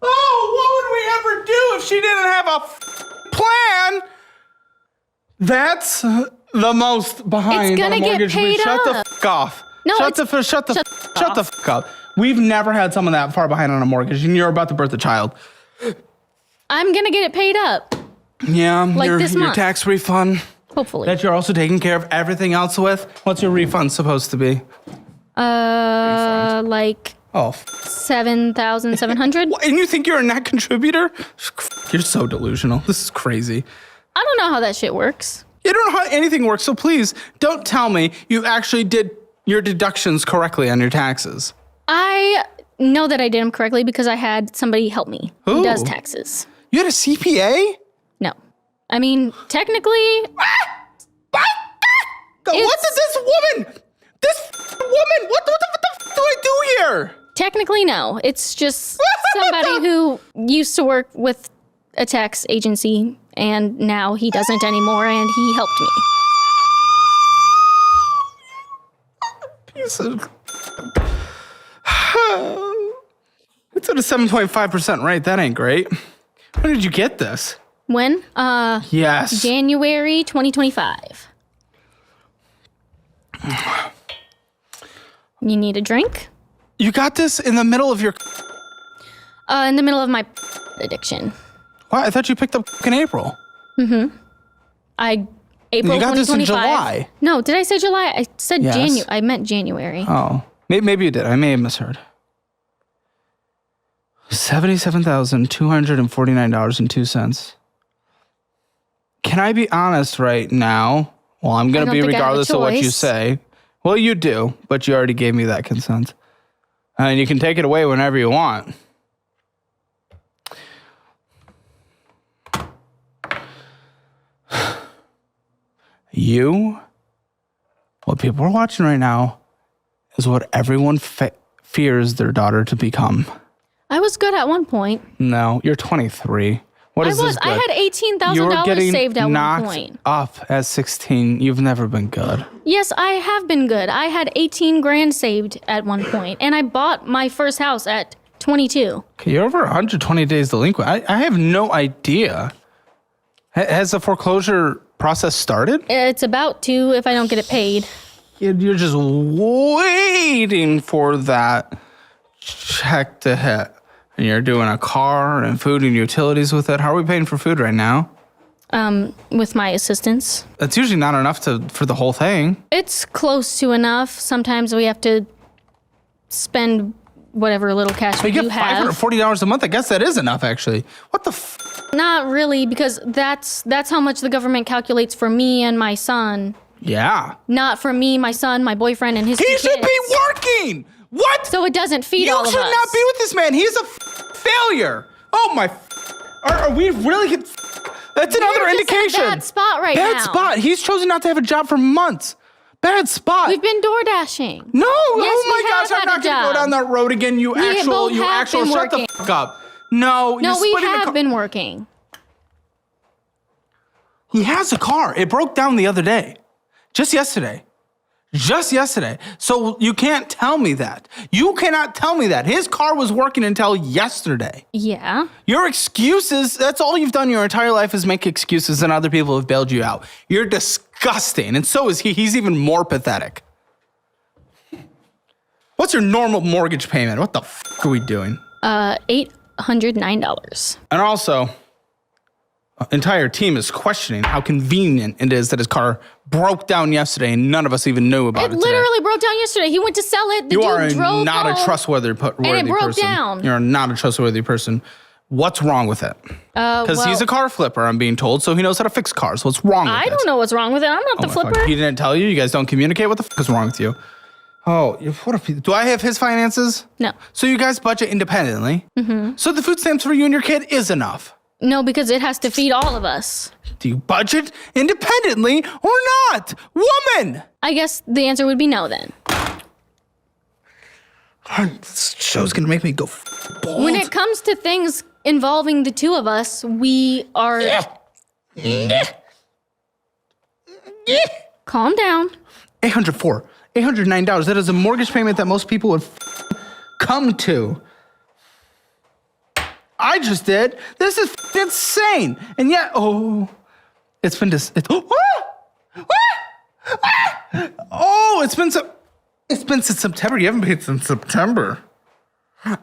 [SPEAKER 3] Oh, what would we ever do if she didn't have a plan? That's the most behind on a mortgage. Shut the fuck off.
[SPEAKER 7] No,
[SPEAKER 3] shut the fuck up. We've never had someone that far behind on a mortgage, and you're about to birth a child.
[SPEAKER 7] I'm gonna get it paid up.
[SPEAKER 3] Yeah,
[SPEAKER 7] this
[SPEAKER 3] your
[SPEAKER 7] month.
[SPEAKER 3] tax refund.
[SPEAKER 7] Hopefully.
[SPEAKER 3] That you're also taking care of everything else with. What's your refund supposed to be?
[SPEAKER 7] Like $7,700.
[SPEAKER 3] And you think you're a net contributor? You're so delusional. This is crazy.
[SPEAKER 7] I don't know how that shit works.
[SPEAKER 3] You don't know how anything works, so please don't tell me you actually did your deductions correctly on your taxes.
[SPEAKER 7] I know that I did them correctly because I had somebody help me who does taxes.
[SPEAKER 3] You had a CPA?
[SPEAKER 7] No. I mean, technically...
[SPEAKER 3] What did this woman, what the f*** do I do here?
[SPEAKER 7] Technically, no. It's just somebody who used to work with a tax agency, and now he doesn't anymore, and he helped me.
[SPEAKER 3] Piece of... It's at a 7.5% rate. That ain't great. When did you get this?
[SPEAKER 7] When?
[SPEAKER 3] Yes.
[SPEAKER 7] January 2025. You need a drink?
[SPEAKER 3] You got this in the middle of your...
[SPEAKER 7] In the middle of my addiction.
[SPEAKER 3] What? I thought you picked up in April.
[SPEAKER 7] Mm-hmm. April 2025.
[SPEAKER 3] You got this in July.
[SPEAKER 7] No, did I say July? I said
[SPEAKER 3] yes.
[SPEAKER 7] January. I meant January.
[SPEAKER 3] Oh. Maybe you did. I may have misheard. $77,249.02. Can I be honest right now? Well, I'm going to be regardless of what you say. Well, you do, but you already gave me that consent. And you can take it away whenever you want. What people are watching right now is what everyone fears their daughter to become.
[SPEAKER 7] I was good at one point.
[SPEAKER 3] No, you're 23. What is this good?
[SPEAKER 7] I had $18,000 saved at one point.
[SPEAKER 3] Up at 16. You've never been good.
[SPEAKER 7] Yes, I have been good. I had 18 grand saved at one point, and I bought my first house at 22.
[SPEAKER 3] Okay, you're over 120 days delinquent. I have no idea. Has the foreclosure process started?
[SPEAKER 7] It's about to if I don't get it paid.
[SPEAKER 3] You're just waiting for that check to hit. And you're doing a car and food and utilities with it. How are we paying for food right now?
[SPEAKER 7] With my assistance.
[SPEAKER 3] That's usually not enough for the whole thing.
[SPEAKER 7] It's close to enough. Sometimes we have to spend whatever little cash we do have.
[SPEAKER 3] You get $540 a month. I guess that is enough, actually. What the
[SPEAKER 7] Not really, because that's how much the government calculates for me and my son.
[SPEAKER 3] Yeah.
[SPEAKER 7] Not for me, my son, my boyfriend, and his two kids.
[SPEAKER 3] He should be working! What?
[SPEAKER 7] So it doesn't feed all of us.
[SPEAKER 3] You should not be with this man. He's a failure. Oh my. Are we really? That's another indication.
[SPEAKER 7] We're just in a bad spot right now.
[SPEAKER 3] Bad spot. He's chosen not to have a job for months. Bad spot.
[SPEAKER 7] We've been door dashing.
[SPEAKER 3] No.
[SPEAKER 7] Yes,
[SPEAKER 3] oh my gosh, I'm not going to go down that road again. You actual. Shut the fuck up. No.
[SPEAKER 7] No, we have been working.
[SPEAKER 3] He has a car. It broke down the other day. Just yesterday. So you can't tell me that. You cannot tell me that. His car was working until yesterday.
[SPEAKER 7] Yeah.
[SPEAKER 3] Your excuses, that's all you've done your entire life is make excuses and other people have bailed you out. You're disgusting. And so is he. He's even more pathetic. What's your normal mortgage payment? What the fuck are we doing?
[SPEAKER 7] $809.
[SPEAKER 3] And also, entire team is questioning how convenient it is that his car broke down yesterday and none of us even knew about it.
[SPEAKER 7] It literally broke down yesterday. He went to sell it. The
[SPEAKER 3] you
[SPEAKER 7] dude
[SPEAKER 3] are
[SPEAKER 7] drove
[SPEAKER 3] not
[SPEAKER 7] home,
[SPEAKER 3] a trustworthy person.
[SPEAKER 7] and it broke down.
[SPEAKER 3] You're not a trustworthy person. What's wrong with it? Because he's a car flipper, I'm being told, so he knows how to fix cars. What's wrong with it?
[SPEAKER 7] I don't know what's wrong with it. I'm not the flipper.
[SPEAKER 3] Fuck. He didn't tell you? You guys don't communicate? What the fuck is wrong with you? Oh, do I have his finances?
[SPEAKER 7] No.
[SPEAKER 3] So you guys budget independently? Mm-hmm. So the food stamps for you and your kid is enough?
[SPEAKER 7] No, because it has to feed all of us.
[SPEAKER 3] Do you budget independently or not? Woman!
[SPEAKER 7] I guess the answer would be no then.
[SPEAKER 3] This show's gonna make me go bald.
[SPEAKER 7] When it comes to things involving the two of us, we are... Calm down.
[SPEAKER 3] $809. That is a mortgage payment that most people would come to. I just did. This is insane. And yet, it's been since September. You haven't paid since September.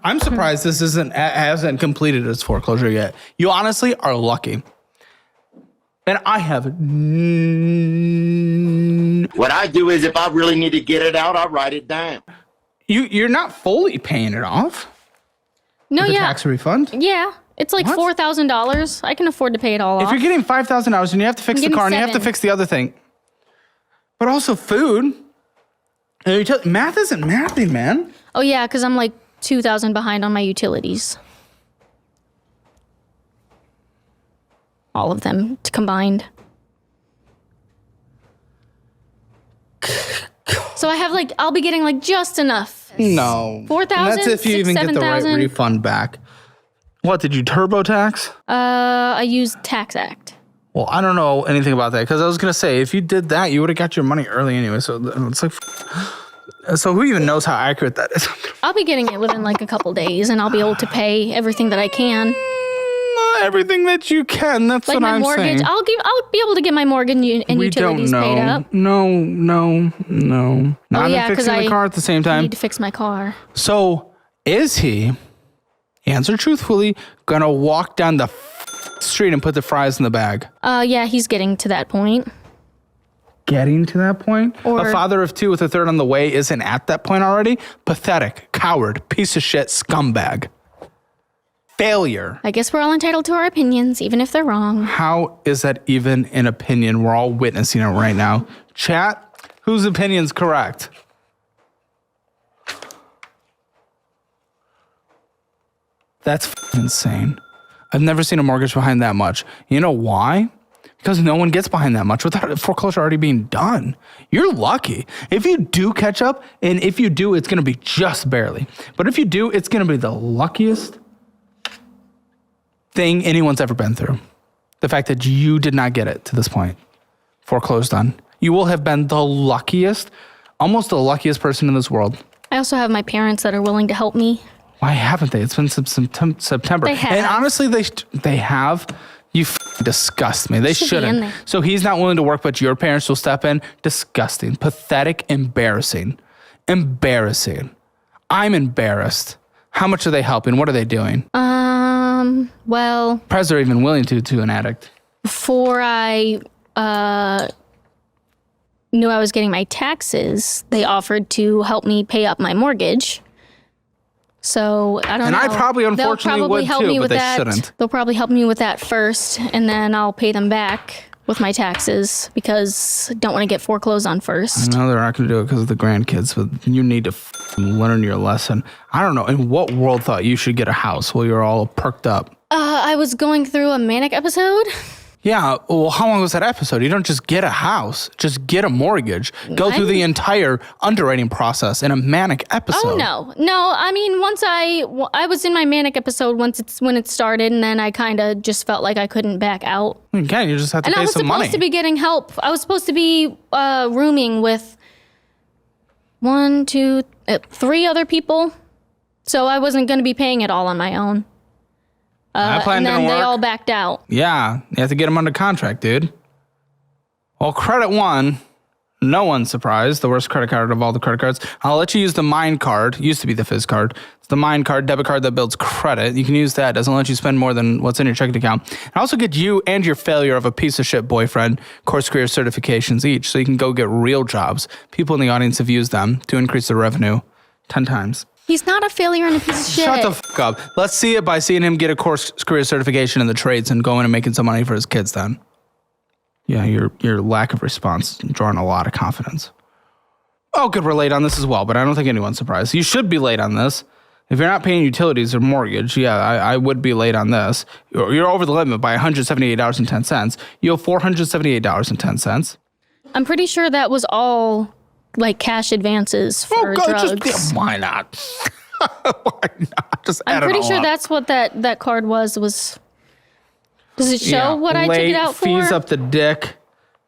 [SPEAKER 3] I'm surprised this hasn't completed its foreclosure yet. You honestly are lucky. And I have.
[SPEAKER 14] What I do is if I really need to get it out, I write it down.
[SPEAKER 3] You're not fully paying it off.
[SPEAKER 7] No,
[SPEAKER 3] yeah. Tax refund?
[SPEAKER 7] Yeah. It's like $4,000. I can afford to pay it all off.
[SPEAKER 3] If you're getting $5,000 and you have to fix the car and you have to fix the other thing, but also food. Math isn't mathing, man.
[SPEAKER 7] Oh, yeah, because I'm like $2,000 behind on my utilities. All of them combined. So I have I'll be getting just enough.
[SPEAKER 3] No.
[SPEAKER 7] 4,000.
[SPEAKER 3] That's if you even get the right refund back. What, did you TurboTax?
[SPEAKER 7] I used Tax Act.
[SPEAKER 3] Well, I don't know anything about that because I was going to say, if you did that, you would have got your money early anyway. So it's like, so who even knows how accurate that is?
[SPEAKER 7] I'll be getting it within a couple days and I'll be able to pay everything that I can.
[SPEAKER 3] Everything that you can, that's what I'm
[SPEAKER 7] mortgage.
[SPEAKER 3] saying.
[SPEAKER 7] I'll be able to get my mortgage and utilities paid up.
[SPEAKER 3] No. Not fixing the car at the same time.
[SPEAKER 7] I need to fix my car.
[SPEAKER 3] So, is he, answer truthfully, gonna walk down the street and put the fries in the bag?
[SPEAKER 7] Yeah, he's getting to that point.
[SPEAKER 3] Getting to that point? A father of two with a third on the way isn't at that point already? Pathetic, coward, piece of shit, scumbag. Failure.
[SPEAKER 7] I guess we're all entitled to our opinions, even if they're wrong.
[SPEAKER 3] How is that even an opinion? We're all witnessing it right now. Chat, whose opinion's correct? That's insane. I've never seen a mortgage behind that much. You know why? because no one gets behind that much without foreclosure already being done. You're lucky. If you do catch up, and if you do, it's going to be just barely. But if you do, it's going to be the luckiest thing anyone's ever been through. The fact that you did not get it to this point, foreclosed on. You will have been the luckiest, almost the luckiest person in this world.
[SPEAKER 7] I also have my parents that are willing to help me.
[SPEAKER 3] Why haven't they? It's been September.
[SPEAKER 7] They have.
[SPEAKER 3] And honestly, they have. You disgust me. They shouldn't. So he's not willing to work, but your parents will step in. Disgusting. Pathetic. Embarrassing. Embarrassing. I'm embarrassed. How much are they helping? What are they doing?
[SPEAKER 7] Well.
[SPEAKER 3] Prez are even willing to an addict.
[SPEAKER 7] Before I knew I was getting my taxes, they offered to help me pay up my mortgage. So I don't know.
[SPEAKER 3] And I probably, unfortunately, would too, but they shouldn't.
[SPEAKER 7] They'll probably help me with that first, and then I'll pay them back with my taxes because I don't want to get foreclosed on first.
[SPEAKER 3] I know they're not going to do it because of the grandkids, but you need to learn your lesson. I don't know. In what world thought you should get a house while you're all perked up?
[SPEAKER 7] I was going through a manic episode.
[SPEAKER 3] Yeah, well, how long was that episode? You don't just get a house, just get a mortgage. Go through the entire underwriting process in a manic episode.
[SPEAKER 7] Oh, no. I mean, once I was in my manic episode when it started, and then I kind of just felt like I couldn't back out.
[SPEAKER 3] Again, you just have to pay some money.
[SPEAKER 7] And I was supposed to be getting help. I was supposed to be rooming with 3 other people. So I wasn't going to be paying it all on my own. And then they all backed out.
[SPEAKER 3] Yeah, you have to get them under contract, dude. Well, credit one, no one's surprised. The worst credit card of all the credit cards. I'll let you use the Mind card. It used to be the Fizz card. It's the Mind card, debit card that builds credit. You can use that. Doesn't let you spend more than what's in your checking account. And also get you and your failure of a piece of shit boyfriend course career certifications each, so you can go get real jobs. People in the audience have used them to increase their revenue 10 times.
[SPEAKER 7] He's not a failure and a piece of shit.
[SPEAKER 3] Shut the fuck up. Let's see it by seeing him get a course career certification in the trades and going and making some money for his kids then. Yeah, your lack of response drawing a lot of confidence. Oh, good, we're late on this as well, but I don't think anyone's surprised. You should be late on this. If you're not paying utilities or mortgage, yeah, I would be late on this. You're over the limit by $178.10. You owe $478.10.
[SPEAKER 7] I'm pretty sure that was all like cash advances for drugs.
[SPEAKER 3] Why not? Why not? Just add
[SPEAKER 7] I'm pretty
[SPEAKER 3] it all
[SPEAKER 7] sure
[SPEAKER 3] up.
[SPEAKER 7] that's what that card was. Does it show what I took it out for?
[SPEAKER 3] Fees up the dick.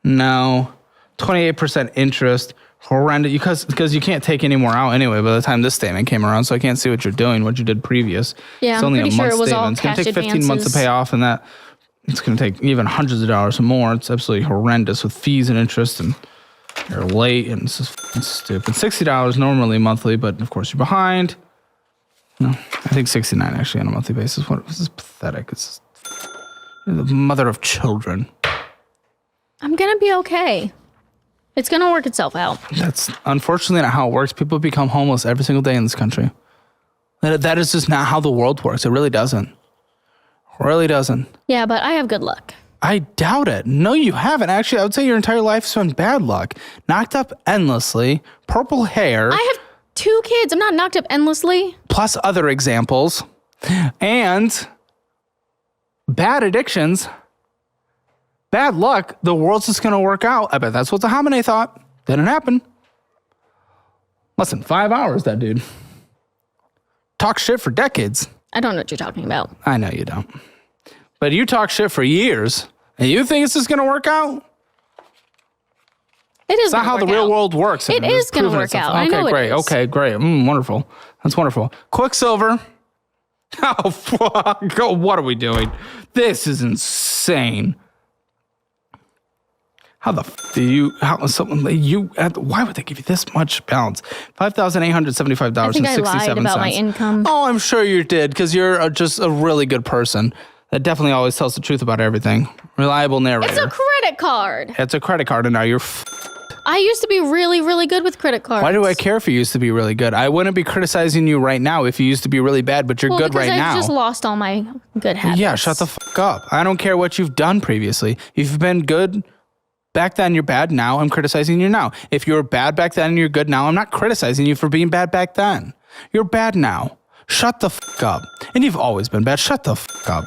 [SPEAKER 3] No. 28% interest. Horrendous. Because you can't take any more out anyway by the time this statement came around, so I can't see what you're doing, what you did previous.
[SPEAKER 7] Yeah,
[SPEAKER 3] it's only
[SPEAKER 7] I'm pretty
[SPEAKER 3] a month
[SPEAKER 7] sure it was all
[SPEAKER 3] statement. It's going to
[SPEAKER 7] cash
[SPEAKER 3] take 15 months to pay off, and that it's going to take even hundreds of dollars or more. It's absolutely horrendous with fees and interest, and you're late, and it's just stupid. $60 normally monthly, but of course you're behind. No, I think $69 actually on a monthly basis. This is pathetic. It's just, you're the mother of children.
[SPEAKER 7] I'm gonna be okay. It's gonna work itself out.
[SPEAKER 3] That's unfortunately not how it works. People become homeless every single day in this country. That is just not how the world works. It really doesn't. It really doesn't.
[SPEAKER 7] Yeah, but I have good luck.
[SPEAKER 3] I doubt it. No, you haven't. Actually, I would say your entire life's been bad luck. Knocked up endlessly, purple hair.
[SPEAKER 7] I have 2 kids. I'm not knocked up endlessly.
[SPEAKER 3] Plus other examples. And bad addictions. Bad luck. The world's just going to work out. I bet that's what the homine thought. Didn't happen. Less than 5 hours, that dude. Talk shit for decades.
[SPEAKER 7] I don't know what you're talking about.
[SPEAKER 3] I know you don't. But you talk shit for years, and you think it's just going to work out?
[SPEAKER 7] It is.
[SPEAKER 3] It's not how the real world works.
[SPEAKER 7] It is going to work out. I know
[SPEAKER 3] great.
[SPEAKER 7] it is.
[SPEAKER 3] Okay, great. Wonderful. That's wonderful. Quicksilver. Oh, fuck. What are we doing? This is insane. How the f do you? Why would they give you this much balance? $5,875.67.
[SPEAKER 7] I think I lied about my income.
[SPEAKER 3] Oh, I'm sure you did, because you're just a really good person that definitely always tells the truth about everything. Reliable narrator.
[SPEAKER 7] It's a credit card.
[SPEAKER 3] It's a credit card, and now you're.
[SPEAKER 7] I used to be really, really good with credit cards.
[SPEAKER 3] Why do I care if you used to be really good? I wouldn't be criticizing you right now if you used to be really bad, but you're good right now.
[SPEAKER 7] I just lost all my good habits.
[SPEAKER 3] Yeah, shut the fuck up. I don't care what you've done previously. If you've been good back then, you're bad now. I'm criticizing you now. If you were bad back then and you're good now, I'm not criticizing you for being bad back then. You're bad now. Shut the fuck up. And you've always been bad. Shut the fuck up.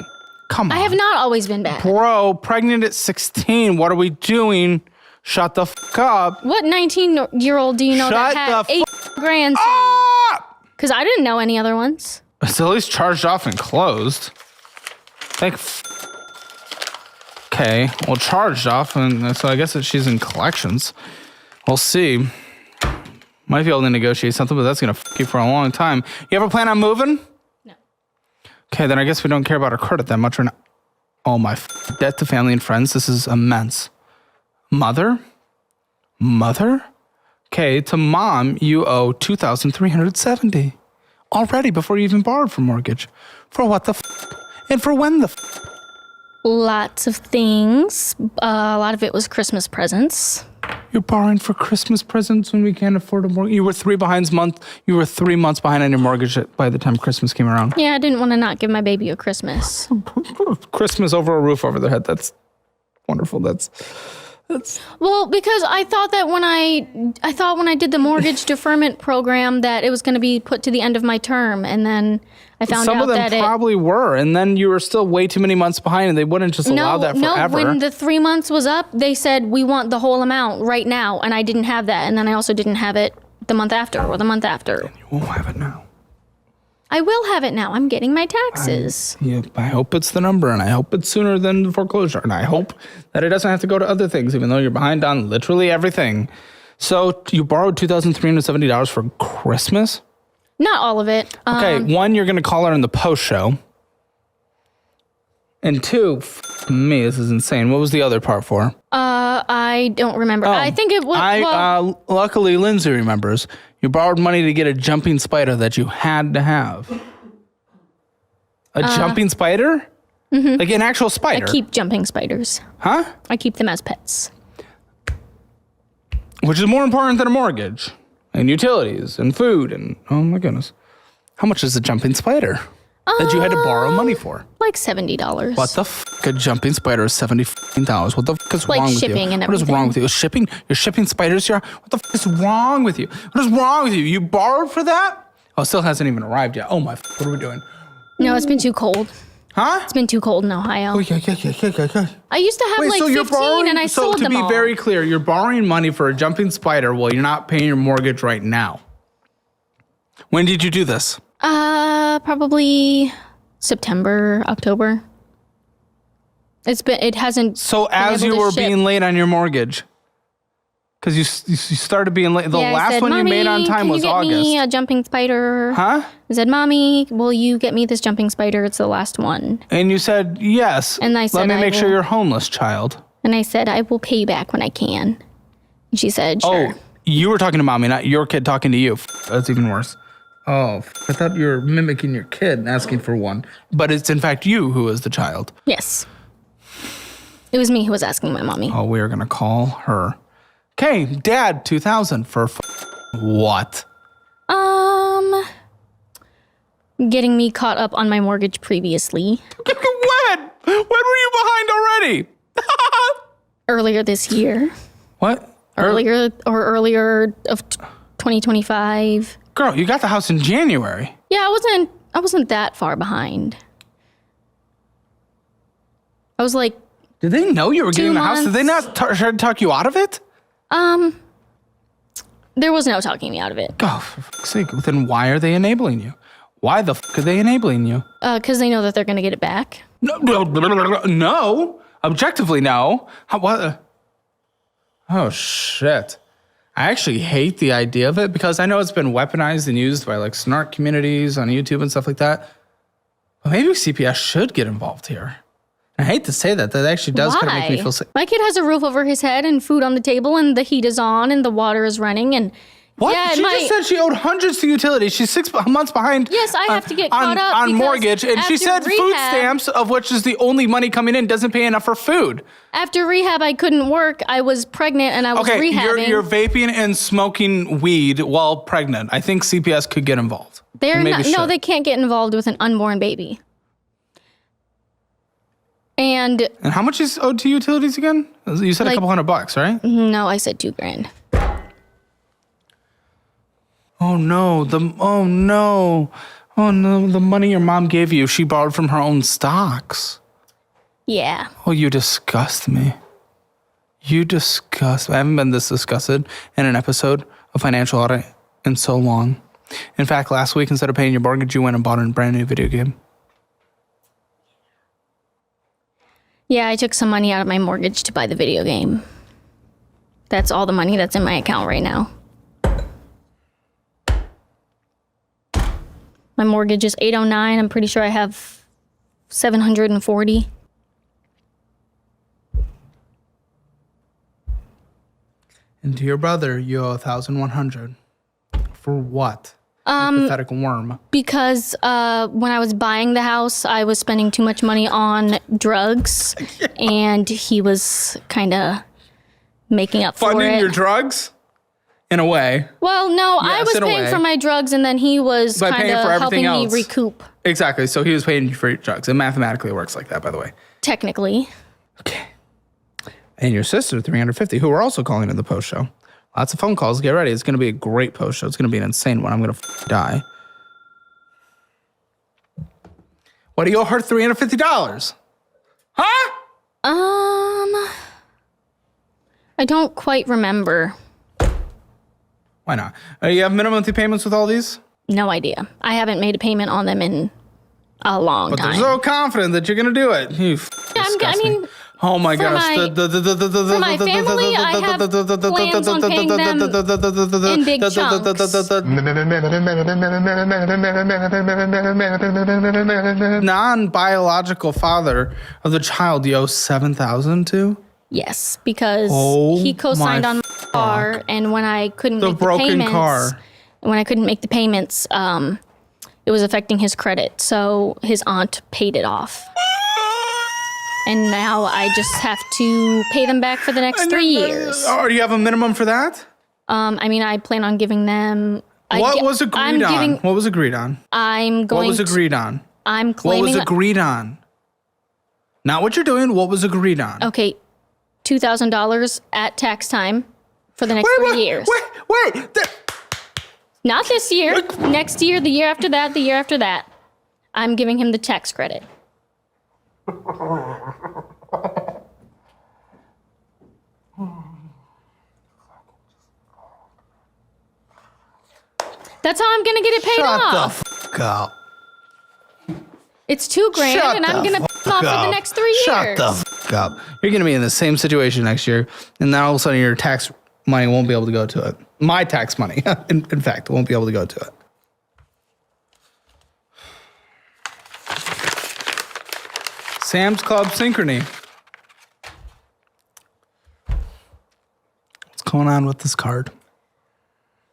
[SPEAKER 3] Come on.
[SPEAKER 7] I have not always been bad.
[SPEAKER 3] Bro, pregnant at 16. What are we doing? Shut the fuck up.
[SPEAKER 7] What 19-year-old do you know that had 8 grand? Because I didn't know any other ones.
[SPEAKER 3] It's at least charged off and closed. Okay, well, charged off, and so I guess that she's in collections. We'll see. Might be able to negotiate something, but that's going to f you for a long time. You ever plan on moving?
[SPEAKER 7] No.
[SPEAKER 3] Okay, then I guess we don't care about her credit that much. Or not. Oh, my debt to family and friends. This is immense. Mother? Okay, to mom, you owe $2,370 already before you even borrowed for mortgage. For what the and for when the
[SPEAKER 7] Lots of things. A lot of it was Christmas presents.
[SPEAKER 3] You're borrowing for Christmas presents when we can't afford a mortgage. You were 3 months behind on your mortgage by the time Christmas came around.
[SPEAKER 7] Yeah, I didn't want to not give my baby a Christmas.
[SPEAKER 3] Christmas over a roof over their head. That's wonderful. That's
[SPEAKER 7] well, because I thought that when I did the mortgage deferment program that it was going to be put to the end of my term, and then I found out that
[SPEAKER 3] some of them probably were, and then you were still way too many months behind, and they wouldn't just allow that forever.
[SPEAKER 7] No, when the 3 months was up, they said we want the whole amount right now, and I didn't have that, and then I also didn't have it the month after or the month after.
[SPEAKER 3] And you won't have it now.
[SPEAKER 7] I will have it now. I'm getting my taxes.
[SPEAKER 3] I hope it's the number, and I hope it's sooner than the foreclosure, and I hope that it doesn't have to go to other things, even though you're behind on literally everything. So you borrowed $2,370 for Christmas?
[SPEAKER 7] Not all of it.
[SPEAKER 3] Okay, 1, you're going to call her in the post show. And 2, me, this is insane. What was the other part for?
[SPEAKER 7] I don't remember. I think it was.
[SPEAKER 3] Luckily, Lindsay remembers. You borrowed money to get a jumping spider that you had to have. A jumping spider?
[SPEAKER 7] Mm-hmm.
[SPEAKER 3] Like an actual spider?
[SPEAKER 7] I keep jumping spiders.
[SPEAKER 3] Huh?
[SPEAKER 7] I keep them as pets.
[SPEAKER 3] Which is more important than a mortgage. And utilities and food and, oh my goodness. How much is a jumping spider that you had to borrow money for?
[SPEAKER 7] Like $70.
[SPEAKER 3] What the fuck? A jumping spider is $70. What the fuck is wrong with you?
[SPEAKER 7] Shipping and everything.
[SPEAKER 3] What is wrong with you? You're shipping spiders here? What the fuck is wrong with you? What is wrong with you? You borrowed for that? Oh, it still hasn't even arrived yet. Oh my, what are we doing?
[SPEAKER 7] No, it's been too cold.
[SPEAKER 3] Huh?
[SPEAKER 7] It's been too cold in Ohio.
[SPEAKER 3] Oh, yeah.
[SPEAKER 7] I used to have 15 and I sold them all.
[SPEAKER 3] So to be very clear, you're borrowing money for a jumping spider while you're not paying your mortgage right now. When did you do this?
[SPEAKER 7] Probably September, October. It hasn't.
[SPEAKER 3] So as you were being late on your mortgage, because you started being late. The last one you made on time was August.
[SPEAKER 7] Can you get me a jumping spider?
[SPEAKER 3] Huh?
[SPEAKER 7] I said, Mommy, will you get me this jumping spider? It's the last one.
[SPEAKER 3] And you said yes.
[SPEAKER 7] And I said,
[SPEAKER 3] let me make sure you're homeless, child.
[SPEAKER 7] And I said, I will pay you back when I can. And she said, sure.
[SPEAKER 3] Oh, you were talking to Mommy, not your kid talking to you. That's even worse. Oh, I thought you were mimicking your kid and asking for one. But it's in fact you who is the child.
[SPEAKER 7] Yes. It was me who was asking my mommy.
[SPEAKER 3] Oh, we're going to call her. Okay, Dad, 2,000 for what?
[SPEAKER 7] Getting me caught up on my mortgage previously.
[SPEAKER 3] When? When were you behind already?
[SPEAKER 7] Earlier this year.
[SPEAKER 3] What?
[SPEAKER 7] Earlier of 2025.
[SPEAKER 3] Girl, you got the house in January.
[SPEAKER 7] Yeah, I wasn't that far behind. I was like,
[SPEAKER 3] did they know you were getting the house? Did they not try to talk you out of it?
[SPEAKER 7] There was no talking me out of it.
[SPEAKER 3] Oh, for fuck's sake. Then why are they enabling you? Why the fuck are they enabling you?
[SPEAKER 7] Because they know that they're going to get it back.
[SPEAKER 3] No. Objectively, no. What? Oh, shit. I actually hate the idea of it because I know it's been weaponized and used by like snark communities on YouTube and stuff like that. But maybe CPS should get involved here. I hate to say that. That actually does kind of make me feel sick.
[SPEAKER 7] My kid has a roof over his head and food on the table and the heat is on and the water is running and
[SPEAKER 3] what?
[SPEAKER 7] Yeah,
[SPEAKER 3] she just said she owed hundreds to utilities. She's 6 months behind.
[SPEAKER 7] Yes, I have to get caught up
[SPEAKER 3] on mortgage, and she said
[SPEAKER 7] rehab,
[SPEAKER 3] food stamps, of which is the only money coming in, doesn't pay enough for food.
[SPEAKER 7] After rehab, I couldn't work. I was pregnant and I was rehabbing.
[SPEAKER 3] You're vaping and smoking weed while pregnant. I think CPS could get involved.
[SPEAKER 7] They can't get involved with an unborn baby. And
[SPEAKER 3] how much is owed to utilities again? You said like, a couple $100, right?
[SPEAKER 7] No, I said $2,000.
[SPEAKER 3] Oh no, the money your mom gave you, she borrowed from her own stocks.
[SPEAKER 7] Yeah.
[SPEAKER 3] Oh, you disgust me. You disgust me. I haven't been this disgusted in an episode of Financial Audit in so long. In fact, last week, instead of paying your mortgage, you went and bought a brand new video game.
[SPEAKER 7] Yeah, I took some money out of my mortgage to buy the video game. That's all the money that's in my account right now. My mortgage is $809. I'm pretty sure I have $740.
[SPEAKER 3] And to your brother, you owe $1,100. For what? Pathetic worm.
[SPEAKER 7] Because when I was buying the house, I was spending too much money on drugs, and he was kind of making up for it.
[SPEAKER 3] Funding your drugs? In a way.
[SPEAKER 7] Well, no, I was paying for my drugs, and then he was kind of helping me recoup.
[SPEAKER 3] Exactly. So he was paying you for your drugs. It mathematically works like that, by the way.
[SPEAKER 7] Technically.
[SPEAKER 3] Okay. And your sister, 350, who we're also calling in the post show. Lots of phone calls. Get ready. It's going to be a great post show. It's going to be an insane one. I'm going to die. What do you owe her $350? Huh?
[SPEAKER 7] I don't quite remember.
[SPEAKER 3] Why not? You have minimum monthly payments with all these?
[SPEAKER 7] No idea. I haven't made a payment on them in a long time.
[SPEAKER 3] But they're so confident that you're going to do it.
[SPEAKER 7] I mean,
[SPEAKER 3] oh my gosh.
[SPEAKER 7] For my family, I have plans on paying them in big chunks.
[SPEAKER 3] Non-biological father of the child you owe $7,000 to?
[SPEAKER 7] Yes, because he co-signed on my car, and when I couldn't make the payments, it was affecting his credit. So his aunt paid it off. And now I just have to pay them back for the next 3 years.
[SPEAKER 3] Oh, do you have a minimum for that?
[SPEAKER 7] I mean, I plan on giving them.
[SPEAKER 3] What was agreed on? What was agreed on?
[SPEAKER 7] I'm claiming.
[SPEAKER 3] What was agreed on? Not what you're doing. What was agreed on?
[SPEAKER 7] Okay, $2,000 at tax time for the next 3 years.
[SPEAKER 3] Wait.
[SPEAKER 7] Not this year. Next year, the year after that, the year after that. I'm giving him the tax credit. That's how I'm gonna get it paid off.
[SPEAKER 3] Shut the fuck up.
[SPEAKER 7] It's $2,000, and I'm gonna pay it off for the next 3 years.
[SPEAKER 3] Shut the fuck up. You're gonna be in the same situation next year, and then all of a sudden your tax money won't be able to go to it. My tax money, in fact, won't be able to go to it. Sam's Club Synchrony. What's going on with this card?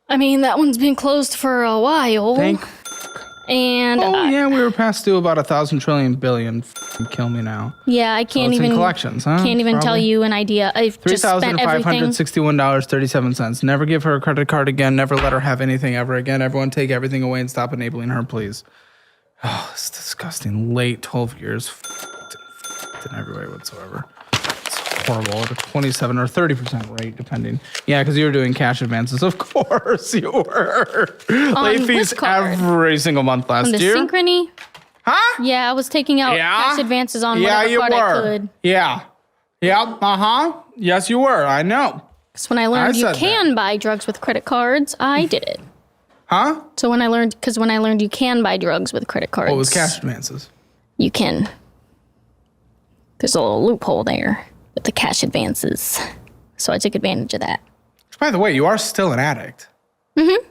[SPEAKER 7] I mean, that one's been closed for a while. And
[SPEAKER 3] yeah, we were past due about 1,000 trillion billion. Kill me now.
[SPEAKER 7] Yeah, I can't even
[SPEAKER 3] collections, huh?
[SPEAKER 7] Can't even tell you an idea. I've just spent everything.
[SPEAKER 3] $3,561.37. Never give her a credit card again. Never let her have anything ever again. Everyone take everything away and stop enabling her, please. Oh, it's disgusting. Late 12 years. In every way whatsoever. It's horrible at a 27 or 30% rate, depending. Yeah, because you were doing cash advances. Of course you were. Late fees every single month last year.
[SPEAKER 7] On the Synchrony?
[SPEAKER 3] Huh?
[SPEAKER 7] Yeah, I was taking out cash advances on whatever card I could.
[SPEAKER 3] Yeah. Yep. Yes, you were. I know.
[SPEAKER 7] Because when I learned you can buy drugs with credit cards, I did it.
[SPEAKER 3] Huh?
[SPEAKER 7] So when I learned you can buy drugs with credit cards.
[SPEAKER 3] What was cash advances?
[SPEAKER 7] You can. There's a little loophole there with the cash advances. So I took advantage of that.
[SPEAKER 3] By the way, you are still an addict.
[SPEAKER 7] Mm-hmm.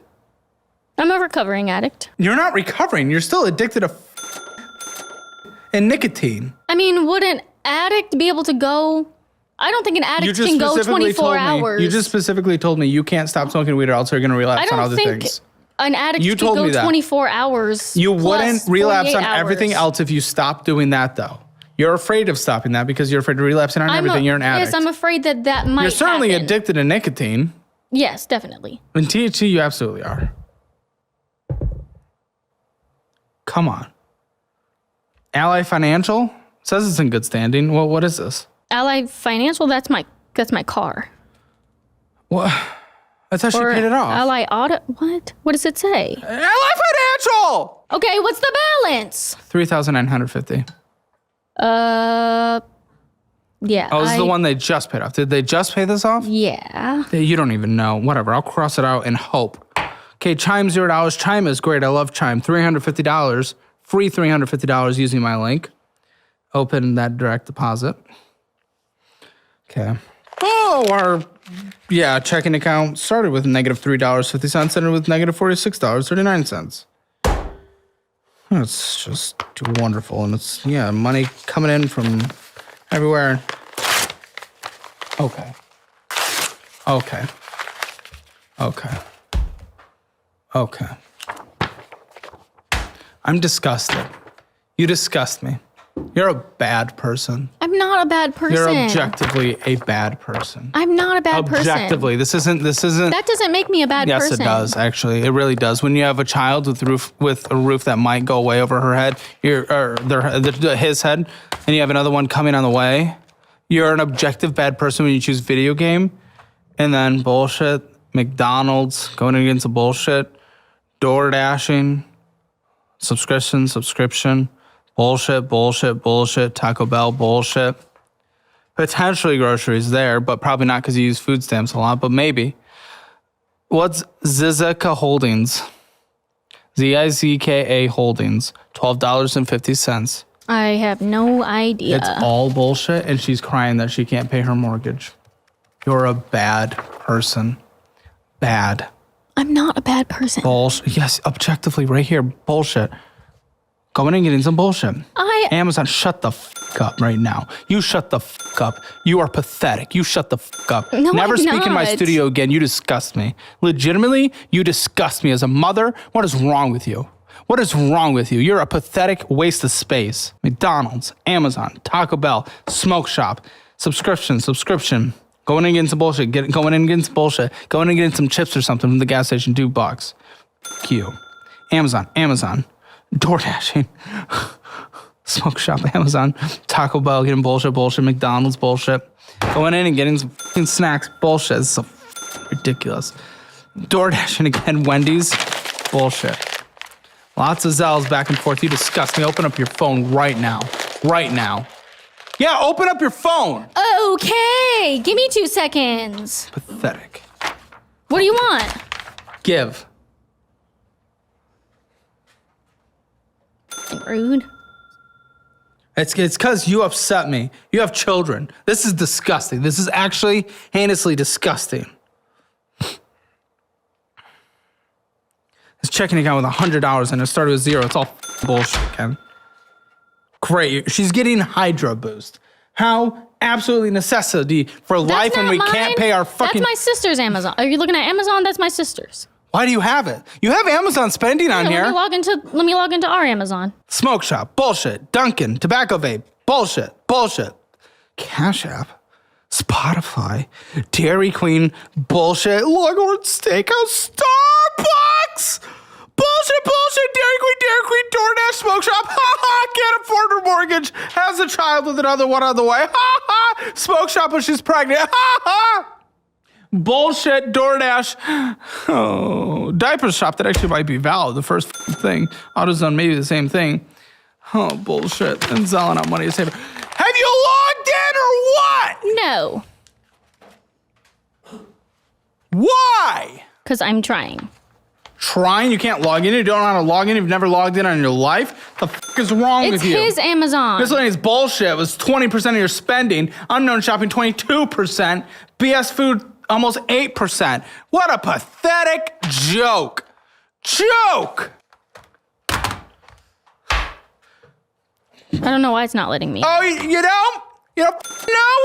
[SPEAKER 7] I'm a recovering addict.
[SPEAKER 3] You're not recovering. You're still addicted to and nicotine.
[SPEAKER 7] I mean, would an addict be able to go? I don't think an addict can go 24 hours.
[SPEAKER 3] You just specifically told me you can't stop smoking weed or else you're going to relapse on other things.
[SPEAKER 7] An addict can go 24 hours.
[SPEAKER 3] You wouldn't relapse on everything else if you stopped doing that, though. You're afraid of stopping that because you're afraid of relapsing on everything. You're an addict.
[SPEAKER 7] Yes, I'm afraid that might happen.
[SPEAKER 3] You're certainly addicted to nicotine.
[SPEAKER 7] Yes, definitely.
[SPEAKER 3] And THC, you absolutely are. Come on. Ally Financial says it's in good standing. Well, what is this?
[SPEAKER 7] Ally Financial, that's my car.
[SPEAKER 3] What? I thought she paid it off.
[SPEAKER 7] Ally Audit? What? What does it say?
[SPEAKER 3] Ally Financial!
[SPEAKER 7] Okay, what's the balance?
[SPEAKER 3] $3,950.
[SPEAKER 7] Yeah.
[SPEAKER 3] Oh, this is the one they just paid off. Did they just pay this off?
[SPEAKER 7] Yeah.
[SPEAKER 3] You don't even know. Whatever. I'll cross it out and hope. Okay, Chime $0. Chime is great. I love Chime. $350. Free $350 using my link. Open that direct deposit. Okay. Oh, our checking account started with negative $3.50, ended with negative $46.39. That's just wonderful, and it's money coming in from everywhere. Okay. I'm disgusted. You disgust me. You're a bad person.
[SPEAKER 7] I'm not a bad person.
[SPEAKER 3] You're objectively a bad person.
[SPEAKER 7] I'm not a bad person.
[SPEAKER 3] Objectively, this isn't.
[SPEAKER 7] That doesn't make me a bad person.
[SPEAKER 3] Yes, it does. Actually, it really does. When you have a child with a roof that might go away over her head, his head, and you have another one coming on the way, you're an objective bad person when you choose video game, and then bullshit, McDonald's, going against the bullshit, door dashing, subscription. Bullshit, Taco Bell, bullshit. Potentially groceries there, but probably not because you use food stamps a lot, but maybe. What's Zizka Holdings? Zizka Holdings, $12.50.
[SPEAKER 7] I have no idea.
[SPEAKER 3] It's all bullshit, and she's crying that she can't pay her mortgage. You're a bad person. Bad.
[SPEAKER 7] I'm not a bad person.
[SPEAKER 3] Bullshit. Yes, objectively, right here, bullshit. Going and getting some bullshit. Amazon, shut the fuck up right now. You shut the fuck up. You are pathetic. You shut the fuck up.
[SPEAKER 7] No,
[SPEAKER 3] Never
[SPEAKER 7] I'm
[SPEAKER 3] speak in my
[SPEAKER 7] not.
[SPEAKER 3] studio again. You disgust me. Legitimately, you disgust me as a mother. What is wrong with you? What is wrong with you? You're a pathetic waste of space. McDonald's, Amazon, Taco Bell, Smoke Shop, subscription. Going and getting some bullshit. Going and getting some bullshit. Going and getting some chips or something from the gas station, $2. Fuck you. Amazon. Door dashing. Smoke Shop, Amazon, Taco Bell, getting bullshit, McDonald's, bullshit. Going in and getting some fucking snacks, bullshit. This is so ridiculous. Door dashing again, Wendy's, bullshit. Lots of Zells back and forth. You disgust me. Open up your phone right now. Yeah, open up your phone.
[SPEAKER 7] Okay, give me 2 seconds.
[SPEAKER 3] Pathetic.
[SPEAKER 7] What do you want?
[SPEAKER 3] Give.
[SPEAKER 7] Rude.
[SPEAKER 3] It's because you upset me. You have children. This is disgusting. This is actually heinously disgusting. This checking account with $100 and it started with 0. It's all bullshit, Ken. Great. She's getting Hydra Boost. How? Absolutely necessity for life when we can't pay our fucking...
[SPEAKER 7] That's my sister's Amazon. Are you looking at Amazon? That's my sister's.
[SPEAKER 3] Why do you have it? You have Amazon spending on here.
[SPEAKER 7] Let me log into our Amazon.
[SPEAKER 3] Smoke Shop, bullshit. Dunkin', Tobacco Vape, bullshit. Cash App, Spotify, Dairy Queen, bullshit. Longhorn Steakhouse, Starbucks, bullshit. Dairy Queen, DoorDash, Smoke Shop. Can't afford her mortgage. Has a child with another one on the way. Smoke Shop when she's pregnant. Bullshit, DoorDash. Oh, diaper shop, that actually might be valid. The first thing. AutoZone, maybe the same thing. Oh, bullshit. And selling out money to save. Have you logged in or what?
[SPEAKER 7] No.
[SPEAKER 3] Why?
[SPEAKER 7] Because I'm trying.
[SPEAKER 3] Trying? You can't log in? You don't know how to log in? You've never logged in on your life? The fuck is wrong with you?
[SPEAKER 7] It's his Amazon.
[SPEAKER 3] This one is bullshit. It was 20% of your spending. Unknown shopping, 22%. BS food, almost 8%. What a pathetic joke.
[SPEAKER 7] I don't know why it's not letting me.
[SPEAKER 3] Oh, you don't? You don't know?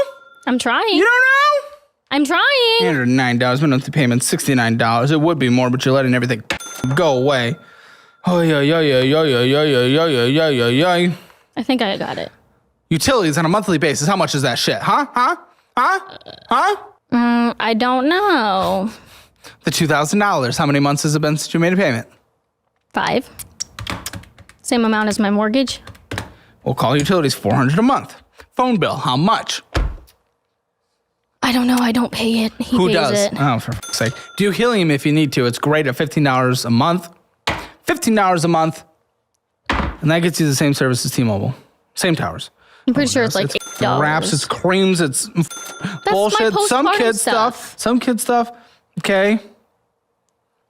[SPEAKER 7] I'm trying.
[SPEAKER 3] You don't know?
[SPEAKER 7] I'm trying.
[SPEAKER 3] $809, monthly payment, $69. It would be more, but you're letting everything go away. Oh, yeah.
[SPEAKER 7] I think I got it.
[SPEAKER 3] Utilities on a monthly basis. How much is that shit? Huh?
[SPEAKER 7] I don't know.
[SPEAKER 3] The $2,000. How many months has it been since you made a payment?
[SPEAKER 7] 5. Same amount as my mortgage.
[SPEAKER 3] We'll call utilities $400 a month. Phone bill, how much?
[SPEAKER 7] I don't know. I don't pay it. He
[SPEAKER 3] Who
[SPEAKER 7] pays
[SPEAKER 3] does?
[SPEAKER 7] it.
[SPEAKER 3] Oh, for fuck's sake. Do helium if you need to. It's great at $15 a month. $15 a month. And that gets you the same service as T-Mobile. Same towers.
[SPEAKER 7] I'm pretty sure it's like
[SPEAKER 3] wraps, it's creams, it's bullshit. Some kid stuff. Okay.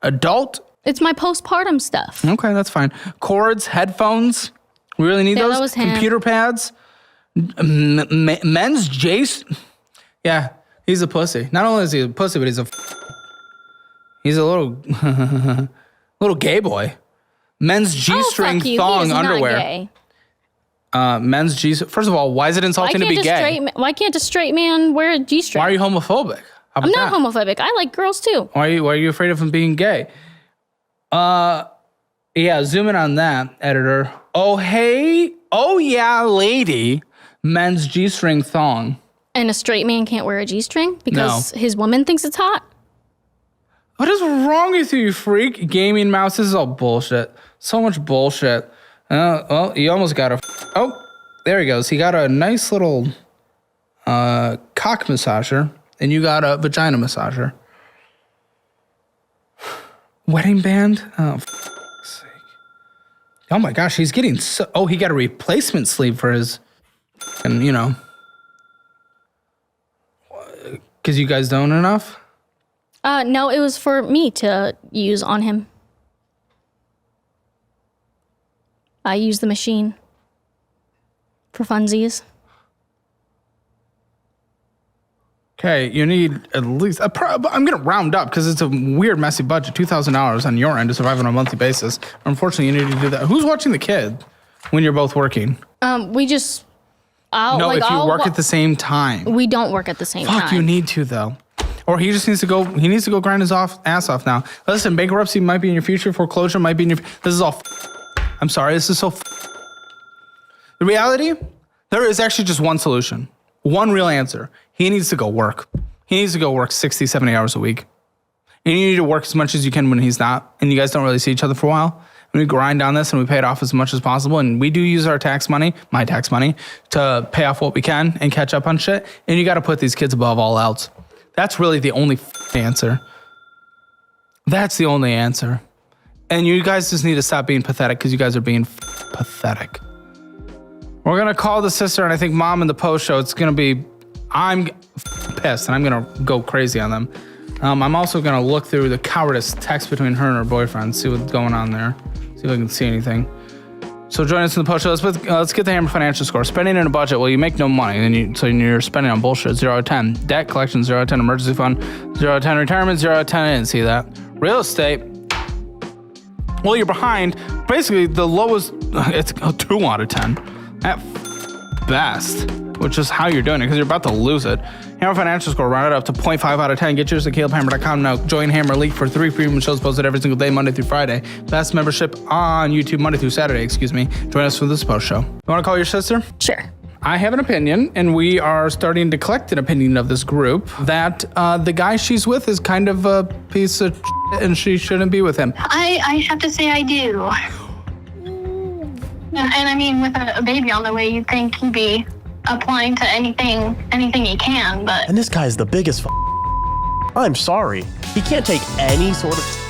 [SPEAKER 3] Adult.
[SPEAKER 7] It's my postpartum stuff.
[SPEAKER 3] Okay, that's fine. Cords, headphones. We really need those.
[SPEAKER 7] That was him.
[SPEAKER 3] Computer pads. Men's Jace. Yeah, he's a pussy. Not only is he a pussy, but he's a little gay boy. Men's G-string thong underwear.
[SPEAKER 7] Not gay.
[SPEAKER 3] Men's G. First of all, why is it insulting to be gay?
[SPEAKER 7] Why can't a straight man wear a G-string?
[SPEAKER 3] Why are you homophobic?
[SPEAKER 7] I'm not homophobic. I like girls too.
[SPEAKER 3] Why are you afraid of him being gay? Yeah, zoom in on that, editor. Oh, hey. Oh, yeah, lady. Men's G-string thong.
[SPEAKER 7] And a straight man can't wear a G-string because his woman thinks it's hot?
[SPEAKER 3] What is wrong with you, freak? Gaming mouse. This is all bullshit. So much bullshit. Well, you almost got a... Oh, there he goes. He got a nice little cock massager, and you got a vagina massager. Wedding band? Oh, sake. Oh my gosh, he's getting so... Oh, he got a replacement sleeve for his... And, you know... Because you guys don't enough?
[SPEAKER 7] No, it was for me to use on him. I use the machine for funsies.
[SPEAKER 3] Okay, you need at least... I'm going to round up because it's a weird, messy budget. $2,000 on your end to survive on a monthly basis. Unfortunately, you need to do that. Who's watching the kid when you're both working?
[SPEAKER 7] We just...
[SPEAKER 3] If you work at the same time.
[SPEAKER 7] We don't work at the same time.
[SPEAKER 3] Fuck, you need to, though. Or he just needs to go... He needs to go grind his ass off now. Listen, bankruptcy might be in your future. Foreclosure might be in your... This is all... I'm sorry, this is so... The reality, there is actually just one solution. One real answer. He needs to go work. He needs to go work 60, 70 hours a week. And you need to work as much as you can when he's not. And you guys don't really see each other for a while. And we grind on this and we pay it off as much as possible. And we do use our tax money, my tax money, to pay off what we can and catch up on shit. And you got to put these kids above all else. That's really the only answer. That's the only answer. And you guys just need to stop being pathetic because you guys are being pathetic. We're going to call the sister, and I think mom in the post show, it's going to be, I'm pissed, and I'm going to go crazy on them. I'm also going to look through the cowardice text between her and her boyfriend, see what's going on there, see if I can see anything. So join us in the post show. Let's get the Hammer financial score. Spending in a budget, well, you make no money, so you're spending on bullshit. 0 out of 10. Debt collection, 0 out of 10. Emergency fund, 0 out of 10. Retirement, 0 out of 10. I didn't see that. Real estate, well, you're behind. Basically, the lowest, it's a 2 out of 10 at best, which is how you're doing it because you're about to lose it. Hammer financial score, round it up to 0.5 out of 10. Get yours at calebhammer.com now. Join Hammer Elite for 3 premium shows posted every single day, Monday through Friday. Best membership on YouTube, Monday through Saturday, Join us for this post show. You want to call your sister?
[SPEAKER 7] Sure.
[SPEAKER 3] I have an opinion, and we are starting to collect an opinion of this group, that the guy she's with is kind of a piece of shit and she shouldn't be with him.
[SPEAKER 15] I have to say I do. And I mean, with a baby on the way, you'd think he'd be applying to anything he can, but...
[SPEAKER 16] And this guy's the biggest I'm sorry. He can't take any sort of...